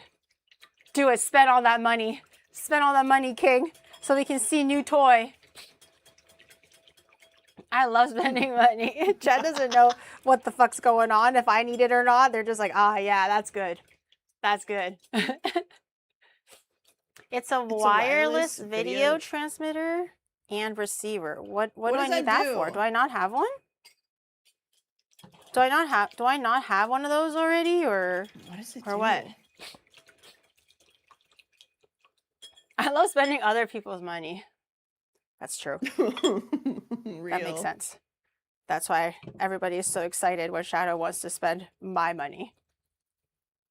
Do it. Spend all that money. Spend all that money, king. So we can see new toy. I love spending money. Chat doesn't know what the fuck's going on, if I need it or not. They're just like, ah, yeah, that's good. That's good. It's a wireless video transmitter and receiver. What do I need that for? Do I not have one? Do I not have one of those already, or What does it or do? what? I love spending other people's money. That's true. That makes sense. That's why everybody is so excited when Shadow wants to spend my money.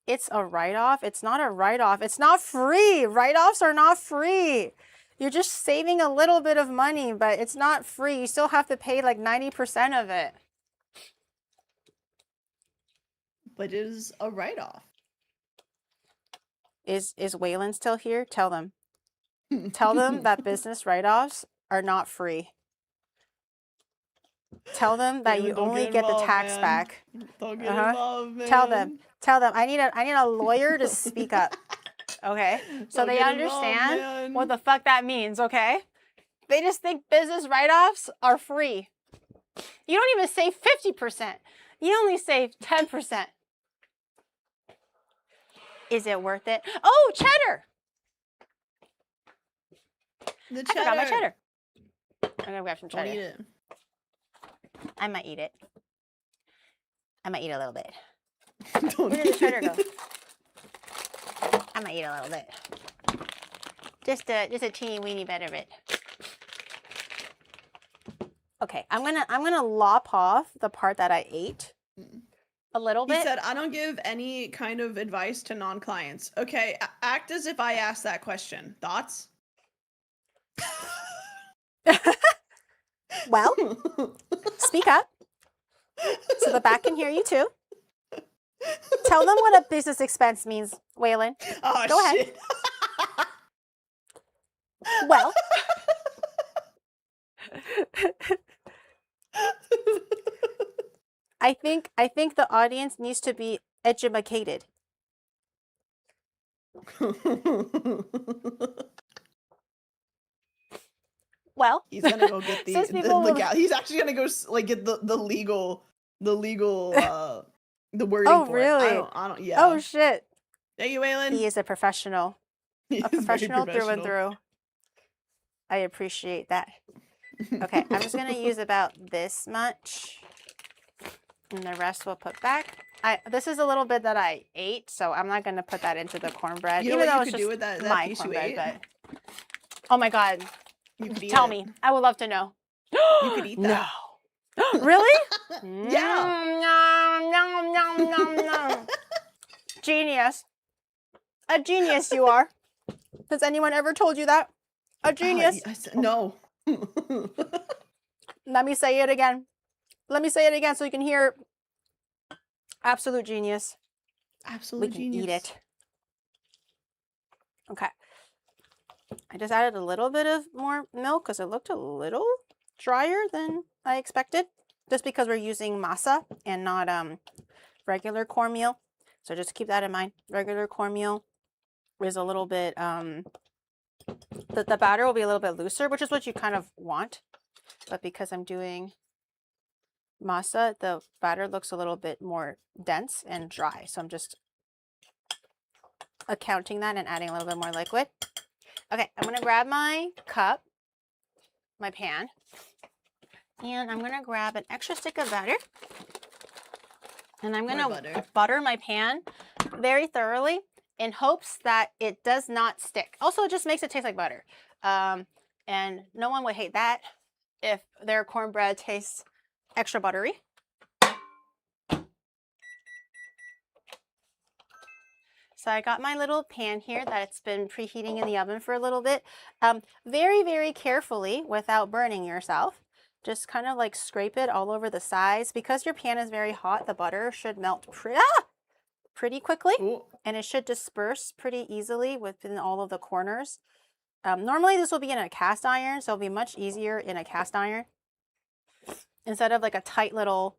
It's a write-off. It's not a write-off. It's not free. Write-offs are not free. You're just saving a little bit of money, but it's not free. You still have to pay like 90% of it. But it is a write-off. Is Waylon still here? Tell them. Tell them that business write-offs are not free. Tell them that you only get the tax back. Don't get involved, man. Tell them. I need a lawyer to speak up. Okay? So they understand what the fuck that means, okay? They just think business write-offs are free. You don't even save 50%. You only save 10%. Is it worth it? Oh, cheddar! The I forgot my cheddar. I'm gonna grab some cheddar. Don't eat it. I might eat it. I might eat a little bit. Don't Where did the cheddar go? I might eat a little bit. Just a teeny weeny bit of it. Okay, I'm gonna lop off the part that I ate a little bit. He said, I don't give any kind of advice to non-clients. Okay, act as if I asked that question. Thoughts? Well, speak up so the back can hear you too. Tell them what a business expense means, Waylon. Oh, Go shit. ahead. Well, I think the audience needs to be educated. Well, he's gonna go get the legal. He's actually gonna go like get the legal the wording. Oh, for really? It. I don't. Yeah. Oh shit. Thank you, Waylon. He is a professional. He A is very professional through and through. I appreciate that. Okay, I'm just gonna use about this much, and the rest we'll put back. This is a little bit that I ate, so I'm not gonna put that into the cornbread. You know even what though you it's could just do with that my piece you cornbread, ate? but oh my god, You could eat tell it. me. I would love to know. You could eat that. No. Really? Yeah. Nom, nom, nom, nom, nom. Genius. A genius you are. Has anyone ever told you that? A genius. No. Let me say it again. Let me say it again so you can hear. Absolute genius. Absolute genius. genius. Eat it. Okay. I just added a little bit of more milk because it looked a little drier than I expected. Just because we're using masa and not regular cornmeal. So just keep that in mind. Regular cornmeal is a little bit, the batter will be a little bit looser, which is what you kind of want. But because I'm doing masa, the batter looks a little bit more dense and dry. So I'm just accounting that and adding a little bit more liquid. Okay, I'm going to grab my cup, my pan, and I'm going to grab an extra stick of butter. And I'm going to butter my pan very thoroughly in hopes that it does not stick. Also, it just makes it taste like butter. And no one would hate that if their cornbread tastes extra buttery. So I got my little pan here that's been preheating in the oven for a little bit. Very, very carefully without burning yourself. Just kind of like scrape it all over the sides. Because your pan is very hot, the butter should melt pretty quickly. Ooh. And it should disperse pretty easily within all of the corners. Normally this will be in a cast iron, so it'll be much easier in a cast iron. Instead of like a tight little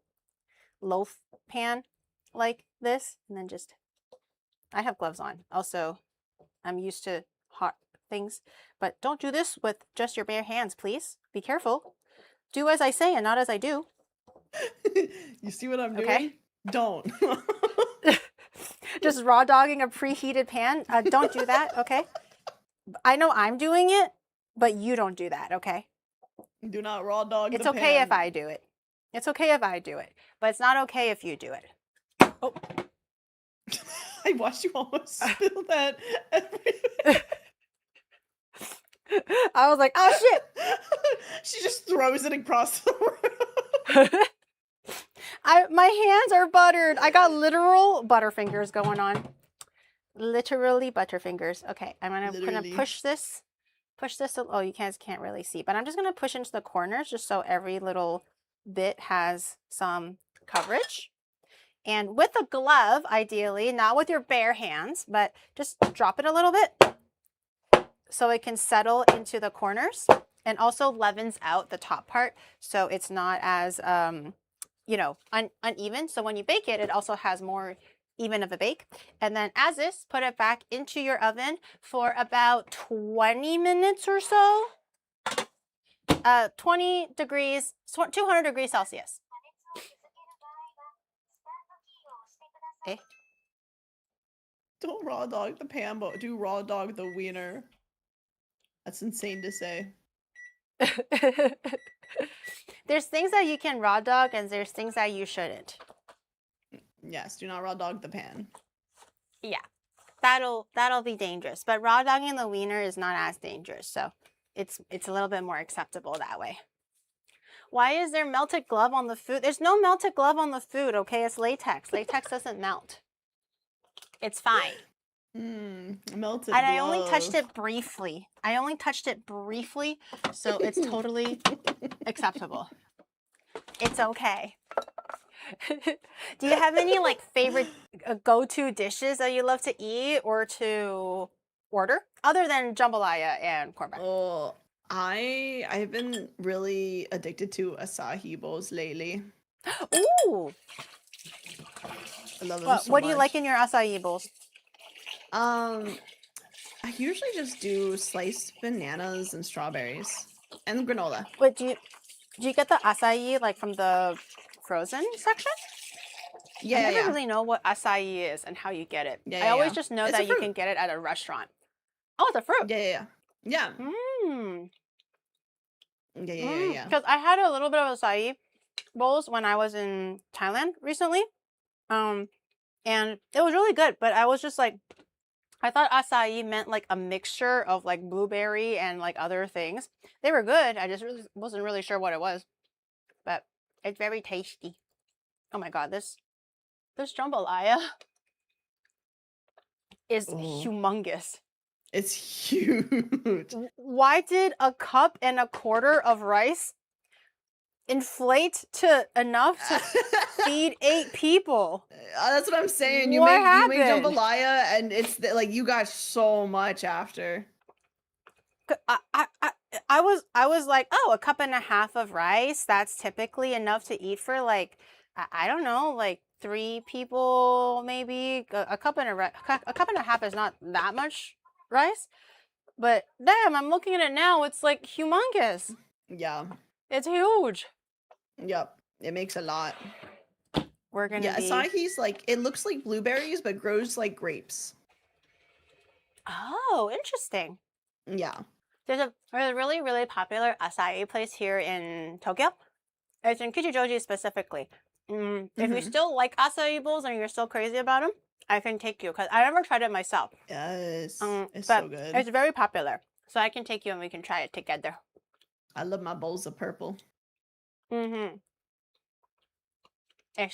loaf pan like this. And then just, I have gloves on. Also, I'm used to hot things. But don't do this with just your bare hands, please. Be careful. Do as I say and not as I do. You see what I'm doing? Okay. Don't. Just raw dogging a preheated pan. Don't do that, okay? I know I'm doing it, but you don't do that, okay? Do not raw dog It's the okay if pan. I do it. It's okay if I do it, but it's not okay if you do it. Oh. I watched you almost spill that everywhere. I was like, oh shit. She just throws it across the room. My hands are buttered. I got literal butterfingers going on. Literally butterfingers. Okay, I'm gonna Literally. push this. Oh, you guys can't really see, but I'm just gonna push into the corners just so every little bit has some coverage. And with a glove, ideally, not with your bare hands, but just drop it a little bit so it can settle into the corners and also levens out the top part so it's not as, you know, uneven. So when you bake it, it also has more even of a bake. And then as is, put it back into your oven for about 20 minutes or so. 20 degrees, 200 degrees Celsius. Okay. Don't raw dog the pan, but do raw dog the wiener. That's insane to say. There's things that you can raw dog and there's things that you shouldn't. Yes, do not raw dog the pan. Yeah, that'll be dangerous. But raw dogging the wiener is not as dangerous, so it's a little bit more acceptable that way. Why is there melted glove on the food? There's no melted glove on the food, okay? It's latex. Latex doesn't melt. It's fine. Melted And glove. I only touched it briefly. So it's totally acceptable. It's okay. Do you have any like favorite go-to dishes that you love to eat or to order other than jambalaya and cornbread? Oh, I've been really addicted to acai bowls lately. Ooh. I love them so What do you like much. in your acai bowls? I usually just do sliced bananas and strawberries and granola. But do you get the acai like from the frozen section? Yeah, I never yeah. really know what acai is and how you get it. Yeah, I always yeah. just know It's a that you fruit. can get it at a restaurant. Oh, it's a fruit. Yeah. Yeah. Yeah. Because I had a little bit of acai bowls when I was in Thailand recently. And it was really good, but I was just like, I thought acai meant like a mixture of like blueberry and like other things. They were good. I just really wasn't really sure what it was, but it's very tasty. Oh my God, this jambalaya is humongous. It's huge. Why did a cup and a quarter of rice inflate to enough to feed 8 people? That's what I'm saying. You What make happened? jambalaya, and it's like you got so much after. I was like, oh, a cup and a half of rice. That's typically enough to eat for like, I don't know, like 3 people maybe. A cup and a half is not that much rice, but damn, I'm looking at it now. It's like humongous. Yeah. It's huge. Yep. It makes a lot. We're gonna acai's like, it looks like blueberries, but grows like grapes. Oh, interesting. Yeah. There's a really, really popular acai place here in Tokyo. It's in Kichijoji specifically. If you still like acai bowls and you're still crazy about them, I can take you because I never tried it myself. Yes. It's but so good. It's very popular. So I can take you and we can try it together. I love my bowls of purple. It's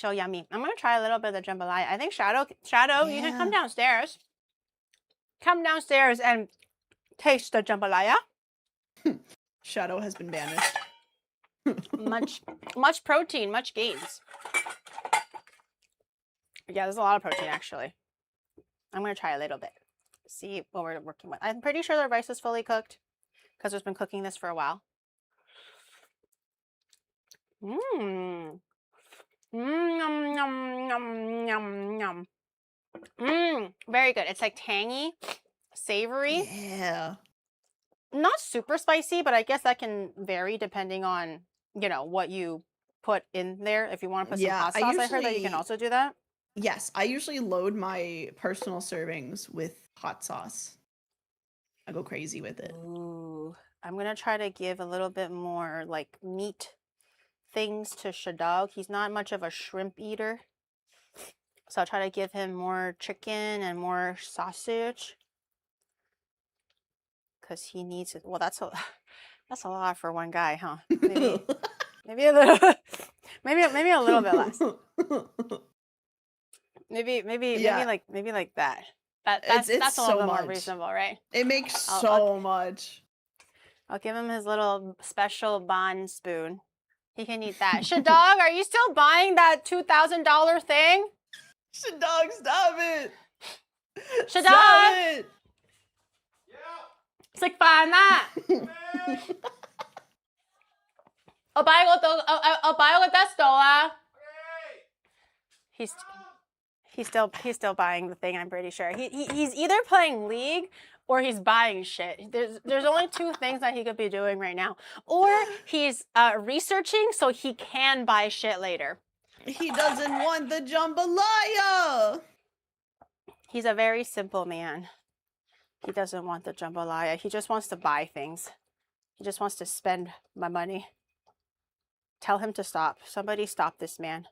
so yummy. I'm going to try a little bit of the jambalaya. I think Shadow, you can come downstairs. Come downstairs and taste the jambalaya. Shadow has been banished. much protein, much gains. Yeah, there's a lot of protein actually. I'm going to try a little bit. See what we're working with. I'm pretty sure the rice is fully cooked because we've been cooking this for a while. Yum, yum, yum, yum, yum. Very good. It's like tangy, savory. Yeah. Not super spicy, but I guess that can vary depending on, you know, what you put in there. If you want to put some hot sauce, I heard that you can also do that. Yes, I usually load my personal servings with hot sauce. I go crazy with it. Ooh, I'm gonna try to give a little bit more like meat things to Shadog. He's not much of a shrimp eater. So I'll try to give him more chicken and more sausage. Because he needs it. Well, that's a lot for one guy, huh? Maybe a little maybe a little bit less. Maybe like that. That's a little so bit more much. reasonable, right? It makes so much. I'll give him his little special bond spoon. He can eat that. Shadog, are you still buying that $2,000 thing? Shadog, stop it! Shadog! Stop it! It's fana. O bayo ko testo, ah. He's still buying the thing, I'm pretty sure. He's either playing League or he's buying shit. There's only two things that he could be doing right now. Or he's researching so he can buy shit later. He doesn't want the jambalaya. He's a very simple man. He doesn't want the jambalaya. He just wants to buy things. He just wants to spend my money. Tell him to stop. Somebody stop this man.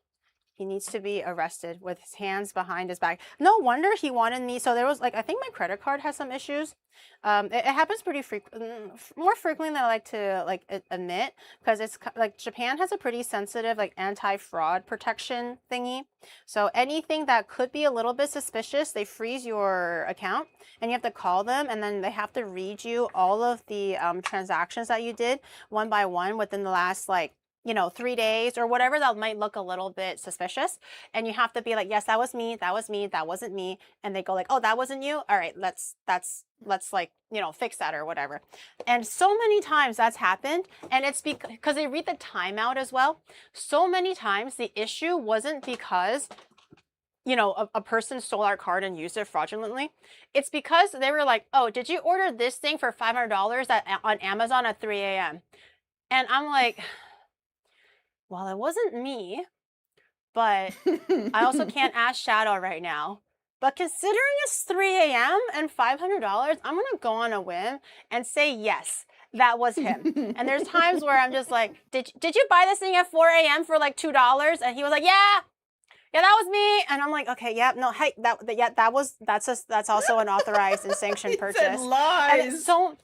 He needs to be arrested with his hands behind his back. No wonder he wanted me. So there was I think my credit card has some issues. It happens pretty more frequently than I like to admit, because it's Japan has a pretty sensitive anti-fraud protection thingy. So anything that could be a little bit suspicious, they freeze your account and you have to call them, and then they have to read you all of the transactions that you did one by one within the last 3 days or whatever that might look a little bit suspicious. And you have to be like, yes, that was me, that wasn't me. And they go like, oh, that wasn't you? All right, let's fix that or whatever. And so many times that's happened. And it's because they read the timeout as well. So many times the issue wasn't because a person stole our card and used it fraudulently. It's because they were like, oh, did you order this thing for $500 on Amazon at 3 a.m.? And I'm like, well, it wasn't me, but I also can't ask Shadow right now. But considering it's 3 a.m. and $500, I'm going to go on a whim and say yes, that was him. And there's times where I'm just like, did you buy this thing at 4 a.m. for $2? And he was like, yeah, that was me. And I'm like, okay, yeah, no, hey, that's also an authorized and sanctioned purchase. Said lies. And so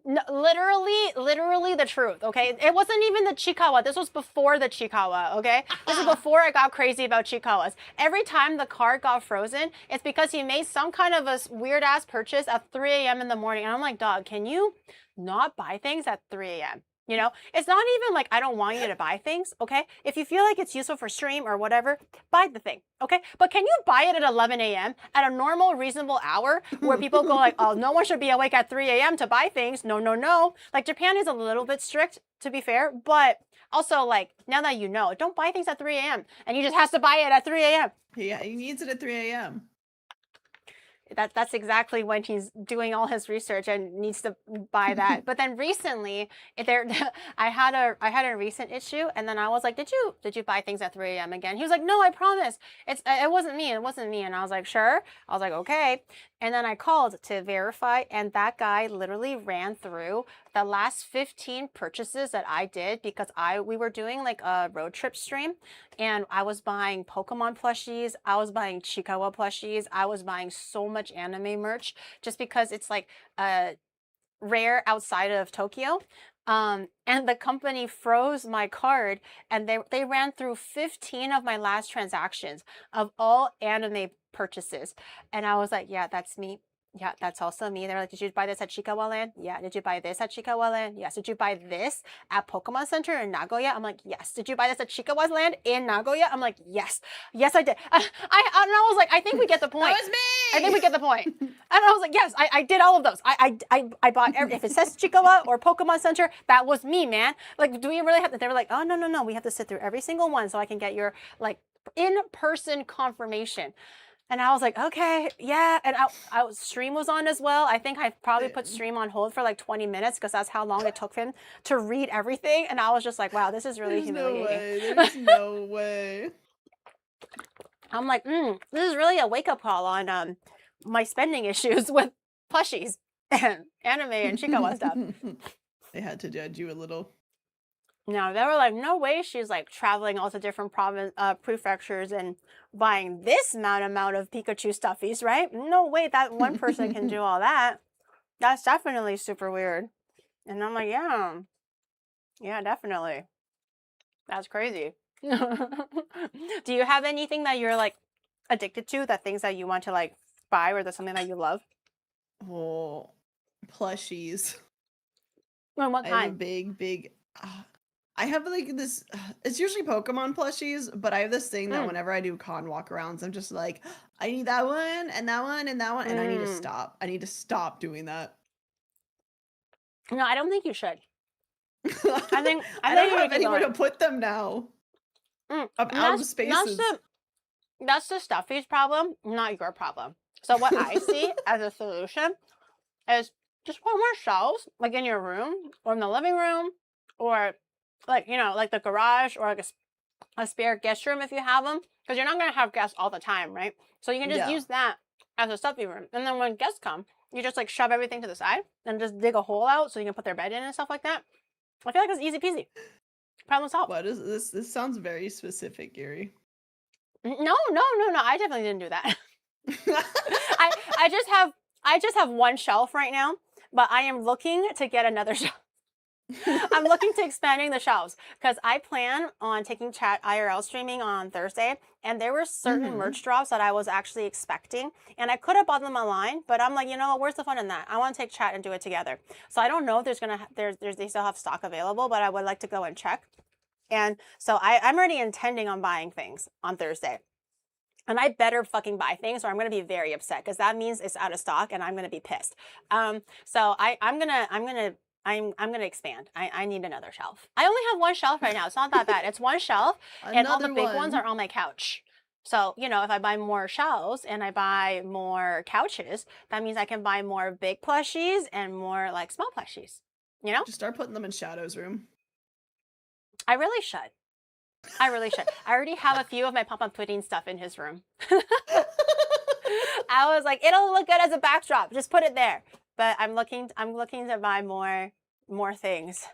no, literally the truth, okay? It wasn't even the Chikawa. This was before the Chikawa, okay? This is before I got crazy about Chikawas. Every time the card got frozen, it's because he made some kind of a weird-ass purchase at 3 a.m. in the morning. And I'm like, dog, can you not buy things at 3 a.m.? It's not even like I don't want you to buy things, okay? If you feel like it's useful for stream or whatever, buy the thing, okay? But can you buy it at 11 a.m. at a normal, reasonable hour where people go like, oh, no one should be awake at 3 a.m. to buy things? No. Japan is a little bit strict, to be fair, but also now that you know, don't buy things at 3 a.m. and you just have to buy it at 3 a.m. Yeah, he needs it at 3 a.m. That's exactly when he's doing all his research and needs to buy that. But then recently, I had a recent issue, and then I was like, did you buy things at 3 a.m. again? He was like, no, I promise, it wasn't me. And I was like, sure. I was like, okay. And then I called to verify, and that guy literally ran through the last 15 purchases that I did, because we were doing a road trip stream, and I was buying Pokemon plushies, I was buying Chikawa plushies, I was buying so much anime merch just because it's rare outside of Tokyo. And the company froze my card, and they ran through 15 of my last transactions of all anime purchases. And I was like, yeah, that's me. Yeah, that's also me. They're like, did you buy this at Chikawa Land? Yeah. Did you buy this at Chikawa Land? Yes. Did you buy this at Pokemon Center in Nagoya? I'm like, yes. Did you buy this at Chikawa Land in Nagoya? I'm like, yes. Yes, I did. And I was like, I think we get the point. That was me. I think we get the point. And I was like, yes, I did all of those. I bought if it says Chikawa or Pokemon Center, that was me, man. Do we really have to? They were like, oh, no. We have to sit through every single one so I can get your in-person confirmation. And I was like, okay, yeah. And stream was on as well. I think I probably put stream on hold for 20 minutes because that's how long it took him to read everything. And I was just like, wow, this is really humiliating. There's no way. I'm like, this is really a wake-up call on my spending issues with plushies. and anime and Chikawa stuff. They had to judge you a little. No, they were like, no way she's like traveling all to different prefectures and buying this amount of Pikachu stuffies, right? No way that one person can do all that. That's definitely super weird. And I'm like, yeah, definitely. That's crazy. Do you have anything that you're like addicted to, that things that you want to like buy, or there's something that you love? Oh, plushies. And what I have a kind? big. I have like this. It's usually Pokemon plushies, but I have this thing that Mm, whenever I do con walkarounds, I'm just like, I need that one and that one and that one, and I need to mm. stop. I need to stop doing that. No, I don't think you should. I I think don't you have need to anywhere to going. put them now. I'm And out of spaces. that's the stuffies problem, not your problem. So what I see as a solution is just put more shelves, like in your room or in the living room, or like like the garage, or like a spare guest room if you have them, because you're not gonna have guests all the time, right? So you can just Yeah. use that as a stuffy room, and then when guests come, you just like shove everything to the side and just dig a hole out so you can put their bed in and stuff like that. I feel like it's easy peasy. Problem solved. What is this? This sounds very specific, Gary. No, I definitely didn't do that. I I just have one shelf right now, but I am looking to get another shelf. I'm looking to expanding the shelves because I plan on taking chat IRL streaming on Thursday, and there were certain hmm merch drops that I was actually expecting, and I could have bought them online, but I'm like, you know what, where's the fun in that? I want to take chat and do it together. So I don't know if there's gonna there's they still have stock available, but I would like to go and check. And so I'm already intending on buying things on Thursday. And I better fucking buy things or I'm gonna be very upset because that means it's out of stock and I'm gonna be pissed. So I'm gonna expand. I need another shelf. I only have one shelf right now. It's not that bad. It's one shelf, and all the Another big ones are one. on my couch. So, if I buy more shelves and I buy more couches, that means I can buy more big plushies and more like small plushies. You know? Just start putting them in Shadow's room. I really should. I really should. I already have a few of my pop-up pudding stuff in his room. I was like, it'll look good as a backdrop. Just put it there. But I'm looking to buy more things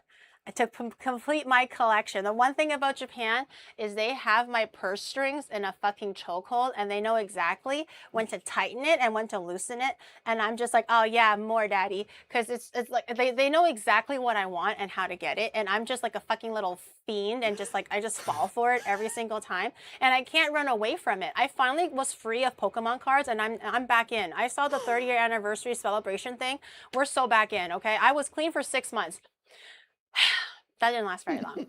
to complete my collection. The one thing about Japan is they have my purse strings in a fucking chokehold, and they know exactly when to tighten it and when to loosen it. And I'm just like, oh yeah, more daddy, because it's like they know exactly what I want and how to get it, and I'm just like a fucking little fiend, and just like I just fall for it every single time, and I can't run away from it. I finally was free of Pokemon cards, and I'm back in. I saw the 30-year anniversary celebration thing. We're so back in. Okay, I was clean for 6 months. That didn't last very long.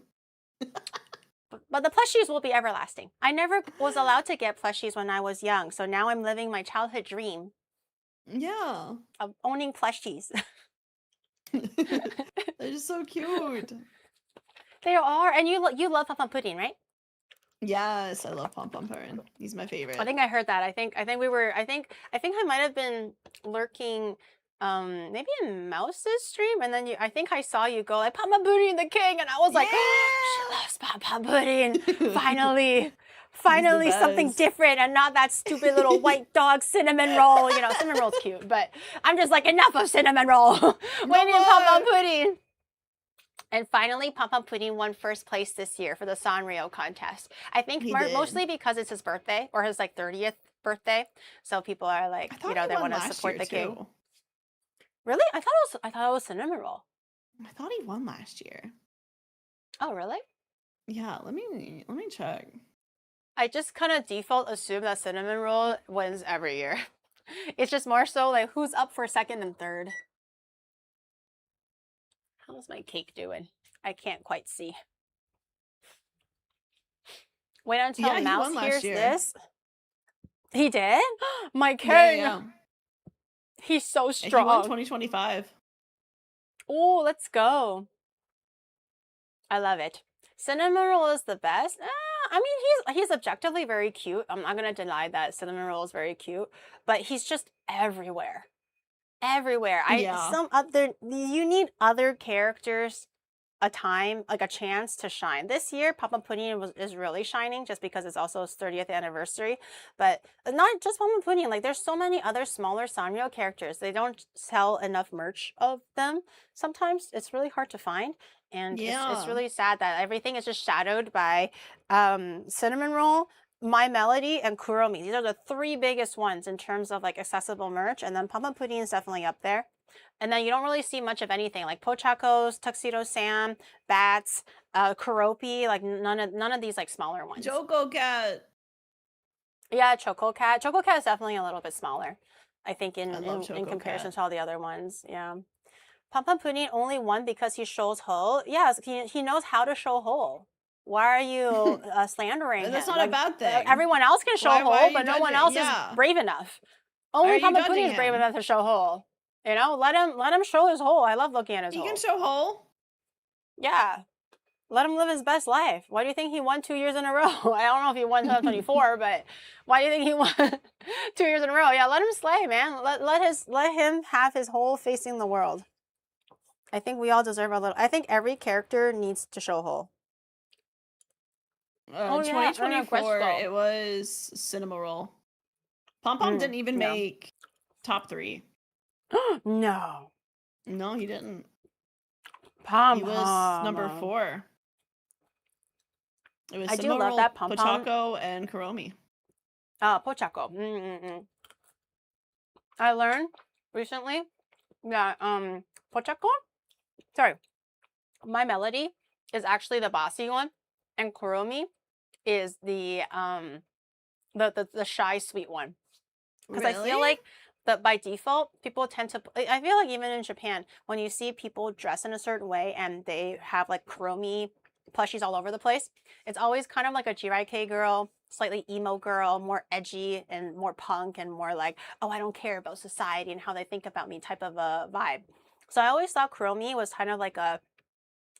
But the plushies will be everlasting. I never was allowed to get plushies when I was young, so now I'm living my childhood dream Yeah. of owning plushies. They're just so cute. They are, and you love Papa Pudding, right? Yes, I love Pom Pom Purin. He's my favorite. I think I heard that. I think we were. I think I might have been lurking. Maybe in Mouse's stream, and then I think I saw you go like Papa Pudding the king, and I was like, oh, she loves Papa Pudding. Finally something best. different and not that stupid little white dog cinnamon roll. Cinnamon roll's cute, but I'm just like, enough of cinnamon roll. We need Papa Pudding. And finally, Papa Pudding won first place this year for the Sanrio contest. I think He did. mostly because it's his birthday, or his like 30th birthday. So people are like, I thought they he won want to last support year the king. too. Really? I thought it was cinnamon roll. I thought he won last year. Oh, really? Yeah, let me check. I just kind of default assume that cinnamon roll wins every year. It's just more so like who's up for second and third. How's my cake doing? I can't quite see. Wait until Yeah, he Mouse won last hears year. this. He did? My king! Yeah. He's so And he won strong. 2025. Oh, let's go. I love it. Cinnamon roll is the best. I mean, he's objectively very cute. I'm not gonna deny that cinnamon roll is very cute, but he's just everywhere. Everywhere. Yeah. You need other characters a time, like a chance to shine. This year, Papa Pudding is really shining just because it's also his 30th anniversary. But not just Papa Pudding, like there's so many other smaller Sanrio characters. They don't sell enough merch of them sometimes. It's really hard to find. And it's Yeah. really sad that everything is just shadowed by Cinnamon Roll, My Melody, and Kuromi. These are the three biggest ones in terms of like accessible merch. And then Papa Pudding is definitely up there. And then you don't really see much of anything like Pochacos, Tuxedo Sam, Bats, Kuropi, like none of these like smaller ones. Joko Cat. Yeah, Choco Cat. Choco Cat is definitely a little bit smaller, I think, I love in Choco comparison Cat. to all the other ones. Yeah. Pom Pudding only won because he shows hole. Yes, he knows how to show hole. Why are you slandering That's him? not a bad thing. Everyone else can show Why hole, are you but no one judging? else Yeah. is brave enough. Why Only are you Papa Pudding judging is brave him? enough to show hole. You know, let him show his hole. I love looking at his He hole. can show hole. Yeah. Let him live his best life. Why do you think he won 2 years in a row? I don't know if he won 2024, but why do you think he won 2 years in a row? Yeah, let him slay, man. Let him have his hole facing the world. I think we all deserve a little. I think every character needs to show hole. Oh, yeah, 2024, Questo. it was Cinema Roll. Pom Pom didn't even make top 3. No. No, he didn't. Pom He was number 4. It was I do Cinema love Roll, that Pom Pom. Pochaco, and Kuromi. Pochaco. I learned recently that Pochaco, sorry, My Melody is actually the bossy one, and Kuromi is the shy sweet one. Because I feel like that by default people tend to, I feel like even in Japan when you see people dress in a certain way and they have like Kuromi plushies all over the place, it's always kind of like a Jiraiya girl, slightly emo girl, more edgy and more punk and more like, oh, I don't care about society and how they think about me type of a vibe. So I always thought Kuromi was kind of like a,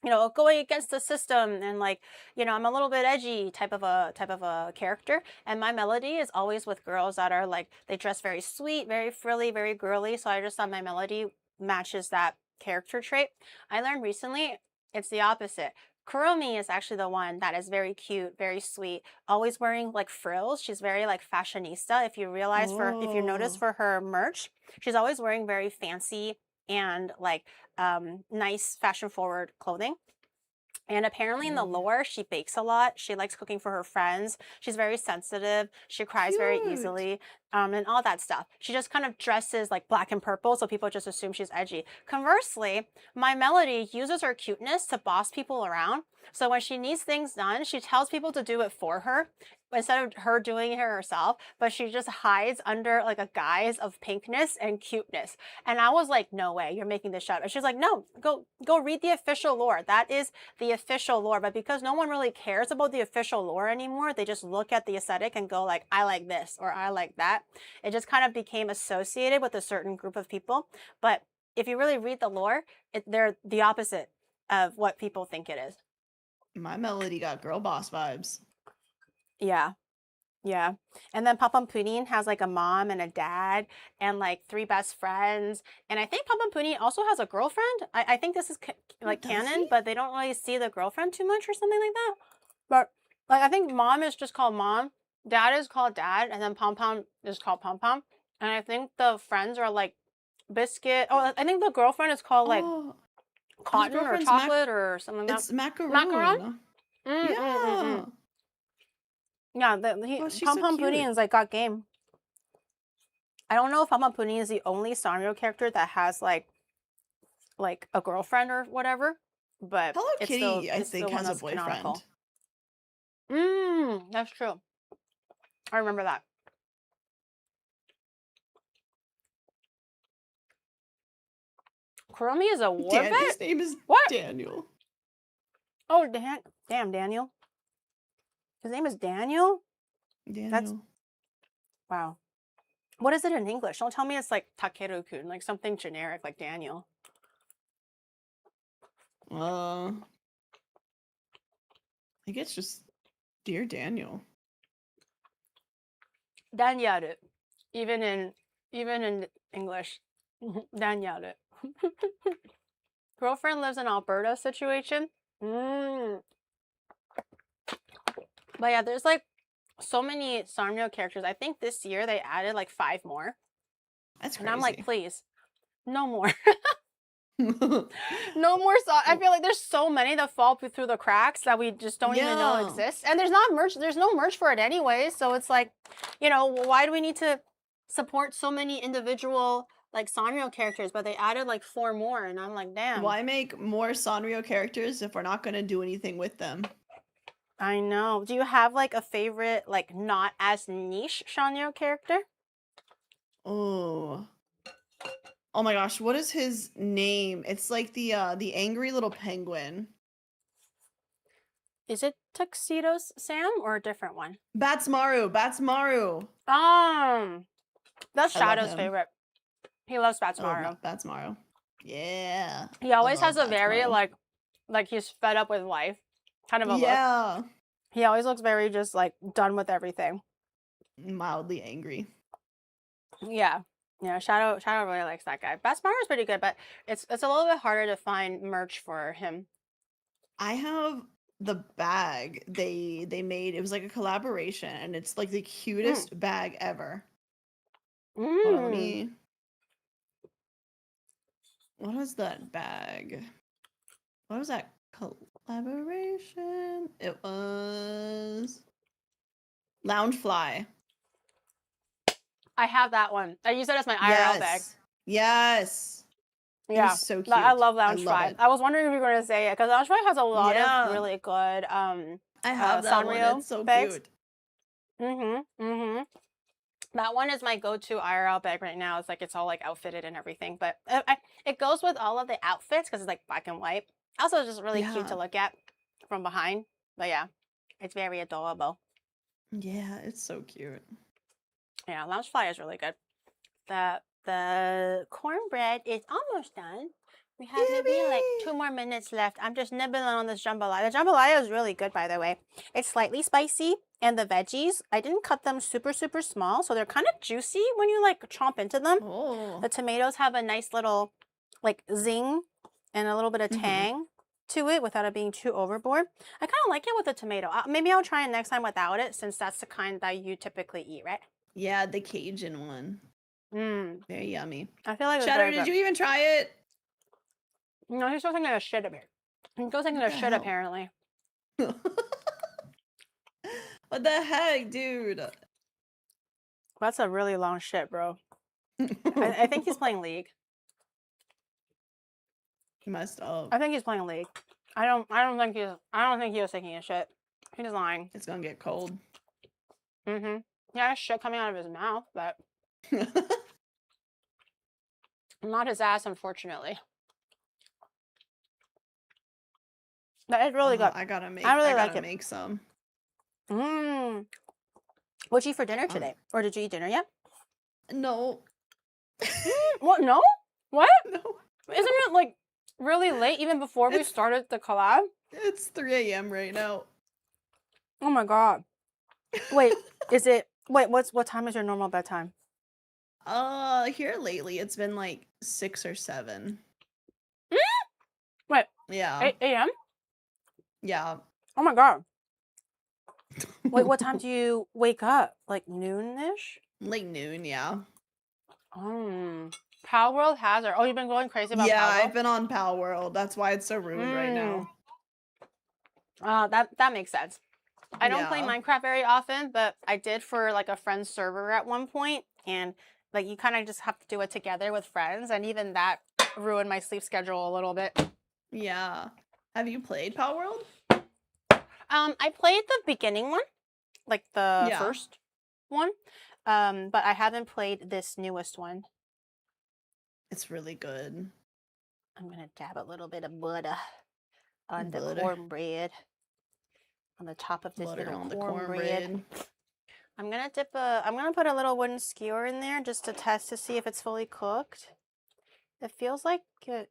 you know, going against the system and like, you know, I'm a little bit edgy type of a character. And My Melody is always with girls that are like, they dress very sweet, very frilly, very girly. So I just thought My Melody matches that character trait. I learned recently it's the opposite. Kuromi is actually the one that is very cute, very sweet, always wearing like frills. She's very like fashionista. If you realize if you notice for her merch, she's always wearing very fancy and like nice fashion forward clothing. And apparently in the lore, she bakes a lot. She likes cooking for her friends. She's very sensitive. She cries very easily, and all that stuff. She just kind of dresses like black and purple, so people just assume she's edgy. Conversely, My Melody uses her cuteness to boss people around. So when she needs things done, she tells people to do it for her instead of her doing it herself, but she just hides under like a guise of pinkness and cuteness. And I was like, no way, you're making this up. And she's like, no, go read the official lore. That is the official lore. But because no one really cares about the official lore anymore, they just look at the aesthetic and go like, I like this or I like that. It just kind of became associated with a certain group of people. But if you really read the lore, they're the opposite of what people think it is. My Melody got girl boss vibes. Yeah. Yeah. And then Papa Pudding has like a mom and a dad and like 3 best friends. And I think Papa Pudding also has a girlfriend. I think this is like canon, but they don't really see the girlfriend too much or something like that. But like I think mom is just called mom, dad is called dad, and then Pom Pom is called Pom Pom. And I think the friends are like Biscuit. Oh, I think the girlfriend is called like Cotton or Chocolate or something like that. It's Macaroon. Macaron? Yeah. Yeah, Pom Pom so Pudding is like got game. I don't know if Pom Pom Pudding is the only Sanrio character that has like a girlfriend or whatever, but Hello it's Kitty, still, I it's think, still has a boyfriend. That's true. I remember that. Kuromi is a war vet? His name is Daniel. Oh, damn, Daniel. His name is Daniel? Daniel. Wow. What is it in English? Don't tell me it's like Takeru-kun, like something generic like Daniel. I think it's just Dear Daniel. Daniel. Even in English. Daniel. girlfriend lives in Alberta situation. Mm. But yeah, there's like so many Sanrio characters. I think this year they added like 5 more. That's And I'm like, crazy. please, no more. No more I feel like there's so many that fall through the cracks that we just don't even know Yeah. exist. And there's not merch, there's no merch for it anyway. So it's like, you know, why do we need to support so many individual like Sanrio characters? But they added like 4 more, and I'm like, damn. Why make more Sanrio characters if we're not gonna do anything with them? I know. Do you have like a favorite, like not as niche Sanrio character? Oh. Oh my gosh, what is his name? It's like the angry little penguin. Is it Tuxedos Sam or a different one? Batsmaru, Batsmaru. That's I love Shadow's him. favorite. He loves Oh, Batsmaru. Batsmaru. Yeah. He always I has a love very Batsmaru. like he's fed up with life kind of a look. Yeah. He always looks very just like done with everything. Mildly angry. Yeah. Yeah, Shadow really likes that guy. Batsmaru is pretty good, but it's a little bit harder to find merch for him. I have the bag they made. It was like a collaboration, and it's like the cutest bag ever. Hold on, let Mm. me. What was that bag? What was that collaboration? It was Loungefly. I have that one. I use it as my IRL bag. Yes. It Yeah. was so cute. I love I love Loungefly. it. I was wondering if you were going to say it because Loungefly has a lot Yeah. of really good I have that one. Sanrio It's so bags. cute. That one is my go-to IRL bag right now. It's like it's all like outfitted and everything, but it goes with all of the outfits because it's like black and white. Also, it's just really cute to look at from behind. But yeah, it's very adorable. Yeah, it's so cute. Yeah, Loungefly is really good. The cornbread is almost done. We have maybe like 2 more minutes left. I'm just nibbling on this jambalaya. The jambalaya is really good, by the way. It's slightly spicy, and the veggies, I didn't cut them super small, so they're kind of juicy when you like chomp into them. Oh. The tomatoes have a nice little like zing and a little bit of tang to it without it being too overboard. I kind of like it with the tomato. Maybe I'll try it next time without it, since that's the kind that you typically eat, right? Yeah, the Cajun one. Very yummy. I feel like Shadow, did you even try it? No, he's still thinking of shit a bit. He's still thinking of shit, apparently. What the heck, dude? That's a really long shit, bro. I think he's playing League. He messed up. I think he's playing League. I don't think he was taking a shit. He's lying. It's gonna get cold. Yeah, there's shit coming out of his mouth, but not his ass, unfortunately. But it's really good. I gotta make. I really gotta like it. make some. What'd you eat for dinner today? Or did you eat dinner yet? No. What? No? What? No. Isn't it like really late even before we started the collab? It's 3 a.m. right now. Oh my god. Wait, is it? Wait, what time is your normal bedtime? Here lately it's been like 6 or 7. Wait. Yeah. 8 a.m. Yeah. Oh my god. Wait, what time do you wake up? Like noon-ish? Like noon, yeah. Pal World Hazard. Oh, you've been going crazy about Pal World? I've been on Pal World. That's why it's so ruined right now. That makes sense. I don't play Minecraft very often, but I did for like a friend's server at one point, and like you kind of just have to do it together with friends, and even that ruined my sleep schedule a little bit. Yeah. Have you played Pal World? I played the beginning one, like the first one, but I haven't played this newest one. It's really good. I'm gonna dab a little bit of butter on the cornbread, on the top of this little cornbread. I'm gonna put a little wooden skewer in there just to test to see if it's fully cooked. It feels like it.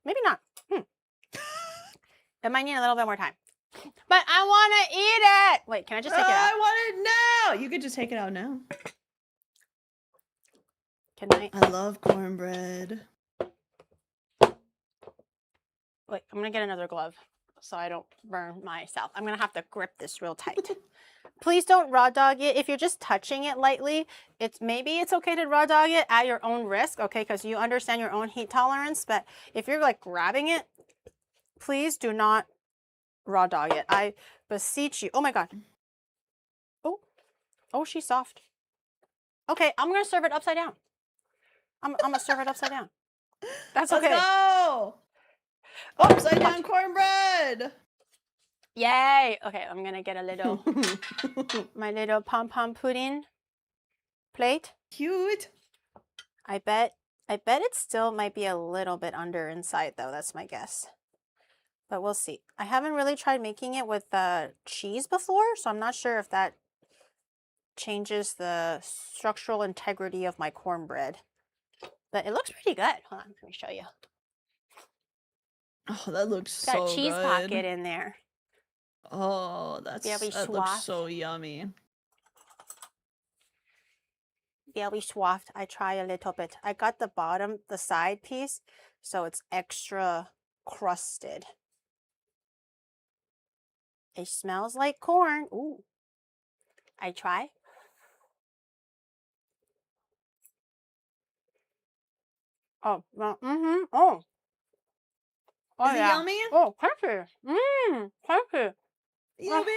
Maybe not. It might need a little bit more time. But I want to eat it! Wait, can I just take it out? I want it now! You could just take it out now. Can I? I love cornbread. Wait, I'm gonna get another glove so I don't burn myself. I'm gonna have to grip this real tight. Please don't raw dog it. If you're just touching it lightly, maybe it's okay to raw dog it at your own risk, okay? Because you understand your own heat tolerance. But if you're like grabbing it, please do not raw dog it. I beseech you. Oh my God. Oh, she's soft. Okay, I'm gonna serve it upside down. I'm gonna serve it upside down. That's okay. Let's go. Upside down cornbread. Yay. Okay, I'm gonna get a little, my little pom-pom pudding plate. Cute. I bet it still might be a little bit under inside though. That's my guess. But we'll see. I haven't really tried making it with cheese before, so I'm not sure if that changes the structural integrity of my cornbread. But it looks pretty good. Hold on, let me show you. Oh, that looks It's got so a cheese good. pocket in there. Oh, that looks so yummy. Yeah, we swapped. I try a little bit. I got the side piece, so it's extra crusted. It smells like corn. Ooh. I try. Oh, well, oh. Oh, Is it yeah. yummy? Oh, crunchy. Crunchy. Yummy.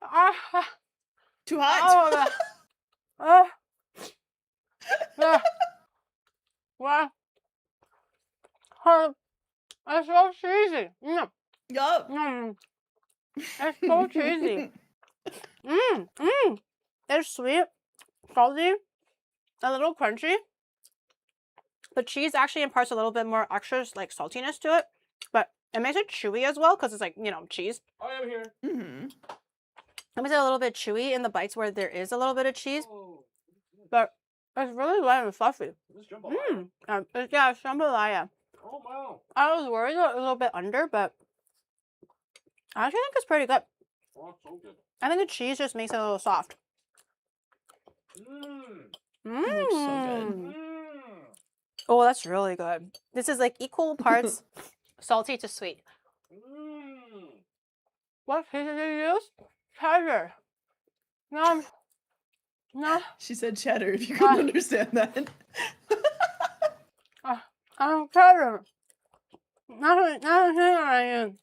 Oh. Too hot? Oh, yeah. Wow. It's so cheesy. Yup. It's so cheesy. It's sweet, salty, a little crunchy. The cheese actually imparts a little bit more extra like saltiness to it, but it makes it chewy as well because it's like, cheese. I am here. It makes it a little bit chewy in the bites where there is a little bit of cheese, but it's really light and fluffy. Is this jambalaya? Yeah, it's jambalaya. Oh, wow. I was worried a little bit under, but I actually think it's pretty good. Oh, so good. I think the cheese just makes it a little soft. That looks so good. Oh, that's really good. This is like equal parts salty to sweet. What cheese did you use? Cheddar. No. She said cheddar, if you couldn't understand that. Cheddar. Nothing.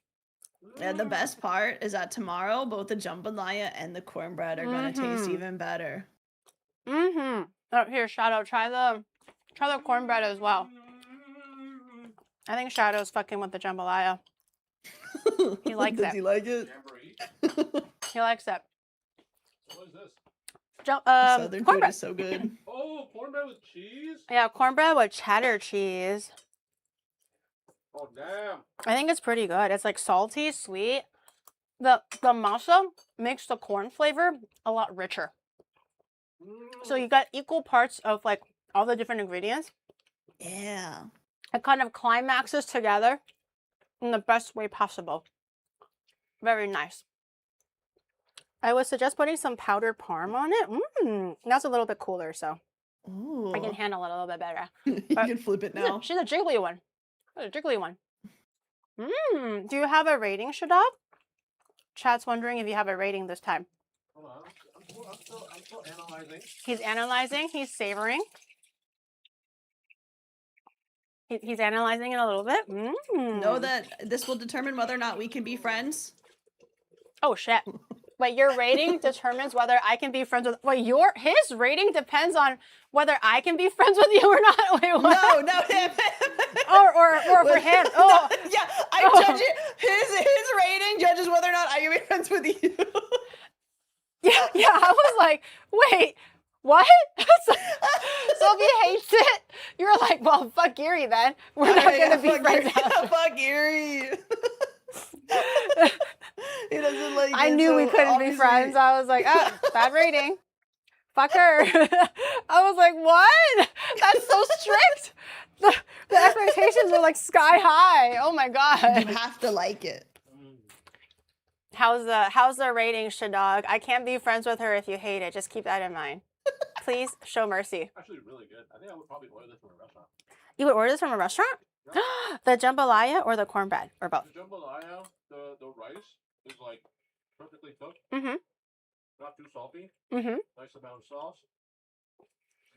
And the best part is that tomorrow, both the jambalaya and the cornbread are going to taste even better. Oh, here, Shadow, try the cornbread as well. I think Shadow's fucking with the jambalaya. He likes Does it. he like it? He likes it. What is this? Southern food Cornbread. is so good. Oh, cornbread with cheese? Yeah, cornbread with cheddar cheese. Oh, damn. I think it's pretty good. It's like salty, sweet. The masa makes the corn flavor a lot richer. So you got equal parts of like all the different ingredients. Yeah. It kind of climaxes together in the best way possible. Very nice. I would suggest putting some powdered parm on it. That's a little bit cooler, so Ooh. I can handle it a little bit better. You can flip it now. She's a jiggly one. A jiggly one. Do you have a rating, Shadab? Chat's wondering if you have a rating this time. Hold on. I'm still analyzing. He's analyzing. He's savoring. He's analyzing it a little bit. Know that this will determine whether or not we can be friends. Oh, shit. Wait, your rating determines whether I can be friends with... Wait, his rating depends on whether I can be friends with you or not? Wait, what? No, him. Or for him. Oh. No, yeah, I judge it. His rating judges whether or not I can be friends with you. Yeah, I was like, wait, what? So if he hates it, you're like, well, fuck Gary then. We're not going to be friends. Fuck Gary. He doesn't like I it, knew so we couldn't be friends. I was like, oh, bad rating. Fuck her. I was like, what? That's so strict. The expectations are like sky high. Oh my God. You have to like it. How's the rating, Shadog? I can't be friends with her if you hate it. Just keep that in mind. Please show mercy. Actually, really good. I think I would probably order this from a restaurant. You would order this from a restaurant? Yeah. The jambalaya or the cornbread or both? The jambalaya, the rice is like perfectly cooked. Mm-hmm. Not too salty. Mm-hmm. Nice amount of sauce.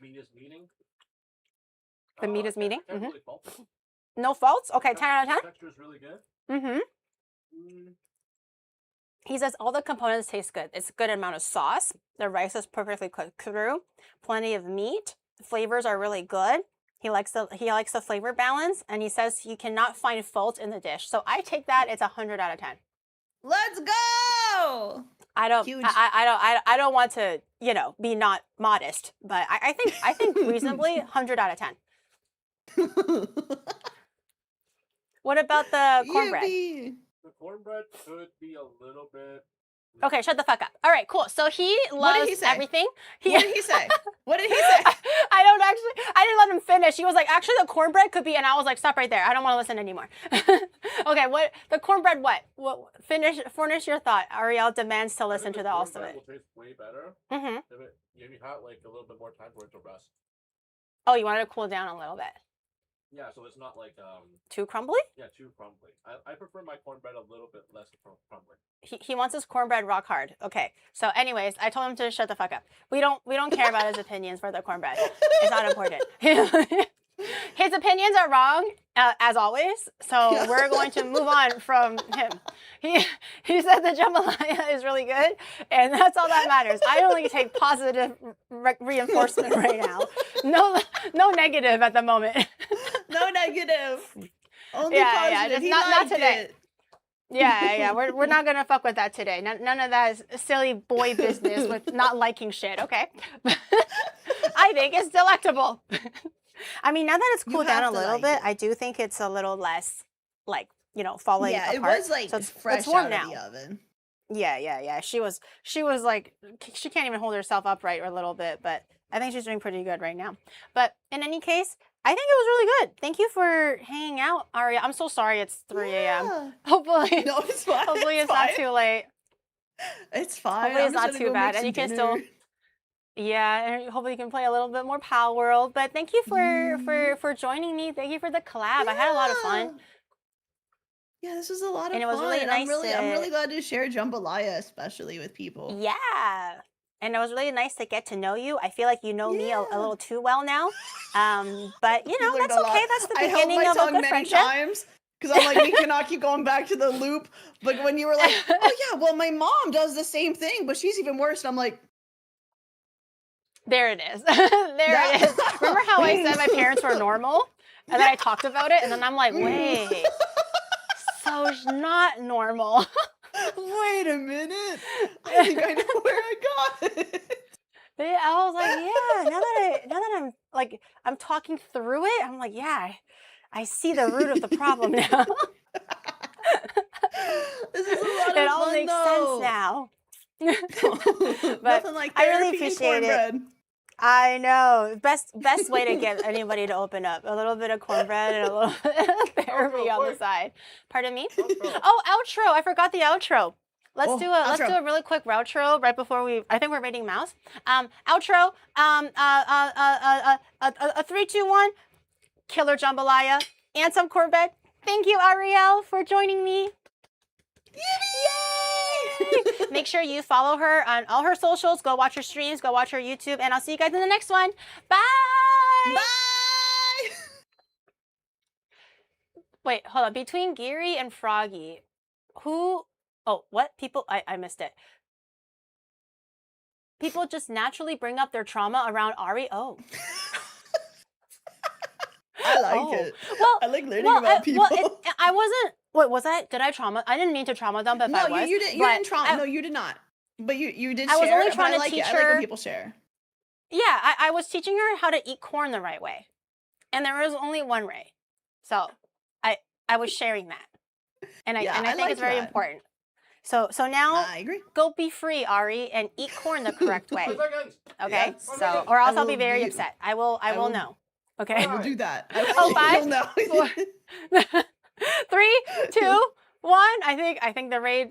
Meat is meating. The meat is meating. Can't Mm-hmm. really fault it. No faults? Okay, 10 out of 10? Texture is really good. Mm-hmm. He says all the components taste good. It's a good amount of sauce. The rice is perfectly cooked through. Plenty of meat. The flavors are really good. He likes the flavor balance, and he says you cannot find fault in the dish. So I take that it's 100 out of 10. Let's go. I don't Huge. I don't want to, you know, be not modest, but I think reasonably 100 out of 10. What about the cornbread? Yippee. The cornbread could be a little bit. Okay, shut the fuck up. All right, cool. So he What did loves he say? everything. What did he say? What did he say? I didn't let him finish. He was like, actually, the cornbread could be, and I was like, stop right there. I don't want to listen anymore. Okay, what the cornbread? What? Furnish your thought. Ariel demands to listen to the rest of it. Will taste way better Mm-hmm. if you had like a little bit more time for it to rest. Oh, you wanted to cool down a little bit. Yeah, so it's not like Too crumbly? yeah, too crumbly. I prefer my cornbread a little bit less crumbly. He wants his cornbread rock hard. Okay. So, anyways, I told him to shut the fuck up. We don't care about his opinions for the cornbread. It's not important. His opinions are wrong, as always. So we're going to move on from him. He said the jambalaya is really good, and that's all that matters. I only take positive reinforcement right now. No negative at the moment. No negative. Only Yeah, positive. just He not liked today. it. Yeah. We're not gonna fuck with that today. None of that silly boy business with not liking shit. Okay. I think it's delectable. I mean, now that it's You cooled down a have to little like bit, it. I do think it's a little less, like, you know, falling Yeah, apart. it was like so fresh it's warm out now. of the oven. Yeah. She was like, she can't even hold herself upright a little bit, but I think she's doing pretty good right now. But in any case, I think it was really good. Thank you for hanging out, Aria. I'm so sorry it's 3 a.m. Yeah. Hopefully, No, it's fine. hopefully it's not fine. too late. It's fine. Hopefully I'm it's just not gonna too go bad, make and you some can still. dinner. Yeah, and hopefully you can play a little bit more Pal World. But thank you for joining me. Thank you for the collab. I had a lot of fun. Yeah, this was a lot of And it fun. was really I'm nice I'm really to- glad to share jambalaya, especially with people. Yeah. And it was really nice to get to know you. I feel like you know me a Yeah. little too well now. But you know, learned that's a lot. okay. That's the I held beginning my of a tongue good many friendship. times because I'm like, we cannot keep going back to the loop. But when you were like, oh yeah, well my mom does the same thing, but she's even worse. And I'm like, There it is. It is. Remember how I said my parents were normal? And then I talked about it, and then I'm like, wait. So it's not normal. wait a minute. I think I know where I got it. Yeah, I was like, yeah, now that I'm like, I'm talking through it, I'm like, yeah, I see the root of the problem now. This is a lot of It all fun, makes though. sense now. But Nothing like I really therapy and appreciate it. cornbread. I know. Best way to get anybody to open up. A little bit of cornbread and a little bit of therapy on the side. Pardon me? Outro. Oh, outro. I forgot the outro. Let's Oh, do let's outro. do a really quick outro right before I think we're rating mouse. Outro. 3, 2, 1. Killer jambalaya and some cornbread. Thank you, Ariel, for joining me. Yay! Make sure you follow her on all her socials. Go watch her streams. Go watch her YouTube. And I'll see you guys in the next one. Bye! Bye. Wait, hold on. Between Geary and Froggy, who... Oh, what? People... I missed it. People just naturally bring up their trauma around Ari. Oh. I like Oh. it. Well, I like learning about people. I wasn't... Wait, was I... Did I trauma... I didn't mean to trauma them, but if No, I was. you didn't. You but didn't trauma. I- No, you did not. But you did I was share. only but trying I to like teach it. I like when her- people share. Yeah, I was teaching her how to eat corn the right way. And there was only one way. So I was sharing that. And I Yeah, I think it's liked very that. important. So now I agree. go be free, Ari, and eat corn the correct way. 10 seconds. Okay? Yes. So or else I I'll be will very be- upset. I will will- know. Okay? I will do that. Oh, 5, You'll know. 4, 3, 2, 1. I think the raid